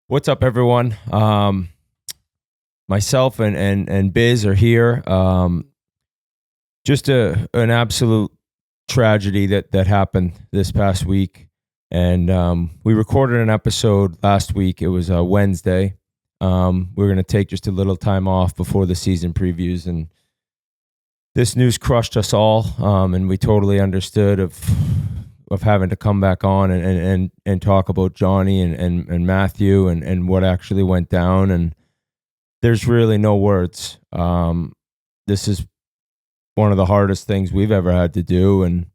What's up, everyone? Myself and Biz are here. Just an absolute tragedy that happened this past week, and we recorded an episode last week. It was Wednesday. We're going to take just a little time off before the season previews, and this news crushed us all. And we totally understood of having to come back on and talk about Johnny and Matthew and what actually went down. And there's really no words. This is one of the hardest things we've ever had to do. And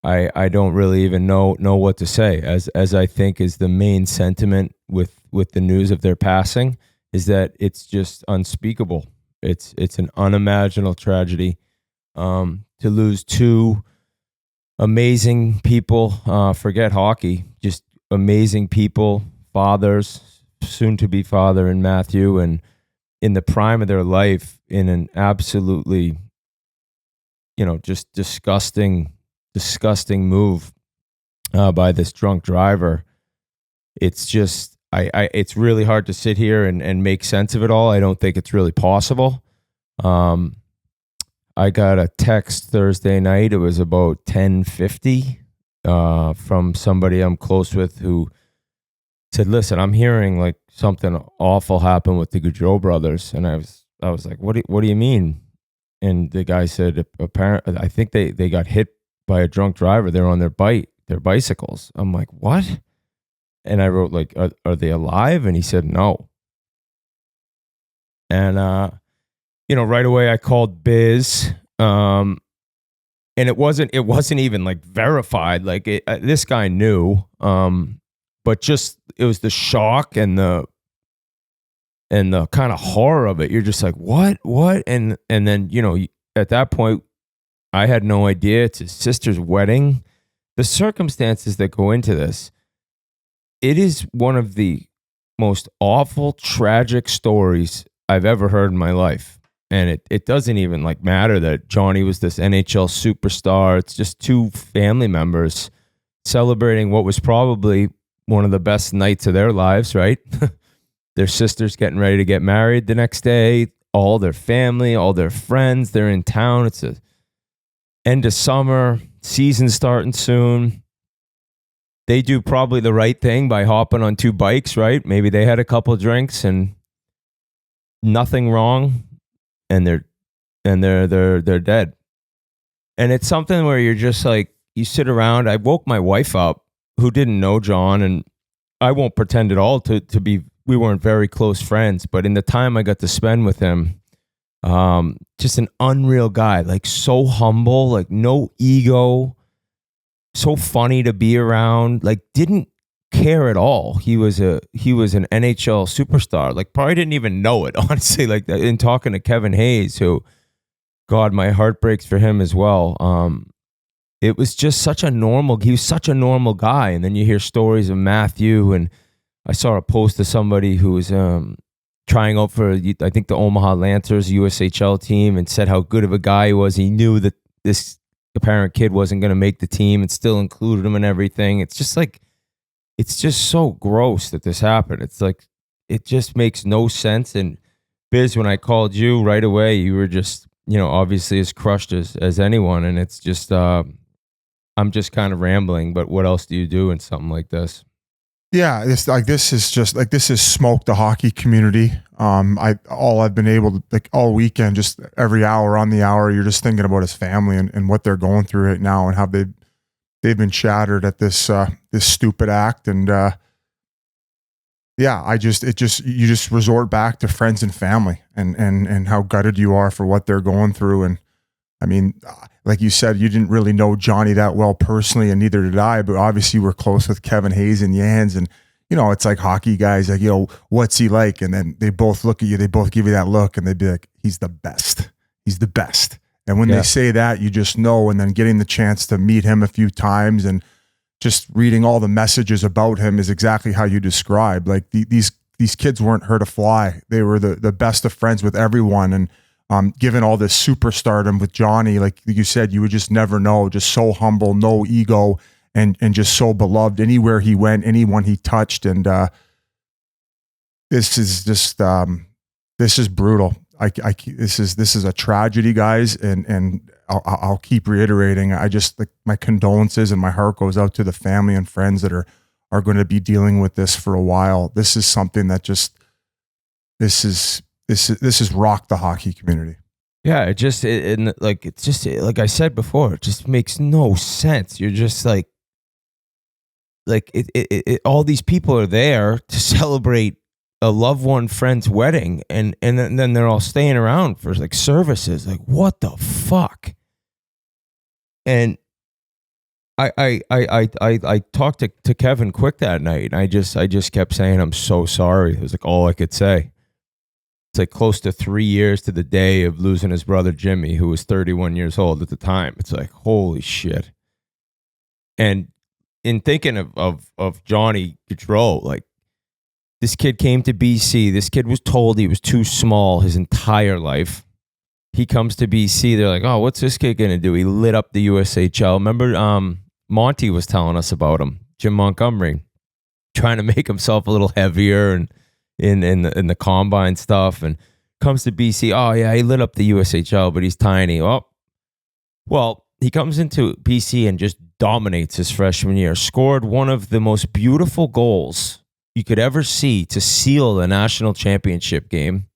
I don't really even know what to say, as I think is the main sentiment with the news of their passing, is that it's just unspeakable. It's an unimaginable tragedy. To lose two amazing people, forget hockey, just amazing people, fathers, soon to be father in Matthew, and in the prime of their life, in an absolutely, just disgusting move by this drunk driver. It's just, it's really hard to sit here and make sense of it all. I don't think it's really possible. I got a text Thursday night. It was about 10:50 from somebody I'm close with who said, "Listen, I'm hearing like something awful happened with the Gaudreau brothers." And I was like, "What do you mean?" And the guy said, "Apparently, I think they got hit by a drunk driver. They're on their bicycles." I'm like, "What?" And I wrote like, "Are they alive?" And he said, "No." And right away I called Biz, and it wasn't even like verified. Like this guy knew, but just it was the shock and the kind of horror of it. You're just like, what, and then at that point, I had no idea. It's his sister's wedding. The circumstances that go into this, it is one of the most awful, tragic stories I've ever heard in my life. And it doesn't even like matter that Johnny was this NHL superstar. It's just two family members celebrating what was probably one of the best nights of their lives, right? Their sister's getting ready to get married the next day. All their family, all their friends, they're in town. It's a end of summer, season starting soon. They do probably the right thing by hopping on two bikes, right? Maybe they had a couple drinks and nothing wrong. And they're dead. And it's something where you're just like, you sit around. I woke my wife up, who didn't know John, and I won't pretend at all to be, we weren't very close friends, but in the time I got to spend with him, just an unreal guy, like so humble, like no ego, so funny to be around, like didn't care at all. He was an NHL superstar. Like probably didn't even know it, honestly. Like that, in talking to Kevin Hayes, who, God, my heart breaks for him as well. It was just he was such a normal guy. And then you hear stories of Matthew, and I saw a post of somebody who was trying out for, I think, the Omaha Lancers USHL team, and said how good of a guy he was. He knew that this apparent kid wasn't going to make the team and still included him and everything. It's just like, it's just so gross that this happened. It's like, it just makes no sense. And Biz, when I called you right away, you were just, obviously as crushed as anyone. And it's just, I'm just kind of rambling, but what else do you do in something like this? Yeah, this is smoke the hockey community. I've been able to, like, all weekend, just every hour on the hour, you're just thinking about his family and what they're going through right now, and how they've been shattered at this stupid act. And you just resort back to friends and family and how gutted you are for what they're going through. And I mean, like you said, you didn't really know Johnny that well personally, and neither did I, but obviously we're close with Kevin Hayes and Yans, and it's like hockey guys, like, what's he like? And then they both look at you, they both give you that look, and they'd be like, he's the best. He's the best. And when they say that, you just know. And then getting the chance to meet him a few times and just reading all the messages about him is exactly how you described. Like these kids weren't hurt a fly. They were the best of friends with everyone. And given all this superstardom with Johnny, like you said, you would just never know. Just so humble, no ego, and just so beloved anywhere he went, anyone he touched. And this is just this is brutal. This is a tragedy, guys, and I'll keep reiterating. I just, like, my condolences and my heart goes out to the family and friends that are going to be dealing with this for a while. This is something that just this is rocked the hockey community. Yeah, it's just like I said before, it just makes no sense. You're just like all these people are there to celebrate a loved one friend's wedding, and then they're all staying around for like services. Like, what the fuck? And I talked to Kevin Quick that night, and I just kept saying, I'm so sorry. It was like all I could say. It's like close to 3 years to the day of losing his brother Jimmy, who was 31 years old at the time. It's like, holy shit. And in thinking of Johnny Gaudreau, like, this kid came to BC. This kid was told he was too small his entire life. He comes to BC. They're like, oh, what's this kid going to do? He lit up the USHL. Remember, Monty was telling us about him, Jim Montgomery, trying to make himself a little heavier and in the combine stuff, and comes to BC. Oh, yeah, he lit up the USHL, but he's tiny. Oh, well, he comes into BC and just dominates his freshman year. Scored one of the most beautiful goals you could ever see to seal the national championship game.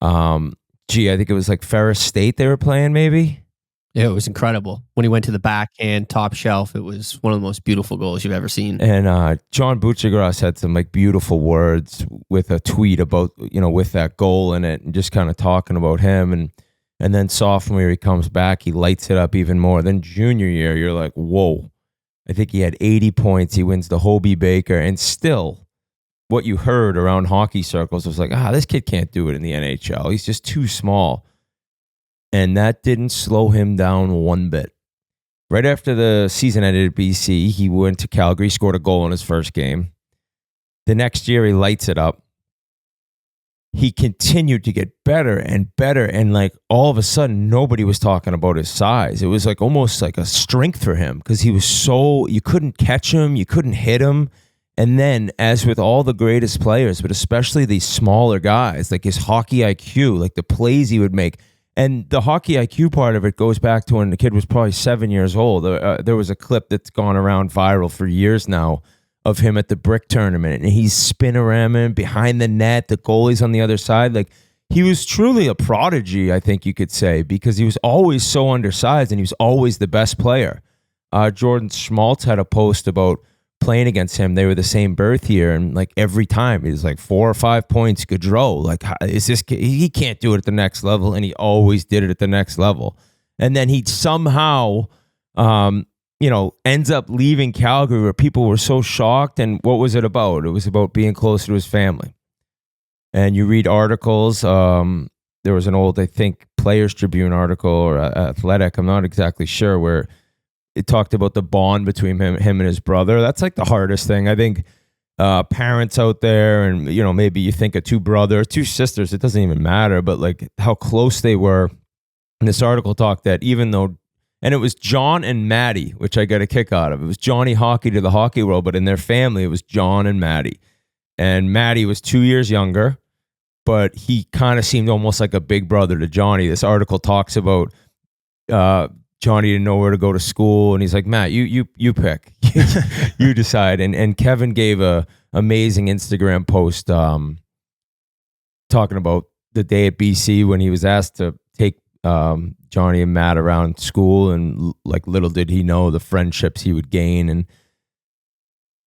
I think it was like Ferris State they were playing, maybe. Yeah, it was incredible. When he went to the backhand top shelf, it was one of the most beautiful goals you've ever seen. And John Buccegaras had some like beautiful words with a tweet about, with that goal in it, and just kind of talking about him. And then sophomore year, he comes back, he lights it up even more. Then junior year, you're like, whoa. I think he had 80 points. He wins the Hobey Baker, and still, what you heard around hockey circles was like, this kid can't do it in the NHL. He's just too small. And that didn't slow him down one bit. Right after the season ended at BC, he went to Calgary, scored a goal in his first game. The next year, he lights it up. He continued to get better and better. And like all of a sudden, nobody was talking about his size. It was like almost like a strength for him, because he was you couldn't catch him, you couldn't hit him. And then, as with all the greatest players, but especially these smaller guys, like his hockey IQ, like the plays he would make. And the hockey IQ part of it goes back to when the kid was probably 7 years old. There was a clip that's gone around viral for years now of him at the brick tournament, and he's spin-a-ramming behind the net, the goalie's on the other side. Like, he was truly a prodigy, I think you could say, because he was always so undersized, and he was always the best player. Jordan Schmaltz had a post about playing against him. They were the same birth year, and like every time it was like 4 or 5 points Gaudreau. Like, is this kid, he can't do it at the next level, and he always did it at the next level. And then he somehow ends up leaving Calgary, where people were so shocked. And what was it about? It was about being closer to his family. And you read articles. There was an old, I think, Players Tribune article or Athletic, I'm not exactly sure, where it talked about the bond between him and his brother. That's like the hardest thing. I think parents out there, and maybe you think of two brothers, two sisters, it doesn't even matter, but like how close they were. And this article talked that even though, and it was John and Maddie, which I got a kick out of. It was Johnny Hockey to the hockey world, but in their family, it was John and Maddie. And Maddie was 2 years younger, but he kind of seemed almost like a big brother to Johnny. This article talks about Johnny didn't know where to go to school, and he's like, Matt, you pick. You decide. And Kevin gave a amazing Instagram post talking about the day at BC when he was asked to take Johnny and Matt around school, and like little did he know the friendships he would gain.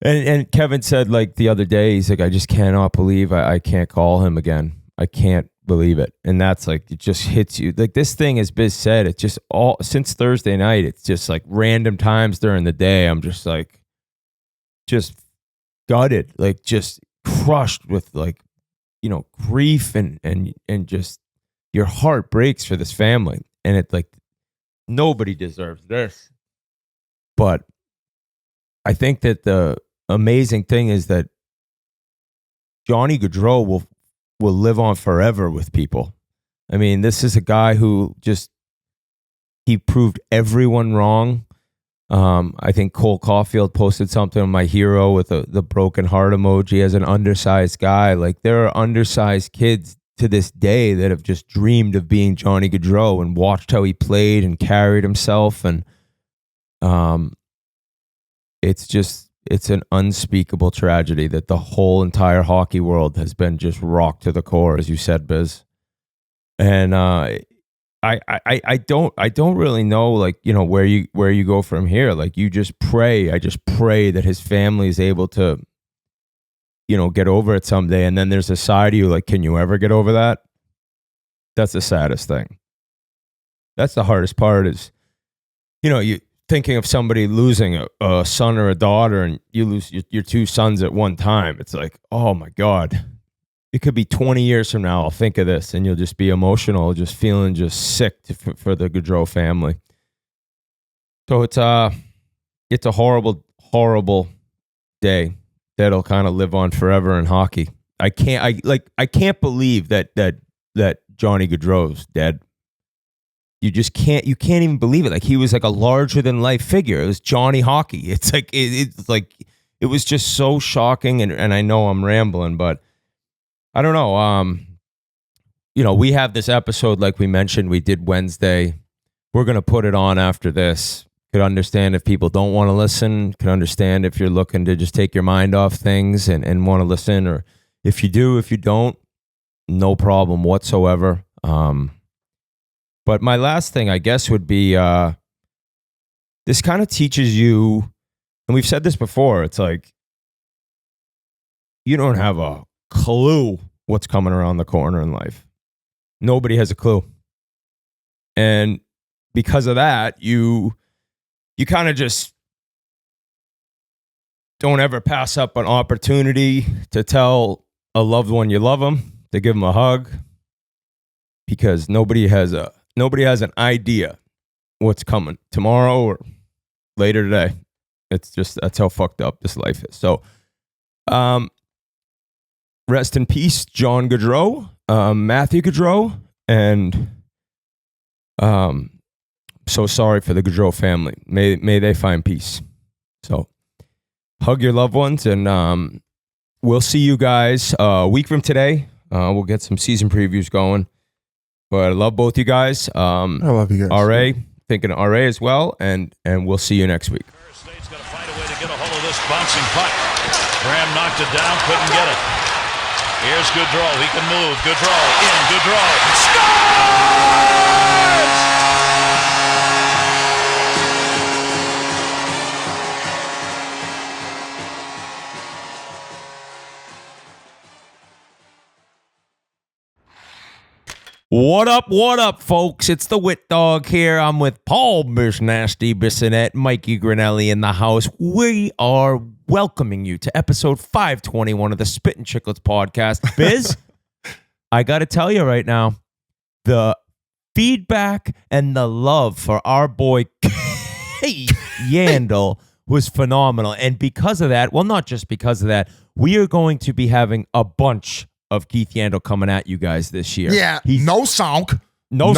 And Kevin said, like, the other day, he's like, I just cannot believe I can't call him again. I can't believe it. And that's like, it just hits you. Like, this thing, as Biz said, it's just all since Thursday night, it's just like random times during the day, I'm just like, just gutted, like just crushed with like, grief and just your heart breaks for this family. And it's like, nobody deserves this. But I think that the amazing thing is that Johnny Gaudreau will live on forever with people. I mean, this is a guy who he proved everyone wrong. I think Cole Caulfield posted something on My Hero with the broken heart emoji as an undersized guy. Like, there are undersized kids to this day that have just dreamed of being Johnny Gaudreau and watched how he played and carried himself. And it's an unspeakable tragedy that the whole entire hockey world has been just rocked to the core, as you said, Biz. And I don't really know, like, you know, where you go from here. Like, you just pray. I just pray that his family is able to, you know, get over it someday. And then there's a side of you like, can you ever get over that? That's the saddest thing. That's the hardest part is, you know, you thinking of somebody losing a son or a daughter, and you lose your two sons at one time. It's like, oh my God. It could be 20 years from now, I'll think of this, and you'll just be emotional, just feeling just sick for the Gaudreau family. So it's a horrible, horrible day that'll kind of live on forever in hockey. I can't believe that Johnny Gaudreau's dead. You can't even believe it. Like, he was like a larger than life figure. It was Johnny Hockey. It's like it was just so shocking. And I know I'm rambling, but I don't know. You know, we have this episode, like we mentioned, we did Wednesday. We're going to put it on after this. Could understand if people don't want to listen. Could understand if you're looking to just take your mind off things and want to listen. Or if you do, if you don't, no problem whatsoever. But my last thing, I guess, would be this kind of teaches you, and we've said this before, it's like you don't have a clue what's coming around the corner in life. Nobody has a clue. And because of that, you kind of just don't ever pass up an opportunity to tell a loved one you love them, to give them a hug, because nobody has an idea what's coming tomorrow or later today. It's just, that's how fucked up this life is. So, rest in peace, John Gaudreau, Matthew Gaudreau, and so sorry for the Gaudreau family. May they find peace. So, hug your loved ones, and we'll see you guys a week from today. We'll get some season previews going. But I love both you guys. I love you guys. RA, thinking of RA as well, and we'll see you next week. State's going to find a way to get a hold of this bouncing puck. Graham knocked it down, couldn't get it. Here's Gaudreau. He can move. Gaudreau in. Gaudreau scores! What up, folks? It's the Whit Dog here. I'm with Paul Nasty Bissonette, Mikey Grinelli in the house. We are welcoming you to episode 521 of the Spittin Chiclets podcast. Biz, I got to tell you right now, the feedback and the love for our boy Yandle was phenomenal. And because of that, well, not just because of that, we are going to be having a bunch of Keith Yandle coming at you guys this year. Yeah, no song. No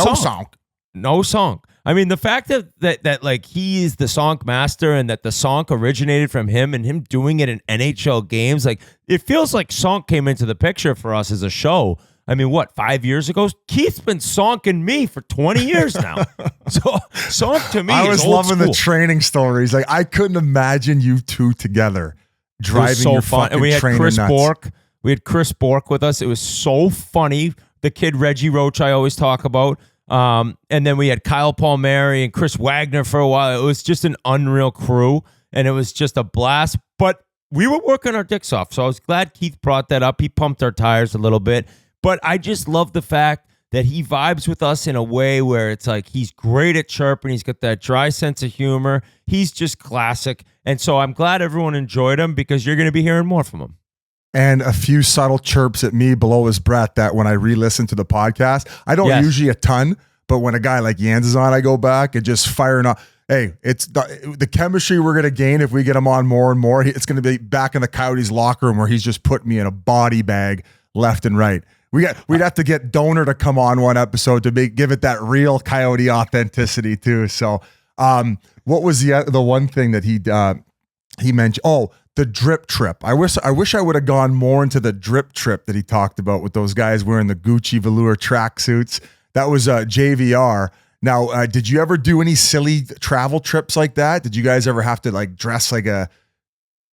song. I mean, the fact that like he is the song master and that the song originated from him and him doing it in NHL games, like it feels like Sonk came into the picture for us as a show. I mean, what, 5 years ago? Keith's been sonking me for 20 years now. So Sonk to me is I was old loving school. the training stories. Like, I couldn't imagine you two together driving so your fun. fucking And we had trainer Chris nuts. Bork. We had Chris Bork with us. It was so funny. The kid Reggie Roach I always talk about. And then we had Kyle Palmieri and Chris Wagner for a while. It was just an unreal crew, and it was just a blast. But we were working our dicks off, so I was glad Keith brought that up. He pumped our tires a little bit. But I just love the fact that he vibes with us in a way where it's like he's great at chirping. He's got that dry sense of humor. He's just classic. And so I'm glad everyone enjoyed him because you're going to be hearing more from him. And a few subtle chirps at me below his breath that when I re-listen to the podcast, I don't usually a ton, but when a guy like Jans is on, I go back and just firing off. Hey, it's the chemistry we're going to gain if we get him on more and more. It's going to be back in the Coyotes locker room where he's just put me in a body bag left and right. We'd have to get Donor to come on one episode to give it that real Coyote authenticity too. So What was the one thing that he mentioned? Oh, the drip trip. I wish I would have gone more into the drip trip that he talked about with those guys wearing the Gucci velour tracksuits. That was JVR. Now, did you ever do any silly travel trips like that? Did you guys ever have to like dress like a?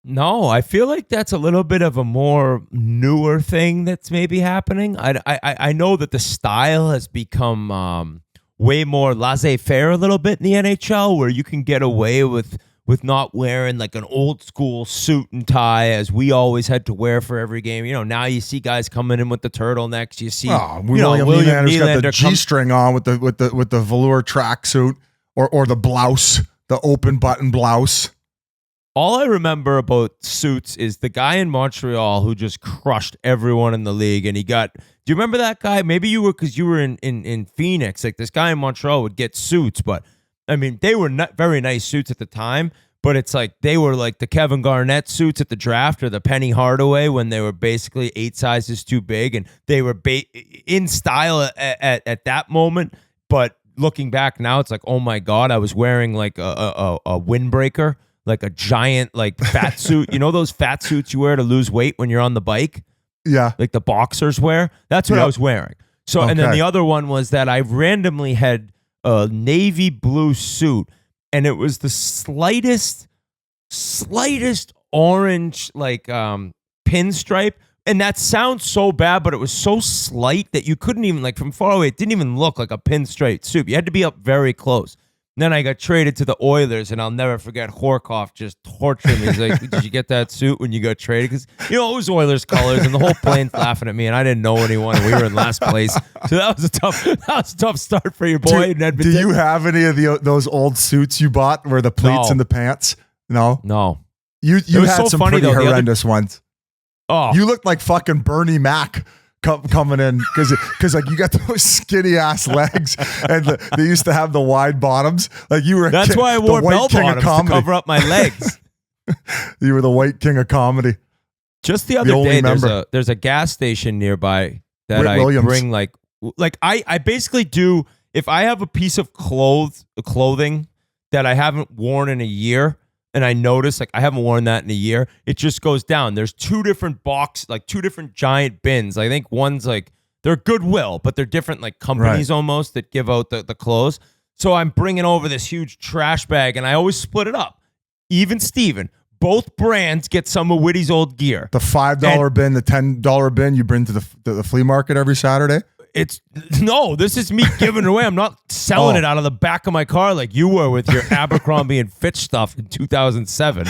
No, I feel like that's a little bit of a more newer thing that's maybe happening. I know that the style has become way more laissez-faire a little bit in the NHL, where you can get away with not wearing like an old school suit and tie as we always had to wear for every game. Now you see guys coming in with the turtlenecks. You see, William Nylander's got the G-string on with the velour tracksuit or the blouse, the open button blouse. All I remember about suits is the guy in Montreal who just crushed everyone in the league. And do you remember that guy? Maybe you were, because you were in Phoenix. Like, this guy in Montreal would get suits, but I mean, they were not very nice suits at the time, but it's like they were like the Kevin Garnett suits at the draft or the Penny Hardaway when they were basically 8 sizes too big, and they were in style at that moment. But looking back now, it's like, oh my God, I was wearing like a windbreaker, like a giant like fat suit. You know those fat suits you wear to lose weight when you're on the bike? Yeah. Like the boxers wear? That's what I was wearing. So, And then the other one was that I randomly had a navy blue suit, and it was the slightest orange like pinstripe. And that sounds so bad, but it was so slight that you couldn't even, like, from far away, it didn't even look like a pinstripe suit. You had to be up very close. And then I got traded to the Oilers, and I'll never forget Horkoff just torturing me. He's like, did you get that suit when you got traded? Because, it was Oilers colors, and the whole plane's laughing at me, and I didn't know anyone, and we were in last place. So that was a tough start for your boy in Edmonton. Do you have any of those old suits you bought where the pleats in the pants? No? No. You had some pretty horrendous ones. Oh. You looked like fucking Bernie Mac coming in because like you got those skinny ass legs, and they used to have the wide bottoms. Like you were. That's why I wore bell bottoms to cover up my legs. You were the white king of comedy. Just the other day, there's a gas station nearby that Whit I Williams. bring like I basically do, if I have a piece of clothing that I haven't worn in a year. And I notice, like, I haven't worn that in a year. It just goes down. There's 2 different like 2 different giant bins. I think one's like, they're Goodwill, but they're different, like, companies almost that give out the clothes. So I'm bringing over this huge trash bag, and I always split it up. Even Steven, both brands get some of Whitty's old gear. The $5 bin, the $10 bin you bring to the flea market every Saturday? This is me giving it away. I'm not selling it out of the back of my car like you were with your Abercrombie and Fitch stuff in 2007.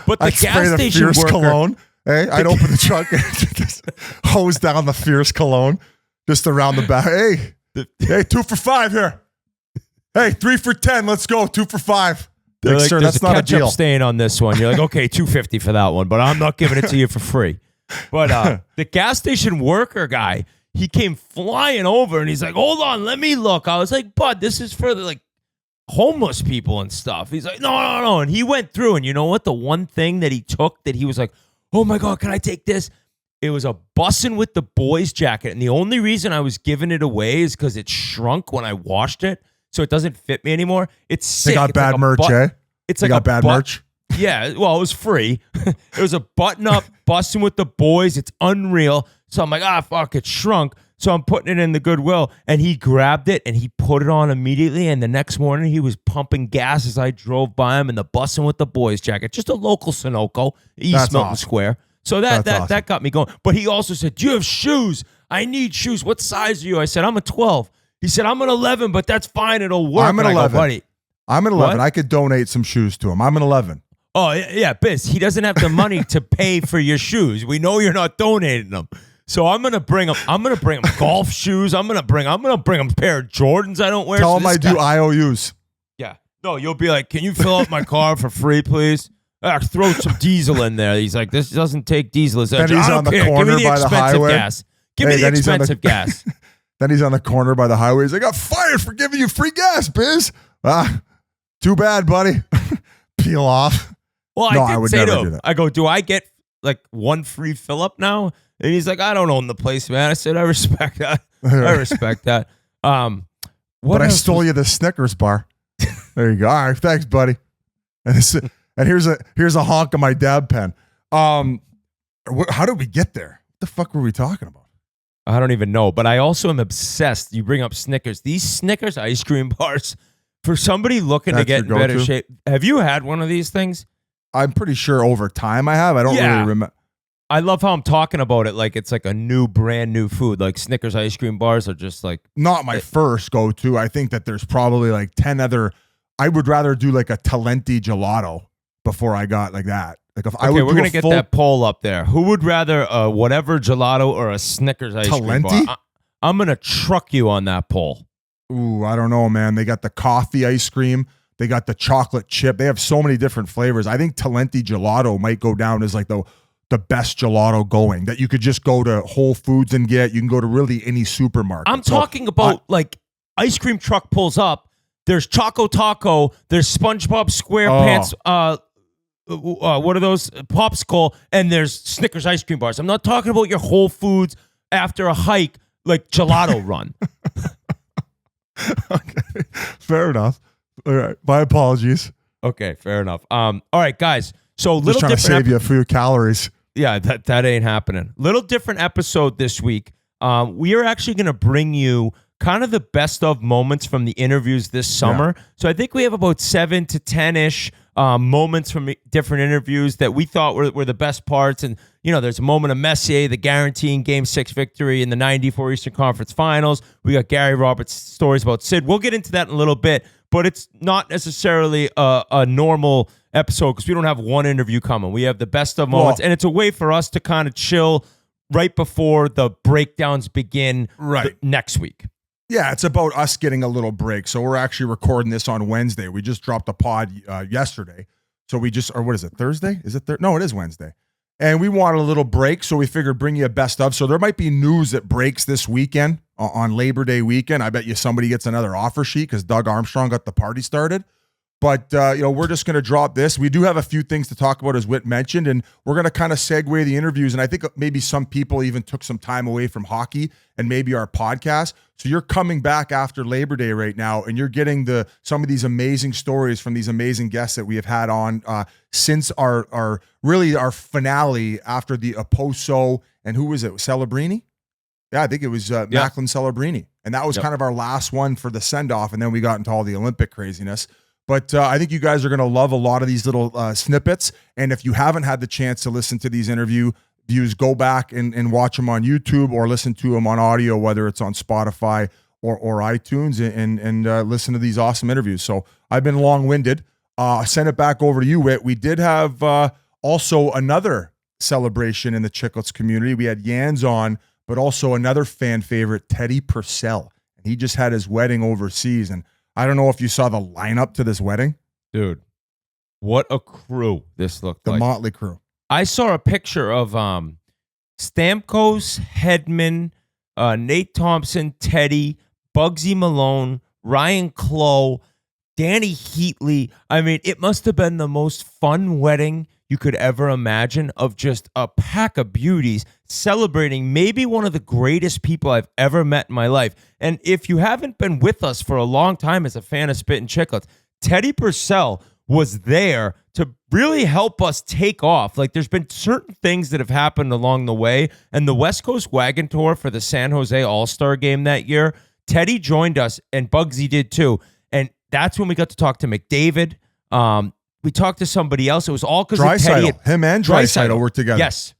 But the gas station Fierce worker, cologne. Hey, I'd open the trunk and just hose down the Fierce cologne just around the back. Hey, 2 for $5 here. Hey, 3 for $10. Let's go. 2 for $5. Like, sir, there's that's a not a ketchup deal. stain on this one. You're like, okay, $2.50 for that one, but I'm not giving it to you for free. But the gas station worker guy, he came flying over and he's like, hold on, let me look. I was like, bud, this is for like homeless people and stuff. He's like, no. And he went through, and you know what? The one thing that he took that he was like, oh my God, can I take this? It was a Bussin' with the Boys jacket. And the only reason I was giving it away is because it shrunk when I washed it. So it doesn't fit me anymore. It's sick. They got bad like merch, eh? It's they like got bad merch. Yeah, well, it was free. It was a button-up Bussin' with the Boys. It's unreal. So I'm like, fuck, it shrunk. So I'm putting it in the Goodwill, and he grabbed it, and he put it on immediately, and the next morning he was pumping gas as I drove by him in the Bussin' with the Boys jacket. Just a local Sunoco, East Milton Square. So that got me going. But he also said, do you have shoes? I need shoes. What size are you? I said, I'm a 12. He said, I'm an 11, but that's fine. It'll work. I'm an 11. Buddy. I'm an 11. What? I could donate some shoes to him. I'm an 11. Oh, yeah, Biz. He doesn't have the money to pay for your shoes. We know you're not donating them. So I'm gonna bring him golf shoes. I'm gonna bring him a pair of Jordans I don't wear. Tell him I do IOUs. Yeah. No, you'll be like, can you fill up my car for free, please? Throw some diesel in there. He's like, this doesn't take diesel. Then he's on the corner by the highway. Gas. Give me the expensive gas. Then he's on the corner by the highway. He's like, I got fired for giving you free gas, Biz. Too bad, buddy. Peel off. Well, no, I did would say never to do him, that. I go, do I get like one free fill up now? And he's like, I don't own the place, man. I said, I respect that. I respect that. But I stole you the Snickers bar. There you go. All right, thanks, buddy. And here's a honk of my dab pen. How did we get there? What the fuck were we talking about? I don't even know, but I also am obsessed. You bring up Snickers. These Snickers ice cream bars, for somebody looking to get in better shape. Have you had one of these things? I'm pretty sure over time I have. I don't really remember. I love how I'm talking about it like it's like a brand new food. Like Snickers ice cream bars are just like... Not my first go-to. I think that there's probably like 10 other... I would rather do like a Talenti gelato before I got like that. Like if I would we're going to get that poll up there. Who would rather whatever gelato or a Snickers ice cream bar? I'm going to truck you on that poll. Ooh, I don't know, man. They got the coffee ice cream. They got the chocolate chip. They have so many different flavors. I think Talenti gelato might go down as like the best gelato going, that you could just go to Whole Foods and get. You can go to really any supermarket. I'm talking about like ice cream truck pulls up. There's Choco Taco. There's SpongeBob SquarePants. What are those? Popsicle. And there's Snickers ice cream bars. I'm not talking about your Whole Foods after a hike like gelato run. Okay, fair enough. All right, my apologies. Okay, fair enough. All right, guys. So just trying to save you a few calories. Yeah, that ain't happening. Little different episode this week. We are actually going to bring you kind of the best of moments from the interviews this summer. Yeah. So I think we have about 7 to 10-ish moments from different interviews that we thought were the best parts. And, you know, there's a moment of Messier, the guaranteeing Game 6 victory in the 94 Eastern Conference Finals. We got Gary Roberts' stories about Sid. We'll get into that in a little bit, but it's not necessarily a normal episode because we don't have one interview coming. We have the best of moments, and it's a way for us to kind of chill right before the breakdowns begin next week. Yeah, it's about us getting a little break. So we're actually recording this on Wednesday. We just dropped a pod yesterday. So we just, or what is it, Thursday? Is it Thursday? No, it is Wednesday. And we wanted a little break, so we figured bring you a best of. So there might be news that breaks this weekend on Labor Day weekend. I bet you somebody gets another offer sheet because Doug Armstrong got the party started. But, we're just going to drop this. We do have a few things to talk about, as Whit mentioned, and we're going to kind of segue the interviews. And I think maybe some people even took some time away from hockey and maybe our podcast. So you're coming back after Labor Day right now, and you're getting some of these amazing stories from these amazing guests that we have had on since our finale after the Oposo, and who was it? Celebrini? Yeah, I think it was Macklin Celebrini. And that was kind of our last one for the send-off, and then we got into all the Olympic craziness. But I think you guys are going to love a lot of these little snippets. And if you haven't had the chance to listen to these interviews, go back and watch them on YouTube or listen to them on audio, whether it's on Spotify or iTunes, and listen to these awesome interviews. So I've been long-winded. Send it back over to you, Whit. We did have also another celebration in the Chiclets community. We had Yans on, but also another fan favorite, Teddy Purcell. And he just had his wedding overseas. And I don't know if you saw the lineup to this wedding. Dude, what a crew this looked like. The Motley crew. I saw a picture of Stamkos, Hedman, Nate Thompson, Teddy, Bugsy Malone, Ryan Clough, Danny Heatley. I mean, it must have been the most fun wedding you could ever imagine, of just a pack of beauties celebrating maybe one of the greatest people I've ever met in my life. And if you haven't been with us for a long time as a fan of Spittin Chiclets, Teddy Purcell was there to really help us take off. Like, there's been certain things that have happened along the way, and the West Coast Wagon Tour for the San Jose All-Star Game that year, Teddy joined us, and Bugsy did too. And that's when we got to talk to McDavid. We talked to somebody else. It was all because of Teddy. Him and Draisaitl worked together. Yes.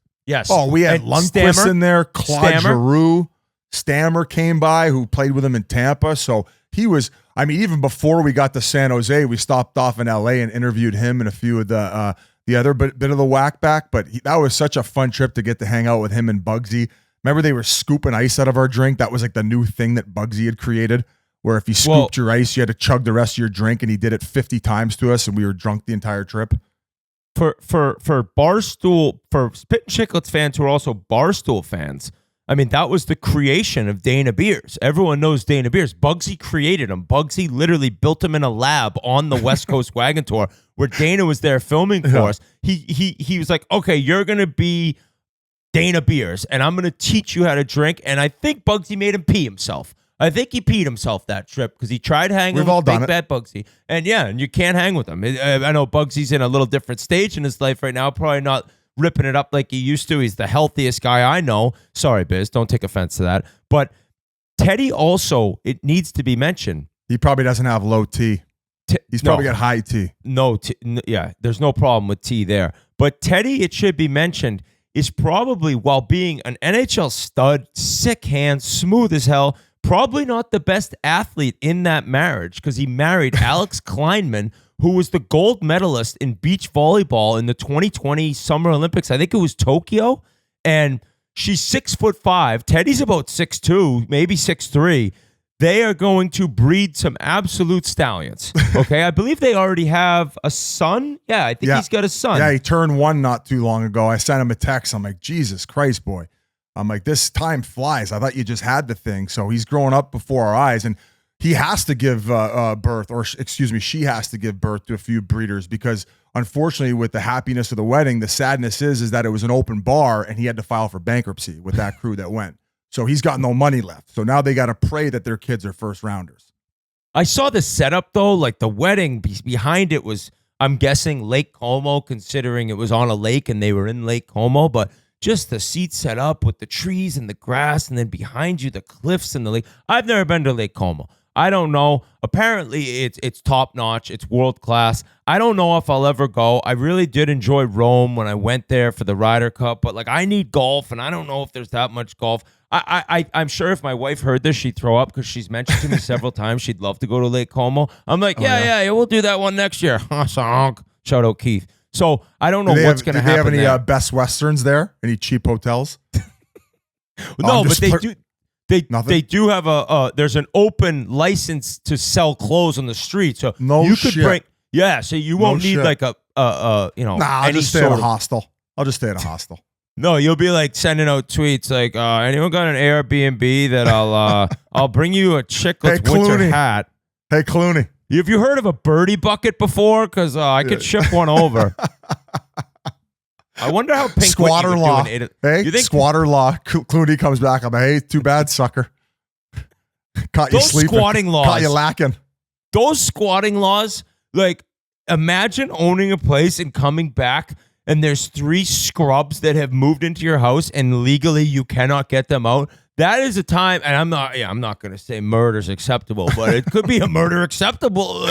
Oh, we had Lundqvist in there. Claude Giroux. Stammer came by, who played with him in Tampa. So he was, I mean, even before we got to San Jose, we stopped off in LA and interviewed him and a few of the other bit of the whack back. But that was such a fun trip to get to hang out with him and Bugsy. Remember, they were scooping ice out of our drink. That was like the new thing that Bugsy had created, wing you scooped your ice, you had to chug the rest of your drink, and he did it 50 times to us, and we were drunk the entire trip. For Barstool, for Spittin Chiclets fans who are also Barstool fans, I mean, that was the creation of Dana Beers. Everyone knows Dana Beers. Bugsy created him. Bugsy literally built him in a lab on the West Coast Wagon Tour where Dana was there filming for us. He was like, okay, you're going to be Dana Beers, and I'm going to teach you how to drink. And I think Bugsy made him pee himself. I think he peed himself that trip because he tried hanging We've all with done Big it. Bad Bugsy. And you can't hang with him. I know Bugsy's in a little different stage in his life right now, probably not ripping it up like he used to. He's the healthiest guy I know. Sorry, Biz, don't take offense to that. But Teddy also, it needs to be mentioned. He probably doesn't have low T. He's probably got high T. Yeah, there's no problem with T there. But Teddy, it should be mentioned, is probably, while being an NHL stud, sick hands, smooth as hell, probably not the best athlete in that marriage because he married Alex Kleinman, who was the gold medalist in beach volleyball in the 2020 Summer Olympics. I think it was Tokyo. And she's 6'5". Teddy's about 6'2", maybe 6'3". They are going to breed some absolute stallions. Okay, I believe they already have a son. Yeah, I think he's got a son. Yeah, he turned 1 not too long ago. I sent him a text. I'm like, Jesus Christ, boy. I'm like, this time flies. I thought you just had the thing. So he's growing up before our eyes, and he has to give birth, or excuse me, she has to give birth to a few breeders because unfortunately with the happiness of the wedding, the sadness is that it was an open bar and he had to file for bankruptcy with that crew that went. So he's got no money left. So now they got to pray that their kids are first rounders. I saw the setup though, like the wedding behind it was, I'm guessing Lake Como, considering it was on a lake and they were in Lake Como, but just the seat set up with the trees and the grass, and then behind you the cliffs and the lake. I've never been to Lake Como. I don't know. Apparently, it's top notch. It's world class. I don't know if I'll ever go. I really did enjoy Rome when I went there for the Ryder Cup, but like I need golf, and I don't know if there's that much golf. I'm sure if my wife heard this, she'd throw up because she's mentioned to me several times she'd love to go to Lake Como. I'm like, yeah, we'll do that one next year. Shout out Keith. So I don't know what's going to happen. Do they have any there. Best Westerns there? Any cheap hotels? No, but they do. They do have there's an open license to sell clothes on the street, so you could bring. Yeah, so you won't need like I'll just stay at a hostel. I'll just stay at a hostel. No, you'll be like sending out tweets like, anyone got an Airbnb that I'll bring you a Chiclets winter hat. Hey, Clooney. Have you heard of a birdie bucket before? Because I could ship one over. I wonder how Pink Squatter Whitney law. would do it. Hey, you think squatter law. Clooney comes back. I'm like, hey, too bad, sucker. Caught you sleeping. Squatting laws. Caught you lacking. Those squatting laws, like, imagine owning a place and coming back and there's 3 scrubs that have moved into your house and legally you cannot get them out. That is a time, and I'm not going to say murder's acceptable, but it could be a murder acceptable.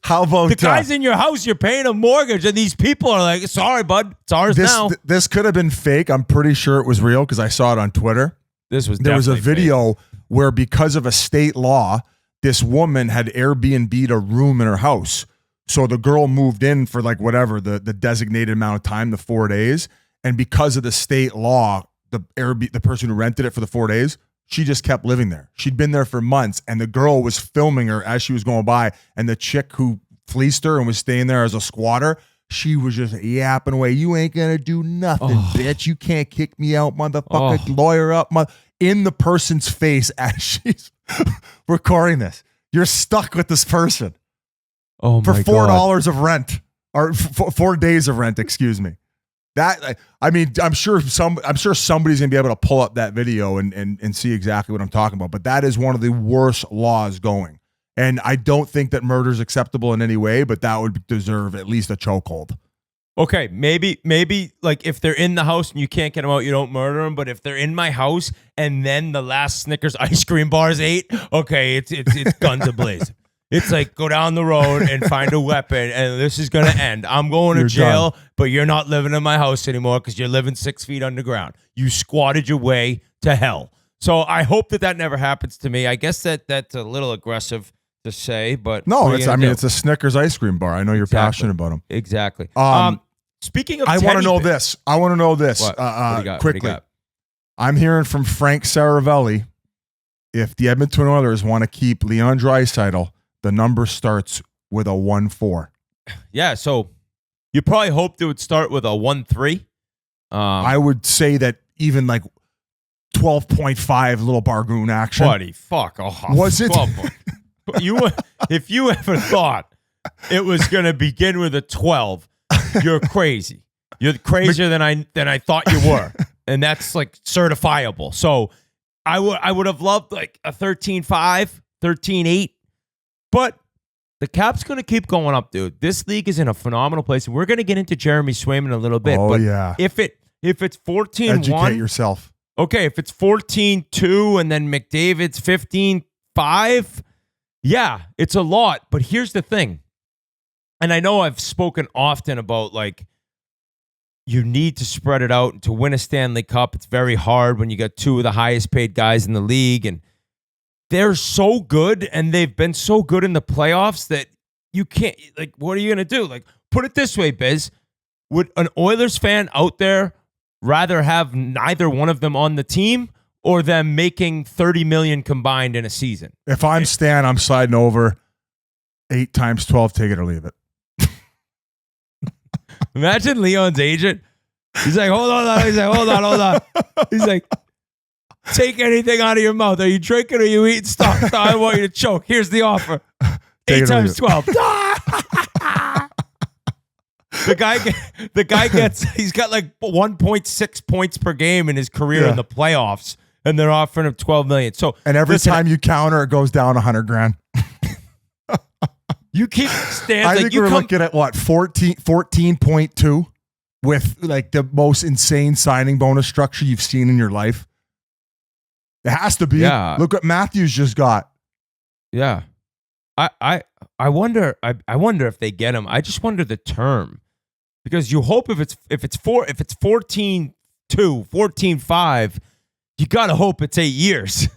How about the guys in your house? You're paying a mortgage, and these people are like, "Sorry, bud, it's ours now." This could have been fake. I'm pretty sure it was real because I saw it on Twitter. There was a video where, because of a state law, this woman had Airbnb'd a room in her house. So the girl moved in for like whatever the designated amount of time, the 4 days, and because of the state law, the person who rented it for the 4 days, she just kept living there. She'd been there for months, and the girl was filming her as she was going by, and the chick who fleeced her and was staying there as a squatter, she was just yapping away. You ain't gonna do nothing, bitch. You can't kick me out, motherfucker. Lawyer up, in the person's face as she's recording this. You're stuck with this person for $4 of rent, or 4 days of rent. Excuse me. That, I mean, I'm sure somebody's gonna be able to pull up that video and see exactly what I'm talking about. But that is one of the worst laws going, and I don't think that murder is acceptable in any way. But that would deserve at least a chokehold. Okay, maybe like if they're in the house and you can't get them out, you don't murder them. But if they're in my house and then the last Snickers ice cream bar is 8, okay, it's guns ablaze. It's like, go down the road and find a weapon, and this is going to end. I'm going to jail, but you're not living in my house anymore because you're living 6 feet underground. You squatted your way to hell. So I hope that never happens to me. I guess that's a little aggressive to say, but no, it's a Snickers ice cream bar. I know you're passionate about them. Exactly. Speaking of, I want to know this. What? Quickly. I'm hearing from Frank Saravelli. If the Edmonton Oilers want to keep Leon Draisaitl, the number starts with a 1-4. Yeah, so you probably hoped it would start with a 1-3. I would say that even like 12.5 little Bargoon action. Buddy, fuck off. Was it? If you ever thought it was going to begin with a 12, you're crazy. You're crazier than I thought you were, and that's like certifiable. So I would have loved like a 13-5, 13-8, but the cap's going to keep going up, dude. This league is in a phenomenal place. We're going to get into Jeremy Swayman a little bit. Oh, but yeah. If it's 14-1. Educate yourself. Okay, if it's 14-2 and then McDavid's 15-5, yeah, it's a lot. But here's the thing. And I know I've spoken often about, like, you need to spread it out. To win a Stanley Cup, it's very hard when you got two of the highest paid guys in the league. And they're so good, and they've been so good in the playoffs that you can't, like, what are you going to do? Like, put it this way, Biz. Would an Oilers fan out there rather have neither one of them on the team or them making $30 million combined in a season? If I'm Stan, I'm sliding over 8 times 12, take it or leave it. Imagine Leon's agent. He's like, hold on. He's like, hold on. He's like, take anything out of your mouth. Are you drinking or are you eating stuff? I want you to choke. Here's the offer. 8 times 12. The guy gets, he's got like 1.6 points per game in his career in the playoffs, and they're offering him $12 million. So, and every time you counter, it goes down $100,000. You keep stands. I think we're looking at what, 14.2 with like the most insane signing bonus structure you've seen in your life. It has to be. Yeah. Look what Matthews just got. Yeah. I wonder if they get him. I just wonder the term. Because you hope if it's 14-2, 14-5, you gotta hope it's 8 years.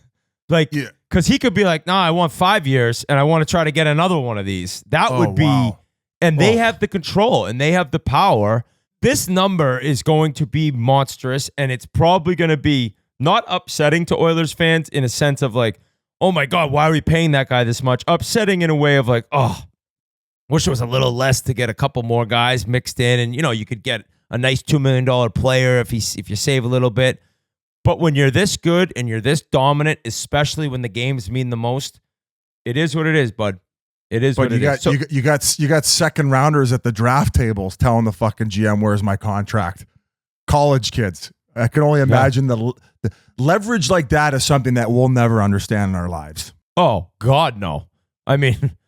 Like, because he could be like, nah, I want 5 years and I want to try to get another one of these. That would be, wow. And they have the control and they have the power. This number is going to be monstrous, and it's probably going to be not upsetting to Oilers fans in a sense of like, oh my God, why are we paying that guy this much? Upsetting in a way of like, oh, wish it was a little less to get a couple more guys mixed in, and you could get a nice $2 million player if you save a little bit. But when you're this good and you're this dominant, especially when the games mean the most, it is what it is, bud. It is what it is. So, you got second rounders at the draft tables telling the fucking GM, where's my contract? College kids. I can only imagine the leverage like that is something that we'll never understand in our lives. Oh, God, no. I mean,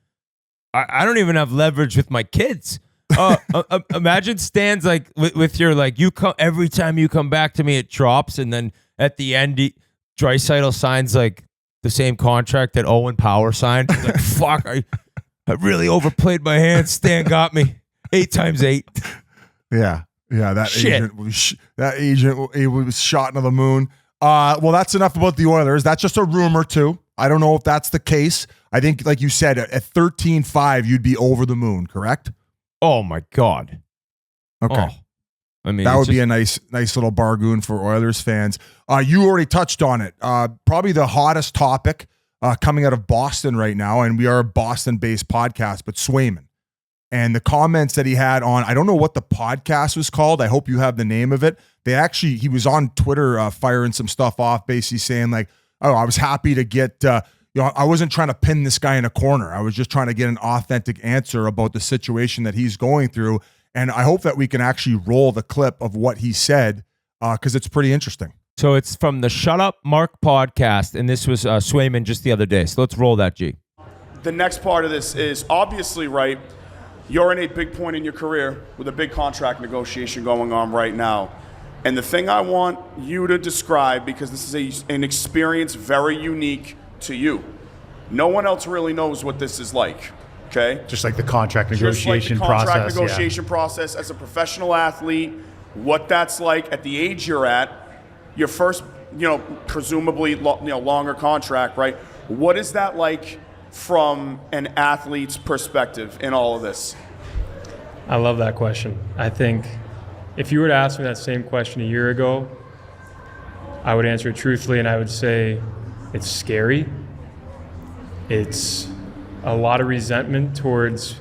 I don't even have leverage with my kids. Imagine Stan's like with your, like, every time you come back to me, it drops, and then at the end, Draisaitl signs like the same contract that Owen Power signed. He's like, fuck, I really overplayed my hand. Stan got me 8 times 8. Yeah, that Shit. agent was shot into the moon. Well, that's enough about the Oilers. That's just a rumor too. I don't know if that's the case. I think, like you said, at 13-5, you'd be over the moon, correct? Oh my God. Okay. Oh. I mean, that would be a nice little bargain for Oilers fans. You already touched on it. Probably the hottest topic coming out of Boston right now, and we are a Boston-based podcast, but Swayman. And the comments that he had on, I don't know what the podcast was called. I hope you have the name of it. He was on Twitter firing some stuff off, basically saying like, oh, I was happy to get, I wasn't trying to pin this guy in a corner. I was just trying to get an authentic answer about the situation that he's going through. And I hope that we can actually roll the clip of what he said because it's pretty interesting. So it's from the Shut Up Mark podcast, and this was Swayman just the other day. So let's roll that, G. The next part of this is obviously, right, you're in a big point in your career with a big contract negotiation going on right now. And the thing I want you to describe, because this is an experience very unique to you. No one else really knows what this is like. Okay. Just like the contract negotiation process as a professional athlete, what that's like at the age you're at, your first, presumably, longer contract, right? What is that like from an athlete's perspective in all of this? I love that question. I think if you were to ask me that same question a year ago, I would answer it truthfully, and I would say it's scary. It's a lot of resentment towards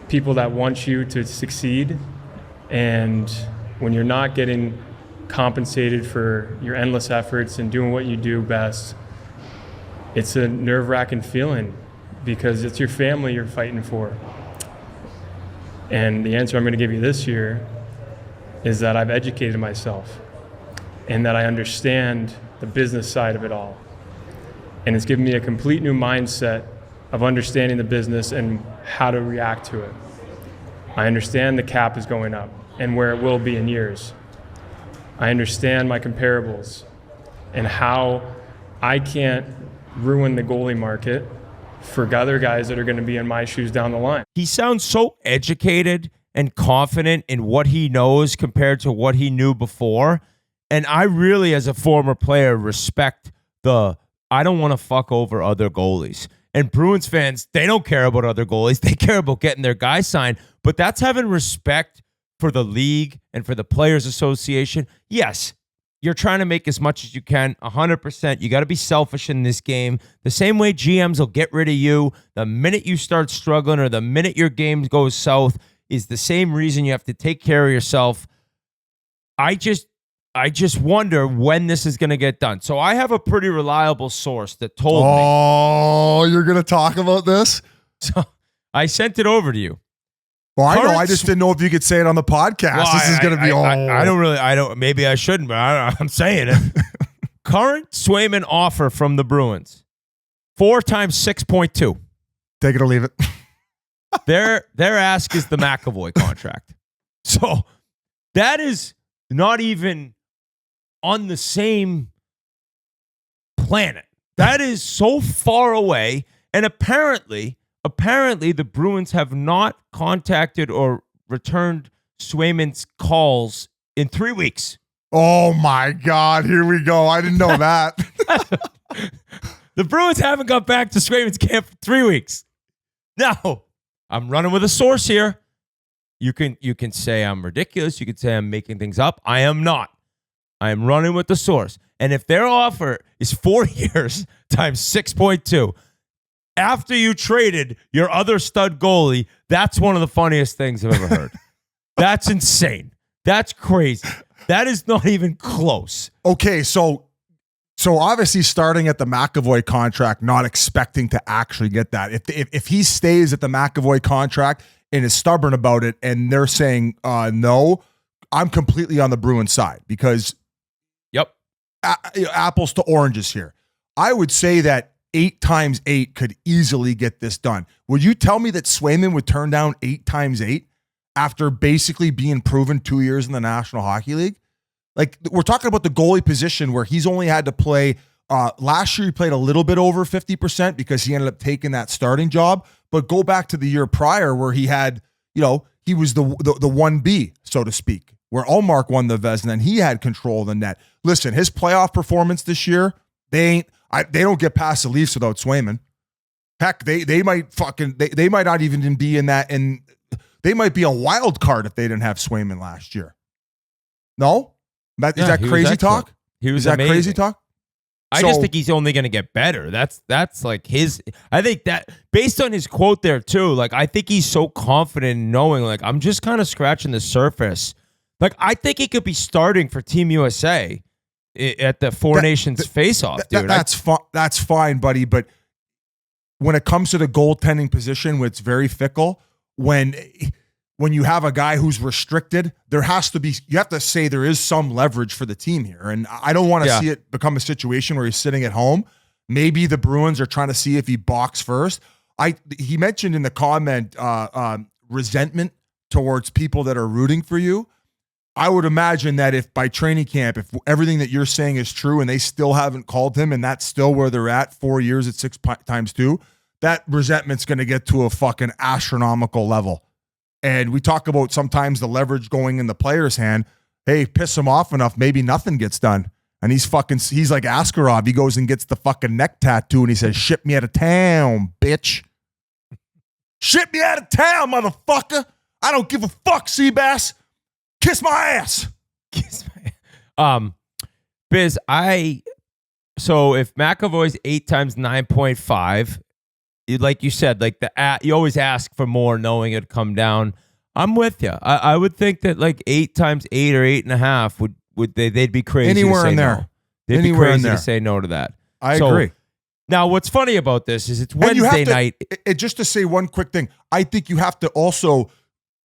people that want you to succeed, and when you're not getting compensated for your endless efforts and doing what you do best, it's a nerve-wracking feeling because it's your family you're fighting for. And the answer I'm going to give you this year is that I've educated myself and that I understand the business side of it all. And it's given me a complete new mindset of understanding the business and how to react to it. I understand the cap is going up and where it will be in years. I understand my comparables and how I can't ruin the goalie market for other guys that are going to be in my shoes down the line. He sounds so educated and confident in what he knows compared to what he knew before. And I really, as a former player, respect I don't want to fuck over other goalies. And Bruins fans, they don't care about other goalies. They care about getting their guy signed. But that's having respect for the league and for the Players Association. Yes, you're trying to make as much as you can, 100%. You got to be selfish in this game. The same way GMs will get rid of you the minute you start struggling or the minute your game goes south is the same reason you have to take care of yourself. I just wonder when this is going to get done. So I have a pretty reliable source that told me. Oh, you're going to talk about this? So I sent it over to you. Well, I know. I just didn't know if you could say it on the podcast. Well, this is going to be all. I don't. Maybe I shouldn't, but I'm saying it. Current Swayman offer from the Bruins: 4 times 6.2. Take it or leave it. Their ask is the McAvoy contract. So that is not even on the same planet. That is so far away, and apparently the Bruins have not contacted or returned Swayman's calls in 3 weeks. Oh my God, here we go. I didn't know that. The Bruins haven't got back to Swayman's camp for 3 weeks. Now, I'm running with a source here. You can say I'm ridiculous. You can say I'm making things up. I am not. I am running with the source. And if their offer is 4 years times 6.2, after you traded your other stud goalie, that's one of the funniest things I've ever heard. That's insane. That's crazy. That is not even close. Okay, so obviously starting at the McAvoy contract, not expecting to actually get that. If he stays at the McAvoy contract and is stubborn about it, and they're saying no, I'm completely on the Bruins side because apples to oranges here. I would say that 8 times 8 could easily get this done. Would you tell me that Swayman would turn down 8 times 8 after basically being proven 2 years in the National Hockey League? Like, we're talking about the goalie position where he's only had to play. Last year, he played a little bit over 50% because he ended up taking that starting job. But go back to the year prior where he had, he was the 1B, so to speak, where Ullmark won the Vezina and he had control of the net. Listen, his playoff performance this year, they don't get past the Leafs without Swayman. Heck, they might not even be in that, and they might be a wild card if they didn't have Swayman last year. No? Is that crazy talk? Is that crazy talk? I just think he's only going to get better. That's like his. I think that based on his quote there too. Like, I think he's so confident in knowing. Like, I'm just kind of scratching the surface. Like, I think he could be starting for Team USA at the Four Nations face-off, dude. That's fine, buddy. But when it comes to the goaltending position, where it's very fickle, when you have a guy who's restricted, you have to say there is some leverage for the team here. And I don't want to see it become a situation where he's sitting at home. Maybe the Bruins are trying to see if he balks first. He mentioned in the comment resentment towards people that are rooting for you. I would imagine that if by training camp, if everything that you're saying is true and they still haven't called him and that's still where they're at 4 years at 6 times 2, that resentment's going to get to a fucking astronomical level. And we talk about sometimes the leverage going in the player's hand. Hey, piss him off enough, maybe nothing gets done. And he's like Askarov. He goes and gets the fucking neck tattoo and he says, "Ship me out of town, bitch. Ship me out of town, motherfucker. I don't give a fuck, Seabass. Kiss my ass." Biz, so if McAvoy's 8 times 9.5, like you said, like you always ask for more knowing it'd come down. I'm with you. I would think that like 8 times 8 or 8.5 they'd be crazy anywhere to say in there. No. They'd be crazy to say no to that. I agree. Now, what's funny about this is it's Wednesday night. Just to say one quick thing, I think you have to also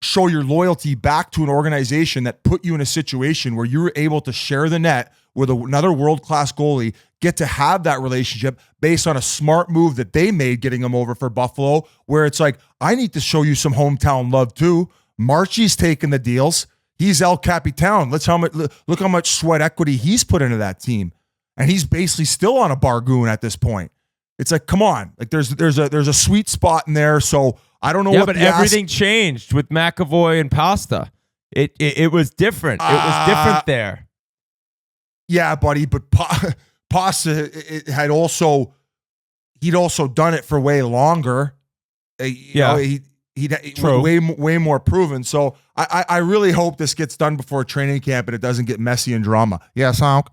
show your loyalty back to an organization that put you in a situation where you were able to share the net with another world-class goalie, get to have that relationship based on a smart move that they made getting him over for Buffalo, where it's like, I need to show you some hometown love too. Marchie's taking the deals. He's El Capitan. Look how much sweat equity he's put into that team. And he's basically still on a bargoon at this point. It's like, come on. Like there's a sweet spot in there. So I don't know what but everything changed with McAvoy and Pasta. It was different. It was different there. Yeah, buddy, but Pasta he'd also done it for way longer. You know, he'd way more proven. So I really hope this gets done before training camp and it doesn't get messy and drama. Yes, Honk?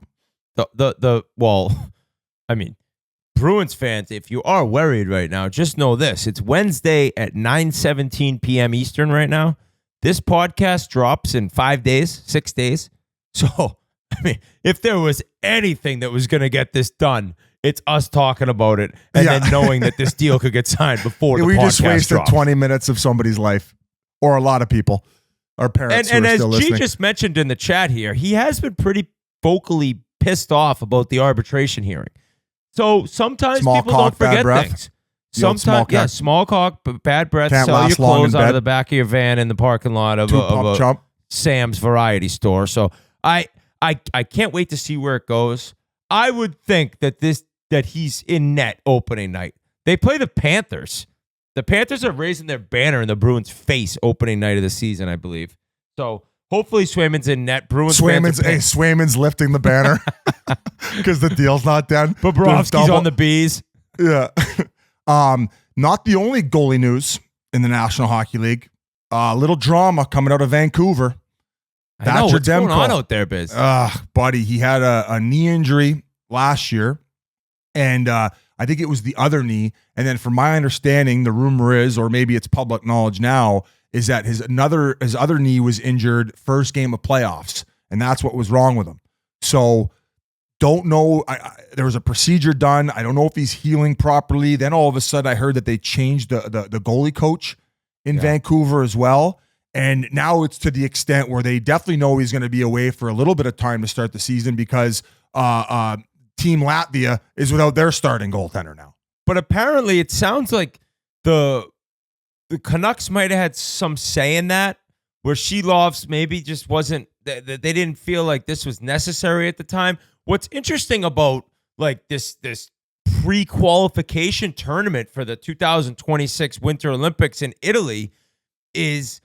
Bruins fans, if you are worried right now, just know this. It's Wednesday at 9:17 p.m. Eastern right now. This podcast drops in 6 days. So, if there was anything that was going to get this done, it's us talking about it and then knowing that this deal could get signed before the podcast drops. We just wasted 20 minutes of somebody's life, or a lot of people, our parents and who are still listening. And as G just mentioned in the chat here, he has been pretty vocally pissed off about the arbitration hearing. So sometimes people don't forget things. Sometimes, small cock, bad breath. Can't sell your clothes out bed. of the back of your van in the parking lot of a Sam's variety store. So I can't wait to see where it goes. I would think that he's in net opening night. They play the Panthers. The Panthers are raising their banner in the Bruins' face opening night of the season, I believe. So hopefully Swayman's in net. Swayman's lifting the banner because the deal's not done. Bobrovsky's on the bees. Yeah. Not the only goalie news in the National Hockey League. A little drama coming out of Vancouver. I know what's going on out there, Biz. Buddy, he had a knee injury last year, and I think it was the other knee. And then, from my understanding, the rumor is, or maybe it's public knowledge now, is that his other knee was injured first game of playoffs, and that's what was wrong with him. So, don't know. There was a procedure done. I don't know if he's healing properly. Then all of a sudden, I heard that they changed the goalie coach in Vancouver as well. And now it's to the extent where they definitely know he's going to be away for a little bit of time to start the season because Team Latvia is without their starting goaltender now. But apparently, it sounds like the Canucks might have had some say in that, where Shelov's maybe just wasn't. They didn't feel like this was necessary at the time. What's interesting about like this pre-qualification tournament for the 2026 Winter Olympics in Italy is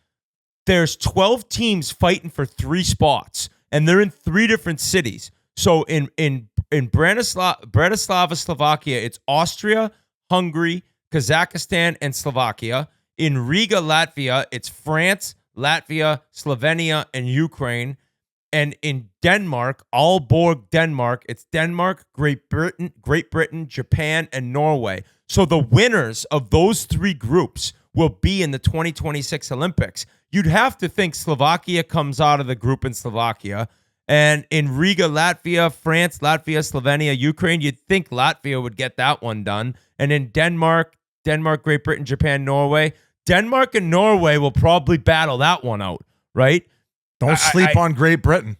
there's 12 teams fighting for 3 spots, and they're in 3 different cities. So in Bratislava, Slovakia, it's Austria, Hungary, Kazakhstan, and Slovakia. In Riga, Latvia, it's France, Latvia, Slovenia, and Ukraine. And in Denmark, Aalborg, Denmark, it's Denmark, Great Britain, Japan, and Norway. So the winners of those 3 groups will be in the 2026 Olympics. You'd have to think Slovakia comes out of the group in Slovakia. And in Riga, Latvia, France, Latvia, Slovenia, Ukraine, you'd think Latvia would get that one done. And in Denmark, Great Britain, Japan, Norway, Denmark and Norway will probably battle that one out, right? Don't sleep on Great Britain.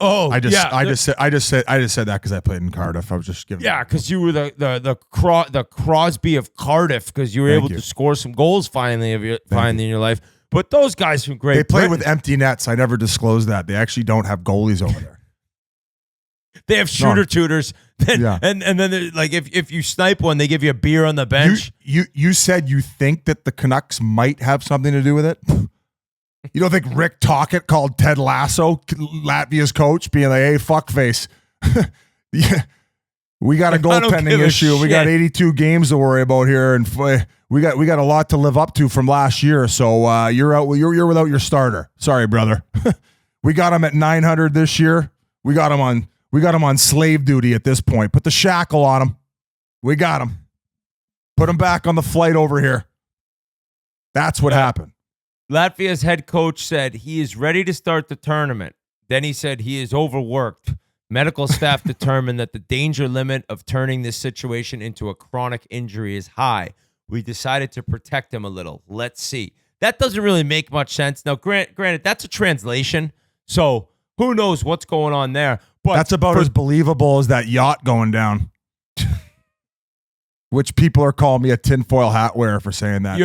Oh, I just said that because I played in Cardiff. I was just giving. Yeah, because you were the Crosby of Cardiff because you were able to score some goals finally in your life. But those guys from Great Britain, they play with empty nets. I never disclosed that. They actually don't have goalies over there. They have shooter tutors. And then like if you snipe one, they give you a beer on the bench. You said you think that the Canucks might have something to do with it? You don't think Rick Tocchet called Ted Lasso, Latvia's coach, being like, hey, fuckface. Yeah. We got a goaltending issue. We got 82 games to worry about here, and we got a lot to live up to from last year. So you're out. You're without your starter. Sorry, brother. We got him at 900 this year. We got him on slave duty at this point. Put the shackle on him. We got him. Put him back on the flight over here. That's what happened. Latvia's head coach said he is ready to start the tournament. Then he said he is overworked. Medical staff determined that the danger limit of turning this situation into a chronic injury is high. We decided to protect him a little. Let's see. That doesn't really make much sense. Now, granted, that's a translation, so who knows what's going on there. That's about as believable as that yacht going down. Which people are calling me a tinfoil hat wearer for saying that.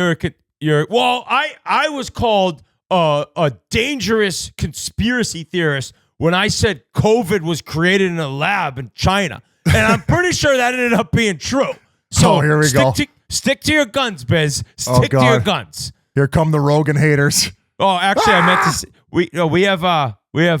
I was called a dangerous conspiracy theorist when I said COVID was created in a lab in China. And I'm pretty sure that ended up being true. So here we go. Stick to your guns, Biz. Stick to your guns. Here come the Rogan haters. Oh, actually, I meant to say, we have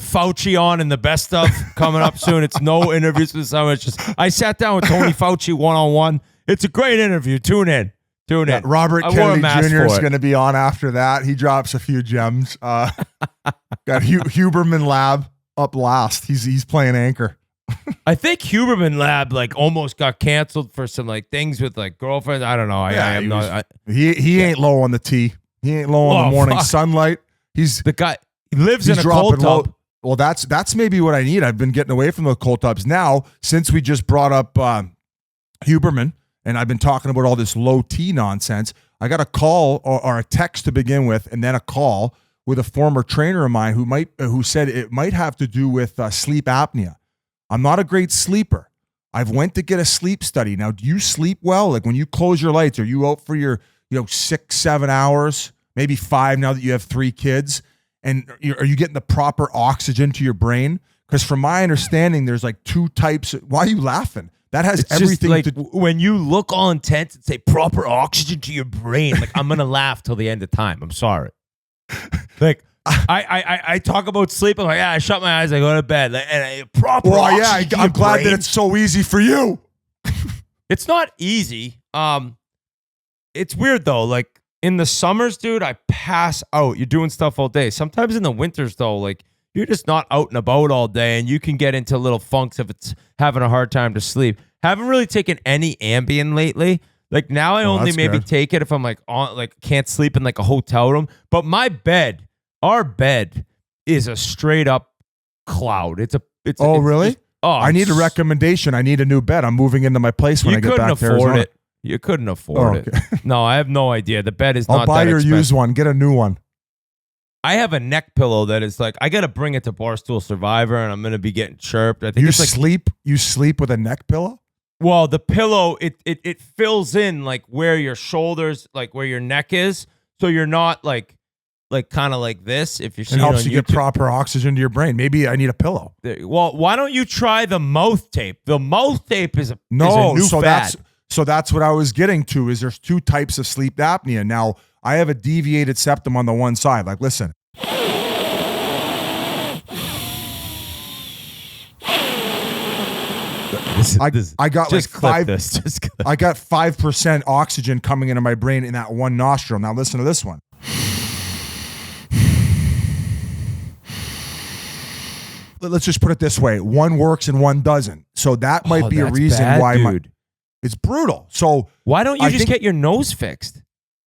Fauci on in the best of coming up soon. It's no interviews with someone. It's just I sat down with Tony Fauci one-on-one. It's a great interview. Tune in. Yeah, Robert Kennedy Jr. is going to be on after that. He drops a few gems. Got Huberman Lab up last. He's playing anchor. I think Huberman Lab almost got canceled for some things with girlfriends. I don't know. He ain't low on the tee. He ain't low on the morning sunlight. He's the guy. He lives in a cold tub. Well, that's maybe what I need. I've been getting away from the cold tubs now since we just brought up Huberman, and I've been talking about all this low T nonsense. I got a call or a text to begin with, and then a call with a former trainer of mine who said it might have to do with sleep apnea. I'm not a great sleeper. I've went to get a sleep study. Now, do you sleep well? Like when you close your lights, are you out for your 6-7 hours, maybe 5 now that you have 3 kids? And are you getting the proper oxygen to your brain? Because from my understanding, there's 2 types. Why are you laughing? That has everything to do. When you look all intense and say proper oxygen to your brain, I'm going to laugh till the end of time. I'm sorry. I talk about sleep. I'm I shut my eyes. I go to bed. Proper oxygen I'm glad that it's so easy for you. It's not easy. It's weird though. In the summers, dude, I pass out. You're doing stuff all day. Sometimes in the winters though, you're just not out and about all day, and you can get into little funks if it's having a hard time to sleep. Haven't really taken any Ambien lately. Now I only maybe take it if I'm can't sleep in a hotel room. But our bed is a straight up cloud. Really? I need a recommendation. I need a new bed. I'm moving into my place when I get back to Arizona. You couldn't afford it. No, I have no idea. The bed is not I'll buy that your expensive. used one. Get a new one. I have a neck pillow that is I got to bring it to Barstool Survivor, and I'm going to be getting chirped. I think you sleep with a neck pillow? Well, the pillow, it fills in where your shoulders, where your neck is. So you're not kind of like this. If you're seeing it helps you get proper oxygen to your brain. Maybe I need a pillow. Well, why don't you try the mouth tape? The mouth tape is a new fad. That's what I was getting to. Is there's 2 types of sleep apnea. Now I have a deviated septum on the one side. Listen. I got just 5. I got 5% oxygen coming into my brain in that one nostril. Now listen to this one. Let's just put it this way: one works and one doesn't. So that might be a reason why it's brutal. So why don't you just get your nose fixed?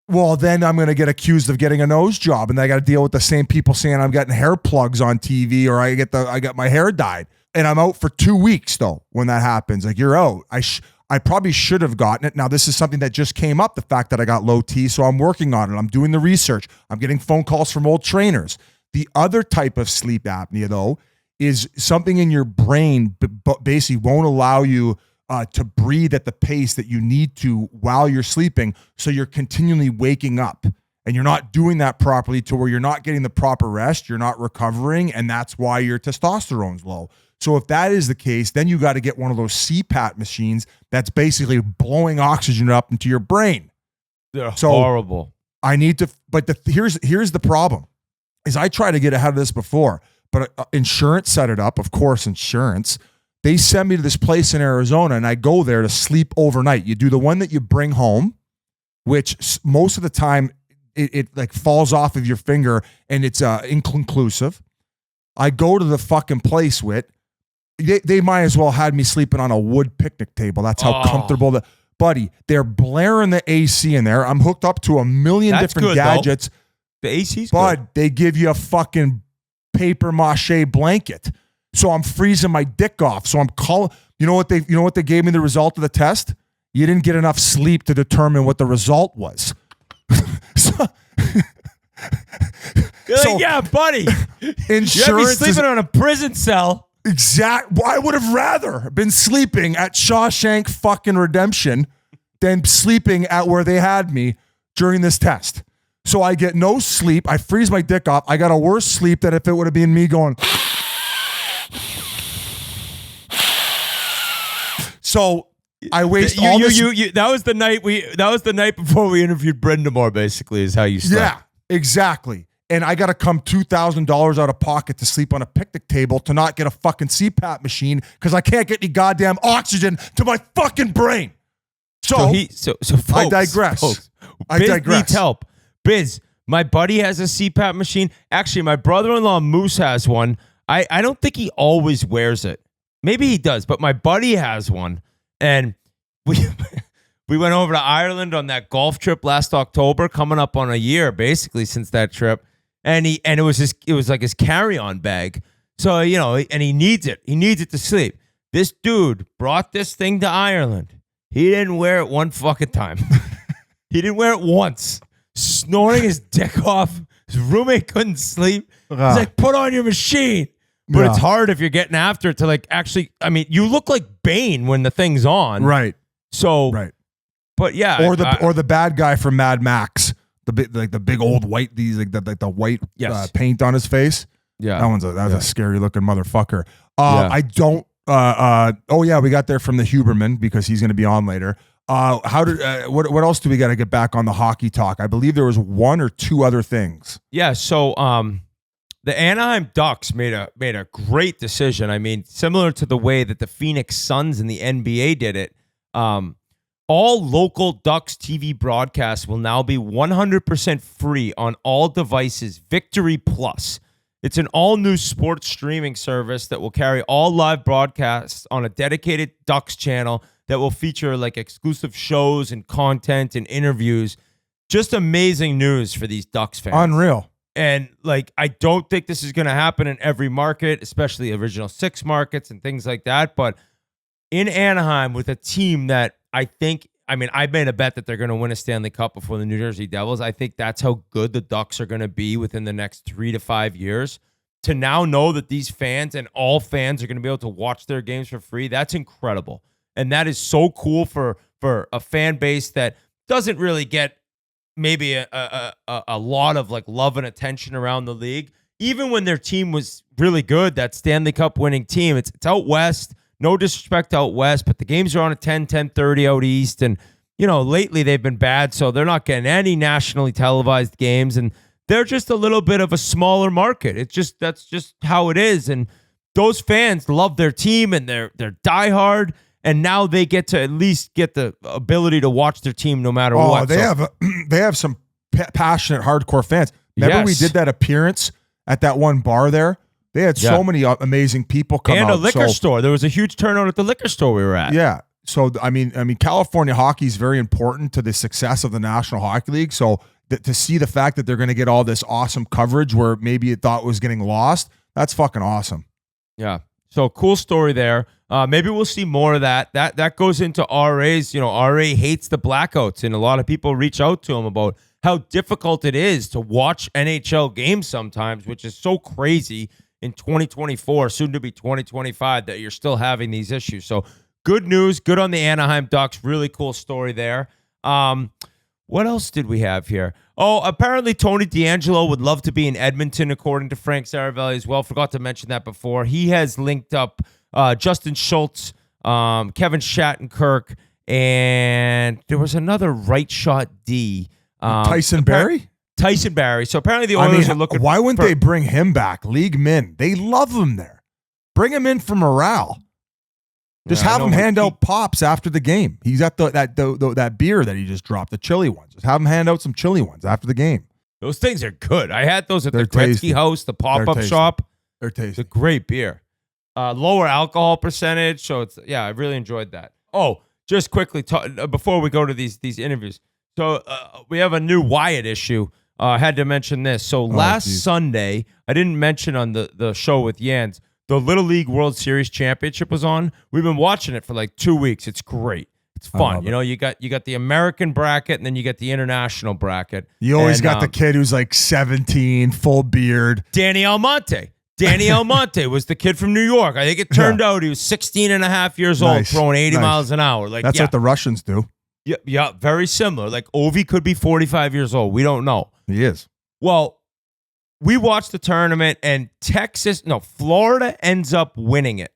Well, then I'm going to get accused of getting a nose job, and then I got to deal with the same people saying I'm getting hair plugs on TV, or I got my hair dyed, and I'm out for 2 weeks though. When that happens, you're out. I probably should have gotten it. Now this is something that just came up, the fact that I got low T, so I'm working on it. I'm doing the research. I'm getting phone calls from old trainers. The other type of sleep apnea though is something in your brain basically won't allow you to breathe at the pace that you need to while you're sleeping. So you're continually waking up, and you're not doing that properly to where you're not getting the proper rest. You're not recovering. And that's why your testosterone's low. So if that is the case, then you got to get one of those CPAP machines that's basically blowing oxygen up into your brain. They're horrible. I need to, but here's the problem is I tried to get ahead of this before, but insurance set it up. Of course, insurance. They send me to this place in Arizona, and I go there to sleep overnight. You do the one that you bring home, which most of the time it falls off of your finger, and it's inconclusive. I go to the fucking place, Whit. They might as well had me sleeping on a wood picnic table. That's how comfortable buddy. They're blaring the AC in there. I'm hooked up to a million different gadgets. Though. The AC's good. Bud, they give you a fucking paper mache blanket. So I'm freezing my dick off. So I'm calling. You know what they gave me the result of the test? You didn't get enough sleep to determine what the result was. yeah, buddy. Insurance you have me sleeping on a prison cell. I would have rather been sleeping at Shawshank fucking Redemption than sleeping at where they had me during this test. So I get no sleep. I freeze my dick off. I got a worse sleep than if it would have been me going. So I waste all this. That was the night before we interviewed Brindamore, basically, is how you slept. Yeah, exactly. And I got to come $2,000 out of pocket to sleep on a picnic table to not get a fucking CPAP machine because I can't get any goddamn oxygen to my fucking brain. So folks, I digress. Folks, I digress. Needs help. Biz, my buddy has a CPAP machine. Actually, my brother-in-law Moose has one. I don't think he always wears it. Maybe he does, but my buddy has one. And we went over to Ireland on that golf trip last October, coming up on a year basically since that trip. And it was like his carry-on bag. So, you know, and he needs it. He needs it to sleep. This dude brought this thing to Ireland. He didn't wear it one fucking time. He didn't wear it once. Snoring his dick off. His roommate couldn't sleep. He's like, put on your machine. But it's hard if you're getting after it to like actually, I mean, you look like Bane when the thing's on. Right. So, right. But yeah. Or the bad guy from Mad Max. The big old white, the white paint on his face. Yeah. That was a scary looking motherfucker. I don't, we got there from the Huberman because he's going to be on later. What else do we got to get back on the hockey talk? I believe there was one or two other things. Yeah. So, the Anaheim Ducks made a great decision. I mean, similar to the way that the Phoenix Suns in the NBA did it. All local Ducks TV broadcasts will now be 100% free on all devices. Victory Plus. It's an all-new sports streaming service that will carry all live broadcasts on a dedicated Ducks channel that will feature like exclusive shows and content and interviews. Just amazing news for these Ducks fans. Unreal. And like, I don't think this is going to happen in every market, especially original six markets and things like that. But in Anaheim with a team that I made a bet that they're going to win a Stanley Cup before the New Jersey Devils. I think that's how good the Ducks are going to be within the next 3 to 5 years. To now know that these fans and all fans are going to be able to watch their games for free, that's incredible. And that is so cool for a fan base that doesn't really get maybe a lot of like love and attention around the league. Even when their team was really good, that Stanley Cup winning team, it's out west. No disrespect out west, but the games are on at 10:30 out east. And, you know, lately they've been bad, so they're not getting any nationally televised games. And they're just a little bit of a smaller market. That's just how it is. And those fans love their team and they're diehard. And now they get to at least get the ability to watch their team no matter what. They have some passionate, hardcore fans. Remember we did that appearance at that one bar there? They had so many amazing people come out. And a liquor store. There was a huge turnout at the liquor store we were at. Yeah. So, I mean, California hockey is very important to the success of the National Hockey League. So to see the fact that they're going to get all this awesome coverage where maybe it thought was getting lost, that's fucking awesome. Yeah. So cool story there. Maybe we'll see more of that. That goes into RA's. You know, RA hates the blackouts, and a lot of people reach out to him about how difficult it is to watch NHL games sometimes, which is so crazy in 2024, soon to be 2025, that you're still having these issues. So good news. Good on the Anaheim Ducks. Really cool story there. What else did we have here? Oh, apparently Tony D'Angelo would love to be in Edmonton, according to Frank Saravelli as well. Forgot to mention that before. He has linked up Justin Schultz, Kevin Shattenkirk, and there was another right shot D. Tyson Barrie? Tyson Barrie. So apparently the Oilers are looking. Why wouldn't they bring him back? League men. They love him there. Bring him in for morale. Just have him hand out pops after the game. He's got that beer that he just dropped, the chili ones. Just have him hand out some chili ones after the game. Those things are good. I had those at the Gretzky House, the pop-up shop. They're tasty. It's a great beer. Lower alcohol percentage. So I really enjoyed that. Oh, just quickly, before we go to these interviews. So we have a new Wyatt issue. I had to mention this. So last Sunday, I didn't mention on the show with Jans, the Little League World Series Championship was on. We've been watching it for like 2 weeks. It's great. It's fun. You know, you got the American bracket and then you got the international bracket. You always got the kid who's like 17, full beard. Danny Almonte. Danny Almonte was the kid from New York. I think it turned out he was 16 and a half years old, throwing 80 miles an hour. Like That's what the Russians do. Yeah, very similar. Like Ovi could be 45 years old. We don't know. He is. Well, we watched the tournament, and Florida ends up winning it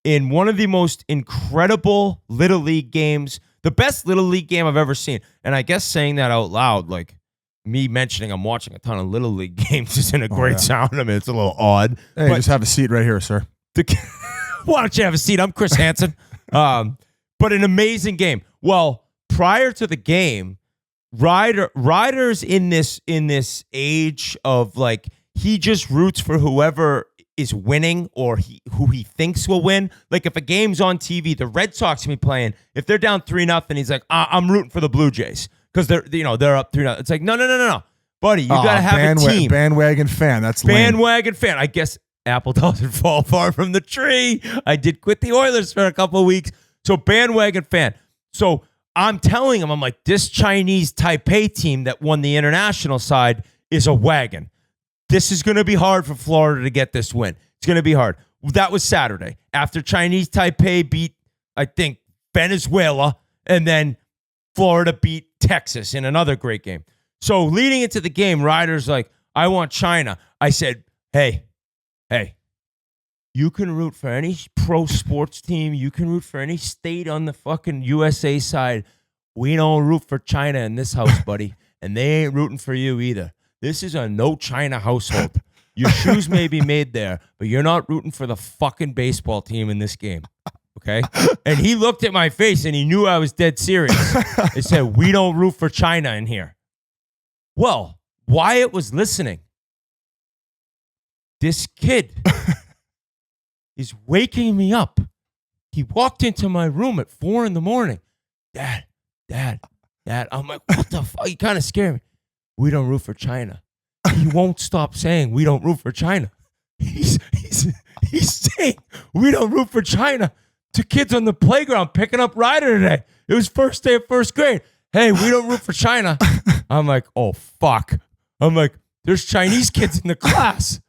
in one of the most incredible Little League games, the best Little League game I've ever seen. And I guess saying that out loud, like me mentioning I'm watching a ton of Little League games isn't a great sound. I mean, it's a little odd. Hey, just have a seat right here, sir. Why don't you have a seat? I'm Chris Hansen. But an amazing game. Well, prior to the game, Ryder's in this age of like he just roots for whoever is winning or who he thinks will win. Like if a game's on TV, the Red Sox can be playing. If they're down 3-0, he's like, I'm rooting for the Blue Jays because they're up 3-0. It's like no, buddy, you gotta have a team. Bandwagon fan. That's bandwagon fan. I guess apple doesn't fall far from the tree. I did quit the Oilers for a couple of weeks, so bandwagon fan. So I'm telling him, I'm like, this Chinese Taipei team that won the international side is a wagon. This is going to be hard for Florida to get this win. It's going to be hard. That was Saturday. After Chinese Taipei beat, I think, Venezuela, and then Florida beat Texas in another great game. So leading into the game, Ryder's like, I want China. I said, hey, you can root for any pro sports team. You can root for any state on the fucking USA side. We don't root for China in this house, buddy. And they ain't rooting for you either. This is a no China household. Your shoes may be made there, but you're not rooting for the fucking baseball team in this game. Okay? And he looked at my face and he knew I was dead serious. He said, we don't root for China in here. Well, Wyatt was listening. This kid is waking me up. He walked into my room at 4 a.m. Dad. I'm like, what the fuck? He kind of scared me. We don't root for China. He won't stop saying we don't root for China. He's saying we don't root for China to kids on the playground picking up Ryder today. It was first day of first grade. Hey, we don't root for China. I'm like, oh, fuck. I'm like, there's Chinese kids in the class.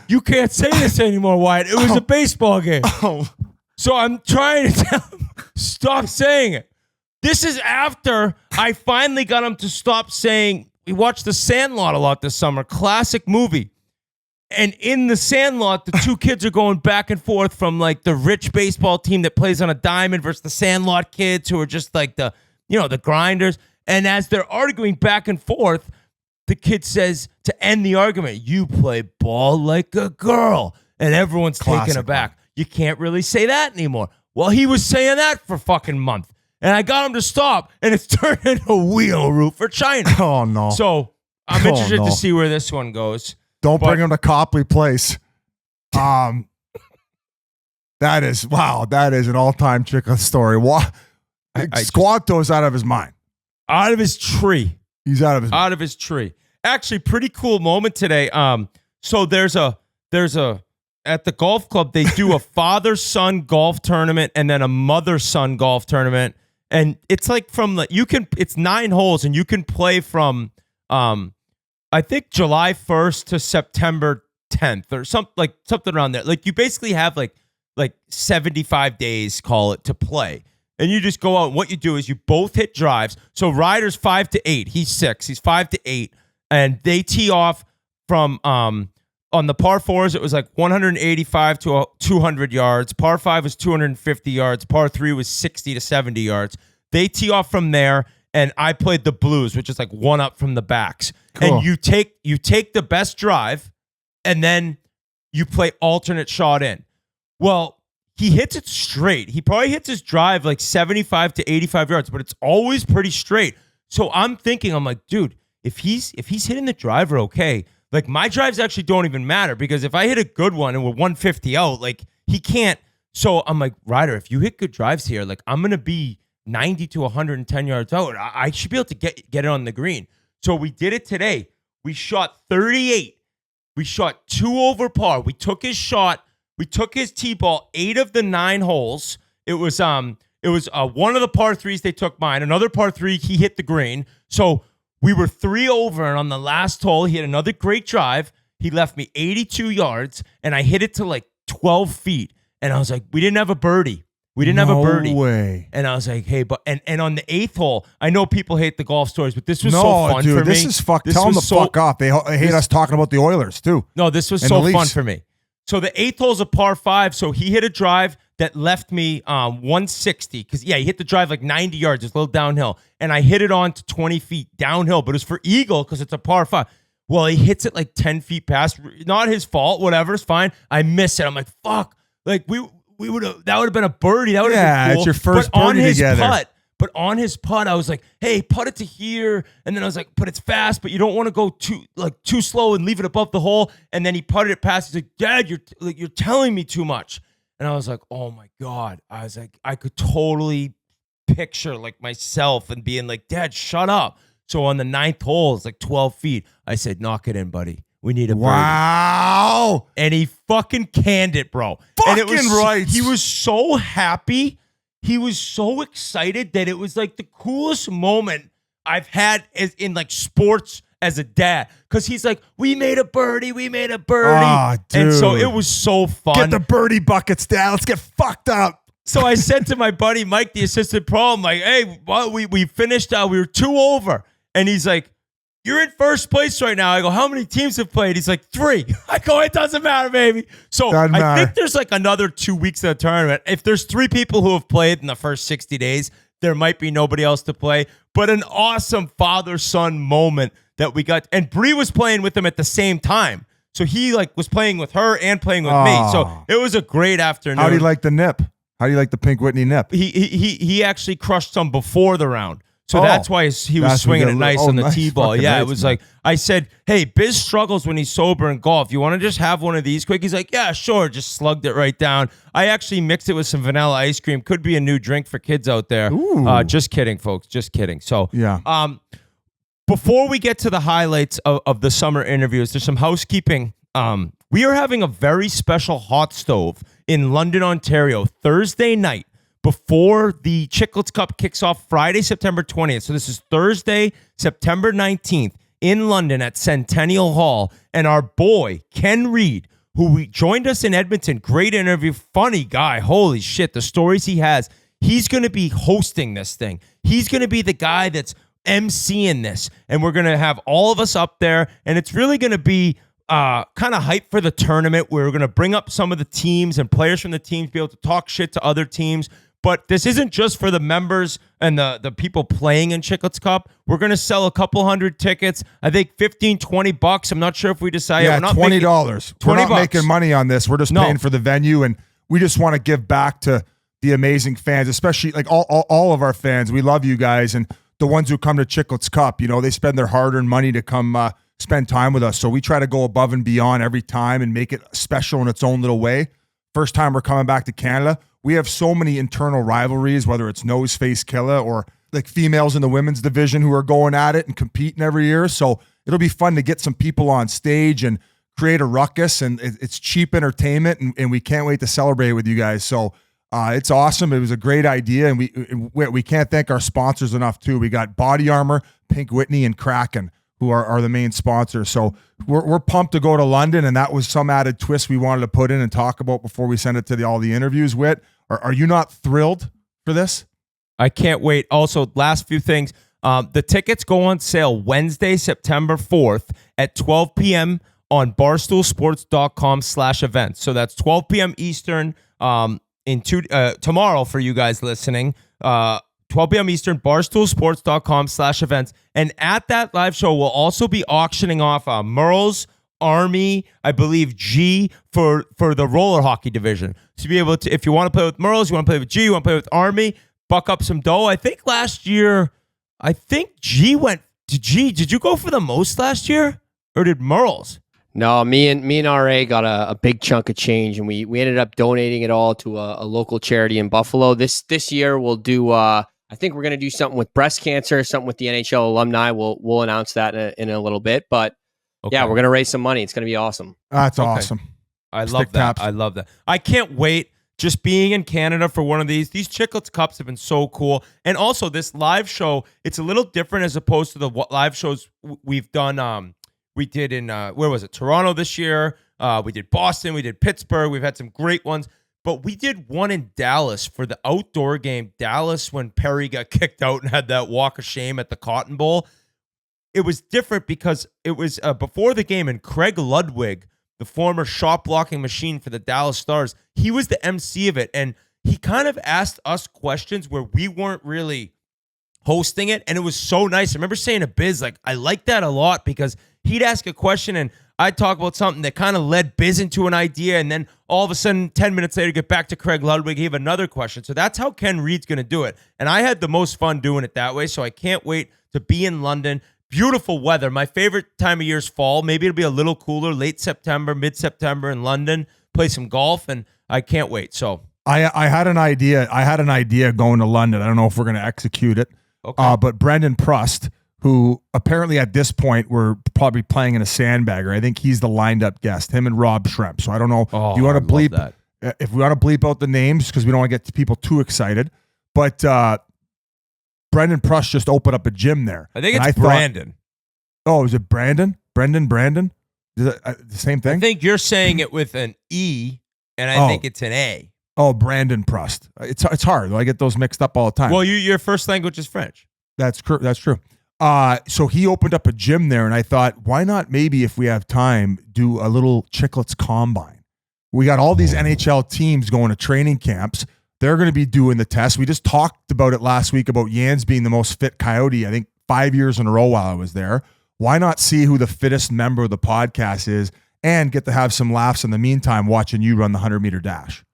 You can't say this anymore, Wyatt. It was a baseball game. So I'm trying to tell him, stop saying it. This is after I finally got him to stop saying, we watched The Sandlot a lot this summer, classic movie. And in The Sandlot, the two kids are going back and forth from like the rich baseball team that plays on a diamond versus the Sandlot kids who are just like the grinders. And as they're arguing back and forth, the kid says to end the argument, you play ball like a girl. And everyone's taken aback. You can't really say that anymore. Well, he was saying that for fucking a month. And I got him to stop, and it's turned into we don't root for China. Oh, no. So I'm interested to see where this one goes. Don't bring him to Copley Place. That is an all-time Chiclets story. Squanto's out of his mind. Out of his tree. He's out of his mind. Out of his tree. Actually, pretty cool moment today. So there's a at the golf club, they do a father-son golf tournament and then a mother-son golf tournament. And it's like it's 9 holes and you can play from, I think July 1st to September 10th or something around there. Like you basically have like 75 days, call it, to play. And you just go out and what you do is you both hit drives. So Ryder's 5 to 8. He's 6. He's 5 to 8. And they tee off from, on the par 4s, it was like 185 to 200 yards. Par 5 was 250 yards. Par 3 was 60 to 70 yards. They tee off from there, and I played the blues, which is like one up from the backs. Cool. And you take the best drive, and then you play alternate shot in. Well, he hits it straight. He probably hits his drive like 75 to 85 yards, but it's always pretty straight. So I'm like, dude, if he's hitting the driver okay, like my drives actually don't even matter because if I hit a good one and we're 150 out, like he can't. So I'm like, Ryder, if you hit good drives here, like I'm going to be 90 to 110 yards out. I should be able to get it on the green. So we did it today. We shot 38. We shot 2 over par. We took his shot. We took his tee ball 8 of the 9 holes. It was one of the par 3s. They took mine. Another par 3, he hit the green. So we were 3 over, and on the last hole, he had another great drive. He left me 82 yards, and I hit it to like 12 feet. And I was like, we didn't have a birdie. We didn't have a birdie. No way. And I was like, hey, but and on the 8th hole, I know people hate the golf stories, but this was so fun for me. This is fuck. Tell them to fuck off. They hate us talking about the Oilers too. No, this was so fun for me. So the 8th hole is a par 5. So he hit a drive that left me 160 because he hit the drive like 90 yards. It's a little downhill, and I hit it on to 20 feet downhill, but it was for eagle because it's a par 5. Well, he hits it like 10 feet past. Not his fault. Whatever, it's fine. I miss it. I'm like, fuck. Like we would have. That would have been a birdie. That would have been cool. It's your first birdie together. But on his putt, I was like, hey, putt it to here. And then I was like, but it's fast, but you don't want to go too slow and leave it above the hole. And then he putted it past. He's like, Dad, you're telling me too much. And I was like, oh my God. I was like, I could totally picture like myself and being like, Dad, shut up. So on the 9th hole, it's like 12 feet. I said, knock it in, buddy. We need a birdie. Wow. And he fucking canned it, bro. Fucking and it was, right. He was so happy. He was so excited that it was like the coolest moment I've had in like sports as a dad. Because he's like, we made a birdie. Oh, dude. And so it was so fun. Get the birdie buckets, Dad. Let's get fucked up. So I said to my buddy Mike, the assistant pro, I'm like, hey, well, we finished out. We were 2 over. And he's like, you're in first place right now. I go, how many teams have played? He's like, 3. I go, it doesn't matter, baby. So I think there's like another 2 weeks of the tournament. If there's 3 people who have played in the first 60 days, there might be nobody else to play. But an awesome father-son moment that we got. And Bree was playing with him at the same time. So he like was playing with her and playing with me. So it was a great afternoon. How do you like the nip? How do you like the Pink Whitney nip? He actually crushed some before the round. So that's why he was swinging it nice on the tee ball. Yeah, it was like, I said, hey, Biz struggles when he's sober in golf. You want to just have one of these quick? He's like, yeah, sure. Just slugged it right down. I actually mixed it with some vanilla ice cream. Could be a new drink for kids out there. Just kidding, folks. Just kidding. So, before we get to the highlights of the summer interviews, there's some housekeeping. We are having a very special hot stove in London, Ontario, Thursday night, before the Chiclets Cup kicks off Friday, September 20th. So this is Thursday, September 19th in London at Centennial Hall. And our boy, Ken Reed, who joined us in Edmonton, great interview, funny guy. Holy shit, the stories he has. He's going to be hosting this thing. He's going to be the guy that's emceeing this. And we're going to have all of us up there. And it's really going to be kind of hype for the tournament. We're going to bring up some of the teams and players from the teams, be able to talk shit to other teams. But this isn't just for the members and the people playing in Chiclets Cup. We're going to sell a couple hundred tickets. I think $15-$20. I'm not sure if we decide. Yeah, $20. We're not making money on this. We're just paying for the venue, and we just want to give back to the amazing fans, especially like all of our fans. We love you guys, and the ones who come to Chiclets Cup. You know, they spend their hard-earned money to come spend time with us. So we try to go above and beyond every time and make it special in its own little way. First time we're coming back to Canada. We have so many internal rivalries, whether it's Nose Face Killa or like females in the women's division who are going at it and competing every year. So it'll be fun to get some people on stage and create a ruckus, and it's cheap entertainment, and we can't wait to celebrate with you guys. So it's awesome. It was a great idea, and we can't thank our sponsors enough too. We got Body Armor, Pink Whitney, and Kraken, who are the main sponsors. So we're pumped to go to London, and that was some added twist we wanted to put in and talk about before we send it to all the interviews. Whit, are you not thrilled for this? I can't wait. Also, last few things. The tickets go on sale Wednesday, September 4th at 12 p.m. on barstoolsports.com/events. So that's 12 p.m. Eastern tomorrow for you guys listening. 12 p.m. Eastern, barstoolsports.com/events. And at that live show, we'll also be auctioning off Merle's, Army, I believe G for the roller hockey division. To be able to, if you want to play with Merle's, you want to play with G, you want to play with Army, buck up some dough. I think last year, G went to G. Did you go for the most last year? Or did Merle's? No, me and RA got a big chunk of change, and we ended up donating it all to a local charity in Buffalo. This year we'll do I think we're going to do something with breast cancer, something with the NHL alumni. We'll announce that in a little bit, but yeah, we're going to raise some money. It's going to be awesome. That's awesome. I love that. I love that. I can't wait just being in Canada for one of these. These Chiclets Cups have been so cool. And also this live show, it's a little different as opposed to the live shows we've done We did in, where was it? Toronto this year. We did Boston. We did Pittsburgh. We've had some great ones. But we did one in Dallas for the outdoor game. Dallas, when Perry got kicked out and had that walk of shame at the Cotton Bowl. It was different because it was before the game, and Craig Ludwig, the former shot blocking machine for the Dallas Stars, he was the MC of it. And he kind of asked us questions where we weren't really hosting it, and it was so nice. I remember saying to Biz, like, I like that a lot because he'd ask a question and I'd talk about something that kind of led Biz into an idea, and then all of a sudden, 10 minutes later, get back to Craig Ludwig, he have another question. So that's how Ken Reed's going to do it. And I had the most fun doing it that way, so I can't wait to be in London. Beautiful weather. My favorite time of year is fall. Maybe it'll be a little cooler, late September, mid-September in London. Play some golf, and I can't wait. So I had an idea. I had an idea going to London. I don't know if we're going to execute it. Okay. But Brendan Prust, who apparently at this point we're probably playing in a sandbagger. I think he's the lined up guest, him and Rob Schremp. So I don't know. Oh, do you want I to bleep love that. If we want to bleep out the names because we don't want to get people too excited. But Brendan Prust just opened up a gym there. I think it's Brandon. Is it Brandon? Brandon? Is it, the same thing? I think you're saying it with an E, and I think it's an A. Oh, Brandon Prust. It's hard. I get those mixed up all the time. Well, your first language is French. That's true. So he opened up a gym there, and I thought, why not maybe if we have time, do a little Chiclets combine? We got all these NHL teams going to training camps. They're going to be doing the test. We just talked about it last week about Jans being the most fit Coyote, I think 5 years in a row while I was there. Why not see who the fittest member of the podcast is and get to have some laughs in the meantime watching you run the 100-meter dash?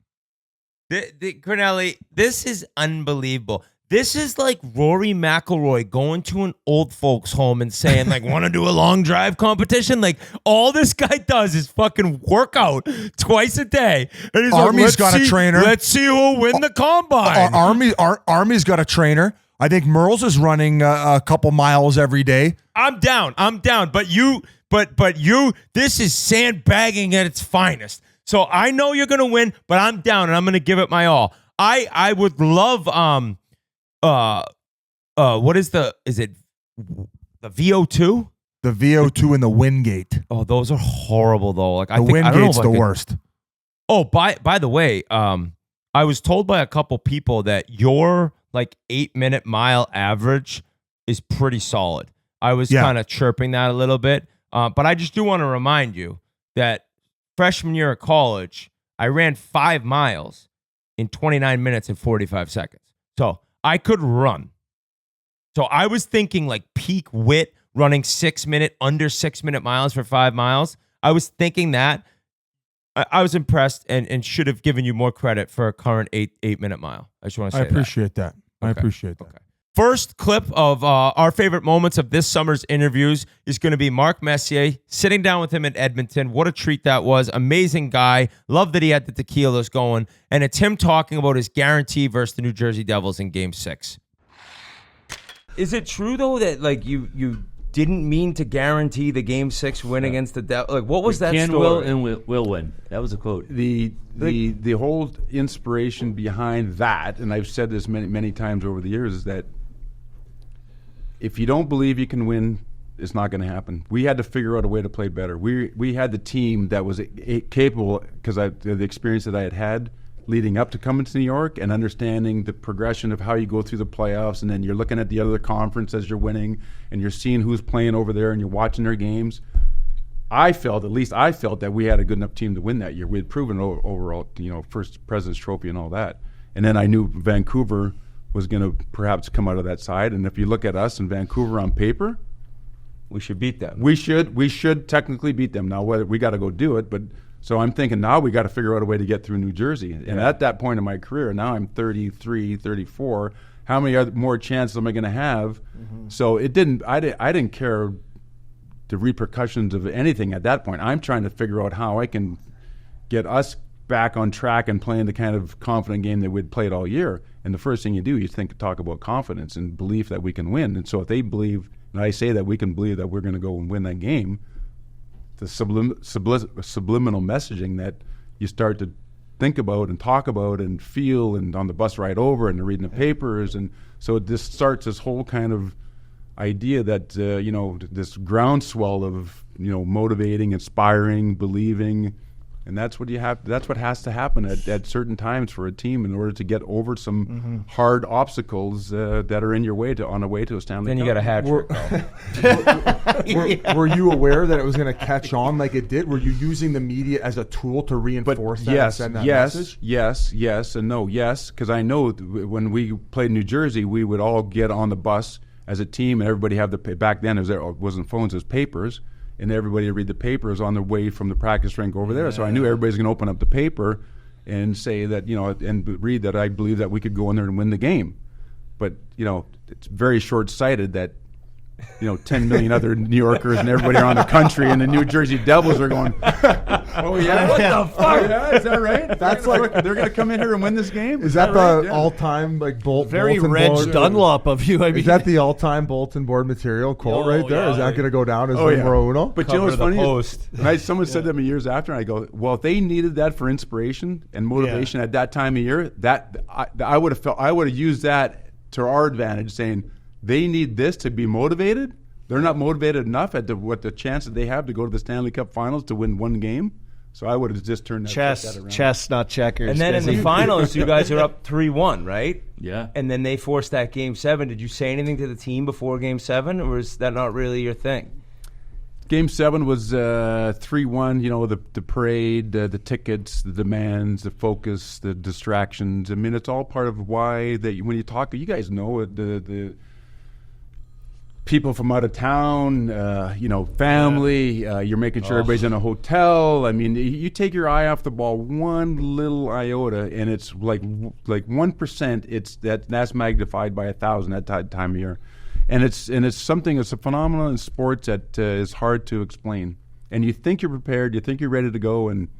Cornelli, this is unbelievable. This is like Rory McIlroy going to an old folks home and saying, like, want to do a long drive competition? Like, all this guy does is fucking work out twice a day. And he's Army's got a trainer. Let's see who'll win the combine. Army's got a trainer. I think Merles is running a couple miles every day. I'm down. But you, this is sandbagging at its finest. So I know you're going to win, but I'm down and I'm going to give it my all. I would love, what is it the VO2? The VO2 and the Wingate. Oh, those are horrible though. Like, the Wingate's the worst. Oh, by the way, I was told by a couple people that your like 8-minute mile average is pretty solid. I was kind of chirping that a little bit. But I just do want to remind you that freshman year of college, I ran 5 miles in 29 minutes and 45 seconds. So I could run. So I was thinking like peak Whit running under 6-minute miles for 5 miles. I was thinking that. I was impressed and should have given you more credit for a current 8-minute mile. I just want to say I appreciate that. I appreciate that. Okay. First clip of our favorite moments of this summer's interviews is going to be Mark Messier, sitting down with him in Edmonton. What a treat that was. Amazing guy. Love that he had the tequilas going. And it's him talking about his guarantee versus the New Jersey Devils in Game 6. Is it true, though, that like you didn't mean to guarantee the Game 6 win against the Devils? Like, what was that story? Will and will win. That was a quote. The whole inspiration behind that, and I've said this many times over the years, is that if you don't believe you can win, it's not going to happen. We had to figure out a way to play better. We had the team that was capable, because the experience that I had leading up to coming to New York and understanding the progression of how you go through the playoffs, and then you're looking at the other conference as you're winning, and you're seeing who's playing over there, and you're watching their games. I felt that we had a good enough team to win that year. We had proven overall, first President's Trophy and all that. And then I knew Vancouver was going to perhaps come out of that side. And if you look at us in Vancouver on paper, we should beat them. We should technically beat them. Now, whether we got to go do it, but so I'm thinking now we got to figure out a way to get through New Jersey. And at that point in my career, now I'm 33, 34. How many more chances am I going to have? Mm-hmm. So I didn't care the repercussions of anything at that point. I'm trying to figure out how I can get us back on track and playing the kind of confident game that we'd played all year. And the first thing you do, you talk about confidence and belief that we can win. And so if they believe, and I say that we can believe that we're going to go and win that game, the subliminal messaging that you start to think about and talk about and feel, and on the bus ride over and reading the papers. And so it just starts this whole kind of idea that this groundswell of motivating, inspiring, believing. And that's what that's what has to happen at certain times for a team in order to get over some hard obstacles that are in your way on the way to a Stanley Cup. Then you got a hat trick. Were you aware that it was going to catch on like it did? Were you using the media as a tool to reinforce that and send that message? Yes, and no. Yes, because I know when we played New Jersey, we would all get on the bus as a team, and everybody have back then it wasn't phones, it was papers. And everybody would read the papers on their way from the practice rink over there. So I knew everybody's going to open up the paper and say that, and read that I believe that we could go in there and win the game. But, it's very short-sighted that, 10 million other New Yorkers and everybody around the country and the New Jersey Devils are going, oh, yeah? What the fuck? Oh, yeah, is that right? That's they're going to come in here and win this game? Is that the all-time, very bulletin Reg board? Dunlop of you. I mean, is that the all-time bulletin board material quote right there? Yeah. Is that going to go down as numero uno? But you know what's funny? Someone said to me years after, and I go, well, if they needed that for inspiration and motivation at that time of year, I would have used that to our advantage, saying they need this to be motivated. They're not motivated enough at what the chance that they have to go to the Stanley Cup Finals to win one game. So I would have just turned that around. Chess, not checkers. And then in the finals, you guys are up 3-1, right? Yeah. And then they forced that Game 7. Did you say anything to the team before Game 7, or is that not really your thing? Game 7 was 3-1. The parade, the tickets, the demands, the focus, the distractions. I mean, it's all part of why that when you talk, you guys know the people from out of town, family. You're making sure everybody's in a hotel. I mean, you take your eye off the ball one little iota, and it's like 1%. That's magnified by 1,000 at that time of year, and it's something. It's a phenomenon in sports that is hard to explain. And you think you're prepared, you think you're ready to go, and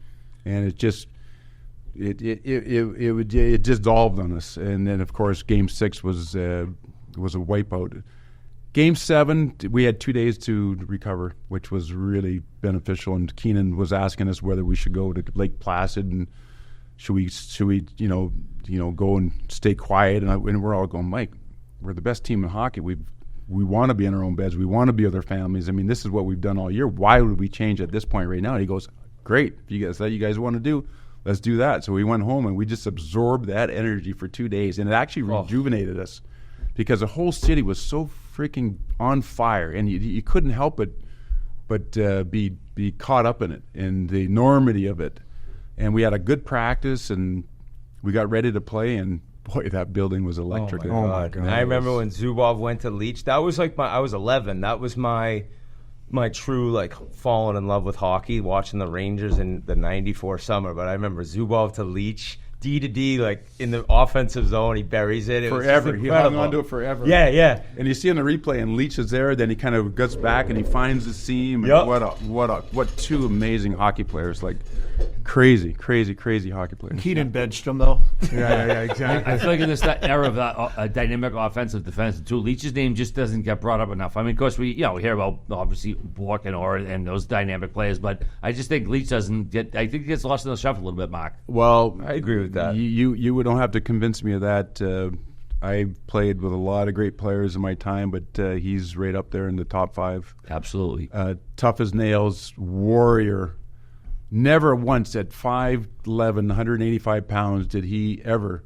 it just it dissolved on us. And then of course Game 6 was a wipeout. Game 7, we had 2 days to recover, which was really beneficial. And Keenan was asking us whether we should go to Lake Placid and should we go and stay quiet. And we're all going, Mike, we're the best team in hockey. We want to be in our own beds. We want to be with our families. I mean, this is what we've done all year. Why would we change at this point right now? And he goes, great. If you guys want to do, let's do that. So we went home and we just absorbed that energy for 2 days, and it actually rejuvenated us because the whole city was so freaking on fire, and you couldn't help but be caught up in it and the enormity of it. And we had a good practice, and we got ready to play, and boy, that building was electric. Oh my God. I remember when Zubov went to Leach. That was like I was 11. That was my true falling in love with hockey, watching the Rangers in the '94 summer. But I remember Zubov to Leach, D to D, in the offensive zone, he buries it. Forever. He hung on to it forever. Yeah. And you see in the replay, and Leach is there, then he kind of gets back and he finds the seam. Yep. And what two amazing hockey players. Crazy hockey players. Keenan benched him, though. Yeah, exactly. I feel like in this era of that dynamic offensive defense, too, Leach's name just doesn't get brought up enough. I mean, of course, we hear about, obviously, Bork and Orr and those dynamic players, but I just think Leach doesn't get – I think he gets lost in the shuffle a little bit, Mark. Well, I agree with that. You don't have to convince me of that. I played with a lot of great players in my time, but he's right up there in the top 5. Absolutely. Tough as nails, warrior. Never once at 5'11", 185 pounds did he ever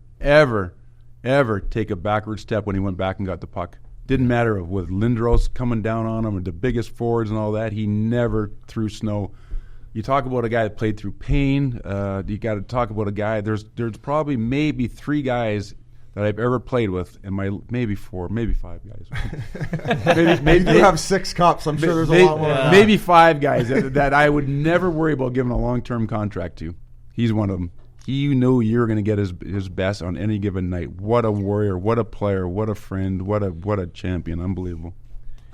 take a backward step when he went back and got the puck. Didn't matter with Lindros coming down on him and the biggest forwards and all that. He never threw snow. You talk about a guy that played through pain. You got to talk about a guy. There's probably maybe 3 guys that I've ever played with, and maybe 4, maybe 5 guys. maybe you have 6 cups. I'm sure there's a lot more. Maybe 5 guys that I would never worry about giving a long-term contract to. He's one of them. He knew you were going to get his best on any given night. What a warrior! What a player! What a friend! What a champion! Unbelievable.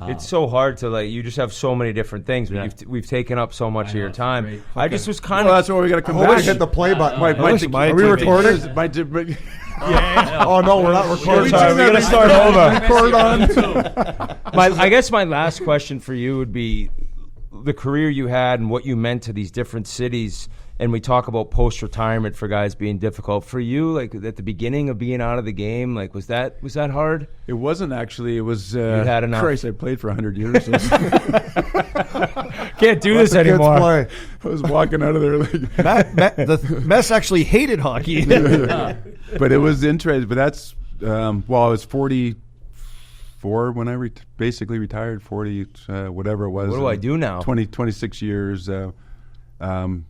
It's so hard to you just have so many different things. Yeah. We've taken up so much of your time. great. I just was kind Well, of. that's why we got to come Always back. hit the play button. Are we recording? Oh no, we're not recording. Sorry, we're gonna start over. Record on. I guess my last question for you would be the career you had and what you meant to these different cities. and we talk about post-retirement for guys being difficult. For you, like at the beginning of being out of the game, like was that hard? It wasn't actually. It was. You had enough. Christ, I played for 100 years. Can't do this anymore. Play. I was walking out of there like. The Mess actually hated hockey. But it was interesting. But that's I was 44 when I basically retired. 40, whatever it was. What do I do now? 26 years. So I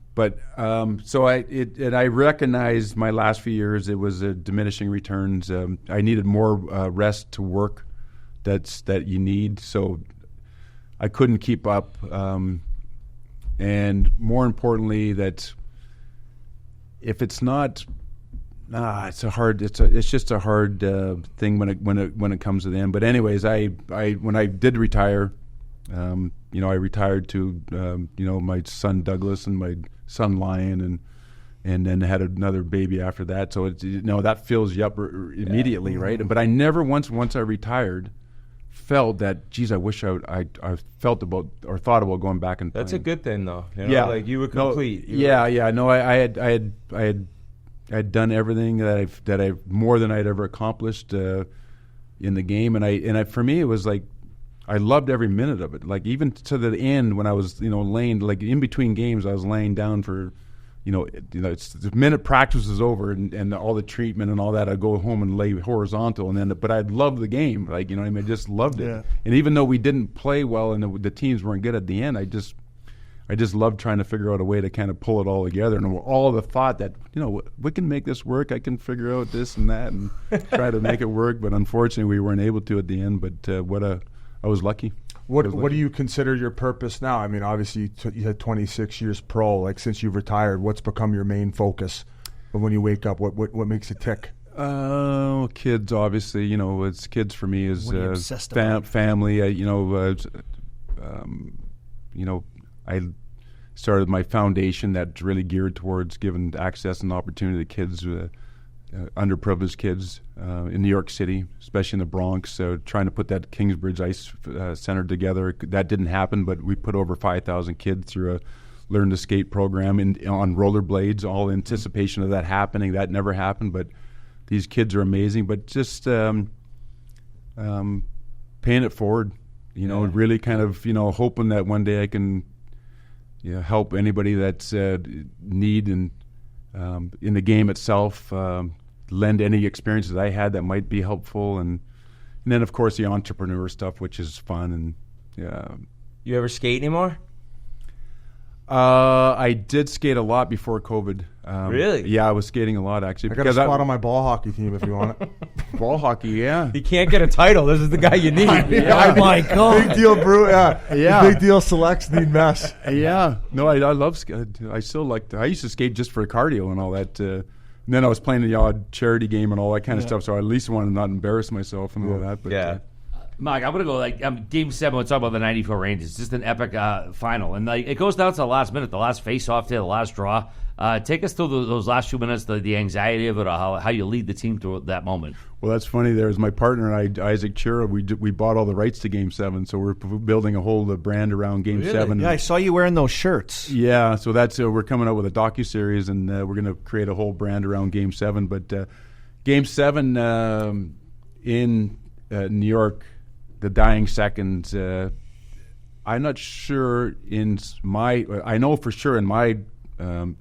recognized my last few years it was diminishing returns. I needed more rest to work. That you need. So I couldn't keep up. And more importantly, that if it's not, it's just a hard thing when it comes to the end. But anyways, I when I did retire, I retired to my son Douglas and my son Lion, and then had another baby after that. So it's that fills you up immediately, right? But I never once I retired felt that, geez, I wish I felt about or thought about going back and That's playing. a good thing, though. Yeah, like you were complete. No, I had done everything that I more than I'd ever accomplished in the game, and for me it was like I loved every minute of it. Like even to the end when I was laying like in between games, I was laying down for. It's the minute practice is over and all the treatment and all that, I'd go home and lay horizontal but I'd love the game. Like, I just loved it. Yeah. And even though we didn't play well and the teams weren't good at the end, I just loved trying to figure out a way to kind of pull it all together. And all the thought that, we can make this work. I can figure out this and that and try to make it work. But unfortunately, we weren't able to at the end. But I was lucky. What do you consider your purpose now? I mean, obviously you had 26 years pro. Like since you've retired, what's become your main focus? But when you wake up, what makes you tick? Kids, obviously. It's kids for me is family. I started my foundation that's really geared towards giving access and opportunity to kids. Underprivileged kids in New York City, especially in the Bronx. So trying to put that Kingsbridge Ice Center together. That didn't happen, but we put over 5,000 kids through a Learn to Skate program on rollerblades, all in anticipation of that happening. That never happened, but these kids are amazing. But just paying it forward, really kind of, hoping that one day I can help anybody that's need and in the game itself, lend any experiences I had that might be helpful, and then of course the entrepreneur stuff, which is fun. And You ever skate anymore? I did skate a lot before COVID. Really? Yeah, I was skating a lot actually. I got a spot on my ball hockey team if you want it. Ball hockey, yeah. You can't get a title. This is the guy you need. Oh my God! Big deal, Brew. Yeah. Big deal. Selects need Mess. Yeah. No, I love skate. I still like. I used to skate just for cardio and all that. And then I was playing the odd charity game and all that kind of stuff. So I at least wanted to not embarrass myself and all that. But, Mark, I'm going to go Game 7. We're talking about the 94 Rangers. It's just an epic final. And it goes down to the last minute, the last face-off there, the last draw. Take us through those last few minutes, the anxiety of it, or how you lead the team through that moment. Well, that's funny. There's my partner and I, Isaac Chura. We bought all the rights to Game 7, so we're building a whole brand around Game 7. Yeah, I saw you wearing those shirts. Yeah, so that's we're coming out with a docuseries, and we're going to create a whole brand around Game 7. But Game 7 in New York, the dying seconds, I'm not sure I know for sure in my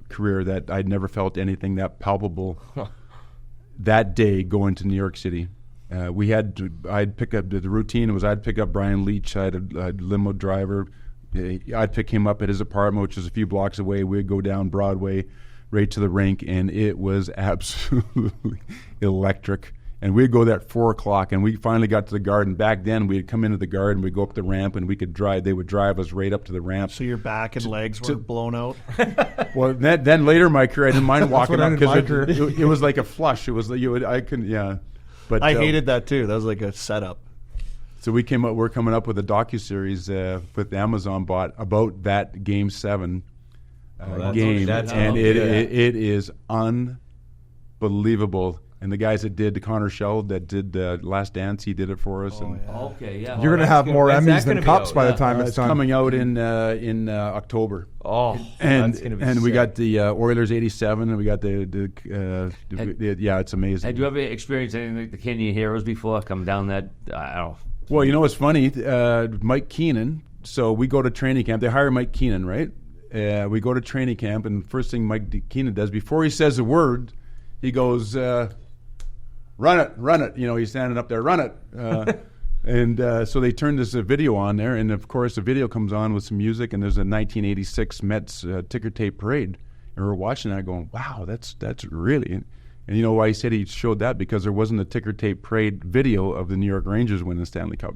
career that I'd never felt anything that palpable that day going to New York City. I'd pick up, the routine was I'd pick up Brian Leach. I had a limo driver. I'd pick him up at his apartment, which is a few blocks away. We'd go down Broadway right to the rink, and it was absolutely electric. And we'd go there at 4 o'clock, and we finally got to the Garden. Back then, we'd come into the Garden, we'd go up the ramp, and we could drive. They would drive us right up to the ramp. So your back and legs were blown out. Well, then later in my career, I didn't mind walking up because it was like a flush. It was I couldn't, yeah. But I hated that too. That was like a setup. So we're coming up with a docuseries with Amazon bought about that Game 7 game, and it is unbelievable. And the guys that did Connor Shell that did Last Dance, he did it for us. Okay, yeah. You're going to have more When's that Emmys than gonna be cups out? by the Yeah. time It's it's done. coming out in October. Oh, And that's gonna be and we sick. got the Oilers '87, and we got yeah, it's amazing. Had you ever experienced anything like the Kenyan Heroes before? Come down that, I don't know. Well, you know what's funny? Mike Keenan. So we go to training camp. They hire Mike Keenan, right? We go to training camp, and first thing Mike Keenan does before he says a word, he goes, "Run it!" You know, he's standing up there, "Run it!" And so they turned this video on there, and of course the video comes on with some music, and there's a 1986 Mets ticker tape parade, and we're watching that, going, "Wow, that's really." And you know why he said he showed that? Because there wasn't a ticker tape parade video of the New York Rangers winning the Stanley Cup.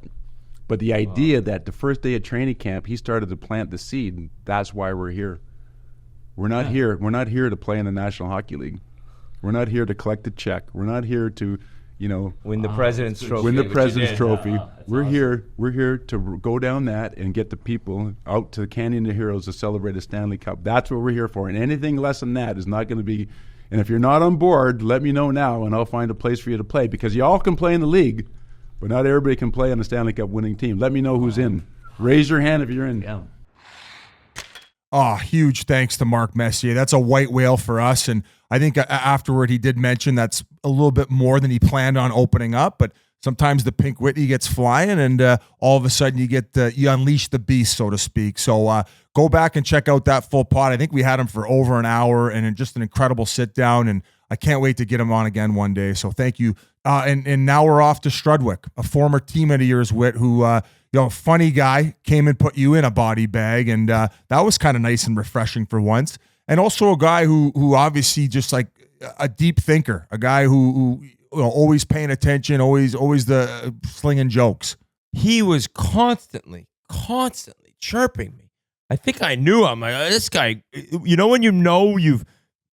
But the idea that the first day of training camp, he started to plant the seed, and that's why we're here. We're not here. We're not here to play in the National Hockey League. We're not here to collect a check. We're not here to, win the President's Trophy. win the which you President's did. Trophy. That's We're awesome. here. We're here to go down that and get the people out to the Canyon of Heroes to celebrate the Stanley Cup. That's what we're here for. And anything less than that is not going to be. And if you're not on board, let me know now, and I'll find a place for you to play. Because you all can play in the league, but not everybody can play on a Stanley Cup winning team. Let me know who's in. Raise your hand if you're in. Yeah. Oh, huge thanks to Mark Messier. That's a white whale for us. And I think afterward he did mention that's a little bit more than he planned on opening up. But sometimes the pink Whitney gets flying, and all of a sudden you unleash the beast, so to speak. So go back and check out that full pod. I think we had him for over an hour, and just an incredible sit down. And I can't wait to get him on again one day. So thank you. And now we're off to Strudwick, a former teammate of yours, Whit, who funny guy, came and put you in a body bag, and that was kind of nice and refreshing for once. And also a guy who obviously just like a deep thinker, a guy who always paying attention, always the slinging jokes. He was constantly chirping me. I think I knew him. Like, this guy, when you've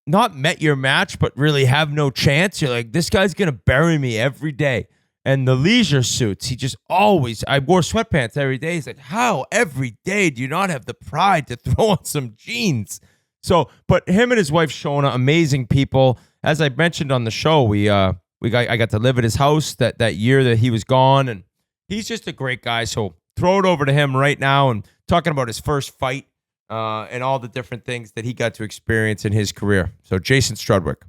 not met your match, but really have no chance. You're like, this guy's going to bury me every day. And the leisure suits, he just always, I wore sweatpants every day. He's like, how every day do you not have the pride to throw on some jeans? So, but him and his wife, Shona, amazing people. As I mentioned on the show, I got to live at his house that year that he was gone. And he's just a great guy. So throw it over to him right now and talking about his first fight and all the different things that he got to experience in his career. So Jason Strudwick.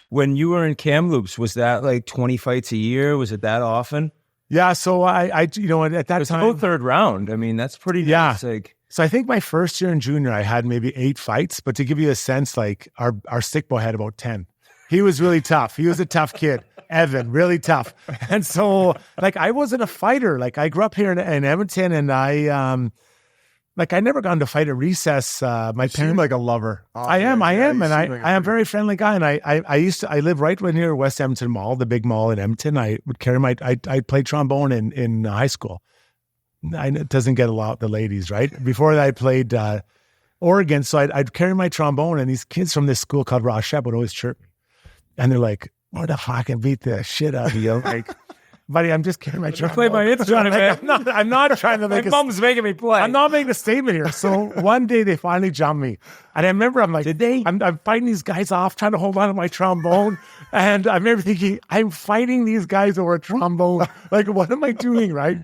When you were in Kamloops, was that like 20 fights a year? Was it that often? Yeah, so I at that It's time, no third round. I mean, that's pretty nice. Like, so I think my first year in junior, I had maybe 8 fights. But to give you a sense, like our stick boy had about 10. He was really tough. He was a tough kid, Evan, really tough. And so, like, I wasn't a fighter. Like, I grew up here in Edmonton, and I never gone to fight at recess. My You seem parents, like a lover. I am, and I am a very friendly guy. And I live right near West Edmonton Mall, the big mall in Edmonton. I would carry I played trombone in high school. It doesn't get a lot the ladies, right? Before that, I played Oregon, so I'd carry my trombone, and these kids from this school called Rochette would always chirp me, and they're like, "What the fuck, and beat the shit out of you?" Like, buddy, I'm just carrying my trombone. play my instrument, man. I'm not trying to make. My mom's making me play. I'm not making a statement here. So one day they finally jumped me, and I remember I'm like, Did they? I'm fighting these guys off, trying to hold on to my trombone, and I remember thinking, I'm fighting these guys over a trombone. Like, what am I doing, right?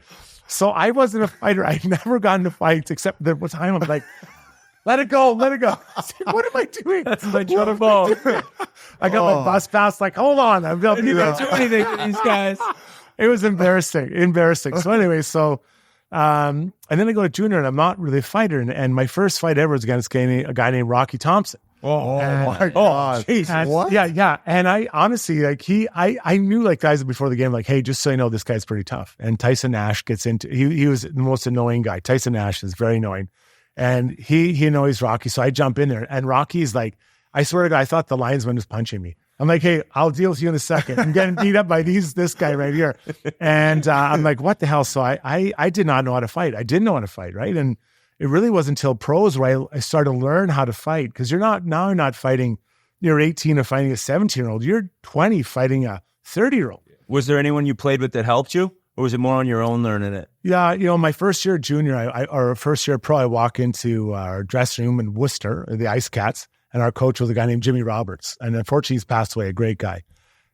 So I wasn't a fighter. I'd never gotten to fights except the time I'm like, let it go. I said, what am I doing? That's my trombone. I got my bus pass. Like, hold on, I'm not You don't do anything to these guys. It was embarrassing. So anyway, and then I go to junior, and I'm not really a fighter. And my first fight ever was against a guy named Rocky Thompson. Oh my God. And- What? Yeah. And I honestly, like, I knew, like, guys before the game, like, hey, just so you know, this guy's pretty tough. And Tyson Nash gets into, he was the most annoying guy. Tyson Nash is very annoying. And he annoys Rocky. So I jump in there, and Rocky's like, I swear to God, I thought the linesman was punching me. I'm like, hey, I'll deal with you in a second. I'm getting beat up by this guy right here. And I'm like, what the hell? So I did not know how to fight. I didn't know how to fight, right? And it really wasn't until pros where I started to learn how to fight, because you're not fighting, you're 18 or fighting a 17-year-old. You're 20 fighting a 30-year-old. Was there anyone you played with that helped you? Or was it more on your own learning it? Yeah, my first year junior, or first year pro, I walk into our dressing room in Worcester, the Ice Cats, and our coach was a guy named Jimmy Roberts. And unfortunately, he's passed away, a great guy.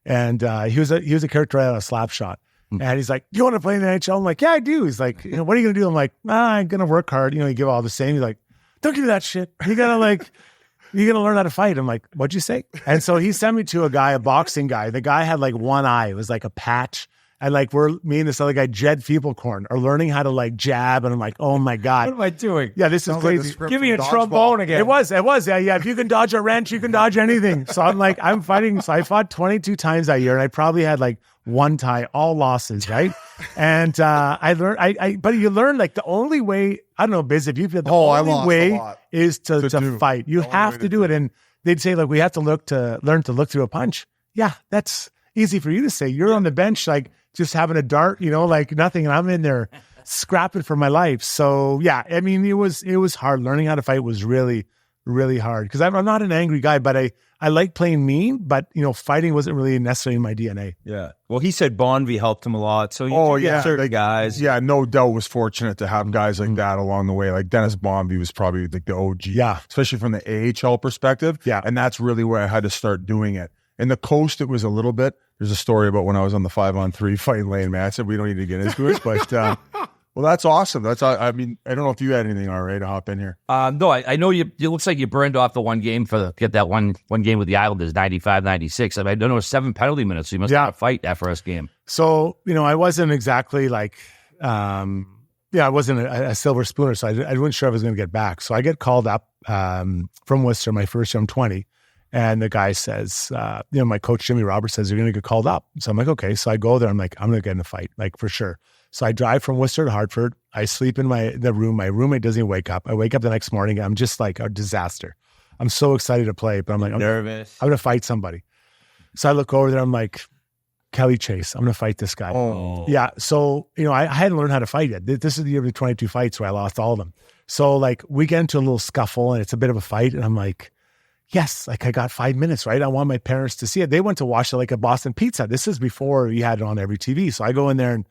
And he was a character out of Slapshot. And he's like, "Do you want to play in the NHL?" I'm like, "Yeah, I do." He's like, "What are you going to do?" I'm like, "I'm going to work hard." You give all the same. He's like, "Don't do that shit. You got to you're going to learn how to fight." I'm like, "What'd you say?" And so he sent me to a boxing guy. The guy had one eye. It was like a patch. And me and this other guy, Jed Feeblecorn, are learning how to jab. And I'm like, "Oh my God. What am I doing? Yeah, this is crazy. Give me a trombone again." It was. Yeah. If you can dodge a wrench, you can dodge anything. So I'm fighting. So I fought 22 times that year, and I probably had one tie, all losses, right? And I learned, but you learn the only way, I don't know, Biz, if you've the only way is to fight. You have to do it. And they'd say, we have to learn to look through a punch. Yeah, that's easy for you to say. You're on the bench, just having a dart, nothing. And I'm in there scrapping for my life. So yeah, I mean, it was hard. Learning how to fight was really, really hard because I'm not an angry guy, but I like playing mean, but fighting wasn't really necessarily in my DNA. Yeah. Well, he said Bonvie helped him a lot. So certain guys. Yeah, no doubt was fortunate to have guys like that along the way. Like Dennis Bonvie was probably the OG. Yeah. Especially from the AHL perspective. Yeah. And that's really where I had to start doing it. In the coast, it was a little bit. There's a story about when I was on the 5-on-3 fighting Lane Matson. We don't need to get into it, but well, that's awesome. I mean, I don't know if you had anything, Arber, to hop in here. No, I know you. It looks like you burned off the one game get that one game with the Islanders, 95-96. I mean, I don't know, 7 penalty minutes. So you must have to fight that first game. So I wasn't exactly I wasn't a silver spooner, so I wasn't sure I was going to get back. So I get called up from Worcester, my first year. I'm 20. And the guy says, my coach, Jimmy Roberts, says, "You're going to get called up." So I'm like, okay. So I go there. I'm like, I'm going to get in a fight, for sure. So I drive from Worcester to Hartford. I sleep in the room. My roommate doesn't even wake up. I wake up the next morning. I'm just like a disaster. I'm so excited to play, but I'm like, nervous. I'm going to fight somebody. So I look over there. I'm like, Kelly Chase. I'm going to fight this guy. Oh. Yeah. So, I hadn't learned how to fight yet. This is the year of the 22 fights where I lost all of them. So we get into a little scuffle and it's a bit of a fight. And I'm like, yes, I got 5 minutes, right? I want my parents to see it. They went to watch it a Boston Pizza. This is before you had it on every TV. So I go in there and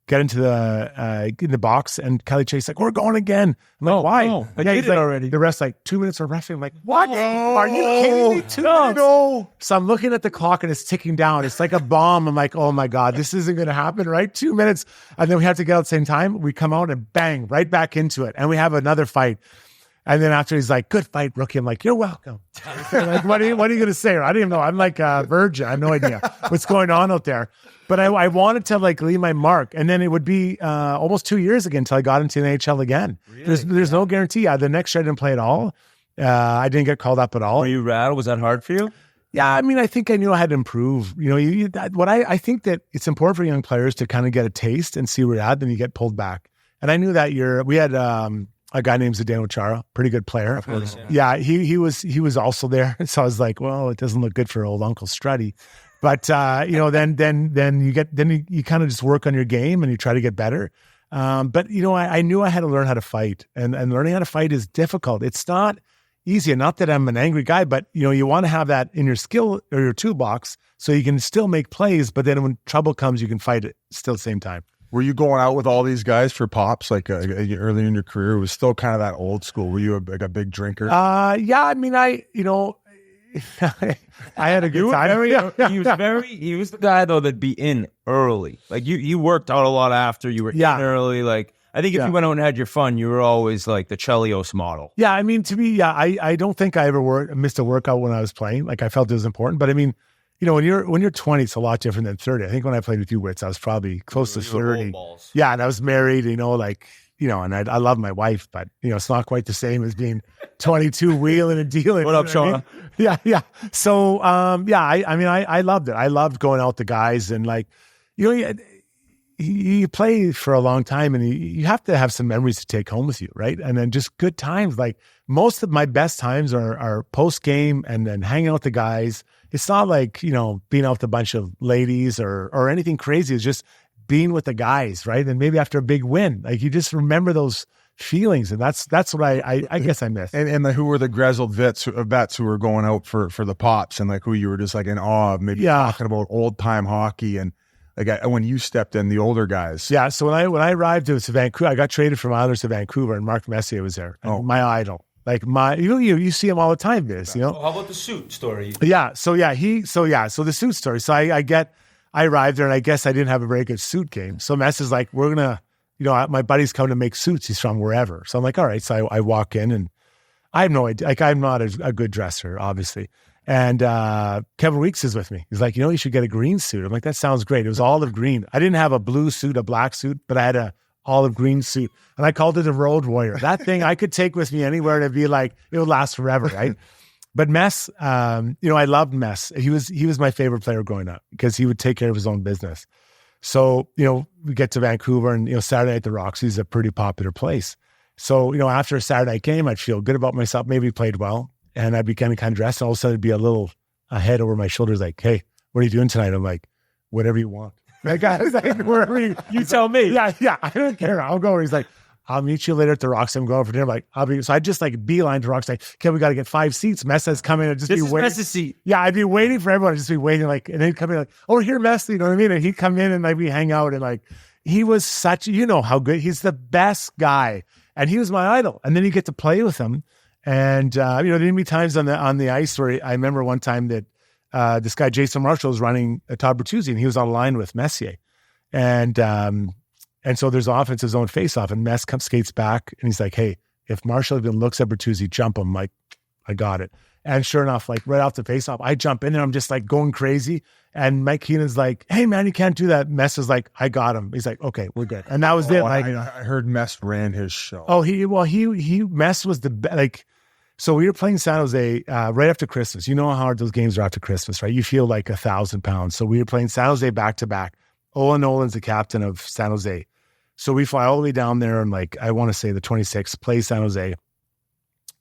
get into the box, and Kelly Chase "We're going again." I'm like, "Why?" No, I did it already. The rest 2 minutes of reffing. I'm like, "What? Are you kidding me? 2 minutes?" No. So I'm looking at the clock and it's ticking down. It's like a bomb. I'm like, "Oh my God, this isn't going to happen, right? 2 minutes." And then we have to get out at the same time. We come out and bang, right back into it. And we have another fight. And then after he's like, "Good fight, rookie." I'm like, "You're welcome." What are you going to say? I didn't even know. I'm like a virgin. I have no idea what's going on out there. But I wanted to leave my mark. And then it would be almost 2 years again until I got into the NHL again. Really? There's no guarantee. The next year I didn't play at all. I didn't get called up at all. Were you rattled? Was that hard for you? Yeah, I mean, I think I knew I had to improve. I think that it's important for young players to kind of get a taste and see where you're at, then you get pulled back. And I knew that year we had a guy named Zdeno Chara, pretty good player. Of course, yeah, he was also there. So I was like, well, it doesn't look good for old Uncle Struddy. But then you kind of just work on your game and you try to get better. But I knew I had to learn how to fight, and learning how to fight is difficult. It's not easy. Not that I'm an angry guy, but you want to have that in your skill or your toolbox so you can still make plays. But then when trouble comes, you can fight it still at the same time. Were you going out with all these guys for pops early in your career? It was still kind of that old school. Were you a big drinker? Yeah. I mean, I had a good time. He was the guy though that'd be in early. You worked out a lot after you were in early. I think if you went out and had your fun, you were always the Chelios model. Yeah, I mean, to me, I don't think I ever missed a workout when I was playing. I felt it was important, but I mean, when you're 20, it's a lot different than 30. I think when I played with you, Wits, I was probably close to 30. Yeah, and I was married, and I love my wife, but it's not quite the same as being 22 wheeling and dealing. What up, Sean? I mean? Yeah. So I loved it. I loved going out with the guys, and you play for a long time, and you have to have some memories to take home with you, right? And then just good times. Most of my best times are post game and then hanging out with the guys. It's not being out with a bunch of ladies or anything crazy. It's just being with the guys, right? And maybe after a big win, you just remember those feelings, and that's what I guess I miss. And who were the grizzled vets who were going out for the pops, and who you were just in awe of, maybe talking about old time hockey, and when you stepped in, the older guys. Yeah. So when I arrived to Vancouver, I got traded from Islanders to Vancouver, and Mark Messier was there. Oh, my idol. Like you see him all the time, Biz, you know? How about the suit story? Yeah. So the suit story. So I arrived there and I guess I didn't have a very good suit game. So Mess is like, we're going to, you know, my buddy's coming to make suits. He's from wherever. So I'm like, all right. So I walk in and I have no idea. Like, I'm not a good dresser, obviously. And Kevin Weeks is with me. He's like, you know, you should get a green suit. I'm like, that sounds great. It was olive green. I didn't have a blue suit, a black suit, but I had a olive green suit. And I called it a Road Warrior. That thing I could take with me anywhere to be like, it would last forever, right? But Mess, you know, I loved Mess. He was my favorite player growing up because he would take care of his own business. So, you know, we get to Vancouver and, you know, Saturday at the Roxy's a pretty popular place. So, you know, after a Saturday night game, I'd feel good about myself, maybe played well, and I'd be kind of dressed, and all of a sudden it'd be a little head over my shoulders like, hey, what are you doing tonight? I'm like, whatever you want. That guy was like, wherever you tell me. Yeah, I don't care. I'll go. He's like, I'll meet you later at the Roxy. I'm going for dinner. I'm like, so I just like beeline to Roxy. Like, okay, we got to get 5 seats. Mess has come in and just This be is waiting. Mess's seat. Yeah, I'd be waiting for everyone. I'd just be waiting, like, and they'd come in like, oh, here, Mess. You know what I mean? And he'd come in and like we hang out and like, he was such, you know how good, he's the best guy. And he was my idol. And then you get to play with him. And, you know, there'd be times on the ice where I remember one time that this guy, Jason Marshall, was running a Todd Bertuzzi and he was on a line with Messier. And so there's offensive zone face-off and Mess skates back and he's like, hey, if Marshall even looks at Bertuzzi, jump him. Like, I got it. And sure enough, like right off the face-off, I jump in there. I'm just like going crazy. And Mike Keenan's like, hey, man, you can't do that. Mess is like, I got him. He's like, okay, we're good. And that was it. Like, I heard Mess ran his show. Oh, he Mess was like, so we were playing San Jose right after Christmas. You know how hard those games are after Christmas, right? You feel like 1,000 pounds. So we were playing San Jose back-to-back. Owen Nolan's the captain of San Jose. So we fly all the way down there and like, I want to say the 26th, play San Jose.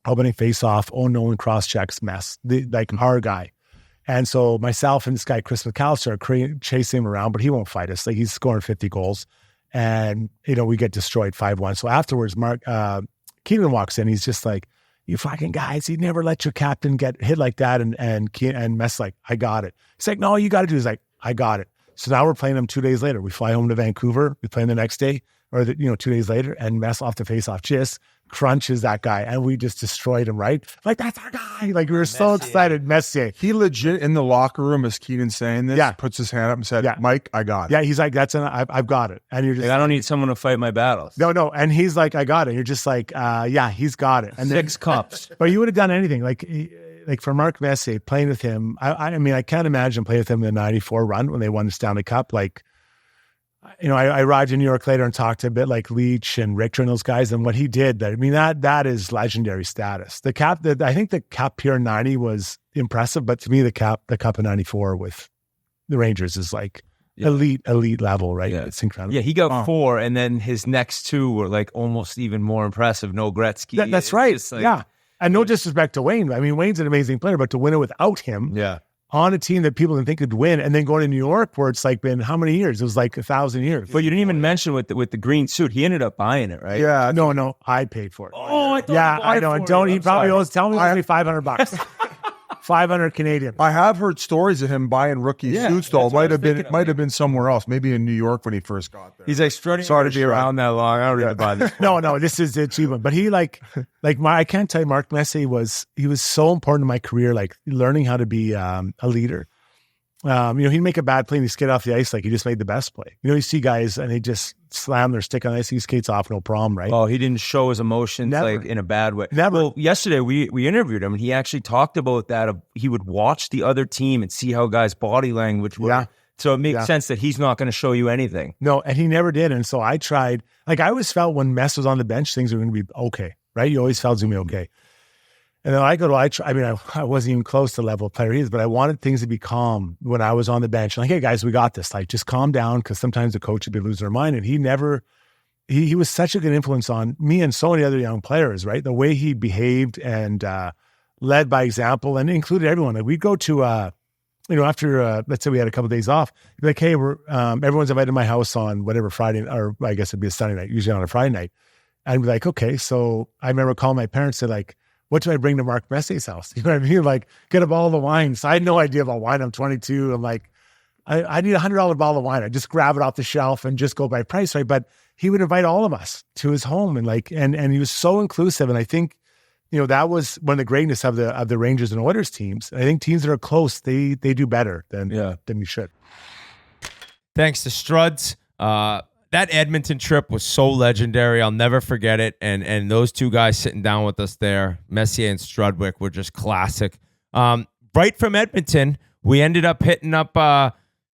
Opening face-off, Owen Nolan cross-checks Mess, like our guy. And so myself and this guy, Chris McAllister, are chasing him around, but he won't fight us. Like he's scoring 50 goals. And, you know, we get destroyed 5-1. So afterwards, Mark Keenan walks in. He's just like, you fucking guys, you never let your captain get hit like that. And Mess like, I got it. He's like, no, all you got to do is like, I got it. So now we're playing them 2 days later. We fly home to Vancouver. We play him the next day or, 2 days later and Mess off the face-off just crunches that guy. And we just destroyed him, right? Like, that's our guy. Like, we were so excited. Messier. He legit in the locker room, as Keenan's saying this, puts his hand up and said, Mike, I got it. Yeah, he's like, I've got it. And you're just like, I don't need someone to fight my battles. No. And he's like, I got it. You're just like, yeah, he's got it. And 6 cups. But you would have done anything. Like for Mark Messier, playing with him, I mean, I can't imagine playing with him in the 94 run when they won the Stanley Cup. Like, you know, I arrived in New York later and talked to a bit like Leach and Richter and those guys and what he did. I mean, that is legendary status. I think the Cup here in 90 was impressive, but to me, the Cup in 94 with the Rangers is like elite level, right? Yeah. It's incredible. Yeah, he got 4, and then his next 2 were like almost even more impressive. No Gretzky. That's right. Like, and no disrespect to Wayne. I mean, Wayne's an amazing player, but to win it without him, on a team that people didn't think could win, and then going to New York, where it's like been how many years? It was like 1,000 years. But you didn't even mention with the green suit. He ended up buying it, right? Yeah. No, I paid for it. Oh, I thought I know. And don't he probably owes? Tell me only $500. 500 Canadian. I have heard stories of him buying rookie suits, though. Might have been somewhere else. Maybe in New York when he first got there. He's like, sorry to be around that long. I don't really buy this. No, this is the achievement. But he I can't tell you, Mark Messier was so important in my career, like learning how to be a leader. He'd make a bad play and he'd skate off the ice like he just made the best play. You know, you see guys and they just slam their stick on the ice, he skates off, no problem, right? Oh, he didn't show his emotions like in a bad way. Never. Well, yesterday we interviewed him and he actually talked about that. He would watch the other team and see how guys' body language were. Yeah. So it makes sense that he's not going to show you anything. No, and he never did. And so I tried, like I always felt when Mess was on the bench, things were going to be okay, right? You always felt it was going to be okay. And then I wasn't even close to the level of player he is, but I wanted things to be calm when I was on the bench. Like, hey guys, we got this. Like, just calm down, because sometimes the coach would be losing their mind. And he was such a good influence on me and so many other young players, right? The way he behaved and led by example and included everyone. Like, we'd go to, after, let's say we had a couple of days off, he'd be like, hey, everyone's invited to my house on whatever Friday, or I guess it'd be a Sunday night, usually on a Friday night. I'd be like, okay. So I remember calling my parents and said, like, what do I bring to Mark Messier's house? You know what I mean? Like, get a bottle of wine. So I had no idea about wine. I'm 22. I'm like, I need $100 bottle of wine. I just grab it off the shelf and just go by price, right? But he would invite all of us to his home and he was so inclusive. And I think that was one of the greatness of the Rangers and Oilers teams. I think teams that are close, they do better than you should. Thanks to Struds. That Edmonton trip was so legendary. I'll never forget it. And those two guys sitting down with us there, Messier and Strudwick, were just classic. Right from Edmonton, we ended up hitting up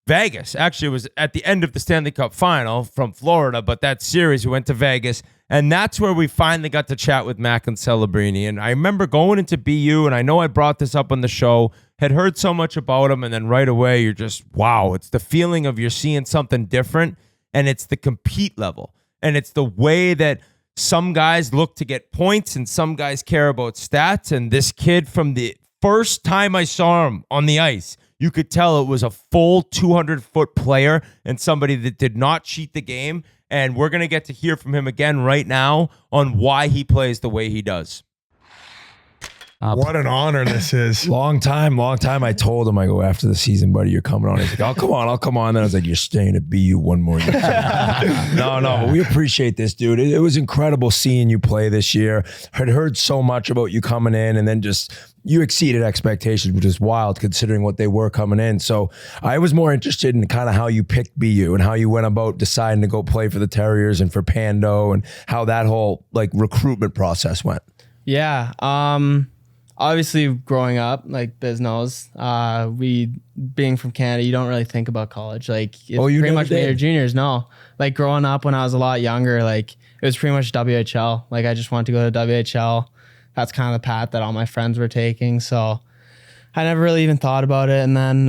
Vegas. Actually, it was at the end of the Stanley Cup final from Florida, but that series, we went to Vegas. And that's where we finally got to chat with Macklin Celebrini. And I remember going into BU, and I know I brought this up on the show, had heard so much about him, and then right away you're just, wow, it's the feeling of you're seeing something different. And it's the compete level. And it's the way that some guys look to get points and some guys care about stats. And this kid, from the first time I saw him on the ice, you could tell it was a full 200-foot player and somebody that did not cheat the game. And we're going to get to hear from him again right now on why he plays the way he does. What an honor this is. Long time. I told him, I go, after the season, buddy, you're coming on. He's like, I'll come on. Then I was like, you're staying at BU one more year. No, we appreciate this, dude. It was incredible seeing you play this year. I'd heard so much about you coming in, and then just you exceeded expectations, which is wild considering what they were coming in. So I was more interested in kind of how you picked BU and how you went about deciding to go play for the Terriers and for Pando, and how that whole recruitment process went. Yeah. Obviously, growing up, like Biz knows, we being from Canada, you don't really think about college. It's pretty much major juniors. No, growing up when I was a lot younger, it was pretty much WHL. I just wanted to go to WHL. That's kind of the path that all my friends were taking. So I never really even thought about it. And then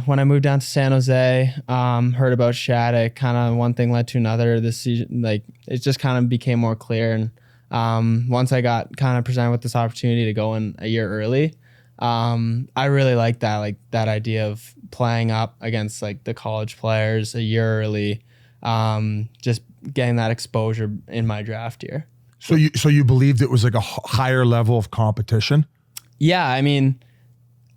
when I moved down to San Jose, heard about Xhekaj, kind of one thing led to another. This season, it just kind of became more clear. And once I got kind of presented with this opportunity to go in a year early, I really liked that, that idea of playing up against the college players a year early, just getting that exposure in my draft year. So you believed it was a higher level of competition? Yeah, I mean,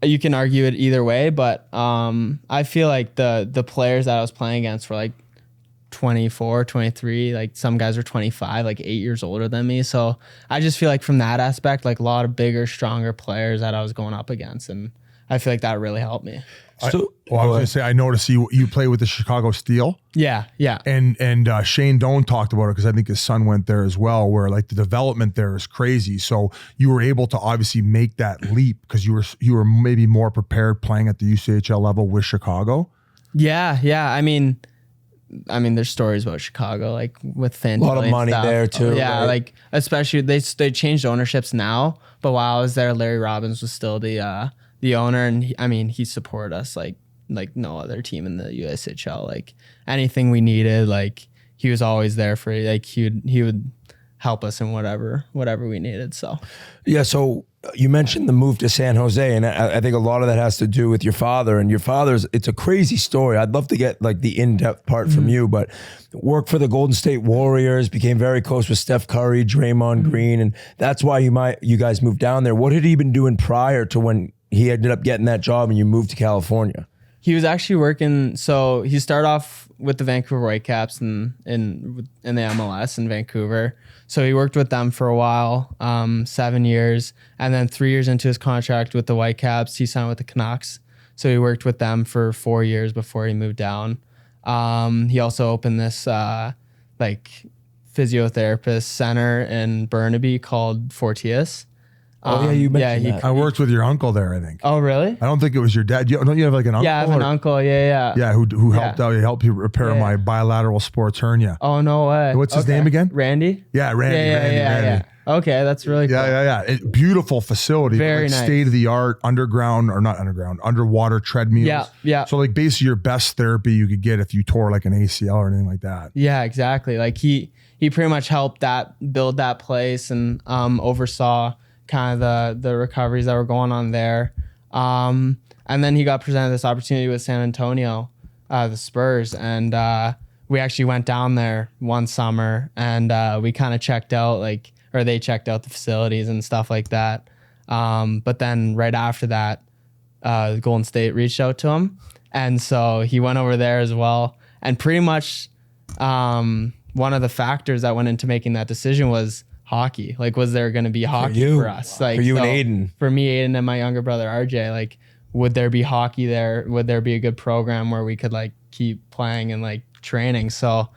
you can argue it either way, but I feel like the players that I was playing against were 24, 23, some guys are 25, 8 years older than me. So I just feel from that aspect, a lot of bigger, stronger players that I was going up against. And I feel that really helped me. I was going to say, I noticed you play with the Chicago Steel. Yeah. And Shane Doan talked about it because I think his son went there as well, where the development there is crazy. So you were able to obviously make that leap because you were maybe more prepared playing at the UCHL level with Chicago. Yeah. I mean, there's stories about Chicago, with Fantilli. A lot of money there too. Yeah, right? Especially they changed ownerships now, but while I was there, Larry Robbins was still the owner, and he supported us like no other team in the USHL. Anything we needed, he was always there for. He would help us in whatever we needed. So yeah. So you mentioned the move to San Jose, and I think a lot of that has to do with your father. And your father's, it's a crazy story. I'd love to get the in-depth part from you, but worked for the Golden State Warriors, became very close with Steph Curry, Draymond Green, and that's why you guys moved down there. What had he been doing prior to when he ended up getting that job and you moved to California? He was actually working. So he started off with the Vancouver Whitecaps in the MLS in Vancouver. So he worked with them for a while, 7 years, and then 3 years into his contract with the Whitecaps, he signed with the Canucks. So he worked with them for 4 years before he moved down. He also opened this physiotherapist center in Burnaby called Fortius. Oh, yeah, you mentioned that. I worked with your uncle there, I think. Oh, really? I don't think it was your dad. Don't you have an uncle? Yeah, I have an uncle. Yeah. Yeah, who helped out. He helped you repair my bilateral sports hernia. Oh, no way. What's his name again? Randy? Yeah, Randy. Yeah. Okay, that's really cool. Yeah. Beautiful facility. Very nice. State-of-the-art underwater treadmills. Yeah. So basically your best therapy you could get if you tore an ACL or anything like that. Yeah, exactly. He pretty much helped build that place and oversaw kind of the recoveries that were going on there. And then he got presented this opportunity with San Antonio, the Spurs. And we actually went down there one summer and we kind of checked out they checked out the facilities and stuff like that. But then right after that, Golden State reached out to him. And so he went over there as well. And pretty much one of the factors that went into making that decision was hockey? Like, was there going to be hockey for us? Like, for you and Aiden. For me, Aiden, and my younger brother RJ, like, would there be hockey there? Would there be a good program where we could like keep playing and like training? So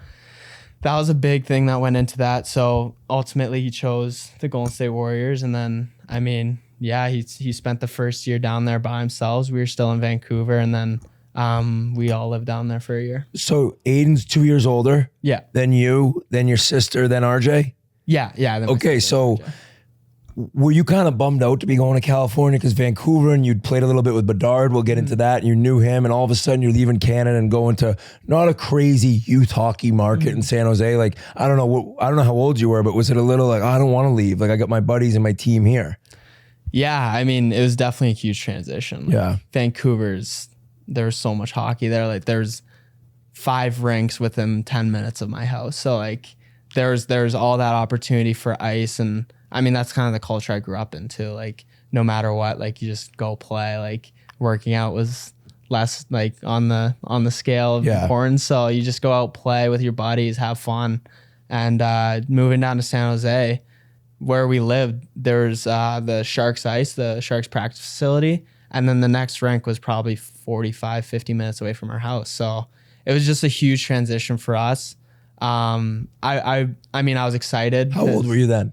that was a big thing that went into that. So ultimately he chose the Golden State Warriors. And then, I mean, yeah, he spent the first year down there by himself. We were still in Vancouver, and then we all lived down there for a year. So Aiden's 2 years older. Yeah. Than you, then your sister, then RJ. Yeah. Okay, so were you kind of bummed out to be going to California because Vancouver, and you'd played a little bit with Bedard? We'll get into that. And you knew him, and all of a sudden you're leaving Canada and going to not a crazy youth hockey market in San Jose. Like, I don't know how old you were, but was it a little like, I don't want to leave? Like, I got my buddies and my team here. Yeah, I mean, it was definitely a huge transition. Like, yeah, there's so much hockey there. Like, there's 5 rinks within 10 minutes of my house. So like, there's all that opportunity for ice. And I mean, that's kind of the culture I grew up in too. Like, no matter what, like, you just go play. Like, working out was less like on the scale of importance. So you just go out, play with your buddies, have fun. And moving down to San Jose, where we lived, there's the Sharks ice, the Sharks practice facility. And then the next rink was probably 45, 50 minutes away from our house. So it was just a huge transition for us. I mean, I was excited. How old were you then?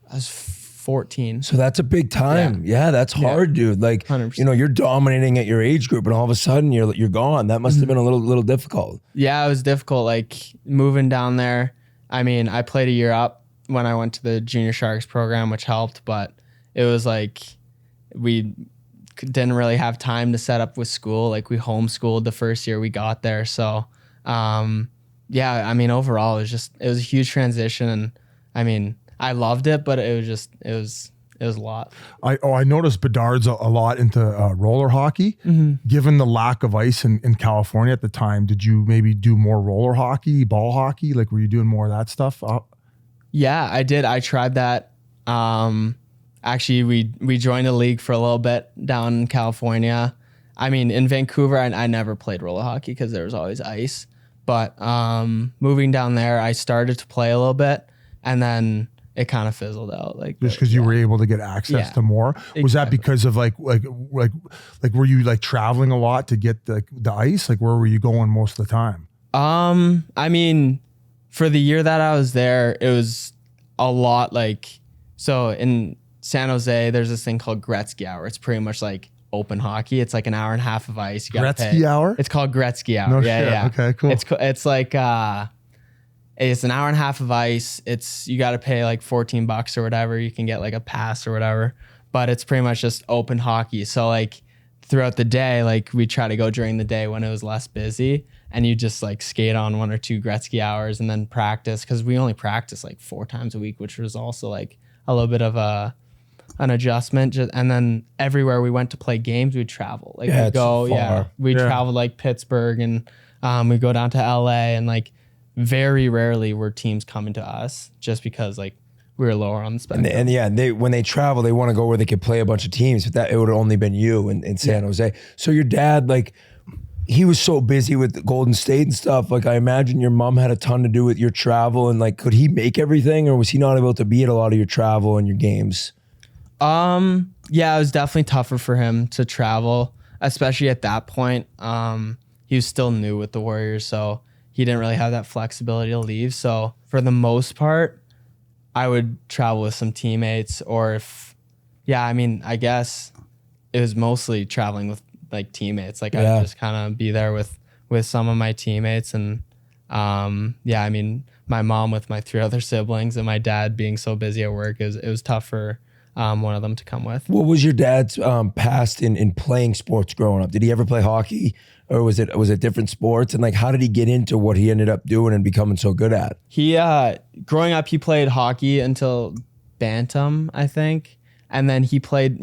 I was 14. So that's a big time. Yeah, that's hard, dude. Like, 100%. you know, you're dominating at your age group, and all of a sudden you're gone. That must have been a little difficult. Yeah, it was difficult. Like, moving down there. I mean, I played a year up when I went to the Junior Sharks program, which helped, but it was like we didn't really have time to set up with school. Like, we homeschooled the first year we got there. So, yeah, I mean, overall, it was a huge transition, and I mean, I loved it, but it was a lot. I noticed Bedard's a lot into roller hockey. Given the lack of ice in California at the time, did you maybe do more roller hockey, ball hockey? Like, were you doing more of that stuff? Yeah, I did. I tried that. Actually, we joined a league for a little bit down in California. I mean, in Vancouver, I never played roller hockey because there was always ice. But moving down there, I started to play a little bit, and then it kind of fizzled out. Like, just because you were able to get access to more. Was that because of like were you like traveling a lot to get the ice? Like, where were you going most of the time? I mean, for the year that I was there, it was a lot. Like, so in San Jose, there's this thing called Gretzky Hour. It's pretty much like open hockey. It's like an hour and a half of ice. You gotta Gretzky pay. Hour? It's called Gretzky Hour. No yeah, shit. yeah. Okay, cool. It's like it's an hour and a half of ice. You got to pay like $14 or whatever. You can get like a pass or whatever, but it's pretty much just open hockey. So like throughout the day, like we try to go during the day when it was less busy, and you just like skate on 1 or 2 Gretzky hours and then practice, because we only practice like 4 times a week, which was also like a little bit of an adjustment. And then everywhere we went to play games, we'd travel. Like we traveled like Pittsburgh, and we go down to LA, and like very rarely were teams coming to us just because like we were lower on the spectrum. And when they travel, they want to go where they could play a bunch of teams. But that it would have only been you in San Jose. So your dad, like, he was so busy with Golden State and stuff. Like, I imagine your mom had a ton to do with your travel, and like, could he make everything, or was he not able to be at a lot of your travel and your games? Yeah, it was definitely tougher for him to travel, especially at that point. He was still new with the Warriors, so he didn't really have that flexibility to leave. So for the most part, I would travel with some teammates, or I guess it was mostly traveling with like teammates. Like, I'd just kind of be there with some of my teammates. And I mean, my mom with my 3 other siblings, and my dad being so busy at work, it was tough for one of them to come with. What was your dad's past in playing sports growing up? Did he ever play hockey, or was it different sports? And like, how did he get into what he ended up doing and becoming so good at? He growing up, he played hockey until bantam, I think, and then he played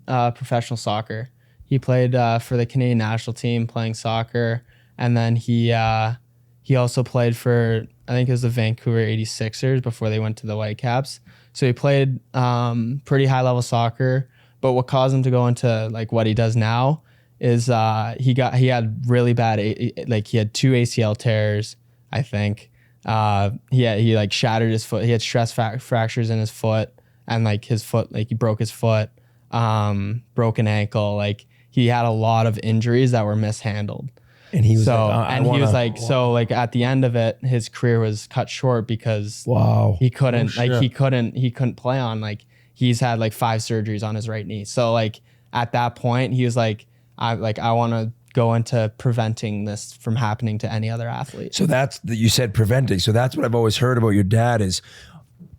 professional soccer. He played for the Canadian national team playing soccer, and then he also played for, I think it was the Vancouver 86ers before they went to the Whitecaps. So he played pretty high level soccer, but what caused him to go into like what he does now is he had really bad, like he had 2 ACL tears, I think. he like shattered his foot. He had stress fractures in his foot, and like his foot, like he broke his foot, broken ankle. Like he had a lot of injuries that were mishandled. And he was so at the end of it, his career was cut short because he couldn't he couldn't play on, like he's had like 5 surgeries on his right knee. So like at that point he was like, I want to go into preventing this from happening to any other athlete. So you said preventing. So that's what I've always heard about your dad is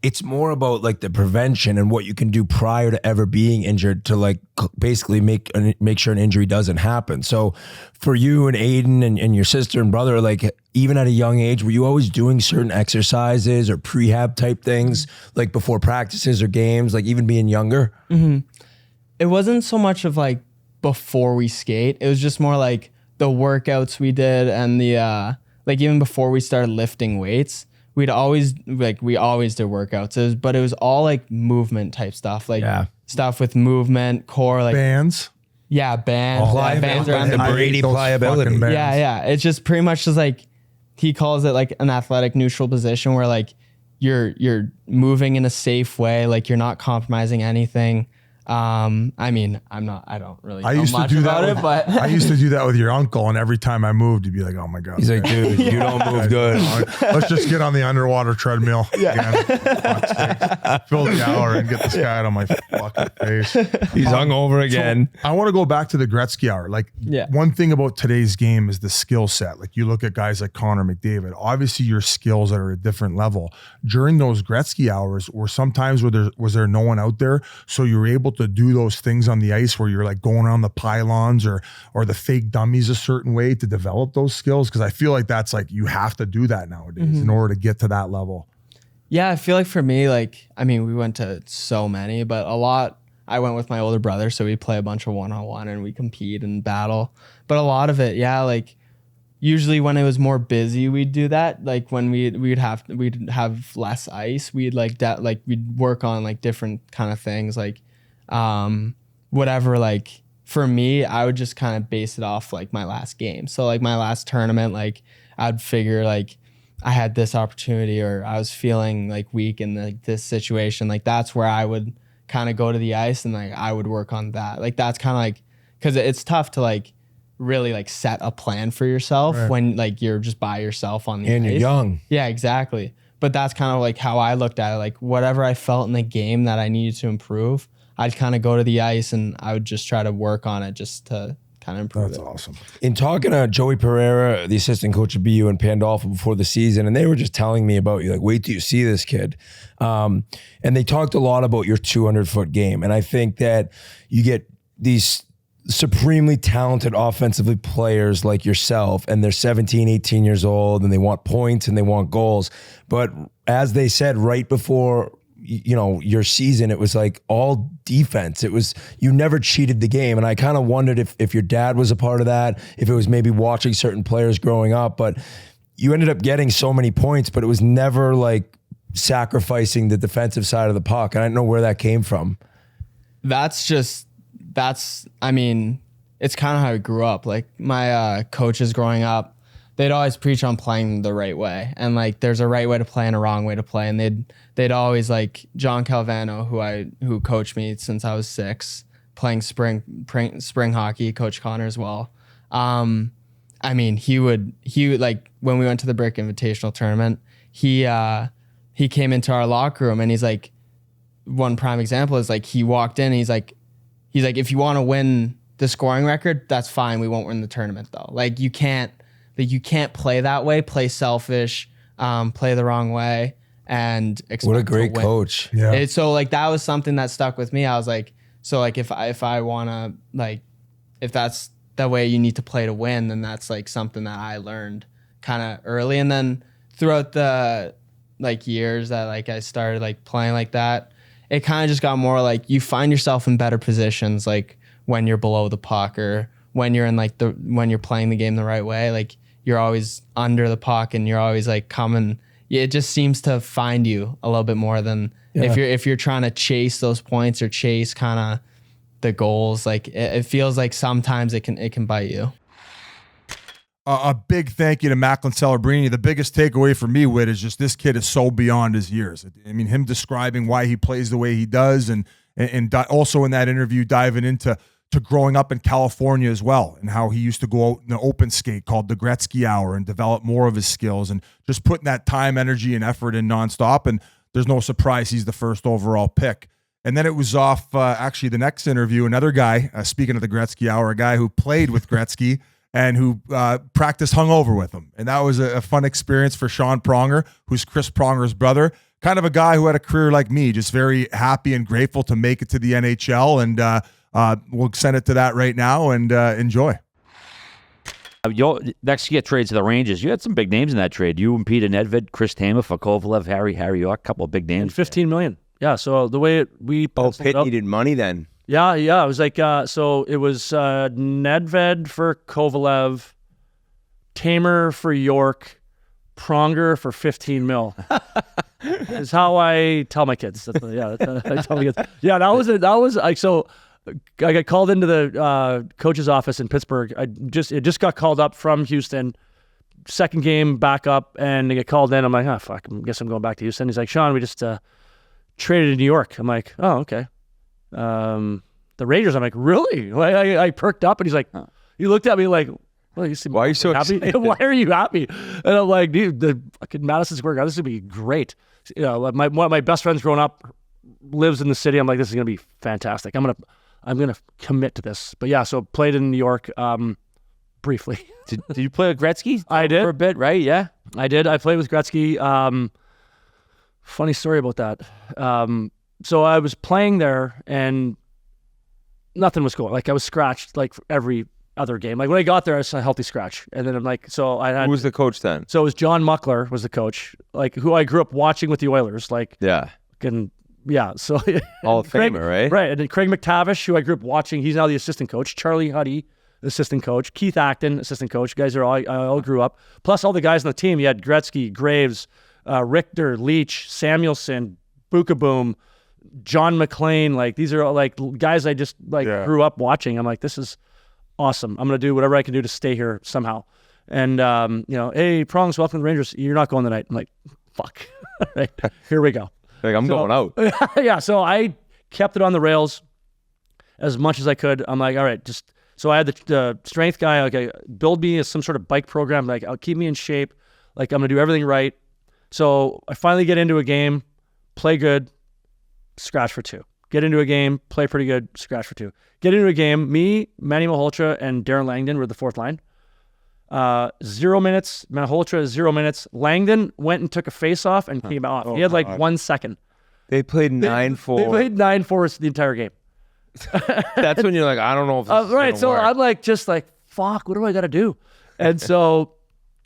it's more about like the prevention and what you can do prior to ever being injured to like basically make sure an injury doesn't happen. So for you and Aiden and your sister and brother, like even at a young age, were you always doing certain exercises or prehab type things like before practices or games, like even being younger? Mm-hmm. It wasn't so much of like before we skate. It was just more like the workouts we did and the like even before we started lifting weights. We always did workouts, but it was all like movement type stuff, like stuff with movement, core, like bands. Yeah, bands. Bands around the Brady pliability. Yeah. It's just pretty much just like he calls it like an athletic neutral position where like you're moving in a safe way, like you're not compromising anything. I mean, I don't really know much about it, but I used to do that with your uncle, and every time I moved, he'd be like, "Oh my god!" He's like, "Dude, you don't move good. Let's just get on the underwater treadmill again. Fill the hour and get this guy out of my fucking face." He's hungover again. So I want to go back to the Gretzky hour. Like, one thing about today's game is the skill set. Like, you look at guys like Connor McDavid. Obviously, your skills are at a different level. During those Gretzky hours, or sometimes was there no one out there, so you were able to do those things on the ice where you're like going around the pylons or the fake dummies a certain way to develop those skills? Because I feel like that's like you have to do that nowadays in order to get to that level. Yeah, I feel like for me, like, I mean, we went to so many, but a lot, I went with my older brother, so we play a bunch of one-on-one and we compete and battle. But a lot of it, like usually when it was more busy, we'd do that. Like when we'd have less ice, we'd we'd work on like different kind of things, like whatever. Like for me, I would just kind of base it off like my last game. So like my last tournament, like I'd figure like I had this opportunity or I was feeling like weak in like this situation. Like that's where I would kind of go to the ice and like I would work on that. Like that's kind of like, cause it's tough to like really like set a plan for yourself when like you're just by yourself on the ice. You're young. Yeah, exactly. But that's kind of like how I looked at it. Like whatever I felt in the game that I needed to improve, I'd kind of go to the ice and I would just try to work on it just to kind of improve. That's awesome. In talking to Joey Pereira, the assistant coach of BU and Pandolfo before the season, and they were just telling me about you, like, wait till you see this kid. And they talked a lot about your 200-foot game. And I think that you get these supremely talented offensively players like yourself, and they're 17, 18 years old, and they want points and they want goals. But as they said right before your season, it was like all defense. It was, you never cheated the game. And I kind of wondered if your dad was a part of that, if it was maybe watching certain players growing up, but you ended up getting so many points, but it was never like sacrificing the defensive side of the puck. And I don't know where that came from. I mean, it's kind of how I grew up. Like my coaches growing up, they'd always preach on playing the right way. And like, there's a right way to play and a wrong way to play. And they'd always like John Calvano, who coached me since I was 6, playing spring hockey, Coach Connor as well. I mean, he would like, when we went to the Brick Invitational Tournament, he came into our locker room and he's like, one prime example is like, he walked in and he's like, if you want to win the scoring record, that's fine. We won't win the tournament though. Like you can't play that way, play selfish, play the wrong way, and expect what a great to win. coach. Yeah. So like that was something that stuck with me. I was like, so like if I wanna like, if that's the way you need to play to win, then that's like something that I learned kind of early. And then throughout the like years that like I started like playing like that, it kind of just got more like you find yourself in better positions, like when you're below the puck or when you're in like when you're playing the game the right way, like you're always under the puck and you're always like coming. It just seems to find you a little bit more than if you're trying to chase those points or chase kind of the goals. Like it feels like sometimes it can bite you. a big thank you to Macklin Celebrini. The biggest takeaway for me, Whit, is just this kid is so beyond his years. I mean, him describing why he plays the way he does, and also in that interview diving into growing up in California as well, and how he used to go out in the open skate called the Gretzky Hour and develop more of his skills, and just putting that time, energy, and effort in nonstop. And there's no surprise he's the first overall pick. And then it was off, actually, the next interview, another guy, speaking of the Gretzky Hour, a guy who played with Gretzky and who practiced hungover with him. And that was a fun experience for Sean Pronger, who's Chris Pronger's brother. Kind of a guy who had a career like me, just very happy and grateful to make it to the NHL. And we'll send it to that right now and enjoy. Next to get trades to the Rangers, you had some big names in that trade. You and Peter Nedved, Chris Tamer for Kovalev, Harry York, a couple of big names. And $15 million. Yeah, so the way we Pitt needed money then. Yeah. It was like so it was Nedved for Kovalev, Tamer for York, Pronger for $15 million. Is how I tell my kids. I tell my kids. Yeah, that was like so. I got called into the coach's office in Pittsburgh. It just got called up from Houston. Second game back up, and they get called in. I'm like, fuck. I guess I'm going back to Houston. He's like, Sean, we just traded in New York. I'm like, oh, okay. The Rangers. I'm like, really? I perked up, and he's like, he looked at me like, well, you seem, why are you so happy? Why are you happy? And I'm like, dude, the fucking Madison Square Garden, this would be great. You know, one of my best friends growing up lives in the city. I'm like, this is gonna be fantastic. I'm gonna commit to this. But yeah, so played in New York briefly. Did you play with Gretzky? I did for a bit, right? Yeah, I did. I played with Gretzky. Funny story about that. So I was playing there and nothing was going. Like I was scratched like every other game. Like when I got there, I was a healthy scratch. And then I'm like, so I had. Who was the coach then? So it was John Muckler was the coach, like who I grew up watching with the Oilers. Like yeah. So Hall of Famer, right? Right. And then Craig McTavish, who I grew up watching, he's now the assistant coach. Charlie Huddy, assistant coach. Keith Acton, assistant coach. Guys are I all grew up. Plus all the guys on the team. You had Gretzky, Graves, Richter, Leach, Samuelson, Bukaboom, John McClain. Like these are all like guys I just grew up watching. I'm like, this is awesome. I'm gonna do whatever I can do to stay here somehow. And hey, Prongs, welcome to the Rangers. You're not going tonight. I'm like, fuck. Right, here we go. Like I'm going out. Yeah, so I kept it on the rails as much as I could. I'm like, all right, just so I had the strength guy. Okay, build me some sort of bike program. Like, I'll keep me in shape. Like, I'm gonna do everything right. So I finally get into a game, play good, scratch for 2. Get into a game, play pretty good, scratch for 2. Get into a game. Me, Manny Malhotra, and Darren Langdon were the fourth line. 0 minutes. Malhotra 0 minutes. Langdon went and took a face-off and came off. He had like 1 second. They played 9-4. They played 9-4 the entire game. That's when you're like, I don't know if this is right. So work. I'm like, just like, fuck, what do I got to do? And so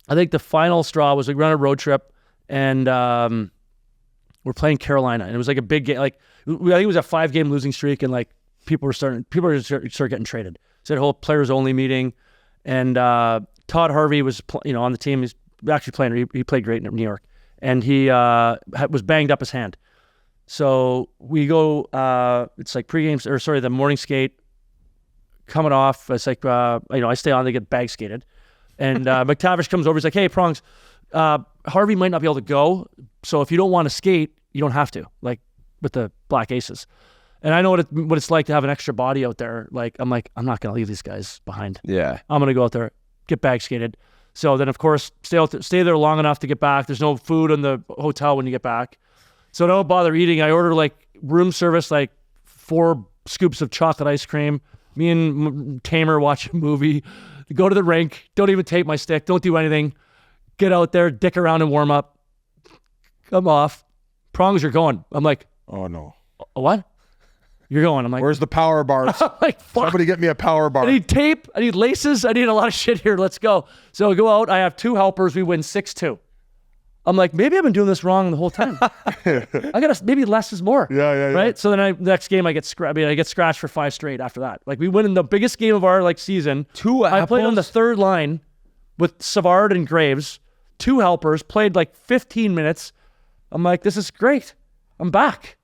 I think the final straw was we were on a road trip and we're playing Carolina. And it was like a big game. Like, I think it was a 5-game losing streak. And like people were starting getting traded. So the whole players only meeting. And Todd Harvey was, on the team. He's actually playing. He played great in New York, and he was banged up his hand. So we go. It's like the morning skate coming off. It's like I stay on. They get bag skated, and McTavish comes over. He's like, "Hey, Prongs, Harvey might not be able to go. So if you don't want to skate, you don't have to. Like with the Black Aces." And I know what it's like to have an extra body out there. Like I'm not gonna leave these guys behind. Yeah, I'm gonna go out there, get bag skated. So then, of course, stay there long enough to get back. There's no food in the hotel when you get back, so don't bother eating. I order like room service, like 4 scoops of chocolate ice cream. Me and Tamer watch a movie. Go to the rink. Don't even tape my stick. Don't do anything. Get out there, dick around and warm up. Come off. Prongs, you're going. I'm like, oh no. What? You're going. I'm like, where's the power bars? I'm like, fuck. Somebody get me a power bar. I need tape. I need laces. I need a lot of shit here. Let's go. So we go out. I have 2 helpers. We win 6-2. I'm like, maybe I've been doing this wrong the whole time. I gotta, maybe less is more. Yeah. Right. So then next game I get scratched for 5 straight after that. Like we win in the biggest game of our season. 2 I played on the 3rd line with Savard and Graves. 2 helpers. Played like 15 minutes. I'm like, this is great. I'm back.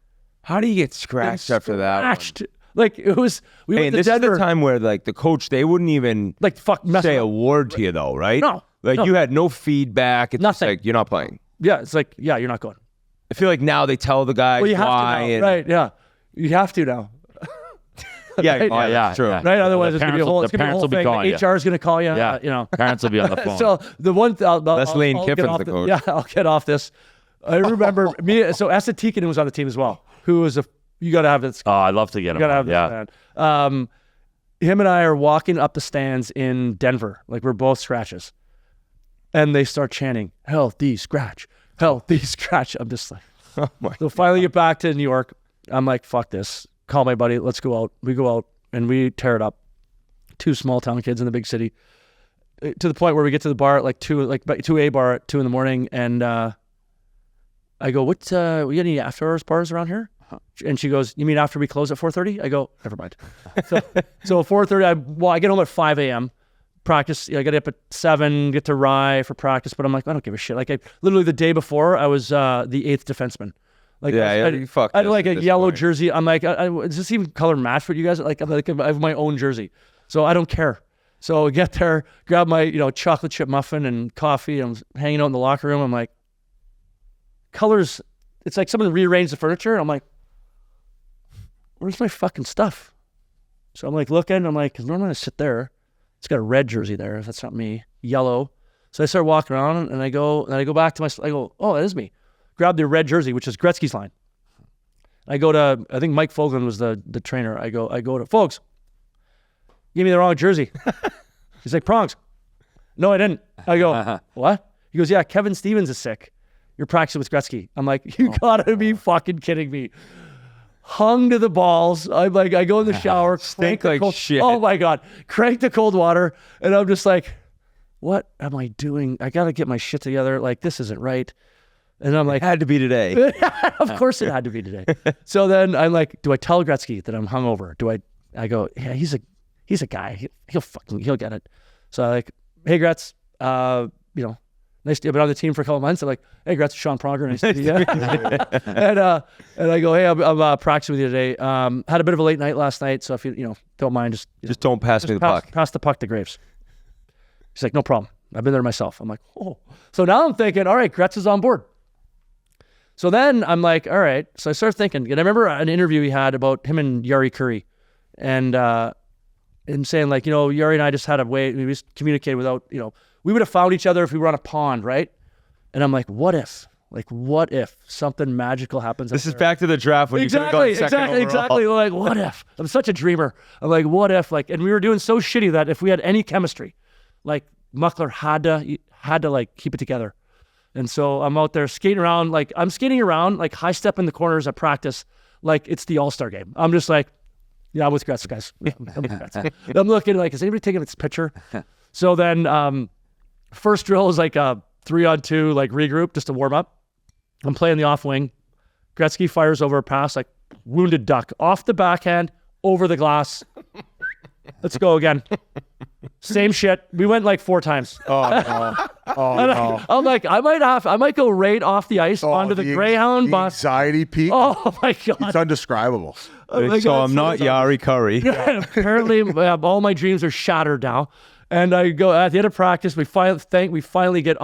How do you get scratched after that one? Like it was. We Hey, went and to this Denver. is the time where like the coach, they wouldn't even like mess say up. a word to you though, right? No, like no. you had no feedback. It's just Nothing. like you're not playing. Yeah, it's like you're not going. I feel like now they tell the guy Well, you have why. to now, and, right? Yeah, you have to now. Yeah, Right? Oh, yeah, true. yeah. Right. Otherwise, The it's gonna be a parents will- whole. the It's gonna be a parents whole will be thing. calling you. HR is gonna call you. Yeah. You know. Parents will be on the phone. So the one. That's Lane I'll Kiffin's get off the coach. Yeah, I'll get off this. I remember me. So Asa Tikkanen was on the team as well. Who was you got to have this. Oh, I'd love to get him. You gotta have Yeah. this man. Him and I are walking up the stands in Denver, like we're both scratches, and they start chanting "Healthy scratch, healthy scratch." I'm just like, Oh my. so finally get back to New York. I'm like, fuck this. Call my buddy. Let's go out. We go out and we tear it up. 2 small town kids in the big city, to the point where we get to the bar at like 2A bar at 2 a.m. And I go, "What? We got any after hours bars around here?" And she goes, "You mean after we close at 4:30?" I go, "Never mind." So 4:30. I get home at 5 a.m. Practice. I get up at 7. Get to Rye for practice. But I'm like, I don't give a shit. Like literally the day before, I was the 8th defenseman. Like I had like a yellow jersey. I'm like, is this even color match for you guys? Like I have my own jersey, so I don't care. So I get there, grab my chocolate chip muffin and coffee. I'm hanging out in the locker room. I'm like, colors. It's like someone rearranged the furniture. I'm like, where's my fucking stuff? So I'm like looking. I'm like, because normally I sit there. It's got a red jersey there. That's not me. Yellow. So I start walking around and I go back to I go, oh, that is me. Grab the red jersey, which is Gretzky's line. I go to, I think Mike Fogelin was the trainer. I go to Fogs. Give me the wrong jersey. He's like, Prongs. No, I didn't. I go, what? He goes, yeah, Kevin Stevens is sick. You're practicing with Gretzky. I'm like, you gotta be fucking kidding me. Hung to the balls. I'm like, I go in the shower, Stink like shit. Oh my God. Crank the cold water. And I'm just like, what am I doing? I gotta get my shit together. Like, this isn't right. And I'm like, it had to be today. Of course it had to be today. So then I'm like, do I tell Gretzky that I'm hungover? I go, yeah, he's a guy. He'll get it. So I'm like, hey Gretz, nice to have been on the team for a couple of months. I'm like, hey Gretz, Sean Pronger, nice to meet you. and I go, hey, I'm practicing with you today. Had a bit of a late night last night, so if you don't mind, just don't pass me the puck. Pass the puck to Graves. He's like, no problem. I've been there myself. I'm like, oh. So now I'm thinking, all right, Gretz is on board. So then I'm like, all right. So I started thinking, and I remember an interview he had about him and Yari Curry, and him saying like, Yari and I just had a way, we just communicated without, we would have found each other if we were on a pond, right? And I'm like, what if something magical happens? This is back to the draft when exactly. Like, what if? I'm such a dreamer. I'm like, what if? Like, and we were doing so shitty that if we had any chemistry, like Muckler had to like keep it together. And so I'm out there skating around, like I'm skating around, like high step in the corners at practice, like it's the All-Star game. I'm just like, yeah, I'm with Gretz, guys. I'm with Gretz. I'm looking like, is anybody taking this picture? So then first drill is like a 3-on-2, like regroup just to warm up. I'm playing the off wing. Gretzky fires over a pass, like wounded duck, off the backhand, over the glass. Let's go again. Same shit. We went like 4 times. Oh no! Oh no! I'm like, I might go right off the ice onto the Greyhound bus. Anxiety peak. Oh my God! It's undescribable. So I'm not Yari Curry. Apparently, all my dreams are shattered now. And I go at the end of practice. We finally get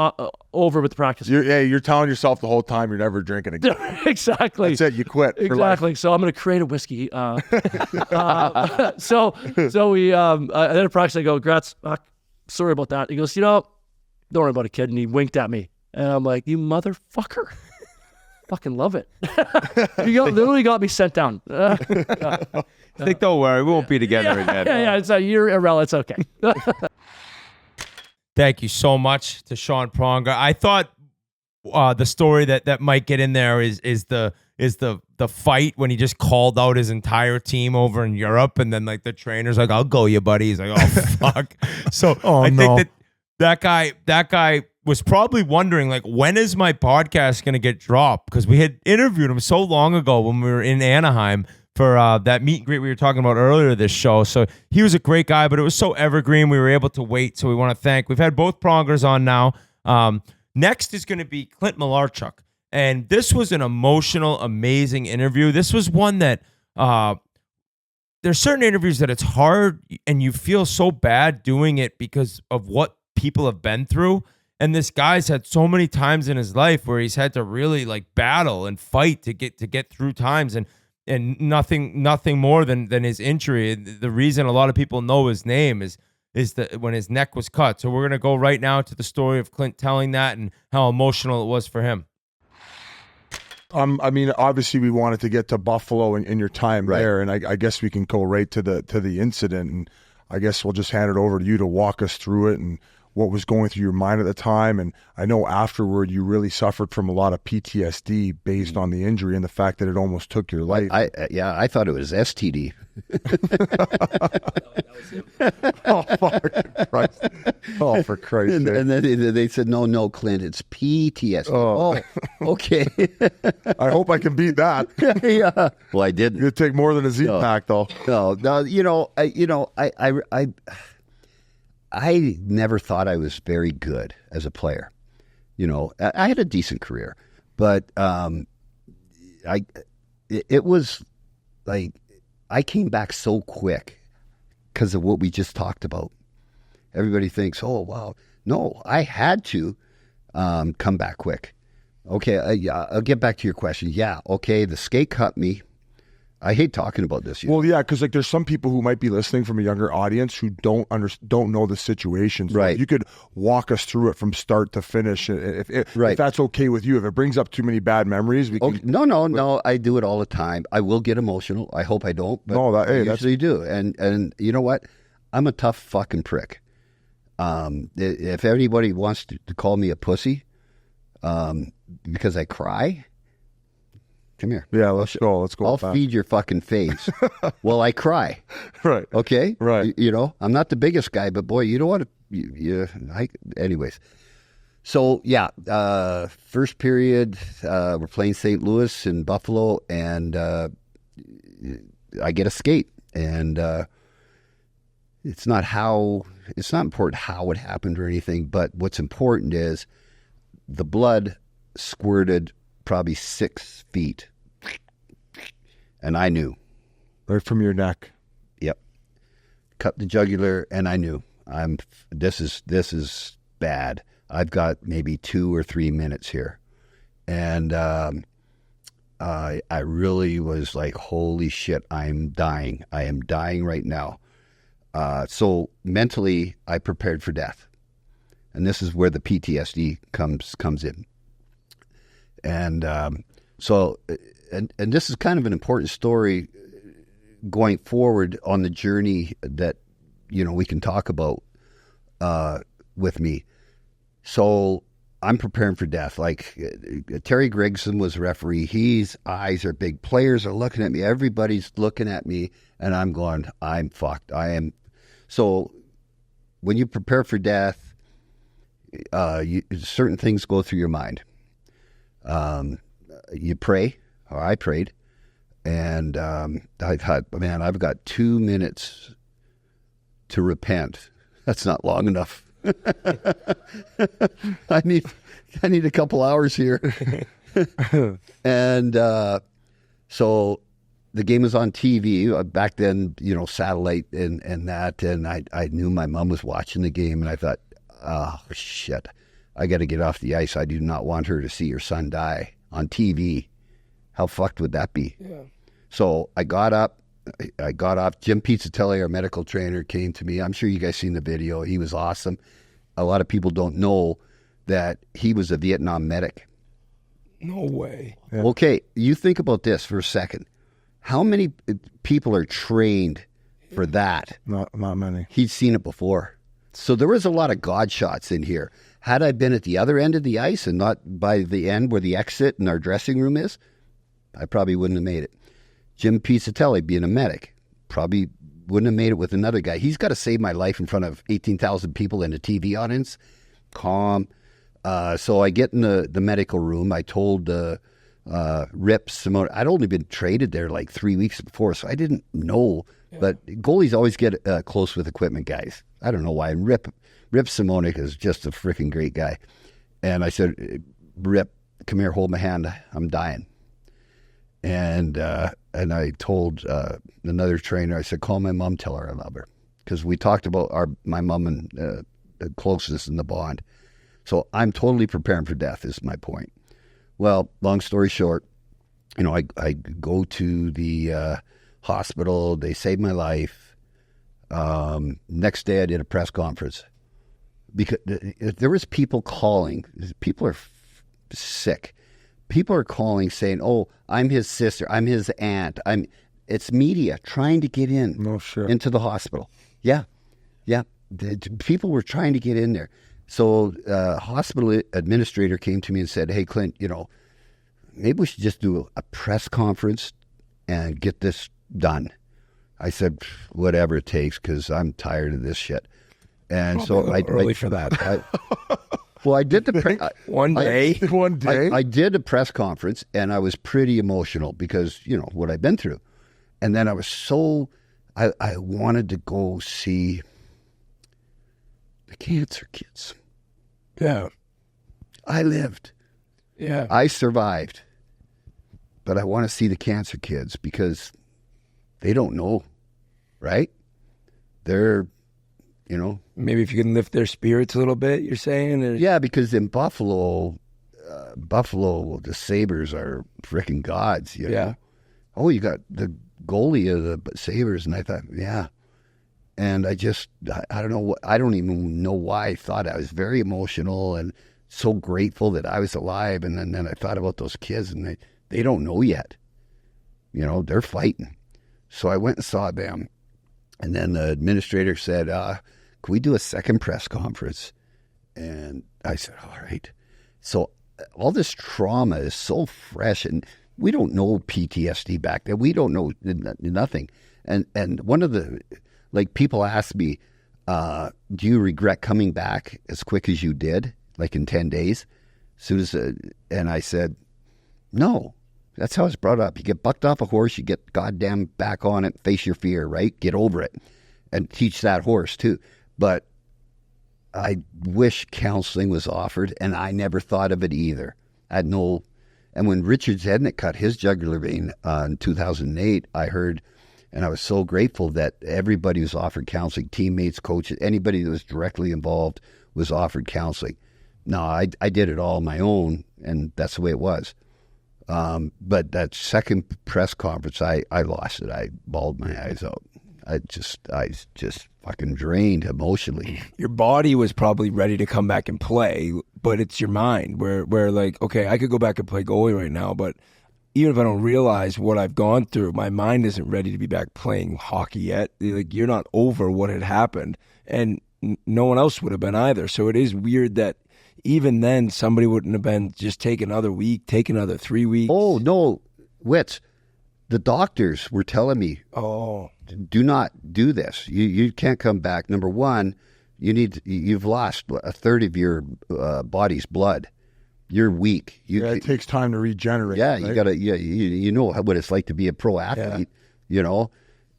over with the practice. You're telling yourself the whole time you're never drinking again. Exactly. That's it. You quit. Exactly. So I'm going to create a whiskey. So we at the end of practice, I go, Gretz, sorry about that. He goes, don't worry about it, kid. And he winked at me, and I'm like, you motherfucker. Fucking love it. You literally got me sent down. Think, don't worry, we won't be together again. Yeah, you're irrelevant. It's okay. Thank you so much to Sean Pronger. I thought the story that might get in there is the fight when he just called out his entire team over in Europe, and then like the trainer's like, "I'll go, you buddy." He's like, "Oh fuck." So I think that guy was probably wondering like, when is my podcast gonna get dropped? Because we had interviewed him so long ago when we were in Anaheim for that meet and greet we were talking about earlier this show. So he was a great guy, but it was so evergreen we were able to wait. So we want to thank. We've had both Prongers on now. Next is going to be Clint Malarchuk, and this was an emotional, amazing interview. This was one that there's certain interviews that it's hard and you feel so bad doing it because of what people have been through. And this guy's had so many times in his life where he's had to really like battle and fight to get through times, and nothing more than his injury. The reason a lot of people know his name is that when his neck was cut. So we're going to go right now to the story of Clint telling that and how emotional it was for him. I mean, obviously we wanted to get to Buffalo and your time there, and I guess we can go right to the incident, and I guess we'll just hand it over to you to walk us through it and what was going through your mind at the time. And I know afterward you really suffered from a lot of PTSD based on the injury and the fact that it almost took your life. I thought it was STD. Oh, for Christ's sake. And then they said, no, Clint, it's PTSD. Oh, okay. I hope I can beat that. Yeah. Well, I didn't. It'd take more than a Z pack, though. No. I never thought I was very good as a player. I had a decent career, but it was like I came back so quick because of what we just talked about. Everybody thinks, oh, wow. No, I had to come back quick. Okay, I'll get back to your question. Yeah, okay, the skate cut me. I hate talking about this. Well, yeah, because like there's some people who might be listening from a younger audience who don't know the situation. So right. You could walk us through it from start to finish. If that's okay with you. If it brings up too many bad memories, we can... No. I do it all the time. I will get emotional. I hope I don't, but I usually do. And you know what? I'm a tough fucking prick. If anybody wants to call me a pussy because I cry... Come here. Yeah, let's go. I'll feed your fucking face. Well, I cry. Right. Okay? Right. I'm not the biggest guy, but boy, you don't want to... anyways. So, yeah, first period, we're playing St. Louis and Buffalo, and I get a skate. And it's not important how it happened or anything, but what's important is the blood squirted probably 6 feet, and I knew. Right from your neck. Yep. Cut the jugular, and I knew. This is bad. I've got maybe 2 or 3 minutes here, and I really was like, holy shit, I'm dying. I am dying right now. So mentally, I prepared for death, and this is where the PTSD comes in. And so this is kind of an important story going forward on the journey that, we can talk about with me. So I'm preparing for death. Like Terry Gregson was referee. His eyes are big. Players are looking at me. Everybody's looking at me. And I'm going, I'm fucked. I am. So when you prepare for death, certain things go through your mind. You pray, or I prayed, and I thought, man, I've got 2 minutes to repent. That's not long enough. I need a couple hours here. And so the game was on TV back then, satellite and that, and I knew my mom was watching the game, and I thought, oh shit, I got to get off the ice. I do not want her to see her son die on TV. How fucked would that be? Yeah. So I got up. Jim Pizzatelli, our medical trainer, came to me. I'm sure you guys seen the video. He was awesome. A lot of people don't know that he was a Vietnam medic. No way. Yeah. Okay, you think about this for a second. How many people are trained for that? Not many. He'd seen it before. So there was a lot of God shots in here. Had I been at the other end of the ice and not by the end where the exit and our dressing room is, I probably wouldn't have made it. Jim Pizzatelli, being a medic, probably wouldn't have made it with another guy. He's got to save my life in front of 18,000 people in a TV audience. Calm. So I get in the medical room. I told Rip Simone, I'd only been traded there like 3 weeks before, so I didn't know. Yeah. But goalies always get close with equipment guys. I don't know why. And Rip Simonik is just a freaking great guy. And I said, Rip, come here, hold my hand. I'm dying. And I told another trainer, I said, call my mom, tell her I love her. Because we talked about my mom and the closeness and the bond. So I'm totally preparing for death is my point. Well, long story short, I go to the hospital. They saved my life. Next day I did a press conference. Because there was people calling. People are sick. People are calling saying, oh, I'm his sister. I'm his aunt. It's media trying to get in into the hospital. Yeah. People were trying to get in there. So hospital administrator came to me and said, hey, Clint, maybe we should just do a press conference and get this done. I said, whatever it takes, because I'm tired of this shit. And probably early for that. I did the one day. I did a press conference, and I was pretty emotional because what I've been through. And then I was I wanted to go see the cancer kids. Yeah, I lived. Yeah, I survived, but I want to see the cancer kids because they don't know, right? They're. Maybe if you can lift their spirits a little bit, you're saying? Yeah, because in Buffalo, the Sabres are freaking gods. Yeah. Oh, you got the goalie of the Sabres, and I thought, yeah. And I don't know. I don't even know why I thought. I was very emotional and so grateful that I was alive. And then I thought about those kids, and they don't know yet. They're fighting. So I went and saw them. And then the administrator said, can we do a second press conference? And I said, all right. So all this trauma is so fresh, and we don't know PTSD back then. We don't know nothing. And one of the, people ask me, do you regret coming back as quick as you did, in 10 days? And I said, no. That's how it's brought up. You get bucked off a horse, you get goddamn back on it, face your fear, right? Get over it. And teach that horse too. But I wish counseling was offered, and I never thought of it either. And when Richard Zednik cut his jugular vein in 2008, I heard, and I was so grateful that everybody was offered counseling, teammates, coaches, anybody that was directly involved was offered counseling. No, I did it all on my own, and that's the way it was. But that second press conference, I lost it. I bawled my eyes out. I just fucking drained emotionally. Your body was probably ready to come back and play, but it's your mind where okay, I could go back and play goalie right now, but even if I don't realize what I've gone through, my mind isn't ready to be back playing hockey yet. You're not over what had happened, and no one else would have been either. So it is weird that even then, somebody wouldn't have been just take another week, take another 3 weeks. Oh, no, Whit. The doctors were telling me, do not do this. You can't come back. Number one, you've lost a third of your body's blood. You're weak. It takes time to regenerate. Yeah, right? you gotta. Yeah, you know what it's like to be a pro athlete. Yeah.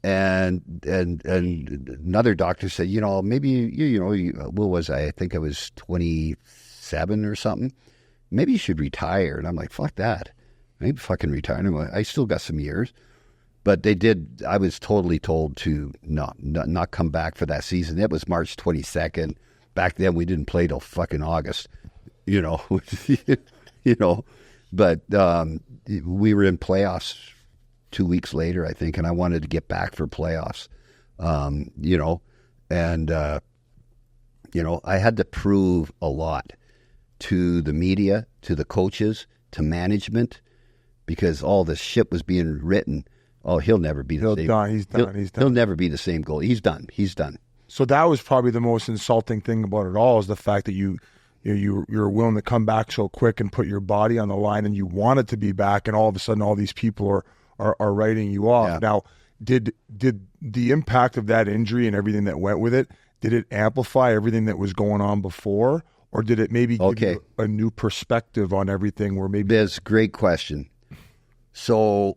And another doctor said, maybe what was I? I think I was 27 or something. Maybe you should retire. And I'm like, fuck that. I ain't fucking retiring. I still got some years. But they did. I was totally told to not come back for that season. It was March 22nd. Back then, we didn't play till fucking August. But we were in playoffs 2 weeks later, I think, and I wanted to get back for playoffs. I had to prove a lot to the media, to the coaches, to management, because all this shit was being written. Oh, he'll never be the same. He's done. He'll never be the same goalie. He's done. So that was probably the most insulting thing about it all, is the fact that you're willing to come back so quick and put your body on the line, and you wanted to be back, and all of a sudden all these people are writing you off. Yeah. Now, did the impact of that injury and everything that went with it, did it amplify everything that was going on before, or did it maybe give you a new perspective on everything? Where maybe that's a great question. So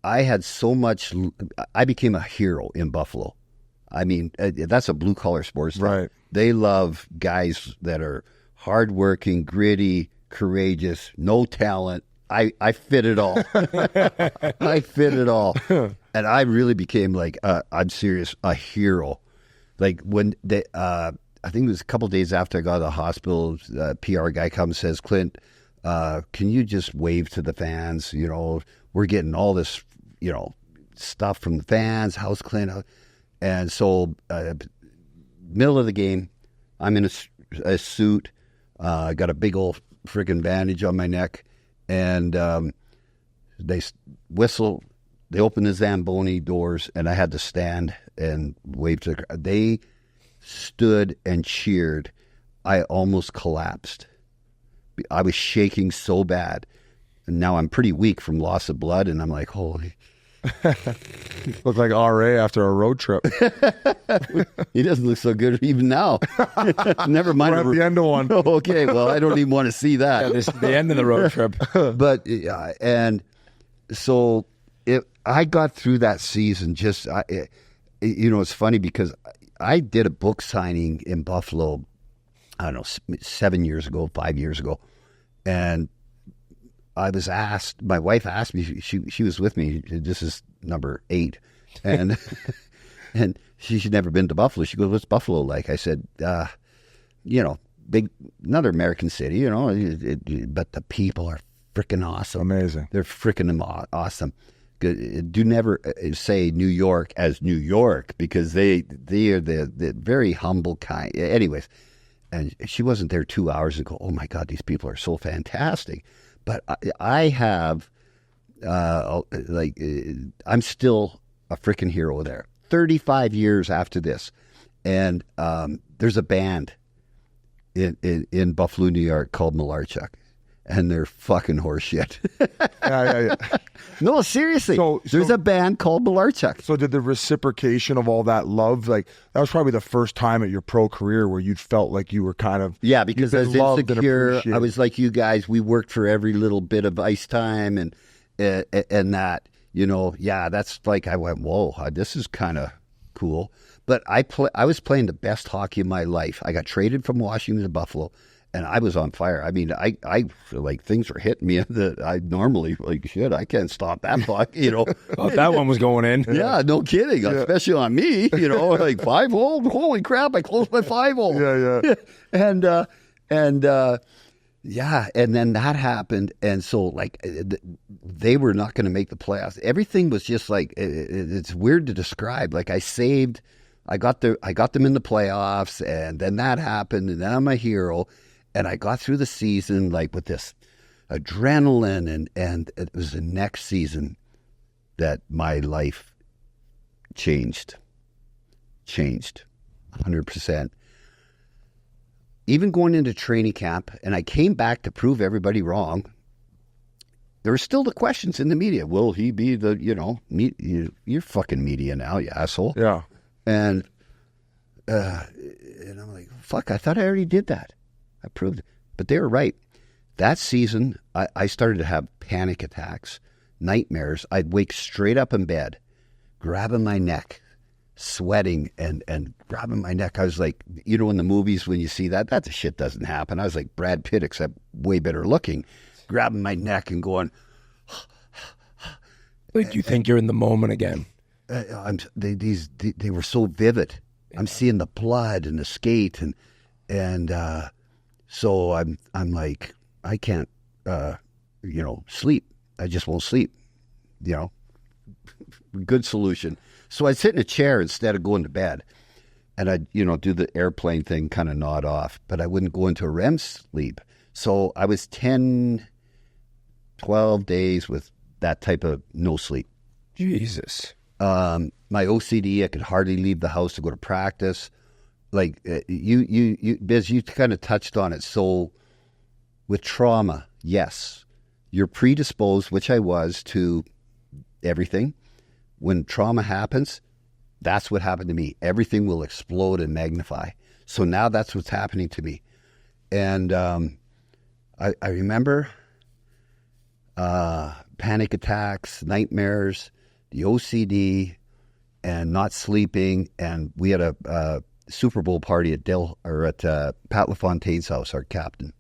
I had so much. I became a hero in Buffalo. I mean, that's a blue collar sports team. Right. They love guys that are hardworking, gritty, courageous, no talent, I fit it all. I fit it all. And I really became like, I'm serious, a hero. Like when they, I think it was a couple of days after I got out of the hospital, PR guy comes and says, Clint, can you just wave to the fans? You know, we're getting all this, you know, stuff from the fans. How's Clint? And so, middle of the game, I'm in a suit. I got a big old freaking bandage on my neck, and they whistle. They open the Zamboni doors, and I had to stand and wave to the crowd. They stood and cheered. I almost collapsed. I was shaking so bad. And now I'm pretty weak from loss of blood, and I'm like, holy. Look like RA after a road trip. He doesn't look so good even now. Never mind. We're at the end of one. Okay, well, I don't even want to see that. Yeah, this is the end of the road trip. But, and so I got through that season just, you know, it's funny because I did a book signing in Buffalo, I don't know, 7 years ago, 5 years ago. And I was asked, my wife asked me, she was with me, this is number 8, and and she'd never been to Buffalo. She goes, what's Buffalo like? I said, you know, another American city, you know, but the people are freaking awesome. Amazing. They're freaking awesome. Do never say New York as New York, because they are the very humble kind. Anyways, and she wasn't there 2 hours ago. Oh my God, these people are so fantastic. But I have, I'm still a freaking hero there. 35 years after this. And there's a band in Buffalo, New York called Malarchuk. And they're fucking horseshit. Yeah. No, seriously. There's a band called Malarchuk. So did the reciprocation of all that love, like, that was probably the first time at your pro career where you felt like you were kind of... Yeah, because I was insecure. I was like you guys. We worked for every little bit of ice time and that, you know, yeah, that's like, I went, whoa, this is kind of cool. But I was playing the best hockey of my life. I got traded from Washington to Buffalo. And I was on fire. I mean, I feel like things were hitting me that I normally, like, shit, I can't stop that puck, you know. Thought that one was going in. Yeah, no kidding. Yeah. Especially on me, you know, like 5-hole. Holy crap, I closed my 5-hole. Yeah. And then that happened. And so, like, they were not going to make the playoffs. Everything was just like, it's weird to describe. Like, I got them in the playoffs, and then that happened, and then I'm a hero. And I got through the season like with this adrenaline, and it was the next season that my life changed 100%. Even going into training camp, and I came back to prove everybody wrong. There were still the questions in the media. Will he be the, you know, you're fucking media now, you asshole. Yeah. And I'm like, fuck, I thought I already did that. I proved it. But they were right. That season, I started to have panic attacks, nightmares. I'd wake straight up in bed, grabbing my neck, sweating and grabbing my neck. I was like, you know, in the movies when you see that shit doesn't happen. I was like Brad Pitt, except way better looking, grabbing my neck and going. Like you think you're in the moment again. They were so vivid. I'm seeing the blood and the skate and so I'm like, I can't you know, sleep. I just won't sleep. You know, good solution. So I'd sit in a chair instead of going to bed, and I'd, you know, do the airplane thing, kind of nod off, but I wouldn't go into a REM sleep. So I was 10, 12 days with that type of no sleep. Jesus. My OCD, I could hardly leave the house to go to practice. Like Biz, you kind of touched on it. So with trauma, yes, you're predisposed, which I was, to everything. When trauma happens, that's what happened to me. Everything will explode and magnify. So now that's what's happening to me. And I remember panic attacks, nightmares, the OCD, and not sleeping. And we had a Super Bowl party at Pat LaFontaine's house, our captain.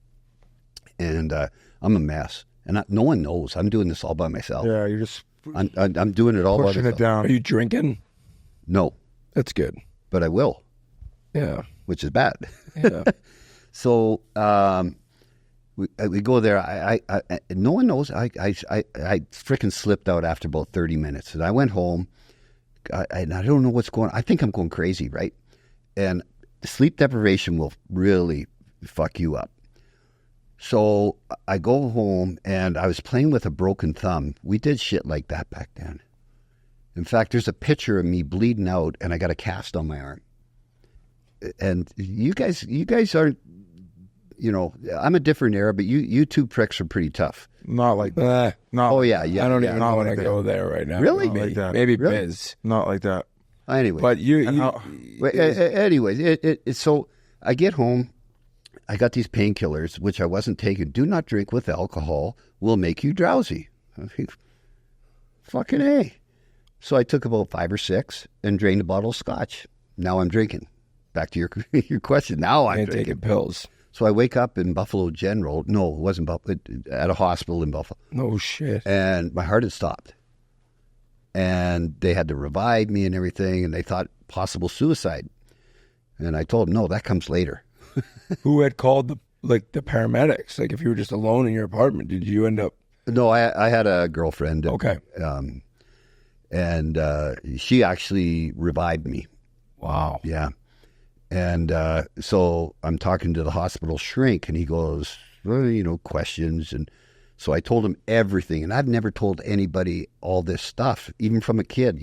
And I'm a mess. And no one knows. I'm doing this all by myself. Yeah, you're just I'm doing it all by pushing myself. it down. Are you drinking? No, That's good. but I will, Yeah. which is bad. Yeah. So we go there. I no one knows. I freaking slipped out after about 30 minutes, and I went home. And I don't know what's going on. I think I'm going crazy, right? And sleep deprivation will really fuck you up. So I go home, and I was playing with a broken thumb. We did shit like that back then. In fact, there's a picture of me bleeding out, and I got a cast on my arm. And you guys aren't, I'm a different era, but you two pricks are pretty tough. Not like that. Not. Oh yeah. I don't even not want like to that. go there right now. Really? Not like that. Maybe Really? Biz. Not like that. Anyway. But Anyways, so I get home. I got these painkillers, which I wasn't taking. Do not drink with alcohol. Will make you drowsy. I think, fucking A. So I took about 5 or 6 and drained a bottle of scotch. Now I'm drinking. Back to your question. Now I'm drinking. Taking pills. So I wake up in Buffalo General. No, it wasn't Buffalo. At a hospital in Buffalo. No shit. And my heart had stopped. And they had to revive me and everything. And they thought possible suicide. And I told them, no, that comes later. Who had called the paramedics? Like if you were just alone in your apartment, did you end up? No, I had a girlfriend. Okay. And she actually revived me. Wow. Yeah. And so I'm talking to the hospital shrink, and he goes, well, questions. And so I told him everything. And I've never told anybody all this stuff, even from a kid,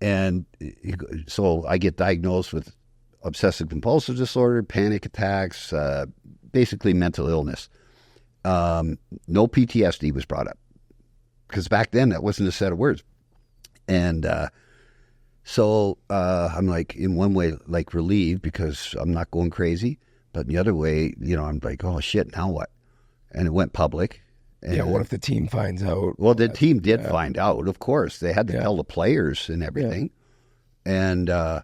and so I get diagnosed with obsessive compulsive disorder, panic attacks, basically mental illness. No PTSD was brought up, because back then that wasn't a set of words. And so I'm like, in one way, like relieved because I'm not going crazy. But in the other way, I'm like, oh shit, now what? And it went public. And, what if the team finds out? Well, the team did find out, of course. They had to tell the players and everything. Yeah. And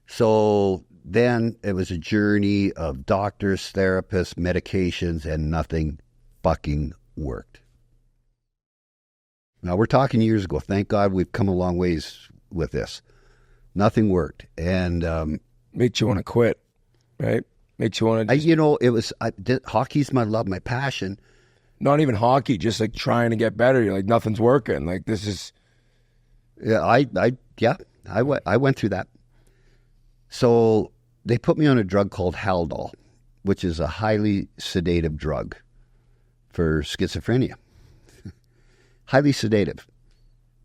so then it was a journey of doctors, therapists, medications, and nothing fucking worked. Now, we're talking years ago. Thank God we've come a long ways with this. Nothing worked. And makes you want to quit, right? Makes you want to hockey's my love, my passion. Not even hockey, just like trying to get better. You're like, nothing's working. Like this is. Yeah, I went through that. So they put me on a drug called Haldol, which is a highly sedative drug for schizophrenia. Highly sedative.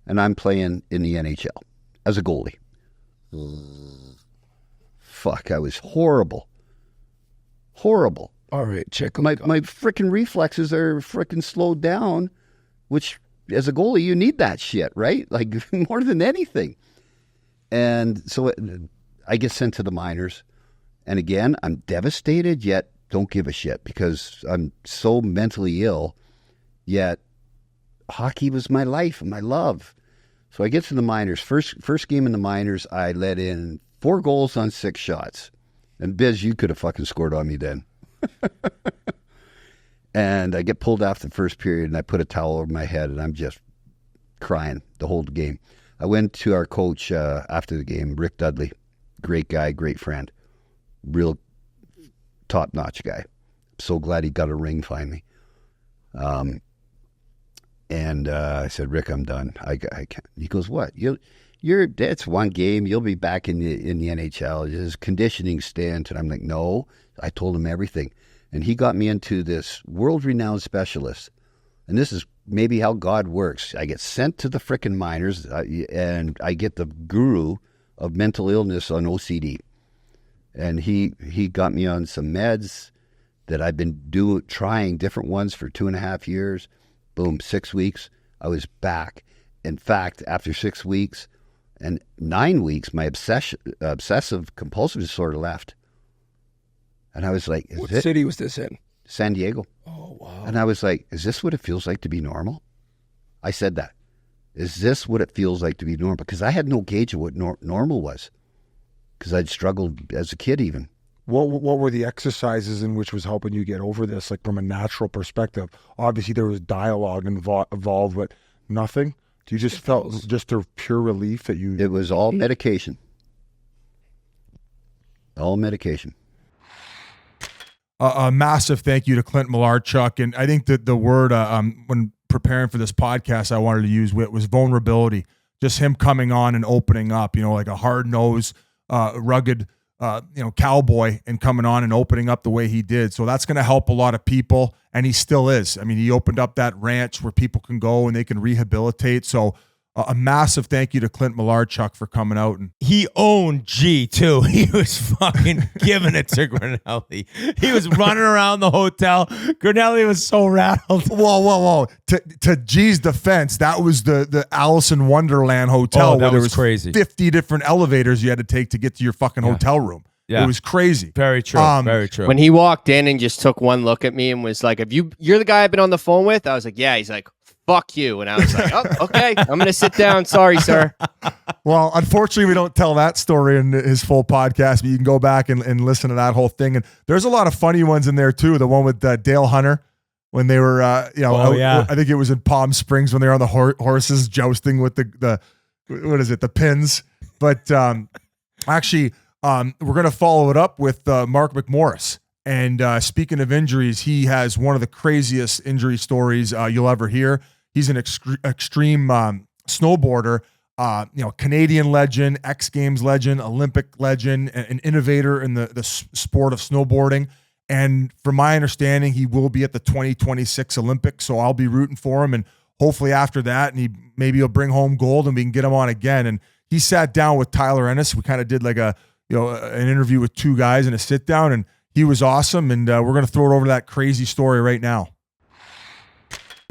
And I'm playing in the NHL as a goalie. Fuck, I was horrible. Horrible. All right, Chiclets. My freaking reflexes are freaking slowed down, which as a goalie, you need that shit, right? Like more than anything. And so I get sent to the minors. And again, I'm devastated, yet don't give a shit because I'm so mentally ill, yet hockey was my life and my love. So I get to the minors. First game in the minors, I let in 4 goals on 6 shots. And Biz, you could have fucking scored on me then. And I get pulled off the first period, and I put a towel over my head, and I'm just crying the whole game. I went to our coach after the game, Rick Dudley. Great guy, great friend. Real top-notch guy. So glad he got a ring finally. And I said, Rick, I'm done. I can't. He goes, what? That's one game. You'll be back in the NHL. His conditioning stint. And I'm like, no. I told him everything. And he got me into this world-renowned specialist. And this is maybe how God works. I get sent to the frickin' minors, and I get the guru of mental illness on OCD. And he got me on some meds that I've been trying different ones for 2.5 years. Boom, 6 weeks, I was back. In fact, after 6 weeks and 9 weeks, my obsessive compulsive disorder left. And I was like, what city was this in? San Diego. Oh, wow. And I was like, is this what it feels like to be normal? I said that. Is this what it feels like to be normal? Because I had no gauge of what normal was. Because I'd struggled as a kid even. What were the exercises in which was helping you get over this, like from a natural perspective? Obviously, there was dialogue involved, but nothing. You just felt just a pure relief that you. It was all medication. All medication. A massive thank you to Clint Malarchuk, and I think that the word when preparing for this podcast I wanted to use was vulnerability. Just him coming on and opening up, like a hard-nosed, rugged, cowboy, and coming on and opening up the way he did. So that's going to help a lot of people, and he still is. I mean, he opened up that ranch where people can go and they can rehabilitate. So a massive thank you to Clint Malarchuk for coming out. And he owned G too. He was fucking giving it to Grinelli. He was running around the hotel. Grinelli was so rattled. Whoa. To G's defense, that was the Alice in Wonderland hotel where there was crazy. 50 different elevators you had to take to get to your fucking hotel room. Yeah. It was crazy. Very true. Very true. When he walked in and just took one look at me and was like, you're the guy I've been on the phone with? I was like, yeah. He's like, fuck you. And I was like, oh, okay, I'm going to sit down. Sorry, sir. Well, unfortunately, we don't tell that story in his full podcast, but you can go back and listen to that whole thing. And there's a lot of funny ones in there, too. The one with Dale Hunter when they were, I think it was in Palm Springs when they were on the horses jousting with the pins. But actually, we're going to follow it up with Mark McMorris. And speaking of injuries, he has one of the craziest injury stories you'll ever hear. He's an extreme snowboarder, Canadian legend, X Games legend, Olympic legend, an innovator in the sport of snowboarding. And from my understanding, he will be at the 2026 Olympics. So I'll be rooting for him. And hopefully after that, and maybe he'll bring home gold and we can get him on again. And he sat down with Tyler Ennis. We kind of did like an interview with two guys and a sit down, and he was awesome. And we're going to throw it over to that crazy story right now.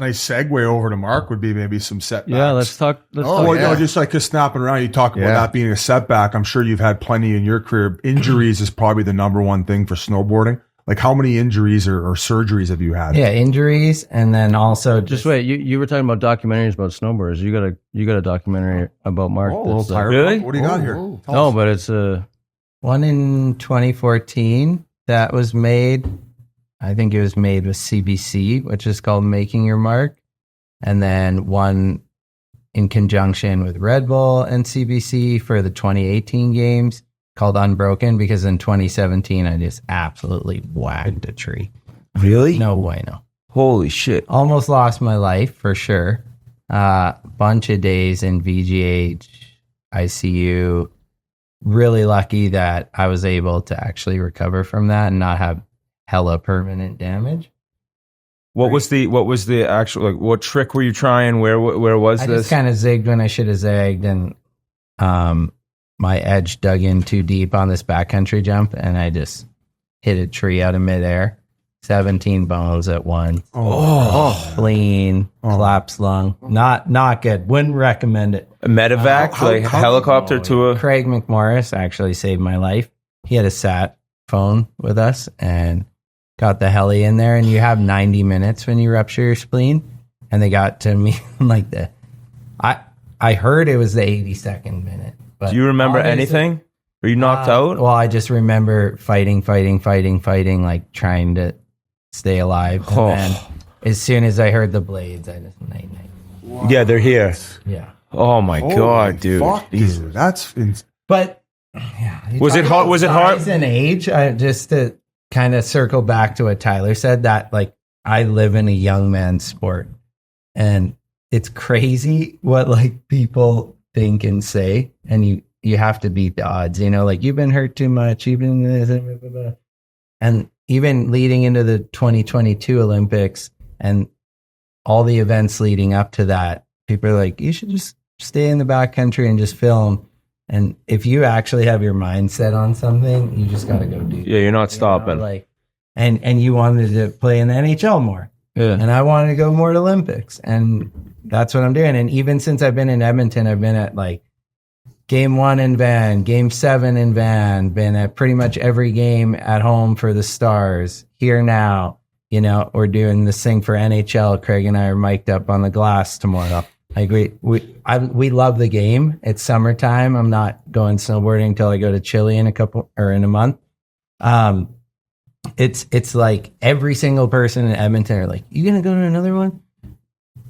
Nice segue over to Mark would be maybe some setbacks. Yeah, let's talk. Just like snapping around. You talk about that being a setback. I'm sure you've had plenty in your career. Injuries is probably the number one thing for snowboarding. Like how many injuries or surgeries have you had? Yeah, injuries, and then also just wait. You were talking about documentaries about snowboarders. You got a documentary about Mark. Really? What do you got here? No, but it's one in 2014 that was made. I think it was made with CBC, which is called Making Your Mark. And then one in conjunction with Red Bull and CBC for the 2018 games called Unbroken, because in 2017, I just absolutely whacked a tree. Really? No bueno. Holy shit. Almost lost my life for sure. Bunch of days in VGH, ICU. Really lucky that I was able to actually recover from that and not have hella permanent damage. What was the actual, like, what trick were you trying? Where was this? I just kind of zigged when I should have zagged, and my edge dug in too deep on this backcountry jump, and I just hit a tree out of midair. 17 bones at once. Spleen, collapsed lung. Not good. Wouldn't recommend it. A medevac, helicopter to a... Craig McMorris actually saved my life. He had a sat phone with us and got the heli in there, and you have 90 minutes when you rupture your spleen. And they got to me like I heard it was the 82nd minute. But do you remember anything? Were you knocked out? Well, I just remember fighting, like trying to stay alive. And then as soon as I heard the blades, I just night. Wow. Yeah, they're here. Yeah. Oh my God, dude. Fuck, dude. That's but yeah. Was it hard? Was it hard? Size and age, just to kind of circle back to what Tyler said, that like I live in a young man's sport, and it's crazy what like people think and say, and you have to beat the odds, like you've been hurt too much, you've been this, blah, blah, blah. And even leading into the 2022 Olympics and all the events leading up to that, people are like, you should just stay in the backcountry and just film. And if you actually have your mind set on something, you just got to go do it. Yeah, you're not stopping. And you wanted to play in the NHL more. Yeah. And I wanted to go more to Olympics. And that's what I'm doing. And even since I've been in Edmonton, I've been at like Game 1 in Van, Game 7 in Van, been at pretty much every game at home for the Stars. Here now, we're doing this thing for NHL. Craig and I are mic'd up on the glass tomorrow. Like we love the game. It's summertime. I'm not going snowboarding until I go to Chile in a month. It's like every single person in Edmonton are like, you gonna go to another one?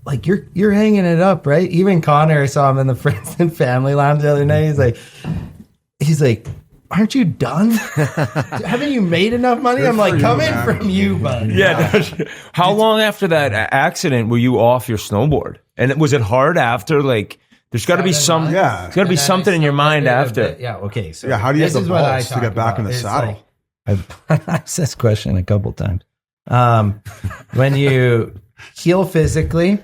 Like you're hanging it up, right? Even Connor, I saw him in the Friends and Family Lounge the other night. He's like, aren't you done? Haven't you made enough money? I'm like, coming from you, bud. Yeah. How long after that accident were you off your snowboard? And was it hard after? Like, there's got to be some. Yeah, there's got to be something in your mind after. Yeah. Okay. So how do you have the balls to get back in the saddle? I've asked this question a couple times. When you heal physically,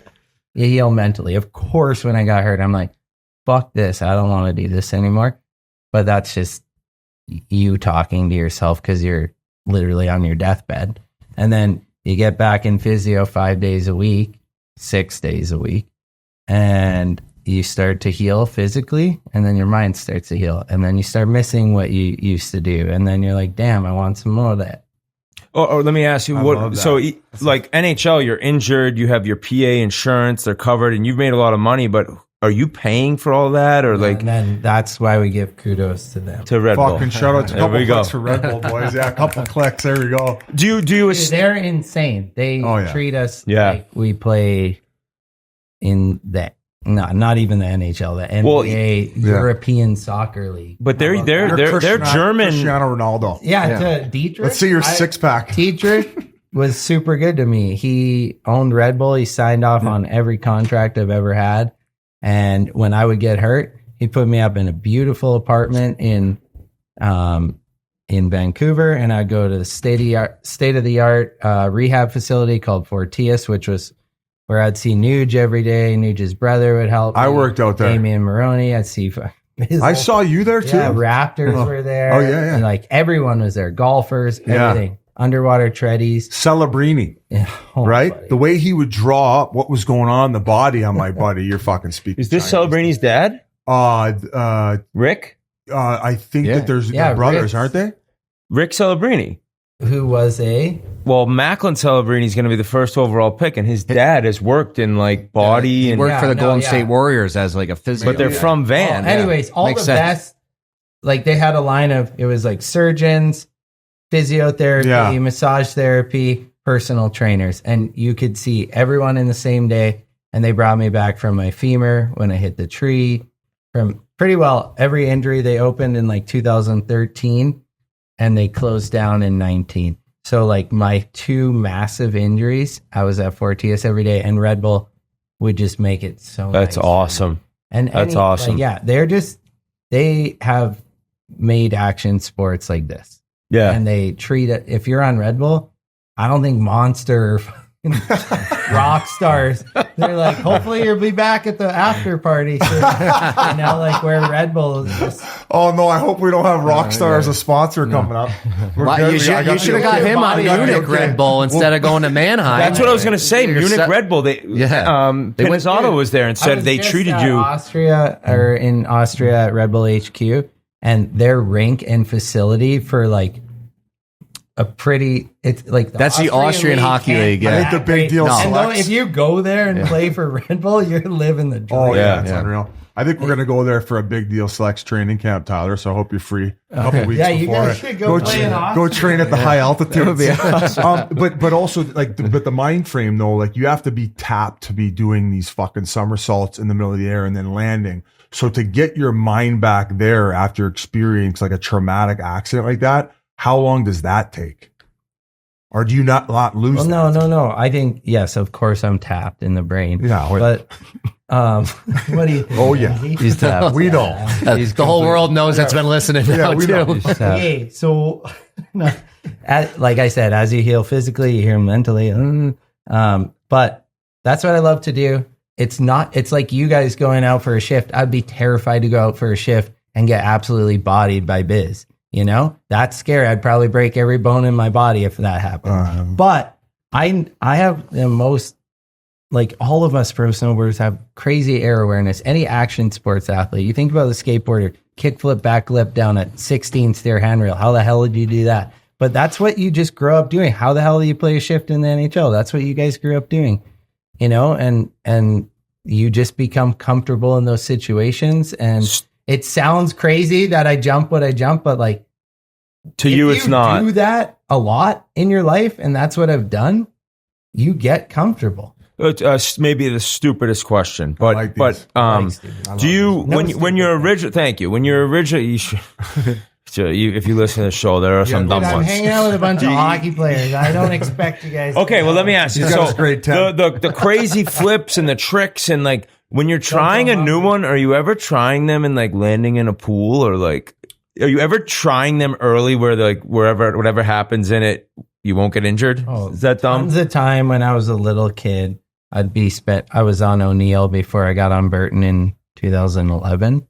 you heal mentally. Of course, when I got hurt, I'm like, fuck this. I don't want to do this anymore. But that's just you talking to yourself because you're literally on your deathbed. And then you get back in physio 5 days a week, 6 days a week, and you start to heal physically, and then your mind starts to heal. And then you start missing what you used to do. And then you're like, damn, I want some more of that. Or let me ask you, like NHL, you're injured, you have your PA insurance, they're covered, and you've made a lot of money, but are you paying for all that? Or like, and then that's why we give kudos to them. To Red Bull. Fucking shout out to a couple clicks for Red Bull, boys. Yeah, a couple clicks. There we go. Do you Dude, they're insane. They treat us like we play in the not even the NHL, the NBA, European Soccer League. But they're German. Cristiano Ronaldo. Yeah. To Dietrich. Let's see your six pack. Dietrich was super good to me. He owned Red Bull. He signed off on every contract I've ever had. And when I would get hurt, he'd put me up in a beautiful apartment in Vancouver, and I'd go to the state of the art rehab facility called Fortius, which was where I'd see Nuge every day. Nuge's brother would help me. I worked out there. Damian Maroney. I'd see. I saw you there too. Yeah, Raptors were there. Oh yeah. And like everyone was there. Golfers, everything. Underwater treadies. Celebrini. Yeah. Right? Buddy. The way he would draw up what was going on in the body, I'm like, buddy, you're fucking speaking. Is this Celebrini's dad? Rick? I think that there's brothers, aren't they? Rick Celebrini. Who was Macklin Celebrini is going to be the first overall pick, and his dad has worked in like body and worked for the Golden State Warriors as like a physio. But they're from Van. Anyways, all Makes the sense. best. Like they had a line of it was like surgeons, physiotherapy, massage therapy, personal trainers, and you could see everyone in the same day. And they brought me back from my femur when I hit the tree, from pretty well every injury. They opened in like 2013. And they closed down in 19. So like my two massive injuries, I was at Fortius every day, and Red Bull would just make it so That's nice. awesome. And that's awesome. Like, they have made action sports like this. Yeah. And they treat it, if you're on Red Bull, I don't think Monster or rock stars, they're like, hopefully you'll be back at the after party. So, like where Red Bull is just. Oh no, I hope we don't have Rockstar as a sponsor coming up. You should have got him on Munich Red Bull instead of going to Mannheim. That's what I was going to say. Munich Red Bull. Pinizzato was there and said they treated you. In Austria at Red Bull HQ, and their rink and facility for like it's like that's the Austrian Hockey League. I think the big deal. And if you go there and play for Red Bull, you're living the dream. Oh yeah, it's unreal. I think we're gonna go there for a big deal selects training camp, Tyler. So I hope you're free a couple weeks before. You guys should go play in Austin. Go train at the high altitude. But also like the mind frame though, like you have to be tapped to be doing these fucking somersaults in the middle of the air and then landing. So to get your mind back there after experience like a traumatic accident like that, how long does that take? Or do you not lose? Well, no. I think yes, of course I'm tapped in the brain. Yeah, but what do you think? Oh yeah, he's tapped. We know. The whole world knows that's been listening now too. Okay, so like I said, as you heal physically, you heal mentally. But that's what I love to do. It's like you guys going out for a shift. I'd be terrified to go out for a shift and get absolutely bodied by Biz. You know, that's scary. I'd probably break every bone in my body if that happened. But I have the most, like all of us pro snowboarders have crazy air awareness. Any action sports athlete, you think about the skateboarder, kickflip, backflip down at 16 stair handrail. How the hell did you do that? But that's what you just grow up doing. How the hell do you play a shift in the NHL? That's what you guys grew up doing, you know, and you just become comfortable in those situations. And it sounds crazy that I jump what I jump, but like To you, it's not. If you do that a lot in your life, and that's what I've done, you get comfortable. Maybe the stupidest question, but do you when you're original? Thank you. When you're original, you should. If you listen to the show, there are some dumb I'm ones. hanging out with a bunch of hockey players. I don't expect you guys. Okay, well, let me ask you. He's got So his grade 10. the crazy flips and the tricks and like when you're trying a new one, are you ever trying them and like landing in a pool or like are you ever trying them early where like whatever happens in it, you won't get injured? Oh, is that dumb? Tons of time when I was a little kid, I was on O'Neill before I got on Burton in 2011.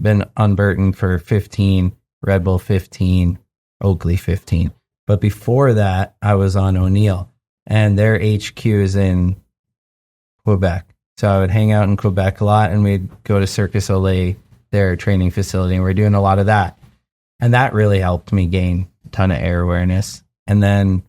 Been on Burton for 15. Red Bull 15, Oakley 15. But before that, I was on O'Neill, and their HQ is in Quebec. So I would hang out in Quebec a lot, and we'd go to Circus Olay, their training facility, and we're doing a lot of that. And that really helped me gain a ton of air awareness. And then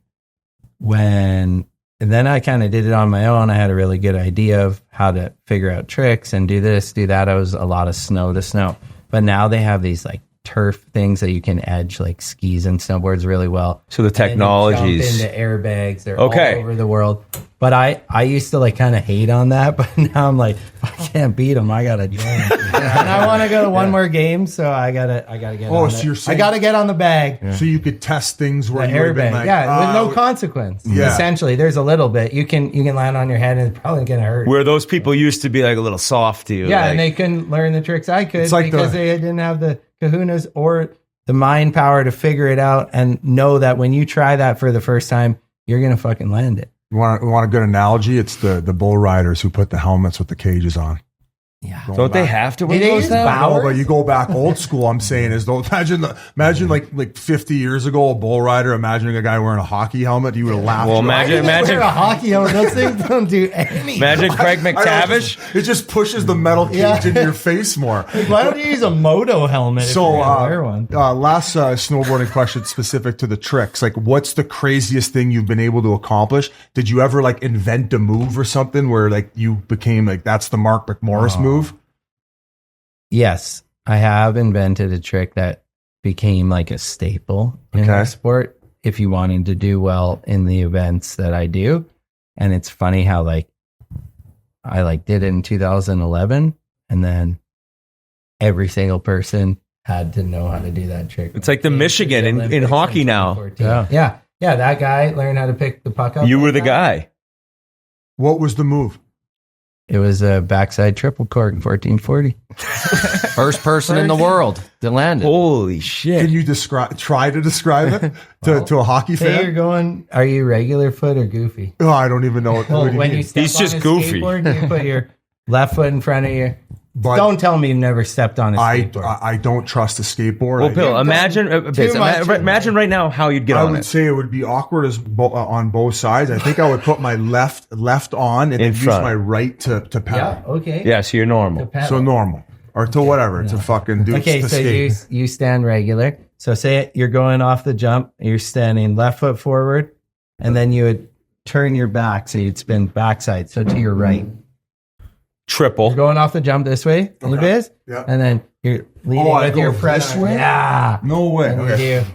I kind of did it on my own. I had a really good idea of how to figure out tricks and do this, do that. I was a lot of snow to snow. But now they have these like turf things that you can edge like skis and snowboards really well. So the technologies into airbags, they're all over the world. But I used to like kind of hate on that, but now I'm like, I can't beat them. I gotta join. And I want to go to one more game, so I gotta get. Oh, on so it. you're saying I gotta get on the bag. So you could test things where The you would have been airbag, like, with no consequence. Yeah. Essentially, there's a little bit. You can land on your head and it's probably gonna hurt. Where those people used to be like a little soft to you. Yeah, like, and they couldn't learn the tricks I could It's like because they didn't have the kahunas or the mind power to figure it out and know that when you try that for the first time, you're gonna fucking land it. You want a good analogy? It's the bull riders who put the helmets with the cages on. Yeah. Don't they have to wear They those use now? Bauer? No, but you go back old school. I'm saying is though. Imagine like 50 years ago, a bull rider. Imagining a guy wearing a hockey helmet, he would have laughed. Well, Wear imagine a hockey helmet. Those things don't do anything. Imagine Craig McTavish. It just pushes the metal cage into your face more. Like, why don't you use a moto helmet? If So you're gonna wear one? last snowboarding question specific to the tricks. Like, what's the craziest thing you've been able to accomplish? Did you ever like invent a move or something where like you became like that's the Mark McMorris move? Yes, I have invented a trick that became like a staple in our sport if you wanted to do well in the events that I do. And it's funny how like I like did it in 2011 and then every single person had to know how to do that trick. It's like the Michigan in hockey now. Yeah. That guy learned how to pick the puck up. You like were the that. guy. What was the move? It was a backside triple cork in 1440. First person in the world to land it. Holy shit. Can you try to describe it to a hockey Say fan? you're going, are you regular foot or goofy? Oh, I don't even know what, Well, what do you when mean? you step He's on just a goofy. skateboard, you put your left foot in front of you. But Don't tell me you've never stepped on a skateboard. I don't trust a skateboard. Well, I- Bill, imagine right now how you'd get I on would it. say it would be awkward on both sides. I think I would put my left on and then use front. my right to pedal. Yeah, okay. Yeah, so you're normal. To pedal. So normal or to whatever to fucking do. Okay, to so skate. you stand regular. So say you're going off the jump, you're standing left foot forward, and then you would turn your back, so you'd spin backside, so to your right. Triple. You're going off the jump this way, you biz, Yeah. and then you're leading I with go your front. this way? Yeah. No way. And you Okay. do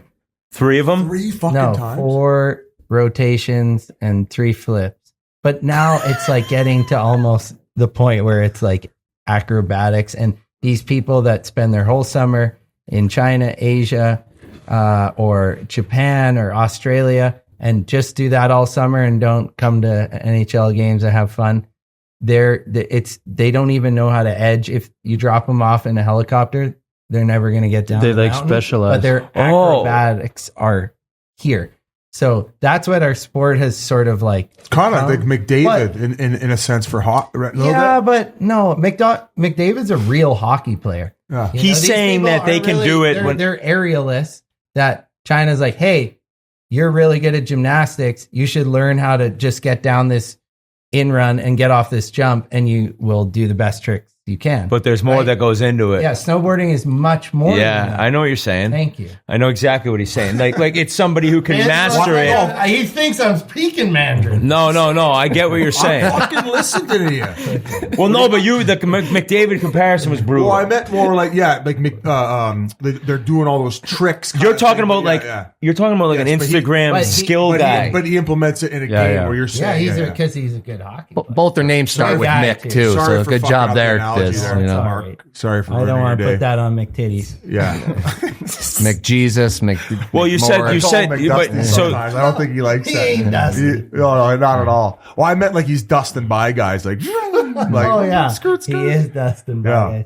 3 of them? 3 fucking no, times. 4 rotations and 3 flips. But now it's like getting to almost the point where it's like acrobatics. And these people that spend their whole summer in China, Asia, or Japan or Australia and just do that all summer and don't come to NHL games and have fun. They don't even know how to edge. If you drop them off in a helicopter, they're never going to get down. They the like mountain, specialize. but their acrobatics are here. So that's what our sport has sort of like Kind of like McDavid in a sense for hockey. Yeah, but no, McDavid's a real hockey player. Yeah. You He's these saying people that they are can do it They're, when- they're aerialists. That China's like, hey, you're really good at gymnastics. You should learn how to just get down this in run and get off this jump, and you will do the best tricks You can. But there's more that goes into it. Yeah, snowboarding is much more than that. I know what you're saying. Thank you. I know exactly what he's saying. Like it's somebody who can master it. He thinks I'm speaking Mandarin. No. I get what you're saying. I fucking listened to you. Well, no, but the McDavid comparison was brutal. Well, I meant more like they're doing all those tricks. You're talking about you're talking about an Instagram skill guy. But he implements it in a game where you're saying, because he's a good hockey player. Both their names start with Mick too, so good job there, Biz. Mark. Sorry for I don't want to your put that on McTitties. Yeah. McJesus, Well, you said, but so I don't think he likes that. ain't Dustin. No, not at all. Well, I meant like he's dusting by guys, like oh yeah, skirt. He is dusting by guys.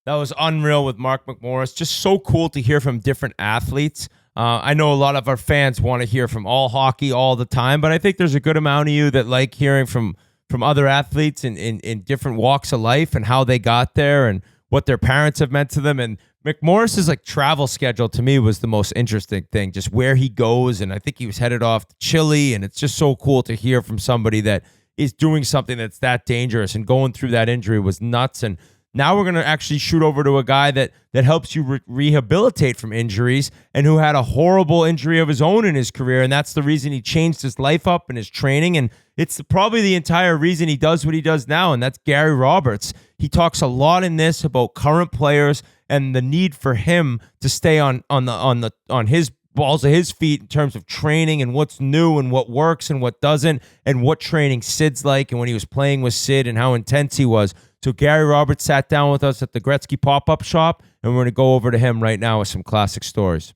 That was unreal with Mark McMorris. Just so cool to hear from different athletes. I know a lot of our fans want to hear from all hockey all the time, but I think there's a good amount of you that like hearing from other athletes in different walks of life and how they got there and what their parents have meant to them. And McMorris's travel schedule to me was the most interesting thing, just where he goes. And I think he was headed off to Chile, and it's just so cool to hear from somebody that is doing something that's that dangerous, and going through that injury was nuts. And now we're going to actually shoot over to a guy that helps you rehabilitate from injuries and who had a horrible injury of his own in his career. And that's the reason he changed his life up and his training. And it's probably the entire reason he does what he does now. And that's Gary Roberts. He talks a lot in this about current players and the need for him to stay on his balls of his feet in terms of training and what's new and what works and what doesn't, and what training Sid's like and when he was playing with Sid and how intense he was. So Gary Roberts sat down with us at the Gretzky pop-up shop, and we're going to go over to him right now with some classic stories.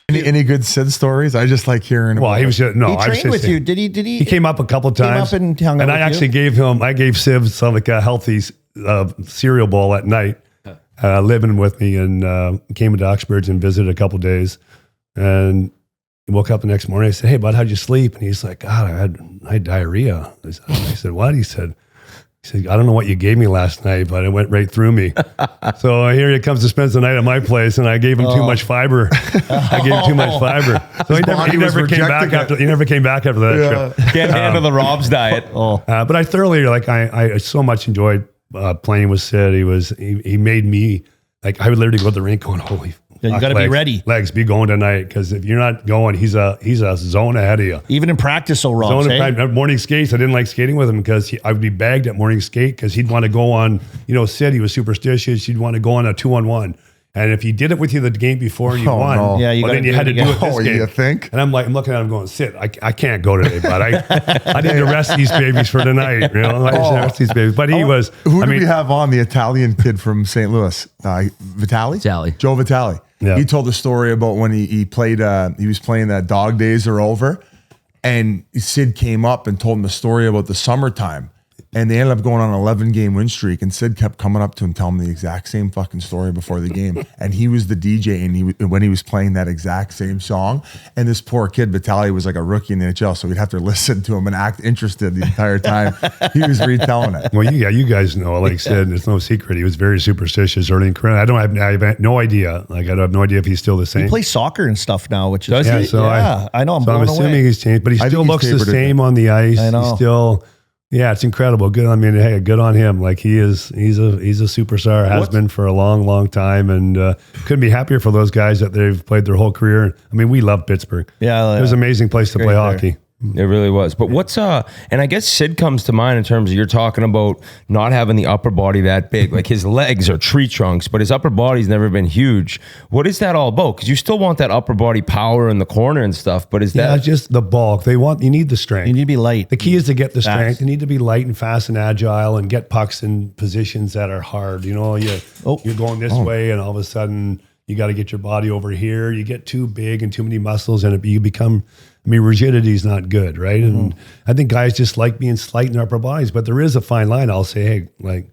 Any good Sid stories? I just like hearing. Well, he was just, no. He trained with you. Did he? He came up a couple times. Came up and hung out I actually gave Siv some a healthy cereal bowl at night. Living with me, and came into Uxbridge and visited a couple days, and he woke up the next morning. I said, "Hey, bud, how'd you sleep?" And he's like, "God, I had diarrhea." I said, "What?" He said, "I don't know what you gave me last night, but it went right through me." So here he comes to spend the night at my place, and I gave him too much fiber. I gave him too much fiber, so he never came back after. He never came back after that trip. Can't handle the Rob's diet. But I thoroughly I so much enjoyed playing with Sid. He made me I would literally go to the rink going, holy. Yeah, you got to be ready. Legs, be going tonight, because if you're not going, he's a zone ahead of you. Even in practice, morning skates. I didn't like skating with him because I would be bagged at morning skate because he'd want to go on. Sid, he was superstitious. He'd want to go on a 2-on-1. And if he did it with you the game before and you won, no. then you had to do it this game. You think? And I'm looking at him going, Sid, I can't go today, but I need to rest these babies for tonight. Rest these babies. But he was. Who did we have on? The Italian kid from St. Louis, Vitale? Joe Vitale. Yeah. He told the story about when he played. He was playing that Dog Days Are Over, and Sid came up and told him the story about the summertime. And they ended up going on an 11-game win streak, and Sid kept coming up to him, telling him the exact same fucking story before the game. And he was the DJ, and when he was playing that exact same song, and this poor kid, Vitaly, was like a rookie in the NHL, so we'd have to listen to him and act interested the entire time he was retelling it. Well, you guys know, like Sid, it's no secret, he was very superstitious early in career. I have no idea. I have no idea if he's still the same. He plays soccer and stuff now, which is I know. I'm assuming he's changed, but he still looks the same on the ice. I know. He's still. Yeah, it's incredible. Good. I mean, hey, good on him. He's a superstar, has been for a long, long time, and couldn't be happier for those guys that they've played their whole career. I mean, we love Pittsburgh. Yeah, it was an amazing place to play hockey. It really was. But and I guess Sid comes to mind in terms of, you're talking about not having the upper body that big. Like, his legs are tree trunks, but his upper body's never been huge. What is that all about? Because you still want that upper body power in the corner and stuff, but is that just the bulk? You need the strength. You need to be light. The key is to get the strength. You need to be light and fast and agile and get pucks in positions that are hard. You're going this way, and all of a sudden you got to get your body over here. You get too big and too many muscles, and you become. I mean, rigidity is not good, right? And I think guys just like being slight in their upper bodies, but there is a fine line. I'll say, hey,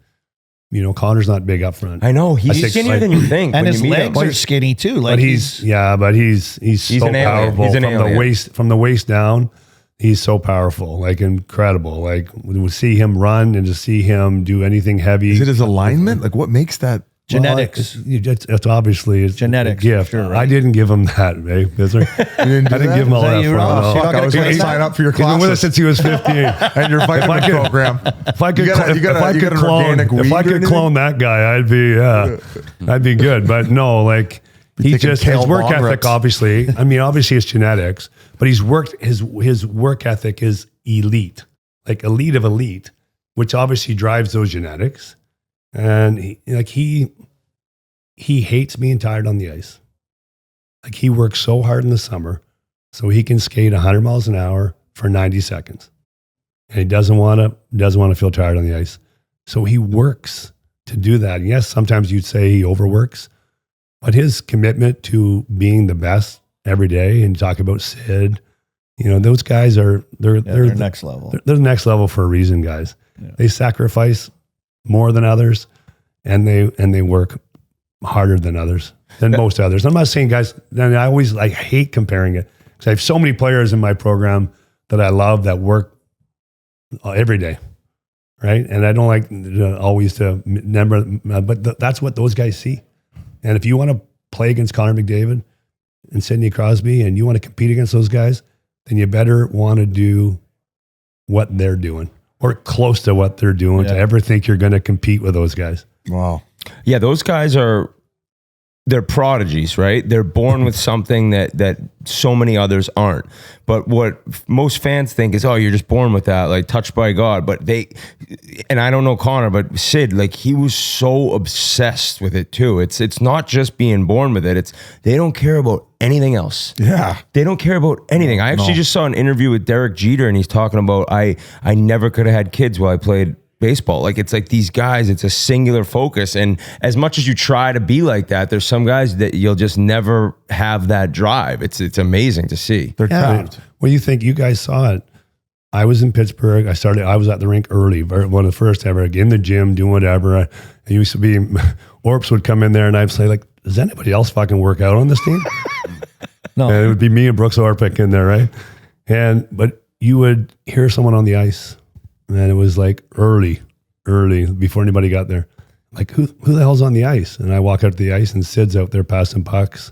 Connor's not big up front. I know he's skinnier than you think, and his legs are skinny too. But he's so powerful from the waist down. He's so powerful, incredible. When we see him run and to see him do anything heavy. Is it his alignment? What makes that? Genetics. It's obviously genetics. Yeah, sure, right? I didn't give him that, eh? I didn't give him all that. I was going to sign up for your classes. He's been with us since he was 15. And your vitamin program. If I could clone that guy, I'd be good. But no, like he just his work ethic. Obviously, I mean, obviously it's genetics, but he's worked his work ethic is elite, like elite of elite, which obviously drives those genetics. And he hates being tired on the ice. Like he works so hard in the summer so he can skate 100 miles an hour for 90 seconds. And he doesn't want to feel tired on the ice. So he works to do that. And yes, sometimes you'd say he overworks, but his commitment to being the best every day, and talk about Sid, those guys they're next level. They're the next level for a reason, guys. Yeah. They sacrifice more than others, and they work harder than most others. I'm not saying guys, and I always hate comparing it because I have so many players in my program that I love that work every day, right? And I don't like always to remember, but that's what those guys see. And if you want to play against Connor McDavid and Sidney Crosby, and you want to compete against those guys, then you better want to do what they're doing, or close to what they're doing, to ever think you're going to compete with those guys. Wow. Yeah, those guys they're prodigies, right? They're born with something that so many others aren't. But what most fans think is, oh, you're just born with that, like touched by God. But and I don't know Connor, but Sid, like he was so obsessed with it too. It's not just being born with it. They don't care about anything else. Yeah. They don't care about anything. I actually just saw an interview with Derek Jeter, and he's talking about, I never could have had kids while I played baseball. Like it's like these guys, it's a singular focus. And as much as you try to be like that, there's some guys that you'll just never have that drive. It's amazing to see. They're tapped. Well, you think you guys saw it. I was in Pittsburgh. I was at the rink early, one of the first ever, in the gym, doing whatever. I used to be, Orps would come in there and I'd say, like, does anybody else fucking work out on this team? No. And it would be me and Brooks Orpik in there, right? But you would hear someone on the ice, and it was like early, before anybody got there. Like, who the hell's on the ice? And I walk out to the ice, and Sid's out there passing pucks.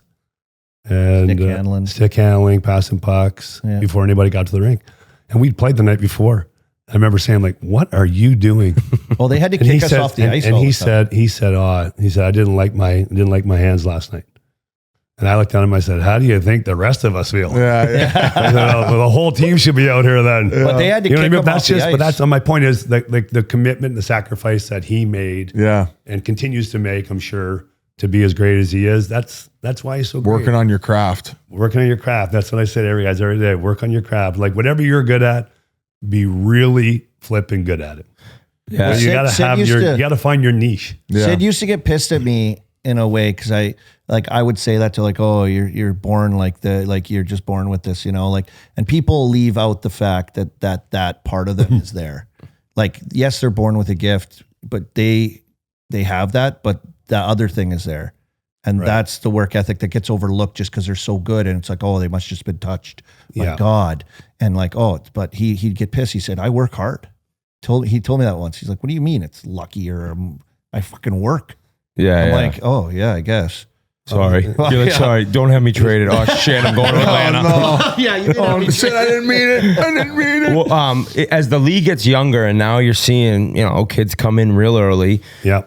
And stick handling, passing pucks before anybody got to the rink. And we'd played the night before. I remember saying, like, what are you doing? Well, they had to kick us off the ice. And he said, I didn't like my hands last night. And I looked at him, I said, how do you think the rest of us feel? Yeah. I said, well, the whole team should be out here then. But they had to kick him off the ice. But that's my point is like the commitment and the sacrifice that he made and continues to make, I'm sure, to be as great as he is. That's why he's so great. Working on your craft. Working on your craft. That's what I say to every day. Work on your craft. Like whatever you're good at, be really flipping good at it. Yeah. You gotta find your niche. Yeah. Sid used to get pissed at me in a way because I would say that to like, oh, you're born you're just born with this, and people leave out the fact that part of them is there. Like, yes, they're born with a gift, but they have that, but the other thing is there. And that's the work ethic that gets overlooked just because they're so good. And it's like, oh, they must just been touched by God. And like, oh, but he'd get pissed. He said, I work hard. He told me that once. He's like, what do you mean it's lucky or I fucking work? Yeah. I'm like, oh yeah, I guess. Sorry. You're like, sorry, don't have me traded. Oh shit, I'm going to Atlanta. No. Yeah, you didn't have me shit, I didn't mean it. Well, as the league gets younger and now you're seeing, kids come in real early. Yeah.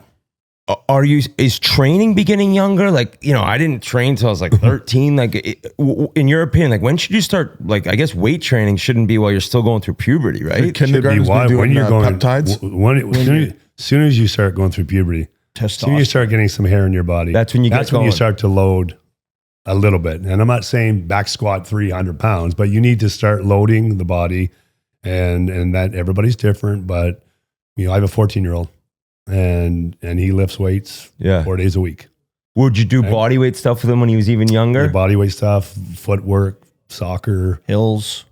Is training beginning younger? Like, I didn't train until I was like 13. Like, in your opinion, like when should you start? Like, I guess weight training shouldn't be while you're still going through puberty, right? Kindergarten's been doing peptides. As soon as you start going through puberty, as soon as you start getting some hair in your body, that's when you start to load a little bit. And I'm not saying back squat 300 pounds, but you need to start loading the body, and that everybody's different. But I have a 14-year-old. And he lifts weights 4 days a week. Would you do body weight stuff with him when he was even younger? Yeah, body weight stuff, footwork, soccer, hills,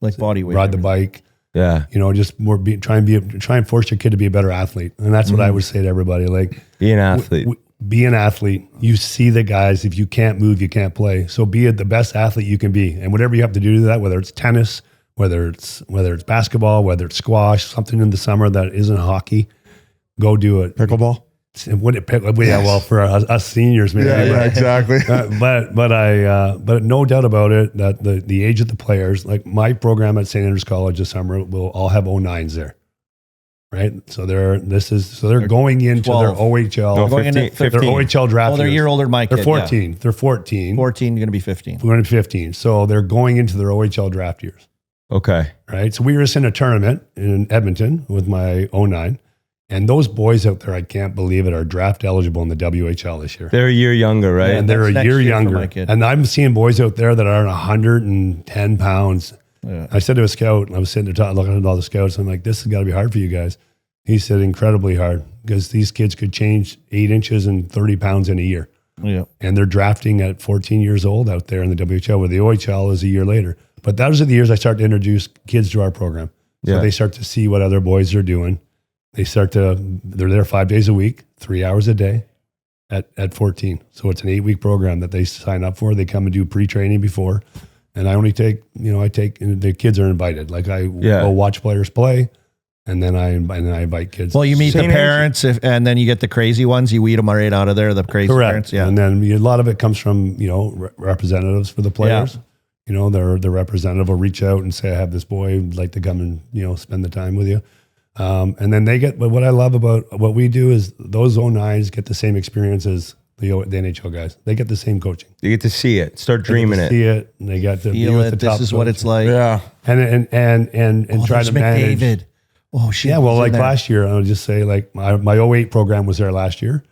like body weight, ride the bike. Yeah, just more try and force your kid to be a better athlete. And that's what I would say to everybody. Like, be an athlete. Be an athlete. You see the guys. If you can't move, you can't play. So be the best athlete you can be. And whatever you have to do to that, whether it's tennis, whether it's basketball, whether it's squash, something in the summer that isn't hockey. Go do it. Pickleball? Would it pick? Yeah, well, for us seniors, maybe. Yeah, exactly. But no doubt about it that the age of the players, like my program at St. Andrews College this summer, will all have 09s there, right? So they're going into 12. their OHL. No, going into 15. Their OHL draft. Oh, they're a year older than my kid. They're 14. Yeah. They're 14. 14, going to be 15. We're going to be 15. So they're going into their OHL draft years. Okay. Right. So we were just in a tournament in Edmonton with my 09. And those boys out there, I can't believe it, are draft eligible in the WHL this year. They're a year younger, right? And they're a year younger. And I'm seeing boys out there that are 110 pounds. Yeah. I said to a scout, I was sitting there looking at all the scouts, I'm like, this has got to be hard for you guys. He said, incredibly hard, because these kids could change 8 inches and 30 pounds in a year. Yeah. And they're drafting at 14 years old out there in the WHL, where the OHL is a year later. But those are the years I start to introduce kids to our program. So they start to see what other boys are doing. They're there 5 days a week, 3 hours a day at 14. So it's an 8-week program that they sign up for. They come and do pre-training before. And I only take, and the kids are invited. Like I go watch players play, and then I invite kids. Well, you meet the parents, and then you get the crazy ones. You weed them right out of there, the crazy parents. Yeah. And then a lot of it comes from, representatives for the players. Yeah. Their representative will reach out and say, I have this boy, would like to come and, spend the time with you. And then they get, but what I love about what we do is those 09s get the same experience as the NHL guys. They get the same coaching. You get to see it, start dreaming it. See it, and they get to feel it. This is what it's like. Yeah. And try to manage. McDavid. Oh shit. Yeah. Well, like last year, I'll just say like my 08 program was there last year.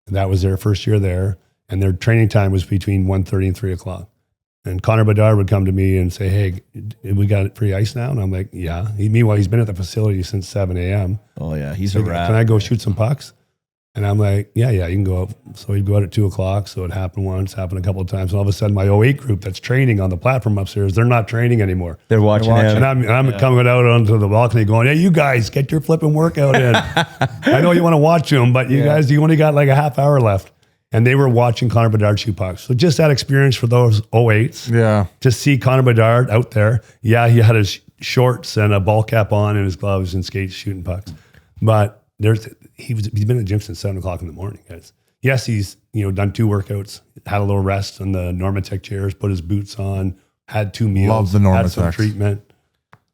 That was their first year there. And their training time was between 1:30 and 3 o'clock. And Connor Bedard would come to me and say, hey, we got free ice now? And I'm like, yeah. Meanwhile, he's been at the facility since 7 a.m. Oh, yeah. He's a rat. Can I go shoot some pucks? And I'm like, yeah, you can go out. So he'd go out at 2 o'clock. So it happened once, happened a couple of times. And all of a sudden, my 08 group that's training on the platform upstairs, they're not training anymore. They're watching him. And I'm coming out onto the balcony going, hey, you guys, get your flipping workout in. I know you want to watch them, but you guys, you only got like a half hour left. And they were watching Connor Bedard shoot pucks. So just that experience for those 08s. Yeah. To see Connor Bedard out there. Yeah, he had his shorts and a ball cap on and his gloves and skates shooting pucks. But he's been in the gym since 7 o'clock in the morning, guys. Yes, he's done 2 workouts, had a little rest on the Normatec chairs, put his boots on, had 2 meals, love the Normatec. Had some treatment.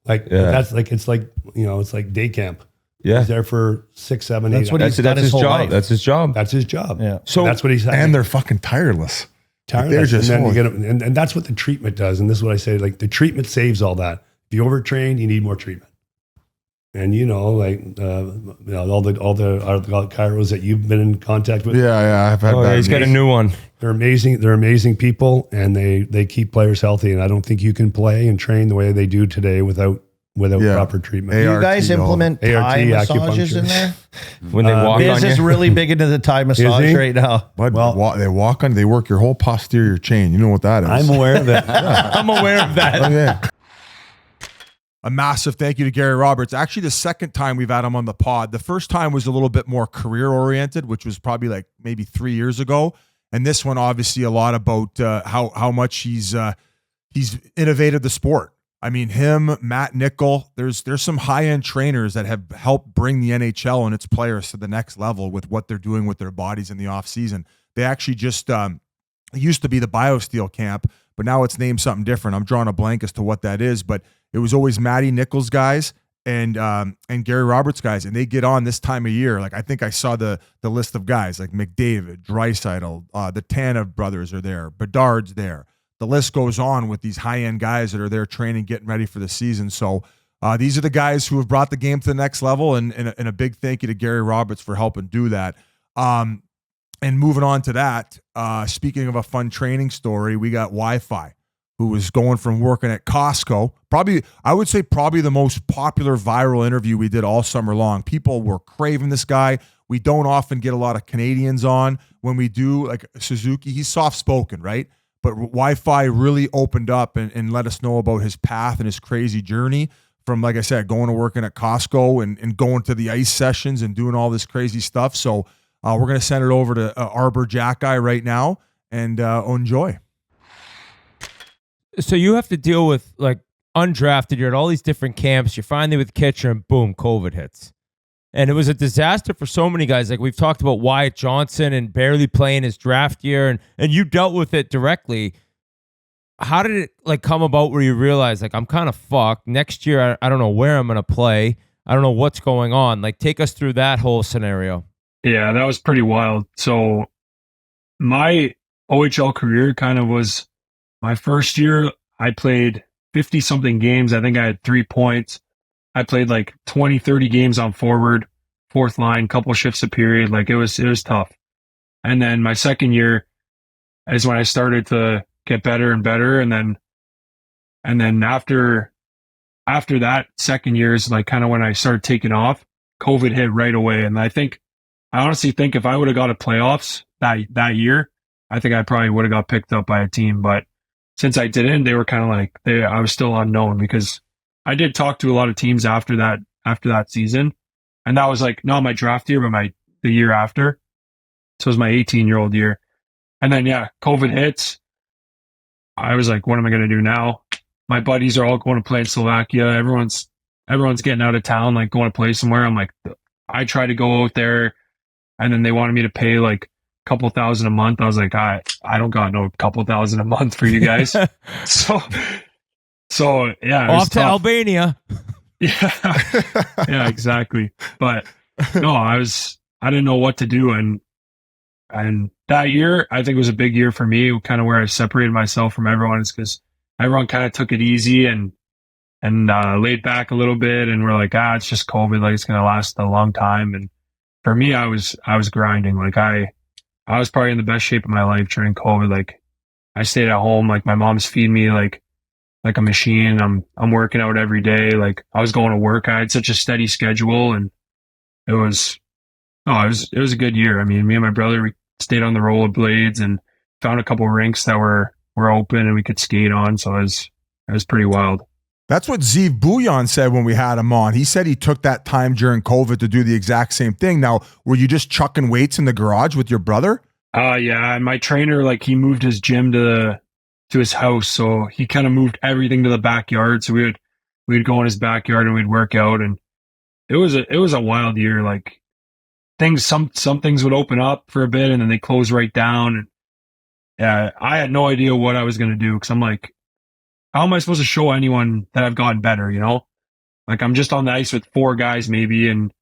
That's like it's like day camp. Yeah. He's there for 6, 7, 8 hours. That's his job. Life. That's his job. That's his job. Yeah. So that's what he's having. And they're fucking tireless. They're just, and that's what the treatment does. And this is what I say, like the treatment saves all that. If you overtrain, you need more treatment. And all the chiros that you've been in contact with. Yeah, I've had that. He's got a new one. They're amazing. They're amazing people, and they keep players healthy. And I don't think you can play and train the way they do today without proper treatment. Do you guys implement Thai massages in there? When they walk on you? Biz is really big into the Thai massage right now. Well, they walk on, they work your whole posterior chain. You know what that is. I'm aware of that. I'm aware of that. Okay. A massive thank you to Gary Roberts. Actually, the second time we've had him on the pod. The first time was a little bit more career-oriented, which was probably like maybe 3 years ago. And this one, obviously, a lot about how much he's innovated the sport. I mean, him, Matt Nickel, there's some high-end trainers that have helped bring the NHL and its players to the next level with what they're doing with their bodies in the offseason. They actually just it used to be the BioSteel camp, but now it's named something different. I'm drawing a blank as to what that is, but it was always Matty Nichols guys and Gary Roberts guys, and they get on this time of year. Like I think I saw the list of guys like McDavid, Draisaitl, the Tanev brothers are there, Bedard's there. The list goes on with these high-end guys that are there training, getting ready for the season. So these are the guys who have brought the game to the next level, and a big thank you to Gary Roberts for helping do that. And moving on to that, speaking of a fun training story, we got Wi-Fi, who was going from working at Costco. I would say probably the most popular viral interview we did all summer long. People were craving this guy. We don't often get a lot of Canadians on. When we do, like Suzuki, he's soft-spoken, right? But Wi-Fi really opened up and let us know about his path and his crazy journey from, like I said, going to working at Costco and going to the ice sessions and doing all this crazy stuff. So we're going to send it over to Arber Xhekaj right now and enjoy. So you have to deal with like undrafted. You're at all these different camps. You're finally with Kitcher and boom, COVID hits. And it was a disaster for so many guys. Like we've talked about Wyatt Johnson and barely playing his draft year, and you dealt with it directly. How did it like come about where you realized like I'm kind of fucked next year? I don't know where I'm gonna play. I don't know what's going on. Like take us through that whole scenario. Yeah, that was pretty wild. So my OHL career kind of was my first year. I played 50 something games. I think I had 3 points. I played like 20, 30 games on forward, fourth line, couple shifts a period. Like it was tough. And then my second year is when I started to get better and better. And then after that second year is like kind of when I started taking off. COVID hit right away. And I honestly think if I would have got to playoffs that year, I think I probably would have got picked up by a team. But since I didn't, they were kind of like I was still unknown because I did talk to a lot of teams after that season, and that was like not my draft year, but the year after. So it was my 18-year-old year, and then COVID hits. I was like, what am I going to do now? My buddies are all going to play in Slovakia. Everyone's getting out of town, like going to play somewhere. I'm like, I tried to go out there, and then they wanted me to pay like a couple $1,000 a month. I was like, I don't got no couple $1,000 a month for you guys. So yeah, off to Albania. Yeah, exactly. But no, I didn't know what to do, and that year I think was a big year for me. Kind of where I separated myself from everyone is because everyone kind of took it easy and laid back a little bit, and we're like, it's just COVID, like it's gonna last a long time. And for me, I was grinding. Like I was probably in the best shape of my life during COVID. Like I stayed at home, like my mom's feeding me like a machine. I'm working out every day. Like I was going to work. I had such a steady schedule, and it was a good year. I mean, me and my brother, we stayed on the rollerblades and found a couple rinks that were open and we could skate on. So it was pretty wild. That's what Zeev Buium said when we had him on. He said he took that time during COVID to do the exact same thing. Now, were you just chucking weights in the garage with your brother? Yeah. And my trainer, like he moved his gym to his house. So he kind of moved everything to the backyard. So we'd go in his backyard and we'd work out, and it was a wild year. Like some things would open up for a bit and then they close right down. And yeah, I had no idea what I was going to do. Cause I'm like, how am I supposed to show anyone that I've gotten better? You know, like I'm just on the ice with 4 guys maybe. And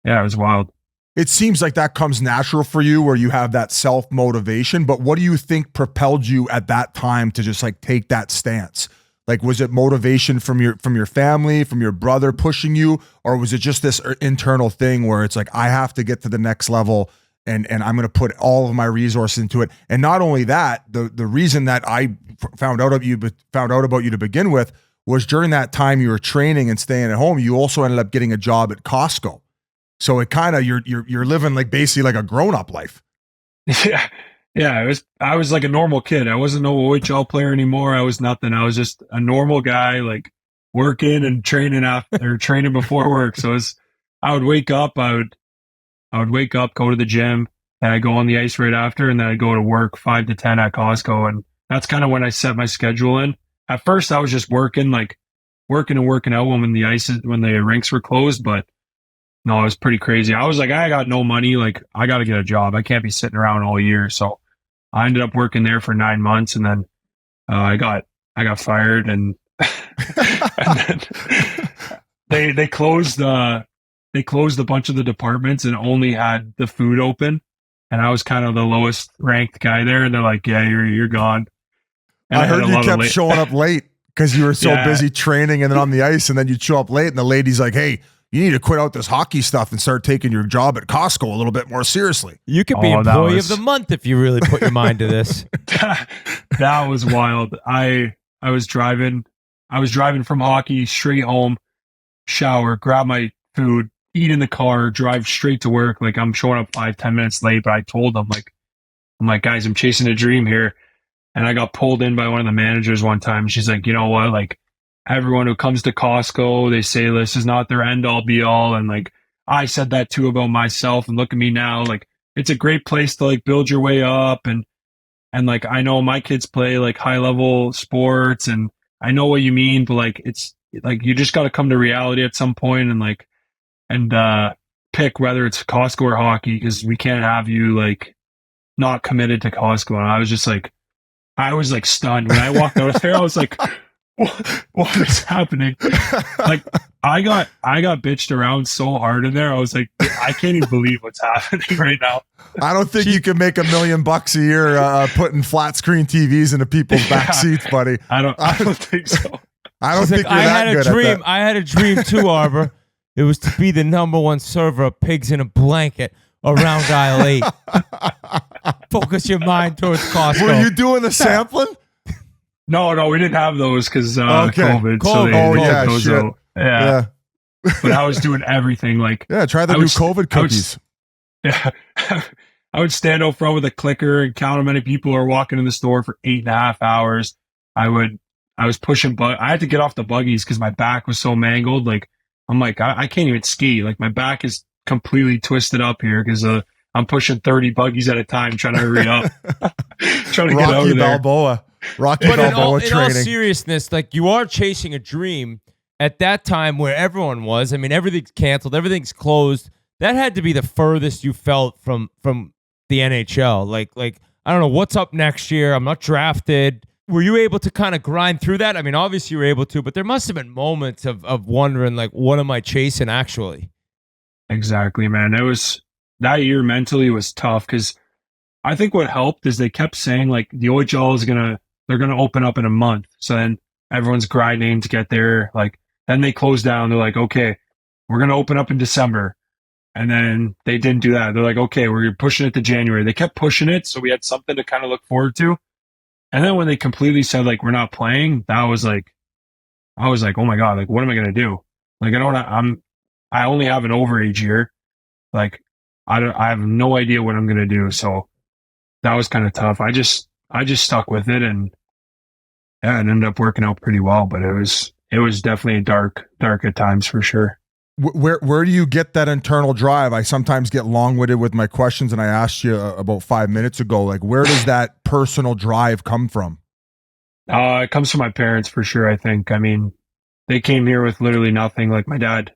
yeah, it was wild. It seems like that comes natural for you where you have that self-motivation, but what do you think propelled you at that time to just like take that stance? Like, was it motivation from your family, from your brother pushing you, or was it just this internal thing where it's like, I have to get to the next level and I'm going to put all of my resources into it? And not only that, the reason that I found out about you to begin with was during that time you were training and staying at home, you also ended up getting a job at Costco. So it kind of you're living like basically like a grown-up life. Yeah. I was like a normal kid. I wasn't no OHL player anymore. I was nothing. I was just a normal guy, like working and training after training before work. So I would wake up, go to the gym, and I'd go on the ice right after, and then I'd go to work 5 to 10 at Costco. And that's kind of when I set my schedule in. At first I was just working out when the rinks were closed, but no, it was pretty crazy. I was like, I got no money. Like, I got to get a job. I can't be sitting around all year. So I ended up working there for 9 months, and then I got fired, and, and then they closed a bunch of the departments and only had the food open. And I was kind of the lowest ranked guy there. And they're like, yeah, you're gone. And I heard you kept showing up late because you were so busy training and then on the ice, and then you'd show up late and the lady's like, hey, you need to quit out this hockey stuff and start taking your job at Costco a little bit more seriously. You could be employee of the month if you really put your mind to this. That was wild. I was driving from hockey straight home, shower, grab my food, eat in the car, drive straight to work. Like I'm showing up 5-10 minutes late, but I told them I'm like, guys, I'm chasing a dream here. And I got pulled in by one of the managers one time. She's like, you know what? Like, everyone who comes to Costco, they say this is not their end all be all. And like, I said that too about myself, and look at me now. Like, it's a great place to like build your way up. And like, I know my kids play like high level sports, and I know what you mean, but like, it's like, you just got to come to reality at some point. And pick whether it's Costco or hockey because we can't have you like not committed to Costco. And I was just like, I was like stunned when I walked out there. I was like, what is happening? Like I got bitched around so hard in there. I was like, I can't even believe what's happening right now. I don't think you can make $1 million a year putting flat screen TVs into people's back seats, buddy. I don't think so. I don't think like, you're I that had good a dream. at that. I had a dream too, Arber. It was to be the #1 server of pigs in a blanket around aisle 8. Focus your mind towards Costco. Were you doing the sampling? No, we didn't have those because Okay. COVID. So COVID. they Oh, took yeah, those shit. out. Yeah. But I was doing everything. Like, Yeah, try the I new would- COVID I would- cookies. Yeah. I would stand out front with a clicker and count how many people are walking in the store for 8.5 hours. I was pushing, but I had to get off the buggies because my back was so mangled. Like, I'm like, I can't even ski. Like, my back is completely twisted up here because I'm pushing 30 buggies at a time trying to hurry up. Trying to get out Rocky of there. Balboa. Rocky But in Balboa all training. seriousness, like you are chasing a dream at that time where everyone was. I mean, everything's canceled, everything's closed. That had to be the furthest you felt from the NHL. Like I don't know what's up next year. I'm not drafted. Were you able to kind of grind through that? I mean, obviously you were able to, but there must have been moments of wondering, like, what am I chasing actually? Exactly, man. It was that year mentally was tough because I think what helped is they kept saying like the OHL they're gonna open up in a month. So then everyone's grinding to get there. Like then they closed down. They're like, okay, we're gonna open up in December. And then they didn't do that. They're like, okay, we're pushing it to January. They kept pushing it, so we had something to kind of look forward to. And then when they completely said like we're not playing, I was like, oh my god, like what am I gonna do? Like I only have an overage year. Like I have no idea what I'm gonna do. So that was kind of tough. I just stuck with it, and yeah, it ended up working out pretty well. But it was definitely dark at times for sure. Where do you get that internal drive? I sometimes get long-winded with my questions, and I asked you about 5 minutes ago, like, where does that personal drive come from? It comes from my parents for sure, I think. I mean, they came here with literally nothing. Like my dad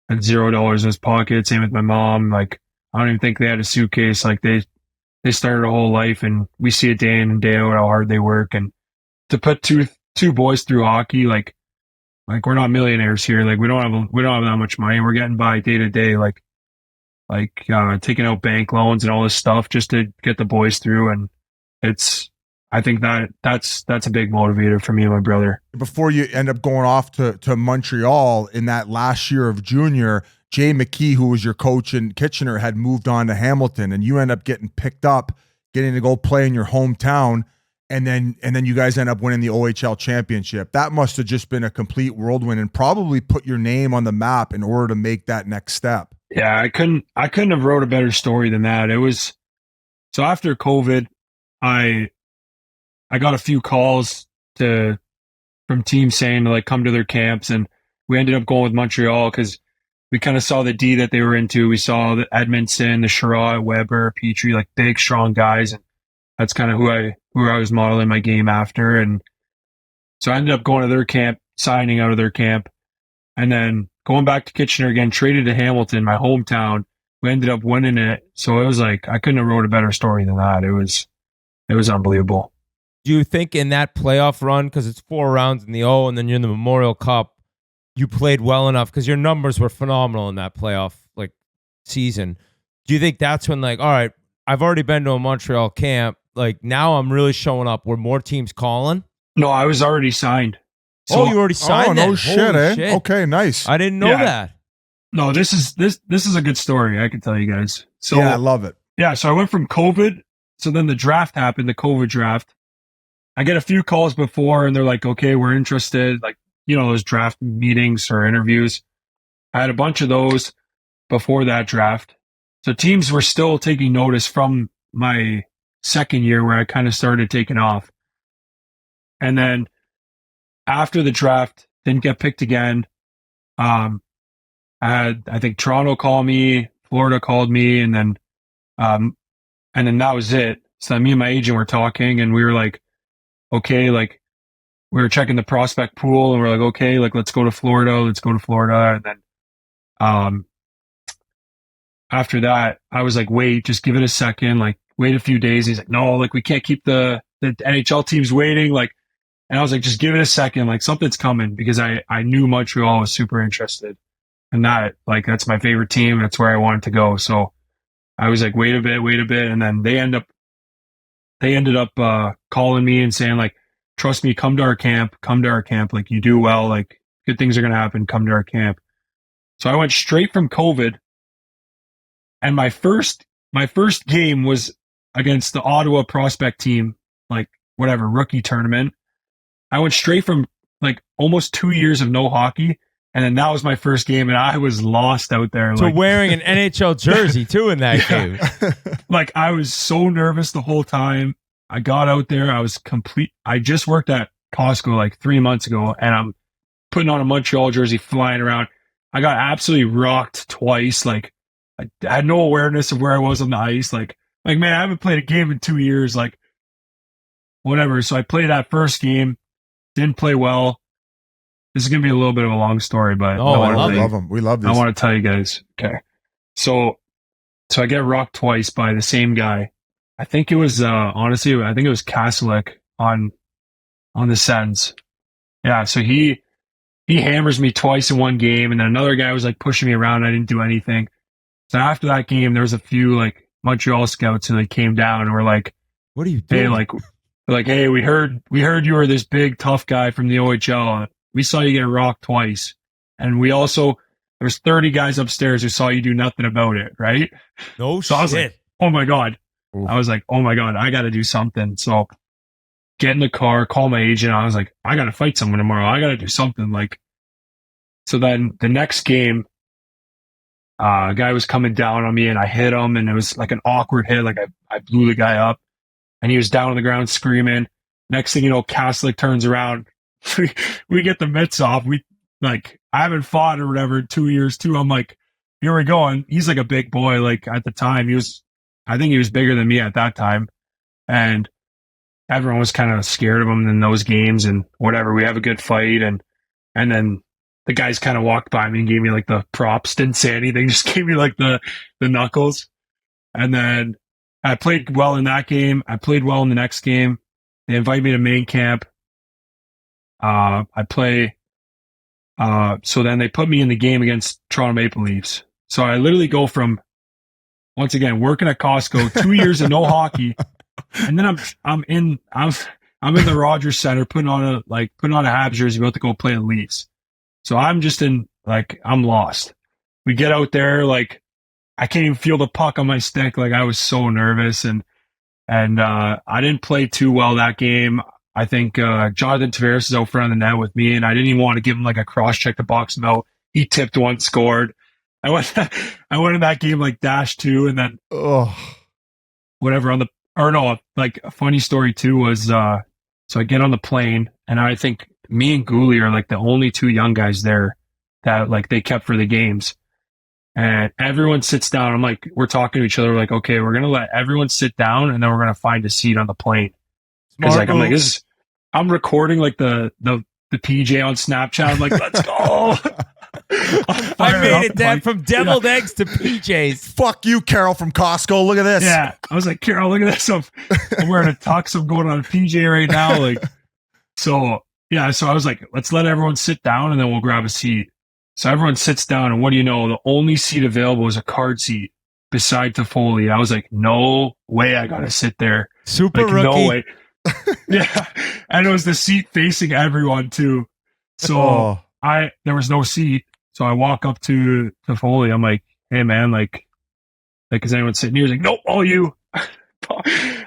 had $0 in his pocket. Same with my mom. Like I don't even think they had a suitcase. Like they started a whole life, and we see it day in and day out how hard they work. And to put two boys through hockey, like we're not millionaires here. Like we don't have that much money. We're getting by day to day, like taking out bank loans and all this stuff just to get the boys through. And I think that's a big motivator for me and my brother. Before you end up going off to Montreal in that last year of junior, Jay McKee, who was your coach in Kitchener, had moved on to Hamilton, and you end up getting picked up, getting to go play in your hometown. And then you guys end up winning the OHL championship. That must have just been a complete whirlwind and probably put your name on the map in order to make that next step. Yeah, I couldn't have wrote a better story than that. It was so after COVID, I got a few calls from teams saying to like come to their camps, and we ended up going with Montreal because we kind of saw the D that they were into. We saw the Edmondson, the Sherrod, Weber, Petrie, like big, strong guys, and that's kind of who I was modeling my game after. And so I ended up going to their camp, signing out of their camp, and then going back to Kitchener again, traded to Hamilton, my hometown. We ended up winning it. So it was like, I couldn't have wrote a better story than that. It was unbelievable. Do you think in that playoff run, because it's 4 rounds in the O and then you're in the Memorial Cup, you played well enough because your numbers were phenomenal in that playoff like season? Do you think that's when like, all right, I've already been to a Montreal camp, like now I'm really showing up? Were more teams calling? No, I was already signed. So, you already signed? Oh, no then? shit, Holy eh? shit. Okay, nice. I didn't know that. No, this is a good story. I can tell you guys. So yeah, I love it. Yeah, so I went from COVID. So then the draft happened, the COVID draft. I get a few calls before, and they're like, "Okay, we're interested." Like, you know, those draft meetings or interviews. I had a bunch of those before that draft. So teams were still taking notice from my second year where I kind of started taking off. And then after the draft, didn't get picked again. I think Toronto called me, Florida called me, and then that was it. So me and my agent were talking, and we were like, okay, like we were checking the prospect pool, and we're like, okay, like let's go to Florida. And then after that, I was like, wait, just give it a second. Like, wait a few days. He's like, no, like, we can't keep the NHL teams waiting. Like, and I was like, just give it a second. Like, something's coming, because I knew Montreal was super interested. And that, like, that's my favorite team. That's where I wanted to go. So I was like, wait a bit. And then they ended up calling me and saying, like, trust me, come to our camp. Like, you do well. Like, good things are going to happen. Come to our camp. So I went straight from COVID. And my first game was against the Ottawa prospect team, like, whatever, rookie tournament. I went straight from, like, almost 2 years of no hockey. And then that was my first game, and I was lost out there. So like, wearing an NHL jersey too in that game. Like, I was so nervous the whole time. I got out there. I was complete. I just worked at Costco like 3 months ago, and I'm putting on a Montreal jersey, flying around. I got absolutely rocked twice. Like, I had no awareness of where I was on the ice. Like, man, I haven't played a game in 2 years. Like, whatever. So I played that first game, didn't play well. This is going to be a little bit of a long story, but I love them. We love this. I want to tell you guys. Okay. So I get rocked twice by the same guy. I think it was, honestly, I think it was Kastelik on the Sens. Yeah. So he hammers me twice in one game, and then another guy was like pushing me around. I didn't do anything. So after that game, there was a few like Montreal scouts who like came down and were like, "What are you doing?" Hey, we heard you were this big tough guy from the OHL. We saw you get rocked twice. And we also, there's 30 guys upstairs who saw you do nothing about it, right? No so shit. I was like, oh my God. I was like, oh my God, I got to do something. So get in the car, call my agent. I was like, I got to fight someone tomorrow. I got to do something. Like, so then the next game, a guy was coming down on me, and I hit him, and it was like an awkward hit. Like, I blew the guy up, and he was down on the ground screaming. Next thing you know, Kastelik turns around. We get the mitts off. I haven't fought or whatever in 2 years too. I'm like, here we go. And he's like a big boy. Like, at the time, I think he was bigger than me at that time. And everyone was kind of scared of him in those games and whatever. We have a good fight. And then the guys kind of walked by me and gave me like the props, didn't say anything, just gave me like the knuckles. And then I played well in that game. I played well in the next game. They invited me to main camp. So then they put me in the game against Toronto Maple Leafs. So I literally go from, once again, working at Costco, 2 years of no hockey, and then I'm in the Rogers Center putting on a Habs jersey, about to go play the Leafs. So I'm just I'm lost. We get out there, like, I can't even feel the puck on my stick. Like, I was so nervous, and I didn't play too well that game. I think Jonathan Tavares is out front of the net with me, and I didn't even want to give him like a cross check to box him out. He tipped one, scored. I went in that game like -2, and then whatever like a funny story too was so I get on the plane, and I think me and Goalie are like the only two young guys there that like they kept for the games. And everyone sits down. I'm like, we're talking to each other, like, okay, we're gonna let everyone sit down, and then we're gonna find a seat on the plane. Because like I'm recording like the PJ on Snapchat. I'm like, let's go. I made it, Dad, from deviled eggs to PJs. Fuck you, Carol from Costco. Look at this. Yeah, I was like, Carol, look at this. I'm wearing a tux. I'm going on a PJ right now. Like, so yeah. So I was like, let's let everyone sit down, and then we'll grab a seat. So everyone sits down, and what do you know? The only seat available was a card seat beside Toffoli. I was like, no way, I gotta sit there. Super like, rookie. No way. Yeah, and it was the seat facing everyone too. So there was no seat. So I walk up to Toffoli. I'm like, hey man, like is anyone sitting here? He's like, nope, all you.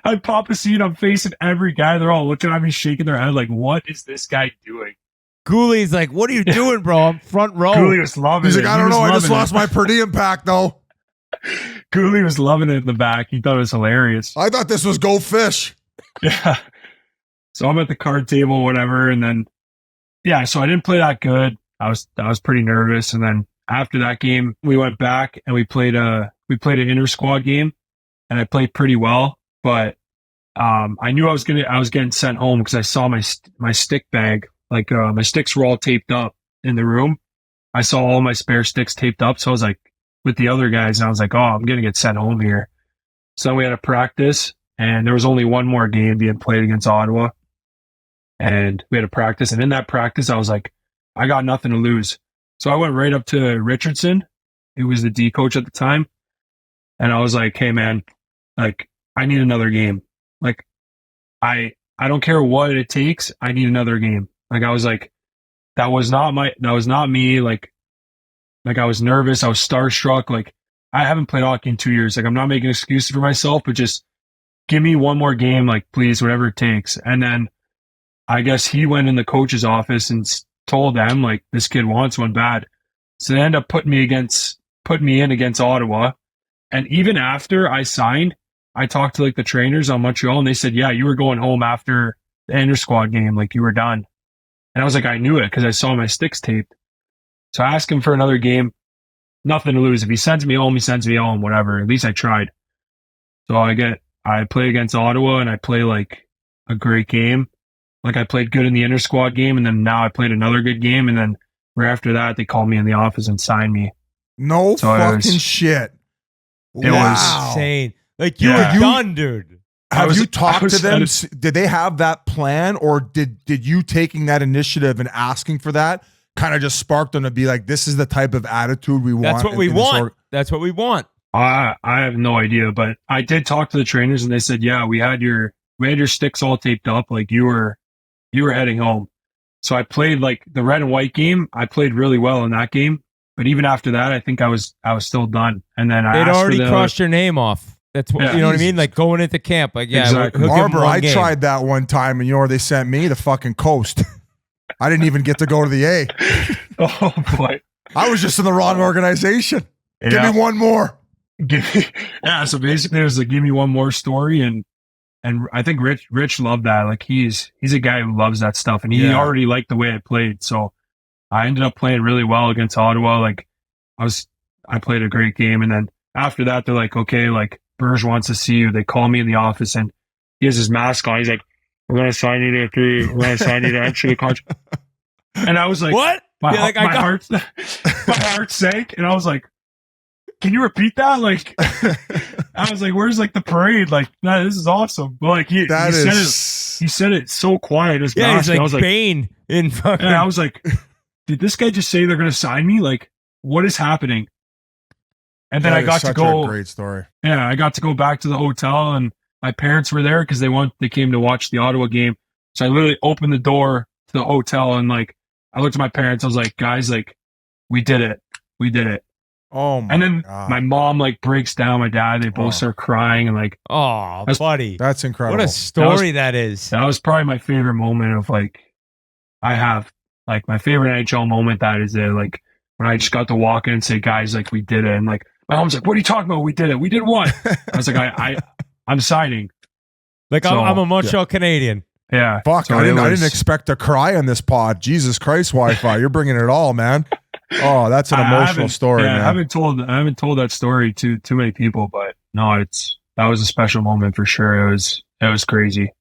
I pop a seat. I'm facing every guy. They're all looking at me, shaking their head, like, what is this guy doing? Goolie's like, what are you doing, bro? I'm front row. Goalie was loving it. He's like, I don't know. I just lost my per diem pack, though. Goalie was loving it in the back. He thought it was hilarious. I thought this was Go Fish. Yeah. So I'm at the card table, whatever, and then so I didn't play that good. I was pretty nervous, and then after that game, we went back and we played an inter squad game, and I played pretty well, but I knew I was getting sent home because I saw my stick bag. Like, my sticks were all taped up in the room. I saw all my spare sticks taped up. So I was like, with the other guys, and I was like, oh, I'm going to get sent home here. So we had a practice, and there was only one more game being played against Ottawa. And we had a practice, and in that practice, I was like, I got nothing to lose. So I went right up to Richardson, who was the D coach at the time, and I was like, hey, man, like, I need another game. Like, I don't care what it takes. I need another game. Like, I was like, that was not me. Like I was nervous. I was starstruck. Like, I haven't played hockey in 2 years. Like, I'm not making excuses for myself, but just give me one more game, like, please, whatever it takes. And then I guess he went in the coach's office and told them, like, this kid wants one bad. So they ended up putting me in against Ottawa. And even after I signed, I talked to like the trainers on Montreal, and they said, yeah, you were going home after the inter-squad game. Like, you were done. And I was like, I knew it because I saw my sticks taped. So I asked him for another game. Nothing to lose. If he sends me home, he sends me home, whatever. At least I tried. So I play against Ottawa, and I play like a great game. Like, I played good in the inter-squad game, and then now I played another good game. And then right after that, they called me in the office and signed me. No fucking shit. It was insane. Like, you were done, dude. Have you talked to them? Did they have that plan, or did you taking that initiative and asking for that kind of just sparked them to be like, this is the type of attitude we want? That's what we want. That's what we want. I have no idea, but I did talk to the trainers, and they said, yeah, we had your sticks all taped up. Like, you were heading home. So I played like the red and white game. I played really well in that game. But even after that, I think I was still done. And then they'd already crossed your name off. That's what, you know what I mean? Like, going into camp. Like, yeah, exactly. Arber, I tried that one time, and you know where they sent me? The fucking coast. I didn't even get to go to the A. Oh boy. I was just in the wrong organization. Yeah. Give me one more. So basically it was like, give me one more story, and I think Rich loved that. Like, he's a guy who loves that stuff, and he already liked the way I played. So I ended up playing really well against Ottawa. Like, I played a great game, and then after that, they're like, okay, like, Berge wants to see you. They call me in the office, and he has his mask on. He's like, we're going to sign you to we're going to sign you to entry contract. And I was like, what? My heart sank, and I was like, can you repeat that? Like, I was like, where's like the parade? Like, no, this is awesome. But like, he said it so quiet. His mask. He's like, I was like, Bane in fucking. And I was like, did this guy just say they're going to sign me? Like, what is happening? And then I got to go. A great story. Yeah, I got to go back to the hotel, and my parents were there because they came to watch the Ottawa game. So I literally opened the door to the hotel, and like, I looked at my parents. I was like, guys, like, we did it. Oh my! And then God. my mom like breaks down. My dad, they both start crying, and like, oh, buddy, that's incredible. What a story that is. That was probably my favorite moment of like, I have like my favorite NHL moment. That is it. Like, when I just got to walk in and say, guys, like, we did it. And like, my mom's like, what are you talking about? We did it. We did what? I was like, I'm signing. Like, so, I'm a Montreal Canadian. Yeah. Fuck, so I didn't expect to cry on this pod. Jesus Christ, Wi-Fi. You're bringing it all, man. Oh, that's an emotional story, man. I haven't told that story to too many people, but no, that was a special moment for sure. It was crazy.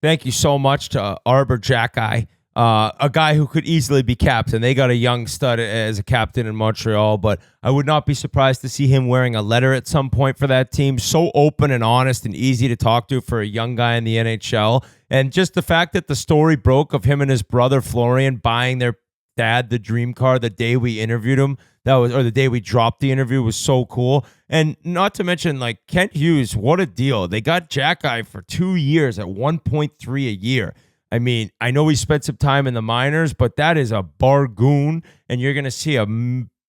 Thank you so much to Arber Xhekaj, a guy who could easily be captain. They got a young stud as a captain in Montreal, but I would not be surprised to see him wearing a letter at some point for that team. So open and honest and easy to talk to for a young guy in the NHL. And just the fact that the story broke of him and his brother Florian buying their dad the dream car the day we interviewed him, or the day we dropped the interview, was so cool. And not to mention, like, Kent Hughes, what a deal. They got Xhekaj for 2 years at 1.3 a year. I mean, I know he spent some time in the minors, but that is a bargain, and you're going to see a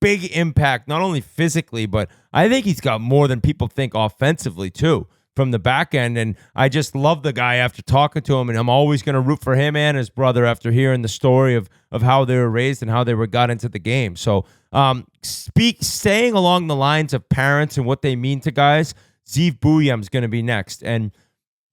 big impact, not only physically, but I think he's got more than people think offensively too, from the back end. And I just love the guy after talking to him, and I'm always going to root for him and his brother after hearing the story of how they were raised and how they got into the game. So staying along the lines of parents and what they mean to guys, Zeev Buium is going to be next. And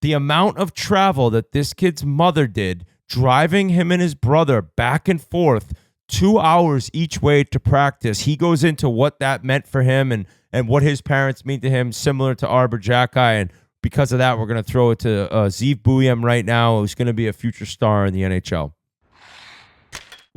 the amount of travel that this kid's mother did, driving him and his brother back and forth 2 hours each way to practice, he goes into what that meant for him and what his parents mean to him, similar to Arber Xhekaj. And because of that, we're going to throw it to Zeev Buium right now, who's going to be a future star in the NHL.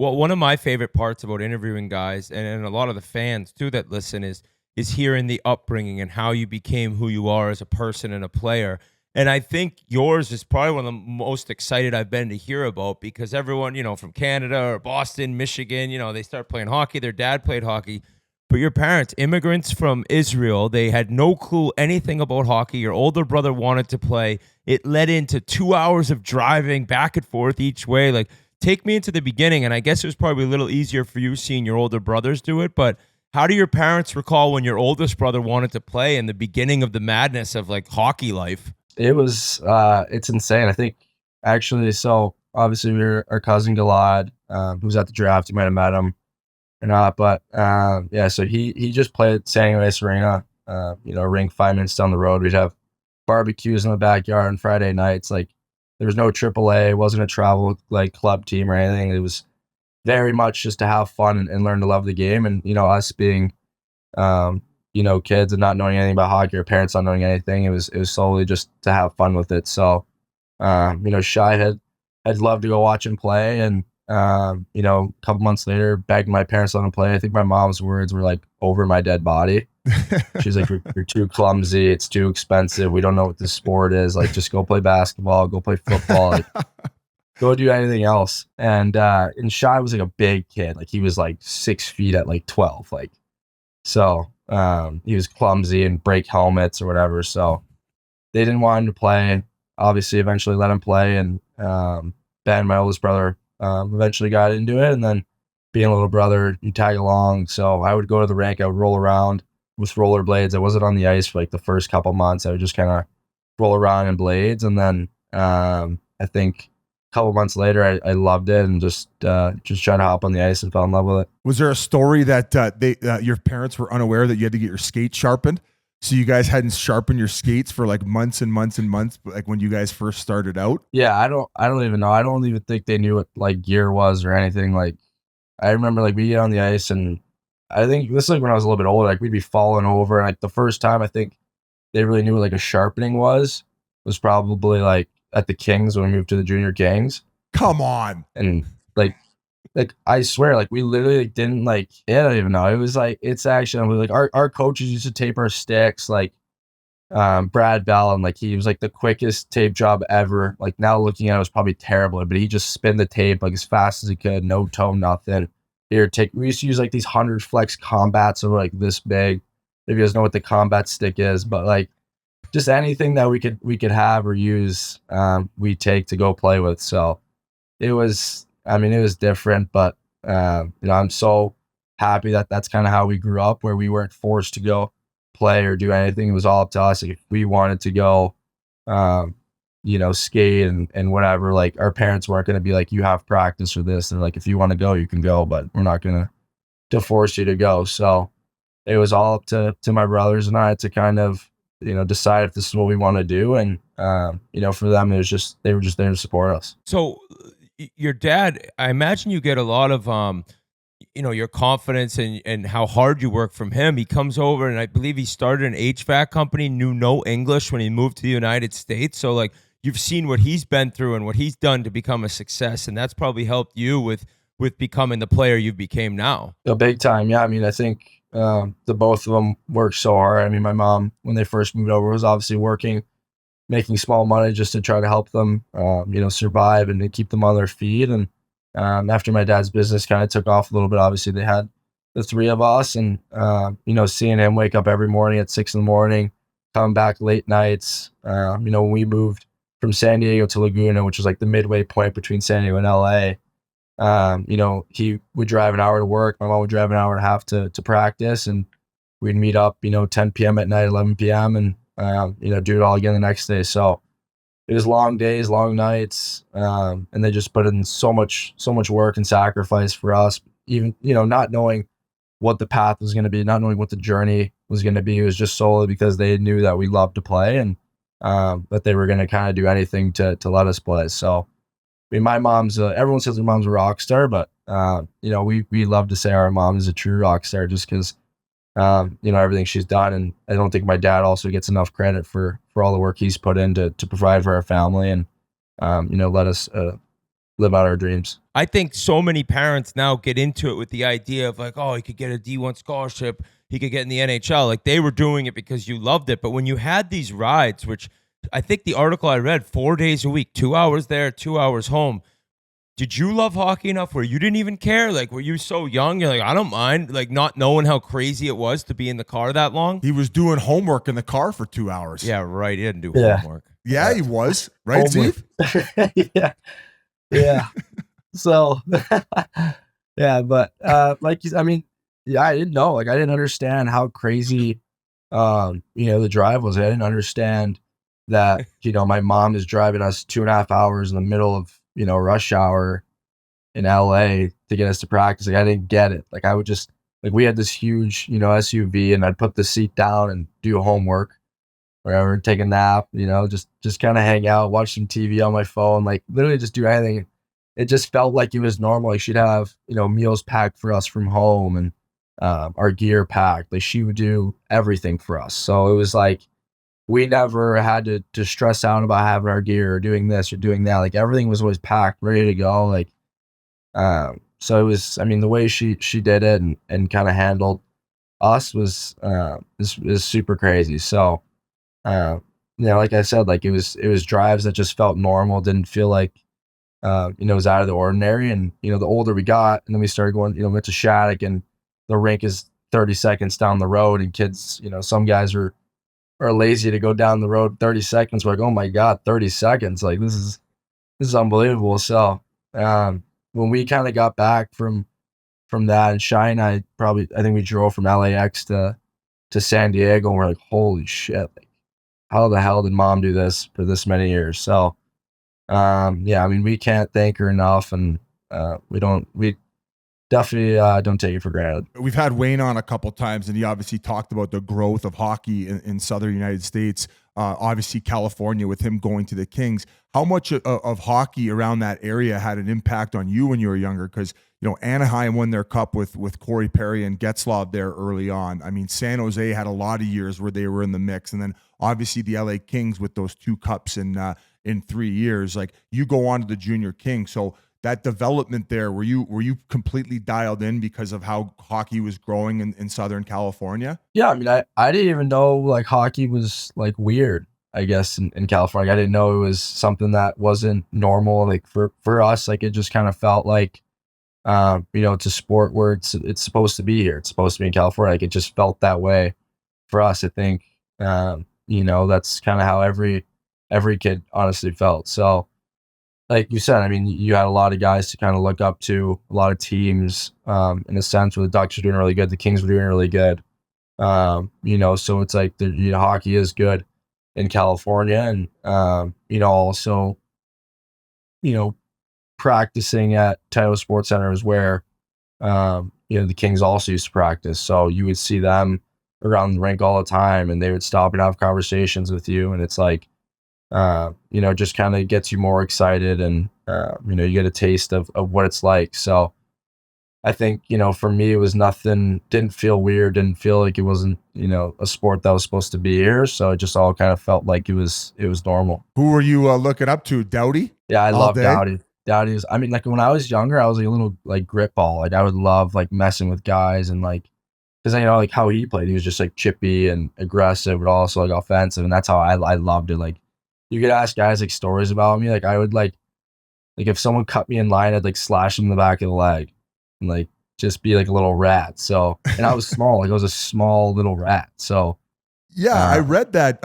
Well, one of my favorite parts about interviewing guys, and a lot of the fans too that listen, is hearing the upbringing and how you became who you are as a person and a player. And I think yours is probably one of the most excited I've been to hear about, because everyone, from Canada or Boston, Michigan, they start playing hockey. Their dad played hockey. But your parents, immigrants from Israel, they had no clue anything about hockey. Your older brother wanted to play. It led into 2 hours of driving back and forth each way. Like, take me into the beginning. And I guess it was probably a little easier for you seeing your older brothers do it. But how do your parents recall when your oldest brother wanted to play and the beginning of the madness of like hockey life? It was, it's insane. I think actually, so obviously our cousin Gilad, who's at the draft, you might have met him or not, but yeah, so he just played at San Luis Arena, a rink 5 minutes down the road. We'd have barbecues in the backyard on Friday nights. Like, there was no AAA, it wasn't a travel like club team or anything. It was very much just to have fun and learn to love the game. And, us being, kids and not knowing anything about hockey, or parents not knowing anything, it was solely just to have fun with it. So, Shy had loved to go watch him play, and a couple months later, begged my parents to let him play. I think my mom's words were like, "Over my dead body." She's like, "You're too clumsy. It's too expensive. We don't know what this sport is. Like, just go play basketball, go play football, like, go do anything else." And Shy was like a big kid. Like, he was like 6 feet at like 12. Like, so he was clumsy and break helmets or whatever. So they didn't want him to play. Obviously, eventually let him play. And Ben, my oldest brother, eventually got into it. And then being a little brother, you tag along. So I would go to the rink. I would roll around with rollerblades. I wasn't on the ice for like the first couple months. I would just kind of roll around in blades. And then I think a couple months later, I loved it and just tried to hop on the ice and fell in love with it. Was there a story that your parents were unaware that you had to get your skates sharpened? So you guys hadn't sharpened your skates for like months and months and months, like when you guys first started out? Yeah, I don't even know. I don't even think they knew what like gear was or anything. Like, I remember like we get on the ice, and I think this is like when I was a little bit older, like we'd be falling over. And like the first time I think they really knew what like a sharpening was probably like at the Kings when we moved to the Junior Kings. Come on. And like I swear, like we literally like, didn't like, I don't even know. It was like, it's actually like our coaches used to tape our sticks, like Brad Bell, and like he was like the quickest tape job ever. Like now looking at it, it was probably terrible, but he just spin the tape like as fast as he could, no toe, nothing. We used to use like these 100 flex combats that were like this big. If you guys know what the combat stick is, but like just anything that we could have or use, we take to go play with. So it was different, but I'm so happy that that's kind of how we grew up, where we weren't forced to go play or do anything. It was all up to us. Like if we wanted to go, skate and whatever, like our parents weren't going to be like, you have practice or this. They're like, if you want to go, you can go, but we're not going to force you to go. So it was all up to my brothers and I to kind of, decide if this is what we want to do. And, for them, they were just there to support us. So your dad, I imagine you get a lot of, your confidence and how hard you work from him. He comes over, and I believe he started an HVAC company, knew no English when he moved to the United States. So like you've seen what he's been through and what he's done to become a success. And that's probably helped you with becoming the player you became now. Big time. Yeah. I mean, I think, the both of them worked so hard. I mean, my mom, when they first moved over, was obviously working, making small money just to try to help them, survive and to keep them on their feet. And after my dad's business kind of took off a little bit, obviously they had the three of us, and seeing him wake up every morning at 6 a.m, coming back late nights. When we moved from San Diego to Laguna, which was like the midway point between San Diego and LA, he would drive an hour to work. My mom would drive an hour and a half to practice, and we'd meet up, 10 p.m. at night, 11 p.m. and, do it all again the next day. So it was long days, long nights. And they just put in so much work and sacrifice for us, even, not knowing what the path was going to be, not knowing what the journey was going to be. It was just solely because they knew that we loved to play, and that they were going to kind of do anything to let us play. So, I mean, my mom's, everyone says their mom's a rock star, but, we love to say our mom is a true rock star just because, everything she's done. And I don't think my dad also gets enough credit for all the work he's put in to provide for our family and, let us, live out our dreams. I think so many parents now get into it with the idea of like, oh, he could get a D1 scholarship, he could get in the NHL. Like they were doing it because you loved it. But when you had these rides, which I think the article I read, 4 days a week, 2 hours there, 2 hours home. Did you love hockey enough where you didn't even care? Like, were you so young? You're like, I don't mind, like not knowing how crazy it was to be in the car that long. He was doing homework in the car for 2 hours. Yeah, right. He didn't do homework. Yeah, he was. Right, Zeev? Yeah. Yeah. So, yeah, but like, I mean, yeah, I didn't know. Like, I didn't understand how crazy, the drive was. I didn't understand that, my mom is driving us 2.5 hours in the middle of, rush hour in LA to get us to practice. Like, I didn't get it. Like, I would just, like, we had this huge, SUV, and I'd put the seat down and do homework, whatever, take a nap, just kind of hang out, watch some TV on my phone, like literally just do anything. It just felt like it was normal. Like she'd have, meals packed for us from home and our gear packed. Like she would do everything for us. So it was like, we never had to stress out about having our gear or doing this or doing that. Like everything was always packed, ready to go. Like, so it was, I mean, the way she did it and kind of handled us was super crazy. So, like I said, like it was drives that just felt normal. Didn't feel like, it was out of the ordinary. And, the older we got and then we started going, went to Shattuck and the rink is 30 seconds down the road and kids, some guys are lazy to go down the road 30 seconds. We're like, oh my God, 30 seconds. Like this is unbelievable. So, when we kind of got back from that, and Shy and I think we drove from LAX to San Diego and we're like, holy shit, like how the hell did mom do this for this many years? So, I mean, we can't thank her enough, and we definitely don't take it for granted. We've had Wayne on a couple times, and he obviously talked about the growth of hockey in Southern United States. Obviously, California with him going to the Kings. How much of hockey around that area had an impact on you when you were younger? Because Anaheim won their cup with Corey Perry and Getzlov there early on. I mean, San Jose had a lot of years where they were in the mix, and then obviously the LA Kings with those 2 cups in 3 years. Like you go on to the Junior King, so that development there, were you completely dialed in because of how hockey was growing in Southern California? Yeah, I mean, I didn't even know like hockey was like weird, I guess, in California. I didn't know it was something that wasn't normal. Like for us, like it just kind of felt like, it's a sport where it's supposed to be here. It's supposed to be in California. Like it just felt that way for us. I think, that's kind of how every kid honestly felt. So, like you said, I mean, you had a lot of guys to kind of look up to, a lot of teams, in a sense where the Ducks were doing really good, the Kings were doing really good. So it's like hockey is good in California, and also, practicing at Tahoe Sports Center is where, the Kings also used to practice. So you would see them around the rink all the time, and they would stop and have conversations with you, and it's like, just kind of gets you more excited, and you get a taste of what it's like. So I think, for me, it was nothing, didn't feel weird, didn't feel like it wasn't, a sport that was supposed to be here. So it just all kind of felt like it was normal. Who were you looking up to? Doughty? Yeah, I love Doughty. Doughty was, I mean, like when I was younger, I was like a little like grit ball. Like I would love like messing with guys, and like, because like how he played, he was just like chippy and aggressive, but also like offensive. And that's how I loved it. Like, you could ask guys like stories about me. Like I would like if someone cut me in line, I'd like slash them in the back of the leg and like just be like a little rat. So, and I was small, like I was a small little rat. So yeah, I read that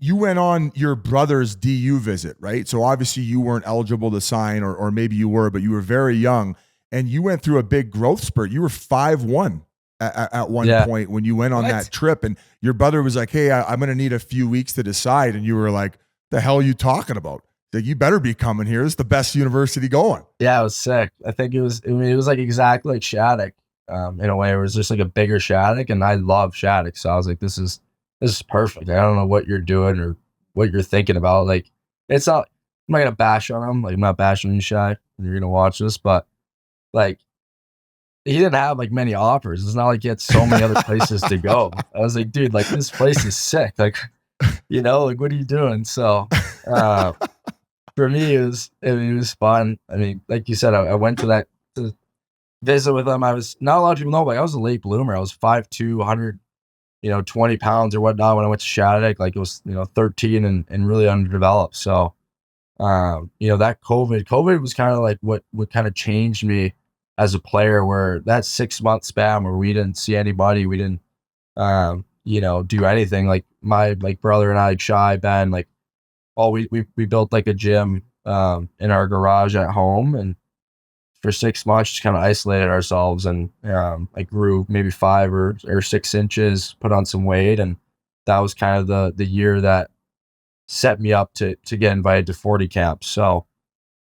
you went on your brother's DU visit, right? So obviously you weren't eligible to sign, or maybe you were, but you were very young, and you went through a big growth spurt. You were 5'1" at one point when you went on that trip, and your brother was like, hey, I'm going to need a few weeks to decide. And you were like, the hell are you talking about? Like, you better be coming here. It's the best university going. Yeah, it was sick. I think it was like exactly like Shattuck, in a way. It was just like a bigger Shattuck, and I love Shattuck. So I was like, this is perfect. I don't know what you're doing or what you're thinking about. Like, it's not, I'm not going to bash on him. Like, I'm not bashing you, Shy. You're going to watch this, but like, he didn't have like many offers. It's not like he had so many other places to go. I was like, dude, like this place is sick. Like, like, what are you doing? So, for me, it was fun. I mean, like you said, I went to visit with them. I was not a lot of people know, but I was a late bloomer. I was 5'2", 100, 20 pounds or whatnot when I went to Shattuck. Like it was, 13 and really underdeveloped. So, that COVID was kind of like what kind of changed me as a player, where that 6-month span where we didn't see anybody, we didn't, do anything. Like my brother and I, Shy, Ben, like, we built like a gym in our garage at home, and for 6 months just kind of isolated ourselves, and I grew maybe 5 or 6 inches, put on some weight, and that was kind of the year that set me up to get invited to 40 camps. So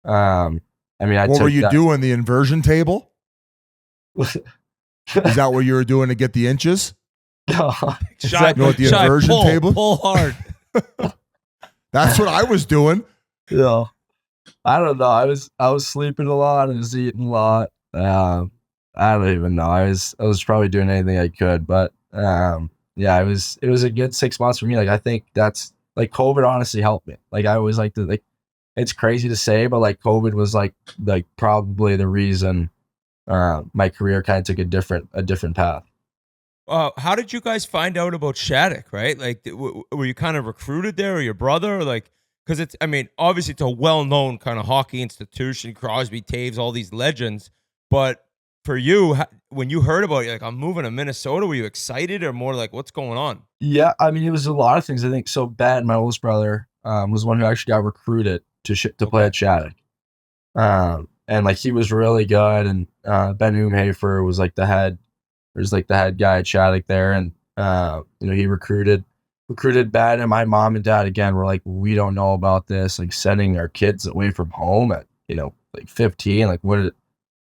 what were you doing? The inversion table? Is that what you were doing to get the inches? No. The inversion table? Pull hard. That's what I was doing. Yeah. I don't know. I was sleeping a lot. I was eating a lot. I don't even know. I was probably doing anything I could, but it was a good 6 months for me. Like I think that's like COVID honestly helped me. Like I always like to it's crazy to say, but like COVID was like probably the reason my career kind of took a different path. How did you guys find out about Shattuck, right? Like, were you kind of recruited there, or your brother? Or like, because obviously it's a well-known kind of hockey institution, Crosby, Taves, all these legends. But for you, when you heard about it, like, I'm moving to Minnesota, were you excited or more like, what's going on? Yeah, I mean, it was a lot of things. I think so. Ben, my oldest brother, was one who actually got recruited to play at Shattuck. And like he was really good, and Ben Umhafer was like the head guy at Shattuck there, and he recruited Ben, and my mom and dad again were like, we don't know about this, like sending our kids away from home at like 15, like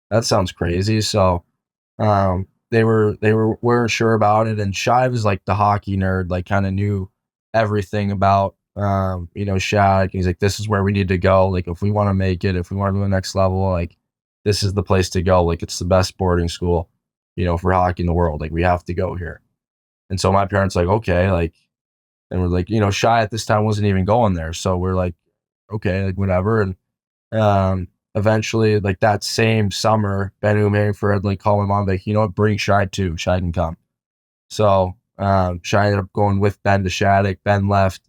that sounds crazy. So they weren't sure about it, and Shy was like the hockey nerd, like kind of knew everything about Shattuck. He's like, this is where we need to go, like if we want to make it, if we want to go to the next level, like this is the place to go, like it's the best boarding school for hockey in the world, like we have to go here. And so my parents like, okay, like, and we're like, Shy at this time wasn't even going there, so we're like, okay, like whatever. And eventually, like that same summer, Ben Umhafer had like called my mom, like, bring Shy too, Shy can come. So Shy ended up going with Ben to Shattuck. Ben left,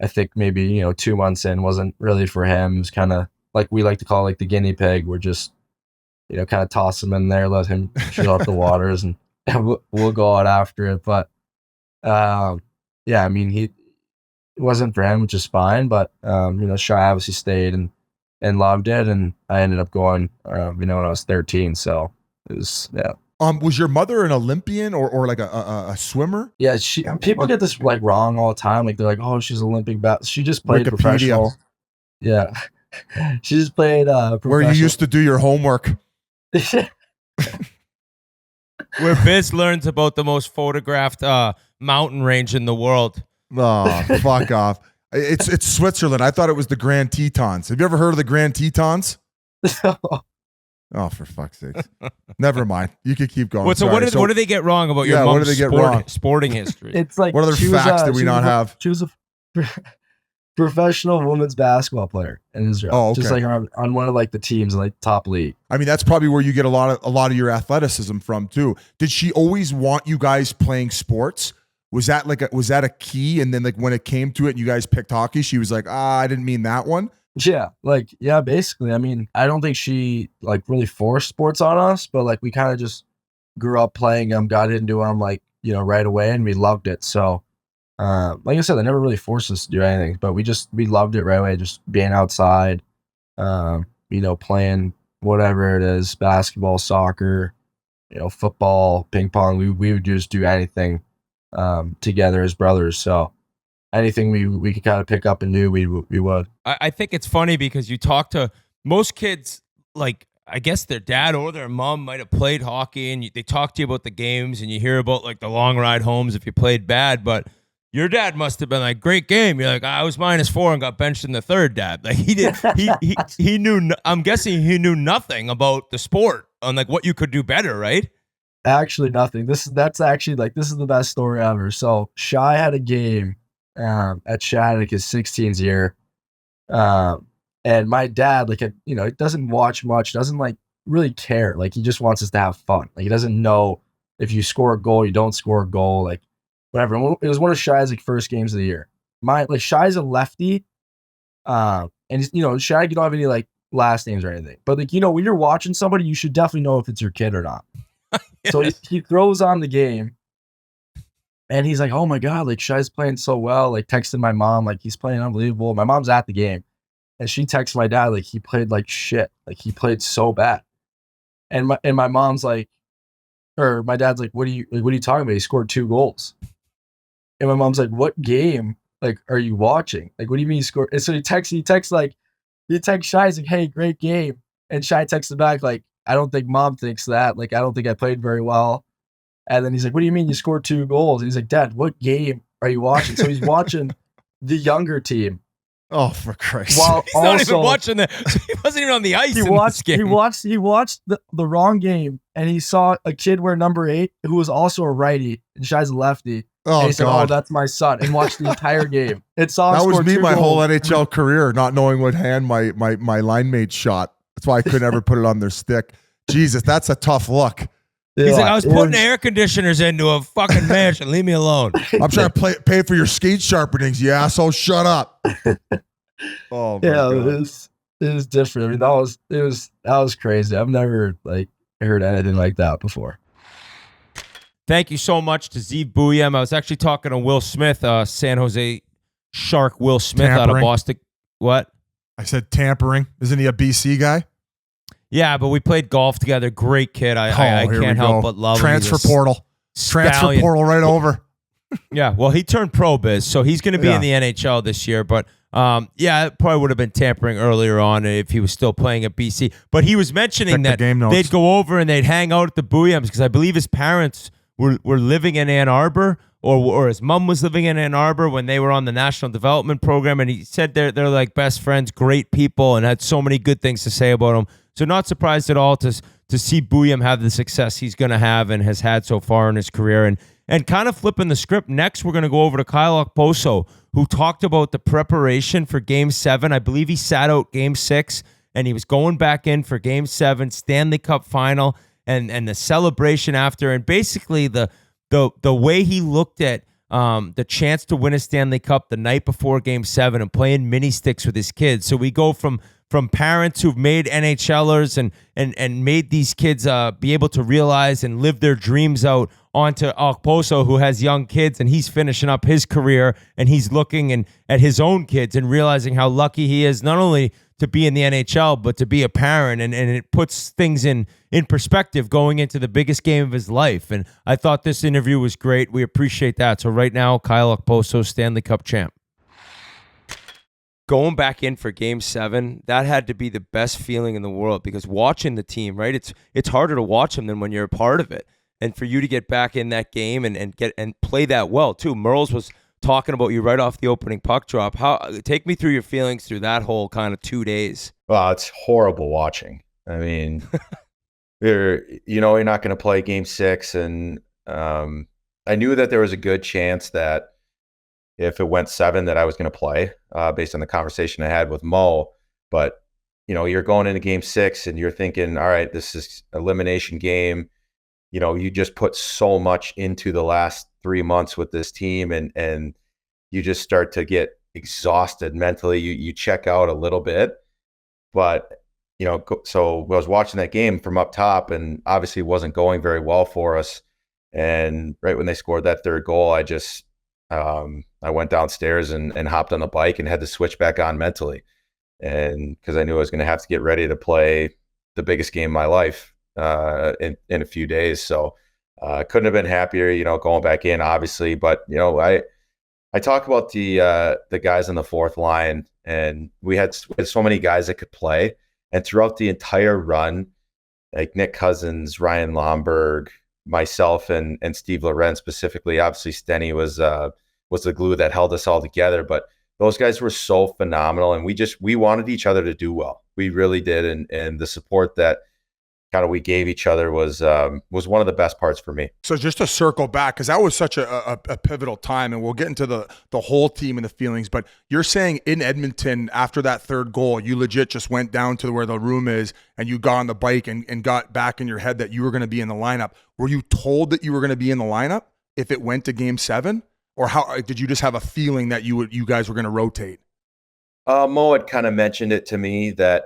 I think maybe 2 months in, wasn't really for him. It was kind of like we like to call like the guinea pig. We're just kind of toss him in there, let him shoot out the waters, and we'll go out after it. But I mean, it wasn't for him, which is fine. But Shy obviously stayed and loved it, and I ended up going when I was 13. So it was Was your mother an Olympian or like a swimmer? Yeah, people get this like wrong all the time. Like they're like, oh, she's Olympic she just played professional. Yeah. She just played where you used to do your homework. Where Biz learns about the most photographed mountain range in the world. Oh, fuck off. It's Switzerland. I thought it was the Grand Tetons. Have you ever heard of the Grand Tetons? Oh, for fuck's sake. Never mind. You could keep going. What do they get wrong about your mom's sporting history? It's like, what other facts did we not have? She was a professional women's basketball player in Israel. Oh, okay. Just like on one of like the teams in like top league. I mean, that's probably where you get a lot of your athleticism from too. Did she always want you guys playing sports? Was that a key? And then like when it came to it and you guys picked hockey, she was like, I didn't mean that one. Yeah, basically. I mean, I don't think she like really forced sports on us, but like we kind of just grew up playing them, got into them like, right away, and we loved it. So, like I said, they never really forced us to do anything, but we loved it right away, just being outside, playing whatever it is, basketball, soccer, football, ping pong. We would just do anything together as brothers. So anything we could kind of pick up and do, we would. I think it's funny because you talk to most kids, like I guess their dad or their mom might have played hockey, and they talk to you about the games, and you hear about like the long ride homes if you played bad, but your dad must have been like, great game. You're like, I was -4 and got benched in the third, Dad. Like he knew, I'm guessing he knew nothing about the sport on like what you could do better, right? Actually, nothing. That's actually like, this is the best story ever. So Shy had a game at Shattuck his 16th year. And my dad, like, you know, doesn't watch much, doesn't like really care. Like, he just wants us to have fun. Like, he doesn't know if you score a goal, you don't score a goal, like whatever. It was one of Shai's like first games of the year. Shai's a lefty, and he's, you know, Shai, you don't have any like last names or anything, but like, you know, when you're watching somebody, you should definitely know if it's your kid or not. Yes. So he throws on the game, and he's like, "Oh my god, like Shai's playing so well." Like, texting my mom, like, he's playing unbelievable. My mom's at the game, and she texts my dad, like, he played like shit, like he played so bad. And my mom's like, or my dad's like, what are you talking about? He scored 2 goals. And my mom's like, what game like are you watching? Like, what do you mean he scored? And so he texts Shai, he's like, hey, great game. And Shai texts him back like, I don't think mom thinks that. Like, I don't think I played very well. And then he's like, what do you mean you scored 2 goals? And he's like, Dad, what game are you watching? So he's watching the younger team. Oh, for Christ's sake. He's not even watching he wasn't even on the ice in this game. He watched the wrong game, and he saw a kid wear number 8 who was also a righty, and Shai's a lefty. Oh, and he said, God. "Oh, that's my son," and watched the entire game. It saw him That was score me 2 my goals. whole NHL career, not knowing what hand my line mate shot. That's why I could never put it on their stick. Jesus, that's a tough look. He's like, I was putting air conditioners into a fucking mansion. Leave me alone. I'm trying to pay for your skate sharpenings, you asshole. Shut up. Oh, my Yeah, God. it was different. I mean, that was crazy. I've never like heard anything like that before. Thank you so much to Zeev Buium. I was actually talking to Will Smith, San Jose Shark Will Smith out of Tampering. Boston. What? I said tampering. Isn't he a BC guy? Yeah, but we played golf together. Great kid. I here we can't help go. but love him. Transfer He's a portal. Transfer stallion. portal right over. Yeah, well, he turned pro biz, so he's going to be in the NHL this year. But yeah, it probably would have been tampering earlier on if he was still playing at BC. But he was mentioning Check the that game notes. they'd go over and they'd hang out at the Buiums because I believe his parents were living in Ann Arbor, or his mom was living in Ann Arbor when they were on the National Development Program. And he said they're like best friends, great people, and had so many good things to say about him. So not surprised at all to see Buium have the success he's going to have and has had so far in his career. And kind of flipping the script, next we're going to go over to Kyle Okposo, who talked about the preparation for Game 7. I believe he sat out Game 6, and he was going back in for Game 7, Stanley Cup Final, and the celebration after, and basically the way he looked at the chance to win a Stanley Cup the night before Game 7 and playing mini sticks with his kids. So we go from parents who've made NHLers and made these kids be able to realize and live their dreams out onto Okposo, who has young kids, and he's finishing up his career, and he's looking at his own kids and realizing how lucky he is not only to be in the NHL, but to be a parent, and it puts things in perspective going into the biggest game of his life. And I thought this interview was great. We appreciate that. So right now, Kyle Okposo, Stanley Cup champ. Going back in for Game 7, that had to be the best feeling in the world, because watching the team, right? It's harder to watch them than when you're a part of it. And for you to get back in that game and play that well too. Merles was talking about you right off the opening puck drop. Take me through your feelings through that whole kind of 2 days. Well, it's horrible watching. I mean, you're not going to play Game 6, and I knew that there was a good chance that if it went 7 that I was going to play based on the conversation I had with Mo. But you're going into Game 6 and you're thinking, all right, this is elimination game. You just put so much into the last 3 months with this team, and you just start to get exhausted mentally. You check out a little bit, but so I was watching that game from up top, and obviously it wasn't going very well for us. And right when they scored that 3rd goal, I just I went downstairs and hopped on the bike and had to switch back on mentally, and because I knew I was going to have to get ready to play the biggest game of my life in a few days. So couldn't have been happier, going back in, obviously. But I talk about the guys on the 4th line, and we had so many guys that could play, and throughout the entire run, like Nick Cousins, Ryan Lomberg, myself, and Steve Lorenz specifically. Obviously, Stenny was the glue that held us all together, but those guys were so phenomenal, and we wanted each other to do well. We really did, and the support that kind of we gave each other was one of the best parts for me. So just to circle back, because that was such a pivotal time, and we'll get into the whole team and the feelings, but you're saying in Edmonton, after that third goal, you legit just went down to where the room is and you got on the bike and got back in your head that you were going to be in the lineup. Were you told that you were going to be in the lineup if it went to Game 7? Or how did you just have a feeling that you guys were going to rotate? Mo had kind of mentioned it to me that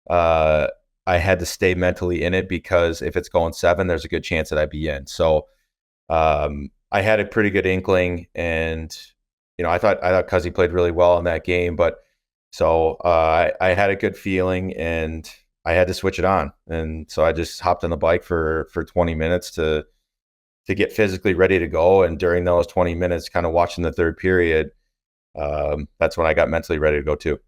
I had to stay mentally in it because if it's going 7, there's a good chance that I'd be in. So I had a pretty good inkling, and I thought Cuzzy played really well in that game. But so I had a good feeling, and I had to switch it on, and so I just hopped on the bike for 20 minutes to get physically ready to go. And during those 20 minutes, kind of watching the third period, that's when I got mentally ready to go too.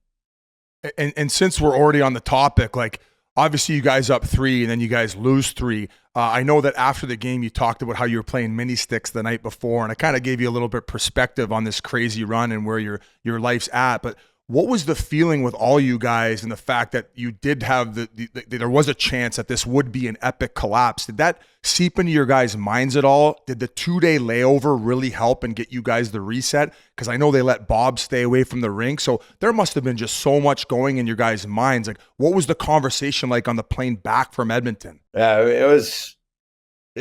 And since we're already on the topic, like obviously you guys up 3 and then you guys lose 3. I know that after the game you talked about how you were playing mini sticks the night before, and I kind of gave you a little bit perspective on this crazy run and where your life's at. But what was the feeling with all you guys and the fact that you did have there was a chance that this would be an epic collapse? Did that seep into your guys' minds at all? Did the 2-day layover really help and get you guys the reset? Because I know they let Bob stay away from the rink. So there must have been just so much going in your guys' minds. Like, what was the conversation like on the plane back from Edmonton? Yeah, it was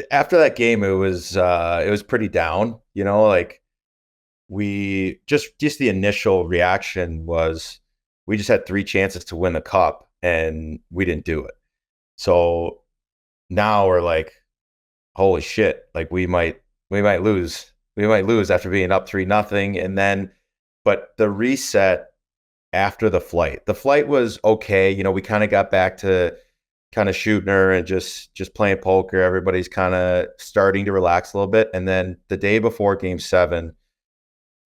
after that game, it was pretty down, like we just the initial reaction was we just had 3 chances to win the cup and we didn't do it. So now we're like, holy shit, like we might lose after being up 3-0. And then, but the reset after the flight was okay. We kind of got back to kind of shooting her and just playing poker. Everybody's kind of starting to relax a little bit. And then the day before Game 7,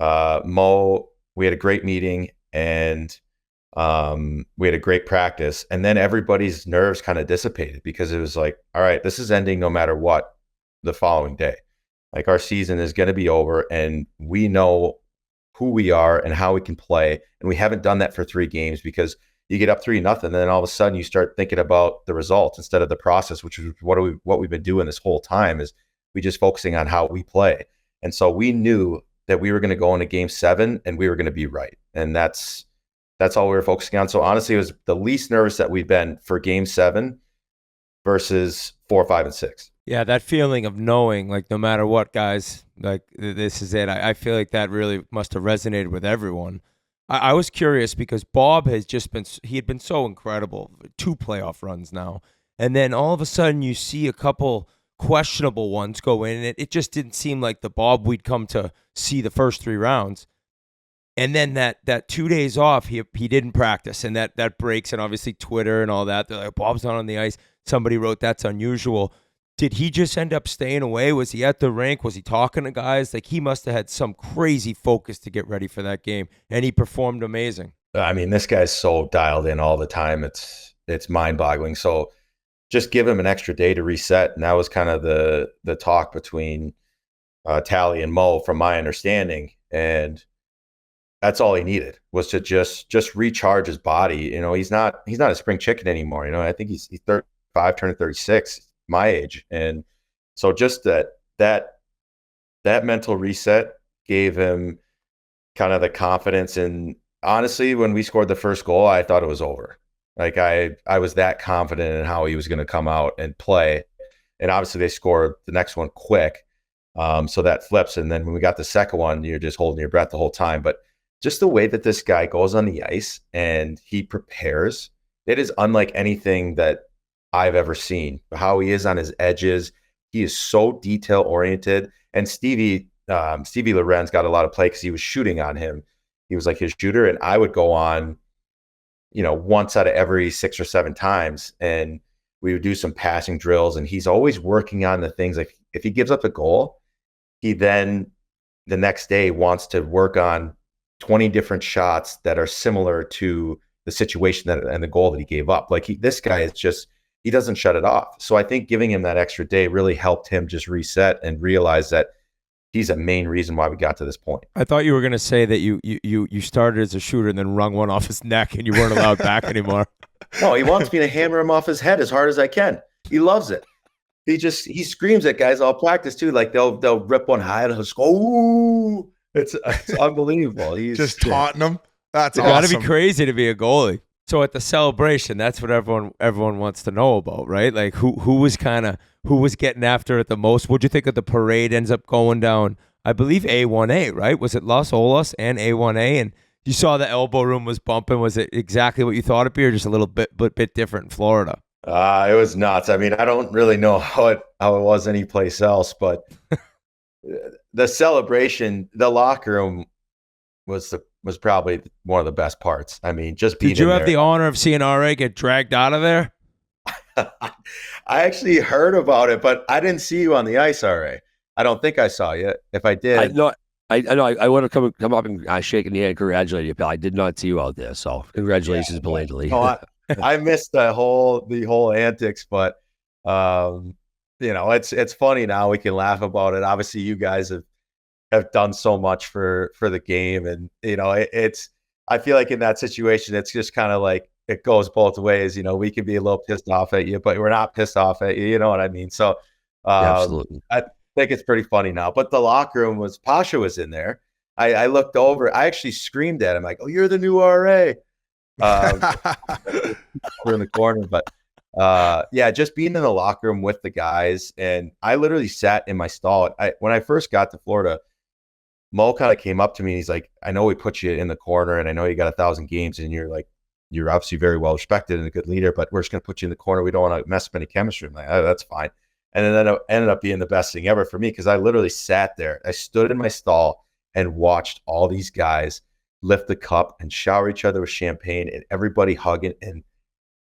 Mo, we had a great meeting and we had a great practice, and then everybody's nerves kind of dissipated because it was like, all right, this is ending no matter what the following day. Like our season is going to be over and we know who we are and how we can play. And we haven't done that for 3 games because you get up 3-0 and then all of a sudden you start thinking about the results instead of the process, which is what we've been doing this whole time is we just focusing on how we play. And so we knew that we were going to go into Game 7 and we were going to be right. And that's all we were focusing on. So honestly, it was the least nervous that we've been for Game 7 versus 4, 5, and 6. Yeah, that feeling of knowing, like, no matter what, guys, like, this is it. I feel like that really must have resonated with everyone. I was curious because Bob has he had been so incredible, 2 playoff runs now. And then all of a sudden you see a couple questionable ones go in, and it just didn't seem like the Bob we'd come to see the first 3 rounds. And then that 2 days off, he didn't practice, and that breaks, and obviously Twitter and all that. They're like, Bob's not on the ice. Somebody wrote that's unusual. Did he just end up staying away? Was he at the rink? Was he talking to guys? Like, he must have had some crazy focus to get ready for that game, and he performed amazing. I mean, this guy's so dialed in all the time. It's mind-boggling. So just give him an extra day to reset, and that was kind of the talk between Tally and Mo, from my understanding, and that's all he needed was to just recharge his body. He's not a spring chicken anymore. I think he's 35, turning 36, my age, and so just that mental reset gave him kind of the confidence. And honestly, when we scored the first goal, I thought it was over. Like I was that confident in how he was going to come out and play. And obviously they scored the next one quick. So that flips. And then when we got the second one, you're just holding your breath the whole time. But just the way that this guy goes on the ice and he prepares, it is unlike anything that I've ever seen. How he is on his edges. He is so detail oriented. And Stevie Lorenz got a lot of play because he was shooting on him. He was like his shooter. And I would go on, once out of every 6 or 7 times, and we would do some passing drills, and he's always working on the things. Like if he gives up a goal, he then the next day wants to work on 20 different shots that are similar to the situation and the goal that he gave up. Like this guy is just, he doesn't shut it off. So I think giving him that extra day really helped him just reset and realize that he's a main reason why we got to this point. I thought you were going to say that you started as a shooter and then wrung one off his neck and you weren't allowed back anymore. No, he wants me to hammer him off his head as hard as I can. He loves it. He screams at guys all practice too. Like they'll rip one high and he'll just go, ooh. It's unbelievable. He's just taunting them. That's It's awesome. got to be crazy to be a goalie. So at the celebration, that's what everyone wants to know about, right? Like who was getting after it the most? What'd you think of the parade? Ends up going down, I believe A1A, right? Was it Las Olas and A1A? And you saw the elbow room was bumping. Was it exactly what you thought it'd be, or just a little bit different in Florida? It was nuts. I mean, I don't really know how it was anyplace else, but the celebration, the locker room was probably one of the best parts. I mean, just being Did you in have the honor of seeing RA get dragged out of there? I actually heard about it, but I didn't see you on the ice, RA. I don't think I saw you. If I did, I know. I want to come up and shake the hand and congratulate you, but I did not see you out there. So congratulations belatedly. I missed the whole antics, but it's funny now. We can laugh about it. Obviously, you guys have done so much for the game, and I feel like in that situation, it's just kind of like it goes both ways. We can be a little pissed off at you, but we're not pissed off at you. You know what I mean? So absolutely. I think it's pretty funny now. But the locker room Pasha was in there. I looked over. I actually screamed at him like, "Oh, you're the new RA." We're in the corner, but just being in the locker room with the guys, and I literally sat in my stall. When I first got to Florida, Mo kind of came up to me and he's like, "I know we put you in the corner, and I know you got 1,000 games, and you're obviously very well respected and a good leader, but we're just going to put you in the corner. We don't want to mess up any chemistry." I'm like, "Oh, that's fine." And then it ended up being the best thing ever for me because I literally sat there. I stood in my stall and watched all these guys lift the cup and shower each other with champagne and everybody hugging. And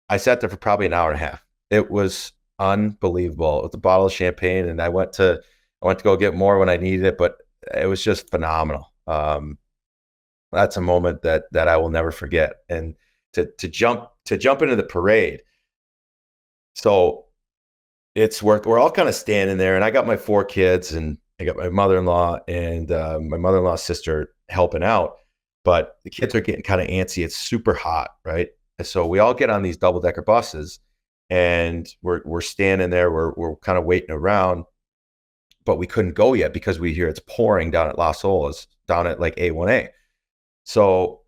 I sat there for probably an hour and a half. It was unbelievable with a bottle of champagne. And I went to go get more when I needed it, but it was just phenomenal. That's a moment that I will never forget. And to jump into the parade. So we're all kind of standing there, and I got my 4 kids, and I got my mother-in-law and my mother-in-law's sister helping out, but the kids are getting kind of antsy. It's super hot, right? And so we all get on these double-decker buses, and we're standing there. We're kind of waiting around, but we couldn't go yet because we hear it's pouring down at Las Olas, down at like A1A. So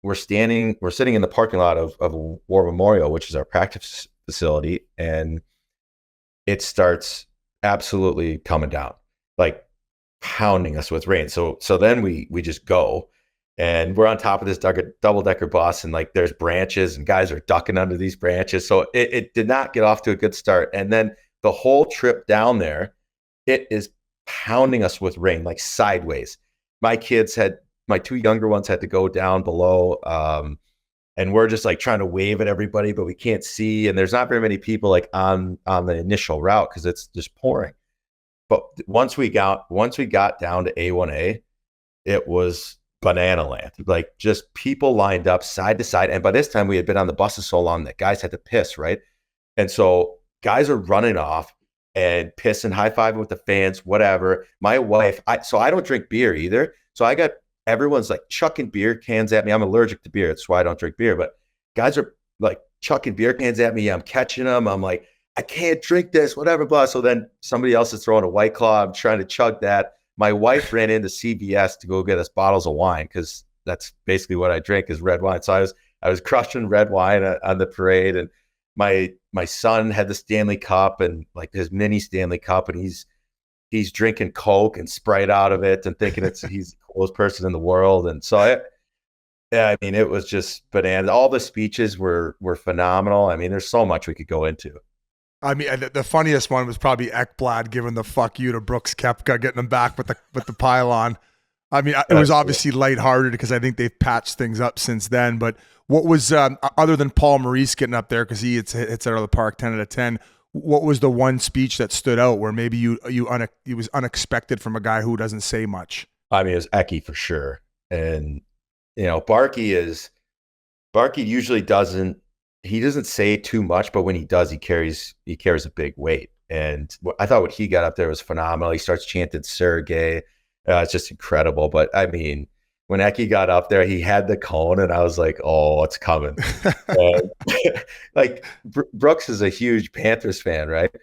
we're sitting in the parking lot of War Memorial, which is our practice facility, and it starts absolutely coming down, like pounding us with rain. So then we just go, and we're on top of this double-decker bus, and like there's branches and guys are ducking under these branches. So it did not get off to a good start. And then the whole trip down there, it is pounding us with rain, like sideways. My 2 younger ones had to go down below, and we're just like trying to wave at everybody, but we can't see. And there's not very many people like on the initial route because it's just pouring. But once we got down to A1A, it was banana land. Like just people lined up side to side. And by this time we had been on the buses so long that guys had to piss, right? And so guys are running off and pissing, high-fiving with the fans, whatever. My wife, I don't drink beer either. So I got everyone's like chucking beer cans at me. I'm allergic to beer. That's why I don't drink beer. But guys are like chucking beer cans at me. I'm catching them. I'm like, I can't drink this, whatever, blah. So then somebody else is throwing a White Claw. I'm trying to chug that. My wife ran into CVS to go get us bottles of wine because that's basically what I drink is red wine. So I was crushing red wine on the parade, and my son had the Stanley Cup and like his mini Stanley Cup, and he's drinking Coke and Sprite out of it and thinking he's the coolest person in the world. And so it was just bananas. All the speeches were phenomenal. I mean, there's so much we could go into. I mean, the funniest one was probably Ekblad giving the fuck you to Brooks Koepka, getting him back with the pylon. I mean, it was obviously lighthearted because I think they've patched things up since then. But what was, other than Paul Maurice getting up there because he hits it out of the park 10 out of 10, what was the one speech that stood out where maybe it was unexpected from a guy who doesn't say much? I mean, it was Eki for sure. And, Barkey usually doesn't say too much, but when he does, he carries a big weight. And I thought what he got up there was phenomenal. He starts chanting Sergey. It's just incredible. But I mean, when Eki got up there, he had the cone, and I was like, "Oh, it's coming!" And, like Brooks is a huge Panthers fan, right?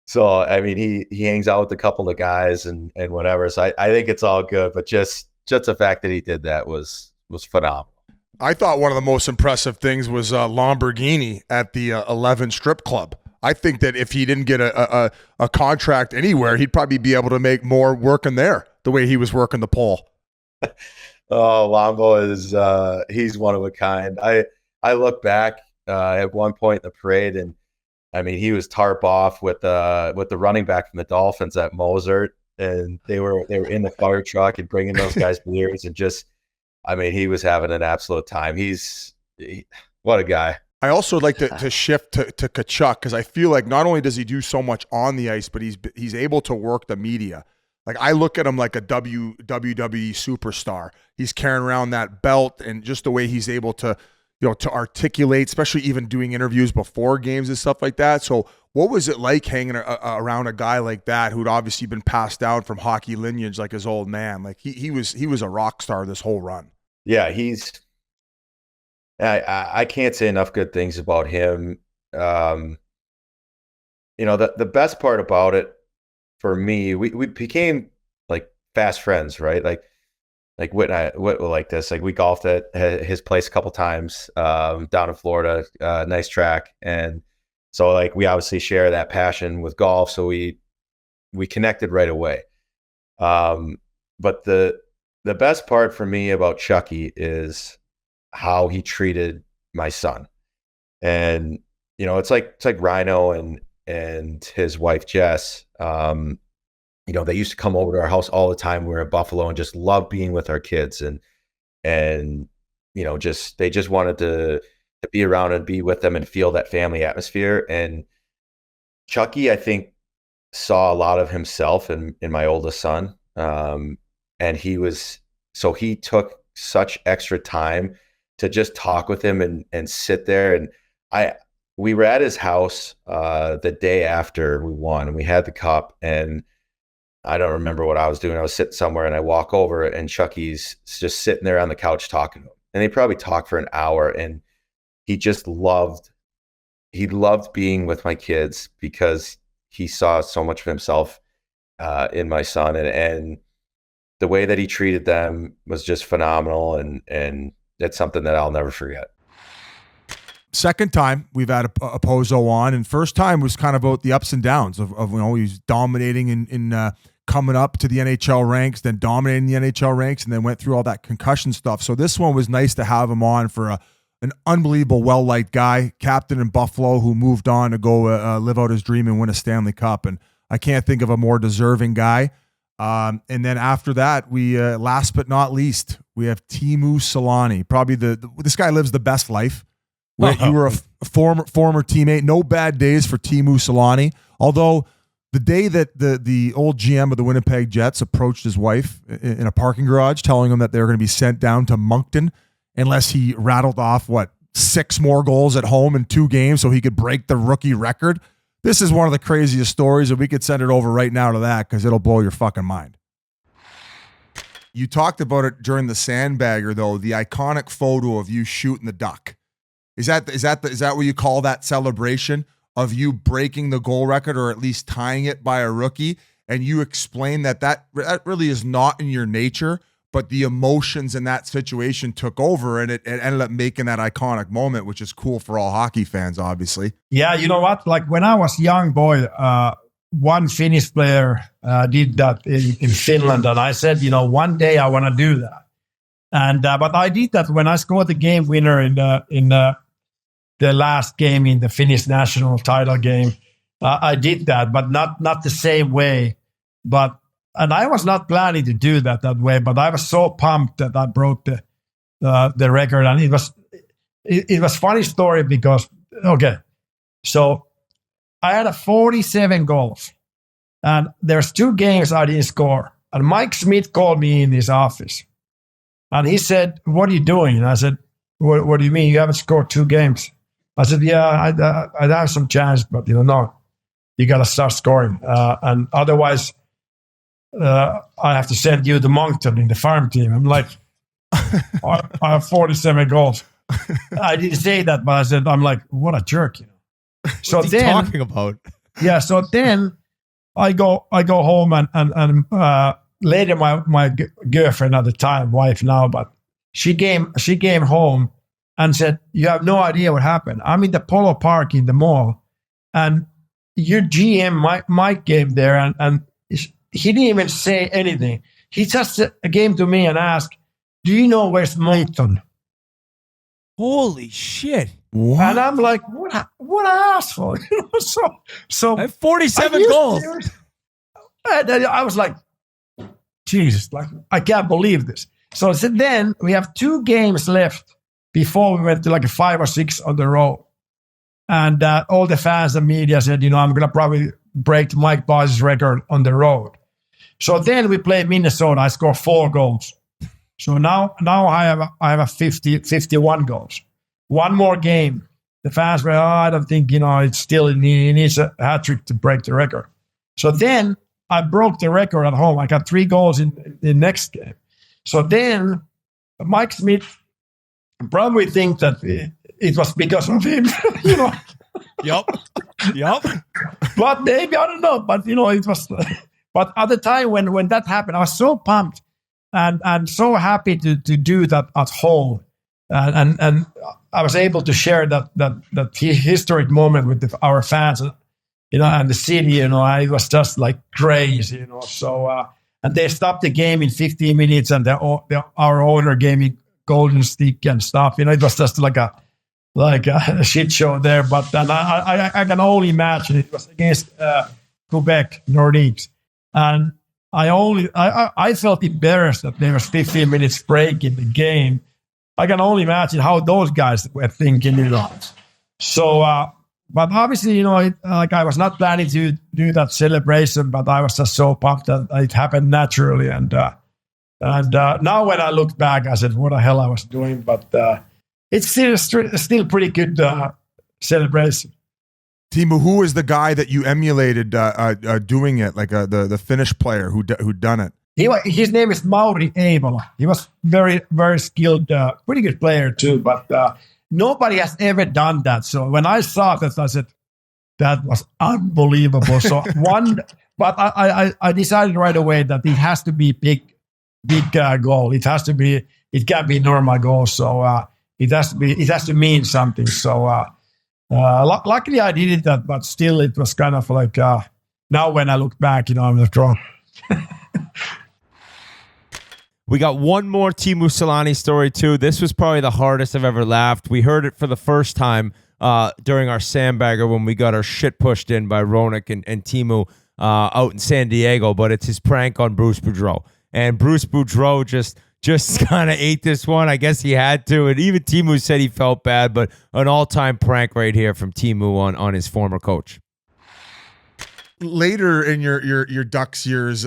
So I mean, he hangs out with a couple of guys and whatever. So I think it's all good, but just the fact that he did that was phenomenal. I thought one of the most impressive things was Lamborghini at the 11 strip club. I think that if he didn't get a contract anywhere, he'd probably be able to make more working there the way he was working the pole. Oh, Lambo is he's one of a kind. I look back at one point in the parade, and I mean, he was tarp off with the running back from the Dolphins at Mozart, and they were in the fire truck and bringing those guys beers, and just, I mean, he was having an absolute time. What a guy. I also would like to shift to Tkachuk, because I feel like not only does he do so much on the ice, but he's able to work the media. Like, I look at him like a WWE superstar. He's carrying around that belt, and just the way he's able to, to articulate, especially even doing interviews before games and stuff like that. So what was it like hanging around a guy like that, who'd obviously been passed down from hockey lineage like his old man? Like, he was a rock star this whole run. Yeah, I can't say enough good things about him. The best part about it for me, we became like fast friends, right? Like Whit were like this. Like, we golfed at his place a couple times down in Florida, nice track, and so like we obviously share that passion with golf. So we connected right away. But the best part for me about Chucky is how he treated my son. And it's like Rhino and his wife Jess. They used to come over to our house all the time. We were in Buffalo and just loved being with our kids, and they just wanted to be around and be with them and feel that family atmosphere. And Chucky, I think, saw a lot of himself in my oldest son. And he took such extra time to just talk with him and sit there. And we were at his house the day after we won, and we had the cup, and I don't remember what I was doing. I was sitting somewhere, and I walk over, and Chucky's just sitting there on the couch talking to him. And they probably talked for an hour, and he just loved being with my kids because he saw so much of himself in my son, and the way that he treated them was just phenomenal, and it's something that I'll never forget. Second time we've had a Pozo on, and first time was kind of about the ups and downs of he's dominating in coming up to the NHL ranks, then dominating the NHL ranks, and then went through all that concussion stuff. So this one was nice to have him on for an unbelievable, well-liked guy, captain in Buffalo, who moved on to go live out his dream and win a Stanley Cup. And I can't think of a more deserving guy. And then after that, we last but not least, we have Teemu Selänne. Probably this guy lives the best life. You were a former teammate. No bad days for Teemu Selänne. Although the day that the old GM of the Winnipeg Jets approached his wife in a parking garage, telling him that they were going to be sent down to Moncton unless he rattled off 6 more goals at home in 2 games so he could break the rookie record. This is one of the craziest stories, and we could send it over right now to that because it'll blow your fucking mind. You talked about it during the Sandbagger, though, the iconic photo of you shooting the duck. Is that what you call that celebration of you breaking the goal record, or at least tying it by a rookie? And you explain that really is not in your nature, but the emotions in that situation took over, and it ended up making that iconic moment, which is cool for all hockey fans, obviously. Yeah, you know what? Like when I was a young boy, one Finnish player did that in Finland, and I said, one day I want to do that. And but I did that when I scored the game winner in the last game in the Finnish national title game. I did that, but not the same way. And I was not planning to do that way, but I was so pumped that I broke the record. And it was funny story because, so I had 47 goals, and there's 2 games I didn't score. And Mike Smith called me in his office, and he said, "What are you doing?" And I said, what do you mean? You haven't scored 2 games? I said, "Yeah, I'd have some chance, but no, you got to start scoring. And otherwise, I have to send you to Moncton in the farm team." I'm like, I have 47 goals. I didn't say that, but I said, I'm like, what a jerk, you know. So What's he talking about? Yeah, so then I go home and later my girlfriend at the time, wife now, but she came home and said, you have no idea what happened. I'm in the Polo Park in the mall, and your GM Mike came there, and he didn't even say anything. He just came to me and asked, do you know where's Moncton? Holy shit. What? And I'm like, what I asked for? so I have 47 goals. And I was like, Jesus, like, I can't believe this. So then we have 2 games left before we went to like a 5 or 6 on the road. And all the fans and media said, you know, I'm going to probably break Mike Boss's record on the road. So then we played Minnesota. I scored 4 goals. So now I have a 51 goals. One more game. The fans were, I don't think, you know, it's still, he needs a hat trick to break the record. So then I broke the record at home. I got 3 goals in the next game. So then Mike Smith probably think that it was because of him, you know. Yup. But maybe, I don't know. But, you know, it was, but at the time when that happened, I was so pumped and so happy to do that at home. And I was able to share that historic moment with our fans, you know, and the city, you know. It was just like crazy, you know. So, and they stopped the game in 15 minutes, and our owner gave me golden stick and stuff. You know, it was just like a shit show there. But then I can only imagine it was against Quebec Nordiques, and I felt embarrassed that there was 15 minutes break in the game. I can only imagine how those guys were thinking, you know. So, but obviously, you know, like I was not planning to do that celebration, but I was just so pumped that it happened naturally. And now when I look back, I said, what the hell I was doing? But it's still pretty good celebration. Teemu, who was the guy that you emulated doing it, like the Finnish player who done it? His name is Mauri Evola. He was very, very skilled, pretty good player too, but nobody has ever done that. So when I saw that, I said, that was unbelievable. So but I decided right away that it has to be big goal. It can't be normal goal. So it has to mean something. So luckily I did it, but still it was kind of like, now when I look back, you know, I'm not wrong. We got one more Teemu Selänne story too. This was probably the hardest I've ever laughed. We heard it for the first time during our sandbagger when we got our shit pushed in by Ronak and Teemu out in San Diego, but it's his prank on Bruce Boudreau. And Bruce Boudreau just kind of ate this one. I guess he had to. And even Teemu said he felt bad, but an all-time prank right here from Teemu on his former coach. Later in your Ducks years,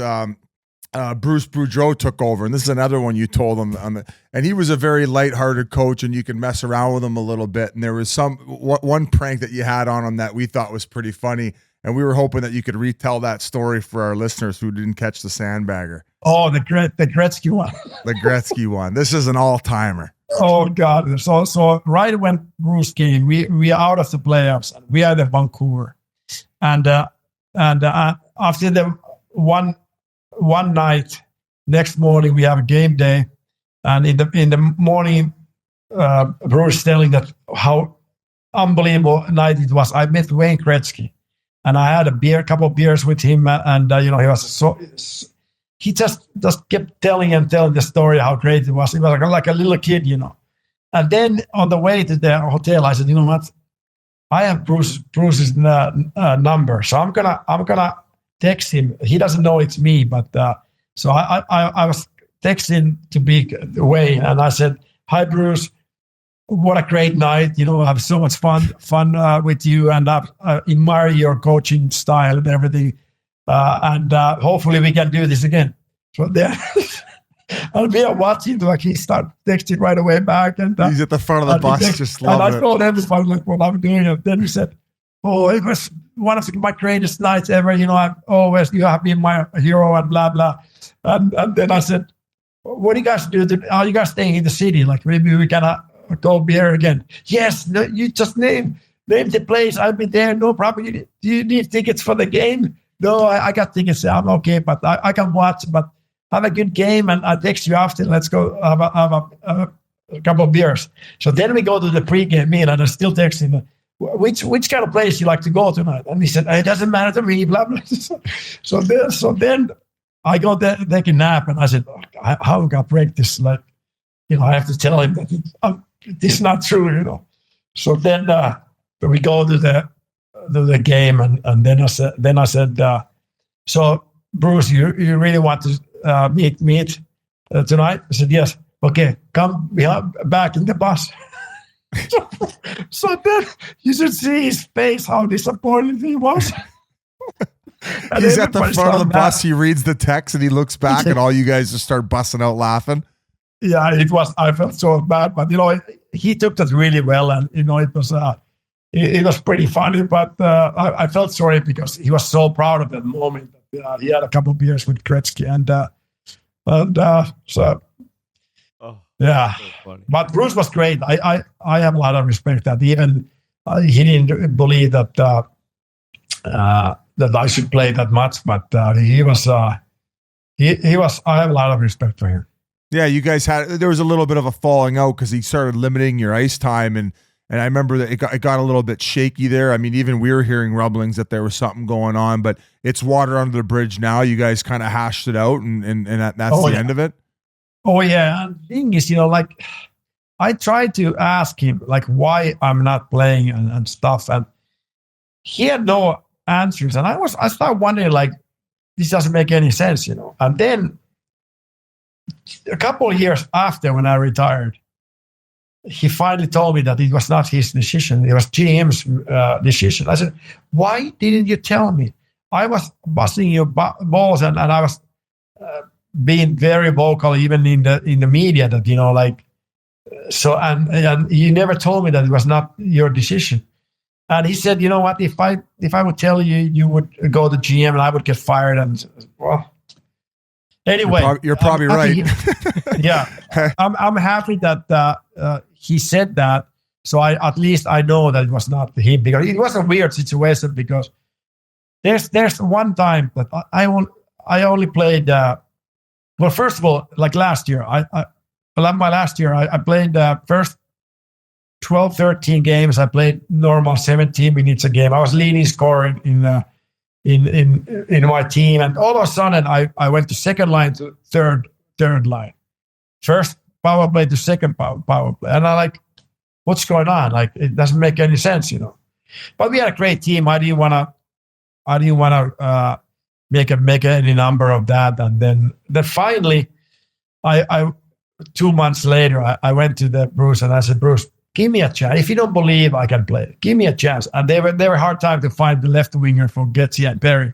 Bruce Boudreau took over, and this is another one you told him. And he was a very lighthearted coach, and you could mess around with him a little bit. And there was one prank that you had on him that we thought was pretty funny, and we were hoping that you could retell that story for our listeners who didn't catch the sandbagger. Oh, the Gretzky one. The Gretzky one. This is an all-timer. Oh God! So right when Bruce came, we are out of the playoffs. We are in Vancouver, and after the one night, next morning we have a game day, and in the morning, Bruce telling that how unbelievable night it was. I met Wayne Gretzky, and I had a couple of beers with him, and you know, he was he just kept telling the story how great it was. He was like a little kid, you know. And then on the way to the hotel, I said, you know what? I have Bruce's number, so I'm gonna text him. He doesn't know it's me, but so I was texting to be away, and I said, "Hi, Bruce. What a great night! You know, I have so much fun with you, and I admire your coaching style and everything. And hopefully we can do this again." So there, and we are watching. Like he started texting right away back, and he's at the front of the bus, just loving it. And I told everyone like what I'm doing, and then he said, "Oh, it was one of my greatest nights ever. You know, you have been my hero and blah blah." And then I said, what do you guys do? Are you guys staying in the city? Like maybe we can go beer again. Yes, no, you just name the place. I'll be there. No problem. Do you need tickets for the game? No, I got tickets. I'm okay, but I can watch. But have a good game, and I'll text you after. Let's go have a couple of beers. So then we go to the pregame meal, and I still text him, which kind of place you like to go tonight? And he said, it doesn't matter to me, blah, blah. So then I go there, take a nap, and I said, how am I going to break this? Like, I have to tell him that this is not true, So then we go to the game, and then I said, so Bruce, you really want to meet tonight? I said, yes. Okay, come back in the bus. So then you should see his face, how disappointed he was. He's at the front of the bus. He reads the text and he looks back, and all you guys just start busting out laughing. Yeah, I felt so bad, but he took that really well, and it was pretty funny. But I felt sorry because he was so proud of that moment. He had a couple of beers with Gretzky, so. Yeah, but Bruce was great. I have a lot of respect that even he didn't believe that that I should play that much, but he was. I have a lot of respect for him. Yeah, you guys there was a little bit of a falling out because he started limiting your ice time, and I remember that it got a little bit shaky there. I mean, even we were hearing rumblings that there was something going on, but it's water under the bridge now. You guys kind of hashed it out, and that's the end of it. Oh, yeah. And the thing is, I tried to ask him, like, why I'm not playing and stuff. And he had no answers. And I started wondering, like, this doesn't make any sense, And then a couple of years after, when I retired, he finally told me that it was not his decision. It was GM's decision. I said, why didn't you tell me? I was busting your balls and I was... being very vocal, even in the media, that so and you never told me that it was not your decision. And he said, you know what? If I would tell you, you would go to GM and I would get fired. And well, anyway, you're probably right. Yeah, I'm happy that he said that. So at least I know that it was not him, because it was a weird situation. Because there's one time that I only played. Well, first of all, like last year, I played the first 12, 13 games. I played normal 17 minutes a game. I was leading scorer in my team, and all of a sudden, I went to second line to third line. First power play to second power play, and I'm like, what's going on? Like, it doesn't make any sense, But we had a great team. I didn't want to. Make any number of that, and then finally, I 2 months later, I went to the Bruce and I said, Bruce, give me a chance. If you don't believe I can play, give me a chance. And they were hard time to find the left winger for Getzi and Perry.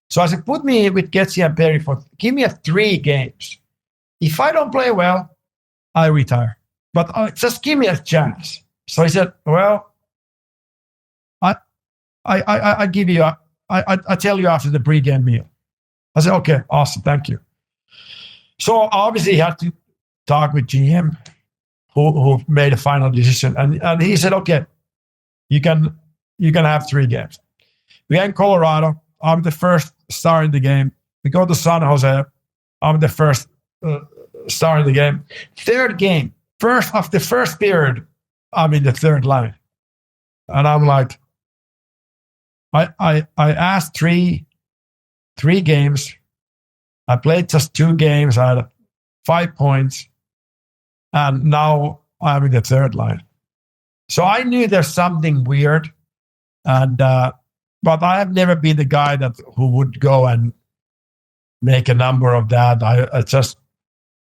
So I said, put me with Getzi and Perry give me 3 games. If I don't play well, I retire. But just give me a chance. So he said, well, I give you I tell you after the pregame meal. I said, okay, awesome, thank you. So obviously he had to talk with GM, who made a final decision, and he said, okay, you can have 3 games. We are in Colorado. I'm the first star in the game. We go to San Jose. I'm the first star in the game. Third game, of the first period, I'm in the third line, and I'm like. I asked three games. I played just 2 games. I had 5 points, and now I'm in the third line. So I knew there's something weird, and but I have never been the guy who would go and make a number of that. I just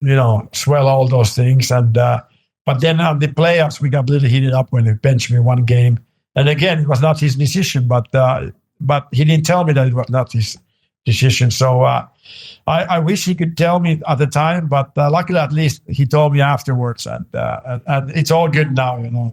swell all those things, and but then on the playoffs we got a little heated up when they benched me 1 game. And again, it was not his decision, but he didn't tell me that it was not his decision. So I wish he could tell me at the time, but luckily at least he told me afterwards, and it's all good now,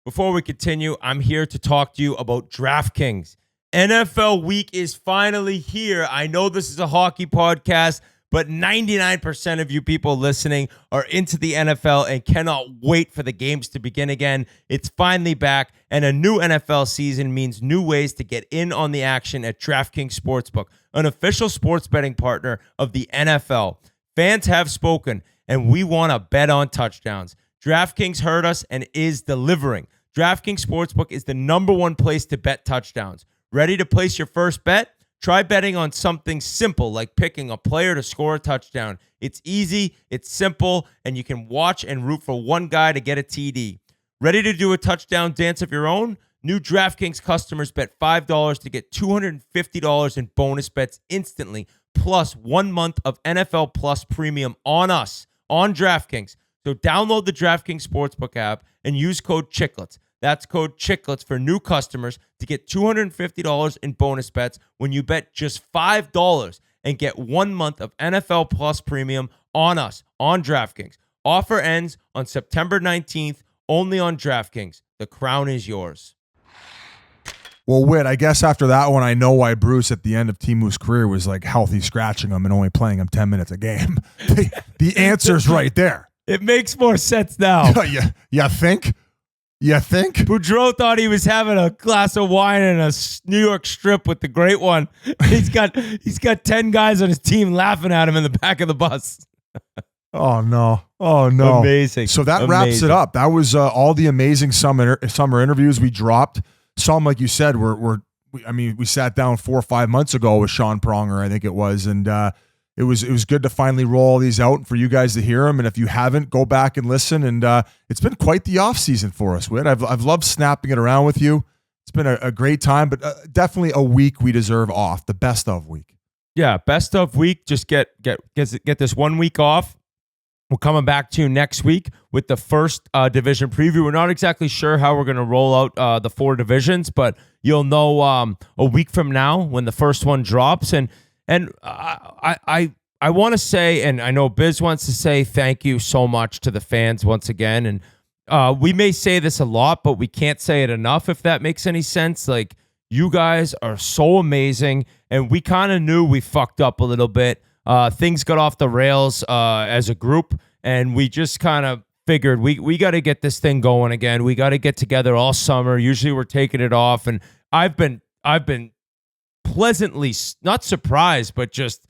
Before we continue, I'm here to talk to you about DraftKings. NFL week is finally here. I know this is a hockey podcast, but 99% of you people listening are into the NFL and cannot wait for the games to begin again. It's finally back, and a new NFL season means new ways to get in on the action at DraftKings Sportsbook, an official sports betting partner of the NFL. Fans have spoken, and we want to bet on touchdowns. DraftKings heard us and is delivering. DraftKings Sportsbook is the #1 place to bet touchdowns. Ready to place your first bet? Try betting on something simple like picking a player to score a touchdown. It's easy, it's simple, and you can watch and root for one guy to get a TD. Ready to do a touchdown dance of your own? New DraftKings customers bet $5 to get $250 in bonus bets instantly, plus 1 month of NFL Plus Premium on us, on DraftKings. So download the DraftKings Sportsbook app and use code Chiclets. That's code Chiclets for new customers to get $250 in bonus bets when you bet just $5 and get 1 month of NFL Plus Premium on us, on DraftKings. Offer ends on September 19th, only on DraftKings. The crown is yours. Well, Whit, I guess after that one, I know why Bruce at the end of Teemu's career was like healthy scratching him and only playing him 10 minutes a game. The answer's right there. It makes more sense now. You think? You think? Boudreau thought he was having a glass of wine and a New York strip with the great one. He's got 10 guys on his team laughing at him in the back of the bus. Oh no. Amazing. So that wraps it up. That was all the amazing summer interviews we dropped. Some, like you said, we sat down 4 or 5 months ago with Sean Pronger, I think it was, and it was good to finally roll all these out and for you guys to hear them. And if you haven't, go back and listen. And it's been quite the off season for us, Whit. I've loved snapping it around with you. It's been a great time, but definitely a week we deserve off, the best of week. Yeah, best of week. Just get this 1 week off. We're coming back to you next week with the first division preview. We're not exactly sure how we're going to roll out the 4 divisions, but you'll know a week from now when the first one drops. And I want to say, and I know Biz wants to say thank you so much to the fans once again. And we may say this a lot, but we can't say it enough, if that makes any sense. Like, you guys are so amazing, and we kind of knew we fucked up a little bit. Things got off the rails as a group, and we just kind of figured we got to get this thing going again. We got to get together all summer. Usually we're taking it off, and I've been pleasantly not surprised, but just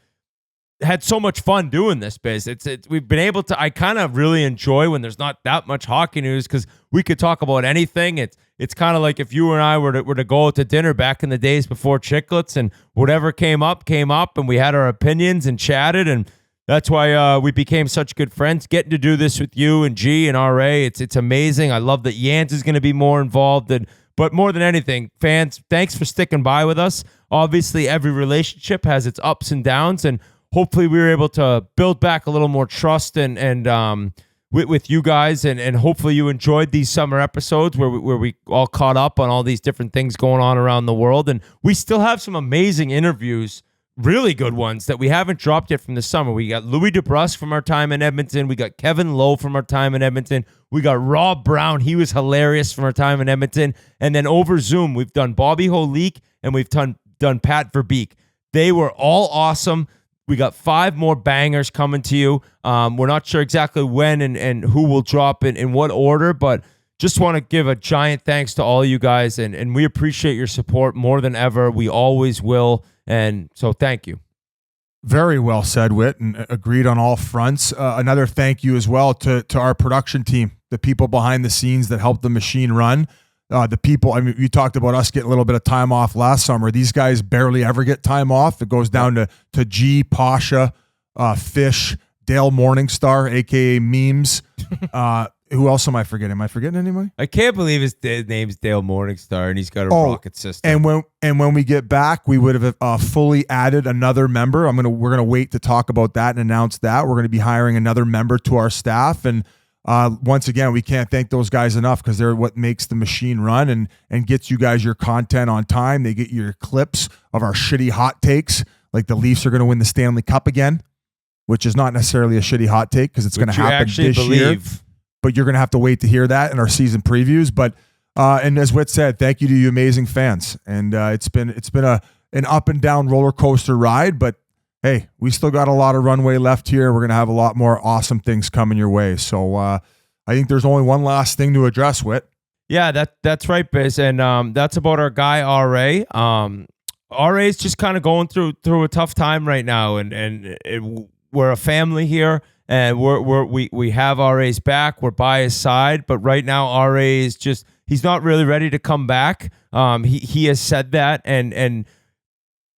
had so much fun doing this, Biz. We've been able to. I kind of really enjoy when there's not that much hockey news, because we could talk about anything. It's kind of like if you and I were to go out to dinner back in the days before Chiclets, and whatever came up, and we had our opinions and chatted, and that's why we became such good friends. Getting to do this with you and G and RA, it's amazing. I love that Yans is going to be more involved, but more than anything, fans, thanks for sticking by with us. Obviously, every relationship has its ups and downs, and hopefully we were able to build back a little more trust and with you guys, and hopefully you enjoyed these summer episodes where we all caught up on all these different things going on around the world. And we still have some amazing interviews, really good ones, that we haven't dropped yet from the summer. We got Louis DeBrusk from our time in Edmonton. We got Kevin Lowe from our time in Edmonton. We got Rob Brown. He was hilarious from our time in Edmonton. And then over Zoom, we've done Bobby Holik and we've done Pat Verbeek. They were all awesome. We got 5 more bangers coming to you. We're not sure exactly when and who will drop in what order, but just want to give a giant thanks to all you guys, and we appreciate your support more than ever. We always will, and so thank you. Very well said, Whit, and agreed on all fronts. Another thank you as well to our production team, the people behind the scenes that help the machine run. The people, I mean, you talked about us getting a little bit of time off last summer. These guys barely ever get time off. It goes down to G, Pasha, Fish, Dale Morningstar, a.k.a. Memes. Who else am I forgetting? Am I forgetting anybody? I can't believe his name's Dale Morningstar, and he's got a rocket system. And when we get back, we would have fully added another member. We're gonna wait to talk about that and announce that. We're gonna be hiring another member to our staff, and once again, we can't thank those guys enough, because they're what makes the machine run and gets you guys your content on time. They get your clips of our shitty hot takes, like the Leafs are going to win the Stanley Cup again, which is not necessarily a shitty hot take, because it's going to happen this year. But you're going to have to wait to hear that in our season previews. But and as Whit said, thank you to you amazing fans. And it's been an up and down roller coaster ride, but hey, we still got a lot of runway left here. We're going to have a lot more awesome things coming your way. So I think there's only one last thing to address, Whit. Yeah, that's right, Biz. And that's about our guy, RA. RA is just kind of going through a tough time right now. And we're a family here. And we have RA's back. We're by his side. But right now, RA is just, he's not really ready to come back. He has said that. And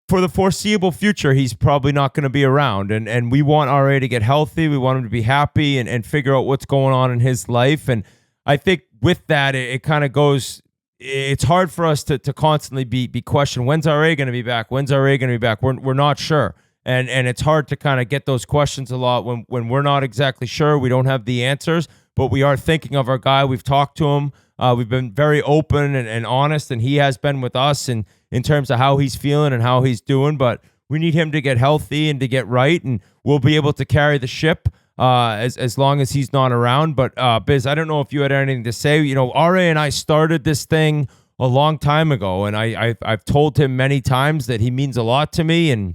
for the foreseeable future, he's probably not going to be around. And we want RA to get healthy. We want him to be happy and figure out what's going on in his life. And I think with that, it kind of goes, it's hard for us to constantly be questioned. When's RA going to be back? When's RA going to be back? We're not sure. And it's hard to kind of get those questions a lot when we're not exactly sure. We don't have the answers, but we are thinking of our guy. We've talked to him. We've been very open and honest, and he has been with us in terms of how he's feeling and how he's doing. But we need him to get healthy and to get right, and we'll be able to carry the ship as long as he's not around. But Biz, I don't know if you had anything to say. You know, RA and I started this thing a long time ago, and I've told him many times that he means a lot to me, and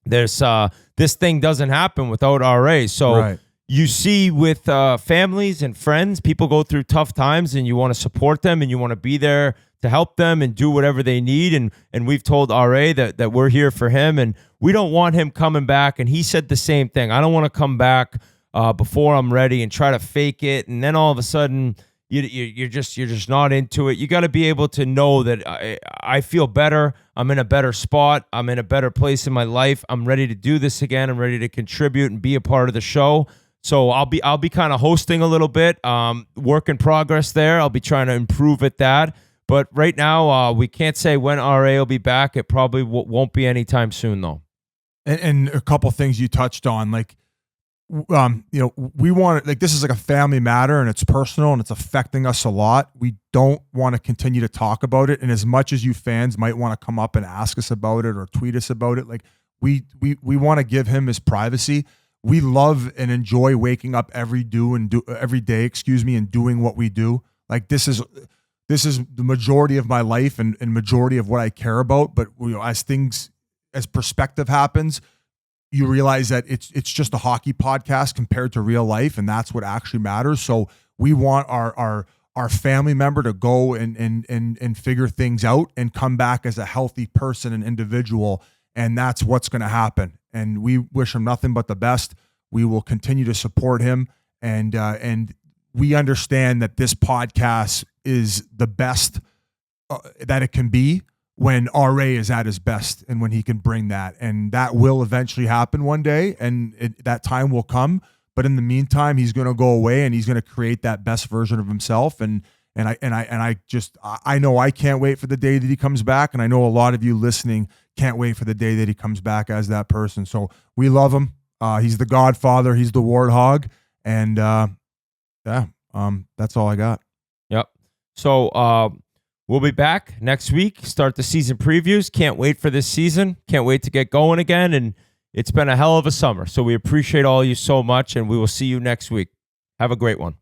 there's this thing doesn't happen without RA. So Right. You see with families and friends, people go through tough times, and you want to support them and you want to be there to help them and do whatever they need. And we've told RA that we're here for him, and we don't want him coming back. And he said the same thing. I don't want to come back before I'm ready and try to fake it. And then all of a sudden you're just not into it. You got to be able to know that I feel better. I'm in a better spot. I'm in a better place in my life. I'm ready to do this again. I'm ready to contribute and be a part of the show. So I'll be kind of hosting a little bit, work in progress there. I'll be trying to improve at that. But right now, we can't say when RA will be back. It probably won't be anytime soon, though. And a couple things you touched on, like, we want, like, this is like a family matter and it's personal and it's affecting us a lot. We don't want to continue to talk about it. And as much as you fans might want to come up and ask us about it or tweet us about it, like we want to give him his privacy. We love and enjoy waking up every day, and doing what we do. Like this is the majority of my life and majority of what I care about. But as perspective happens, you realize that it's just a hockey podcast compared to real life, and that's what actually matters. So we want our family member to go and figure things out and come back as a healthy person and individual, and that's what's going to happen. And we wish him nothing but the best. We will continue to support him, and we understand that this podcast is the best that it can be when RA is at his best and when he can bring that, and that will eventually happen one day, and that time will come. But in the meantime, he's going to go away and he's going to create that best version of himself. And I know I can't wait for the day that he comes back, and I know a lot of you listening can't wait for the day that he comes back as that person. So we love him. He's the Godfather. He's the Warthog, and that's all I got. Yep. So we'll be back next week. Start the season previews. Can't wait for this season. Can't wait to get going again. And it's been a hell of a summer. So we appreciate all you so much, and we will see you next week. Have a great one.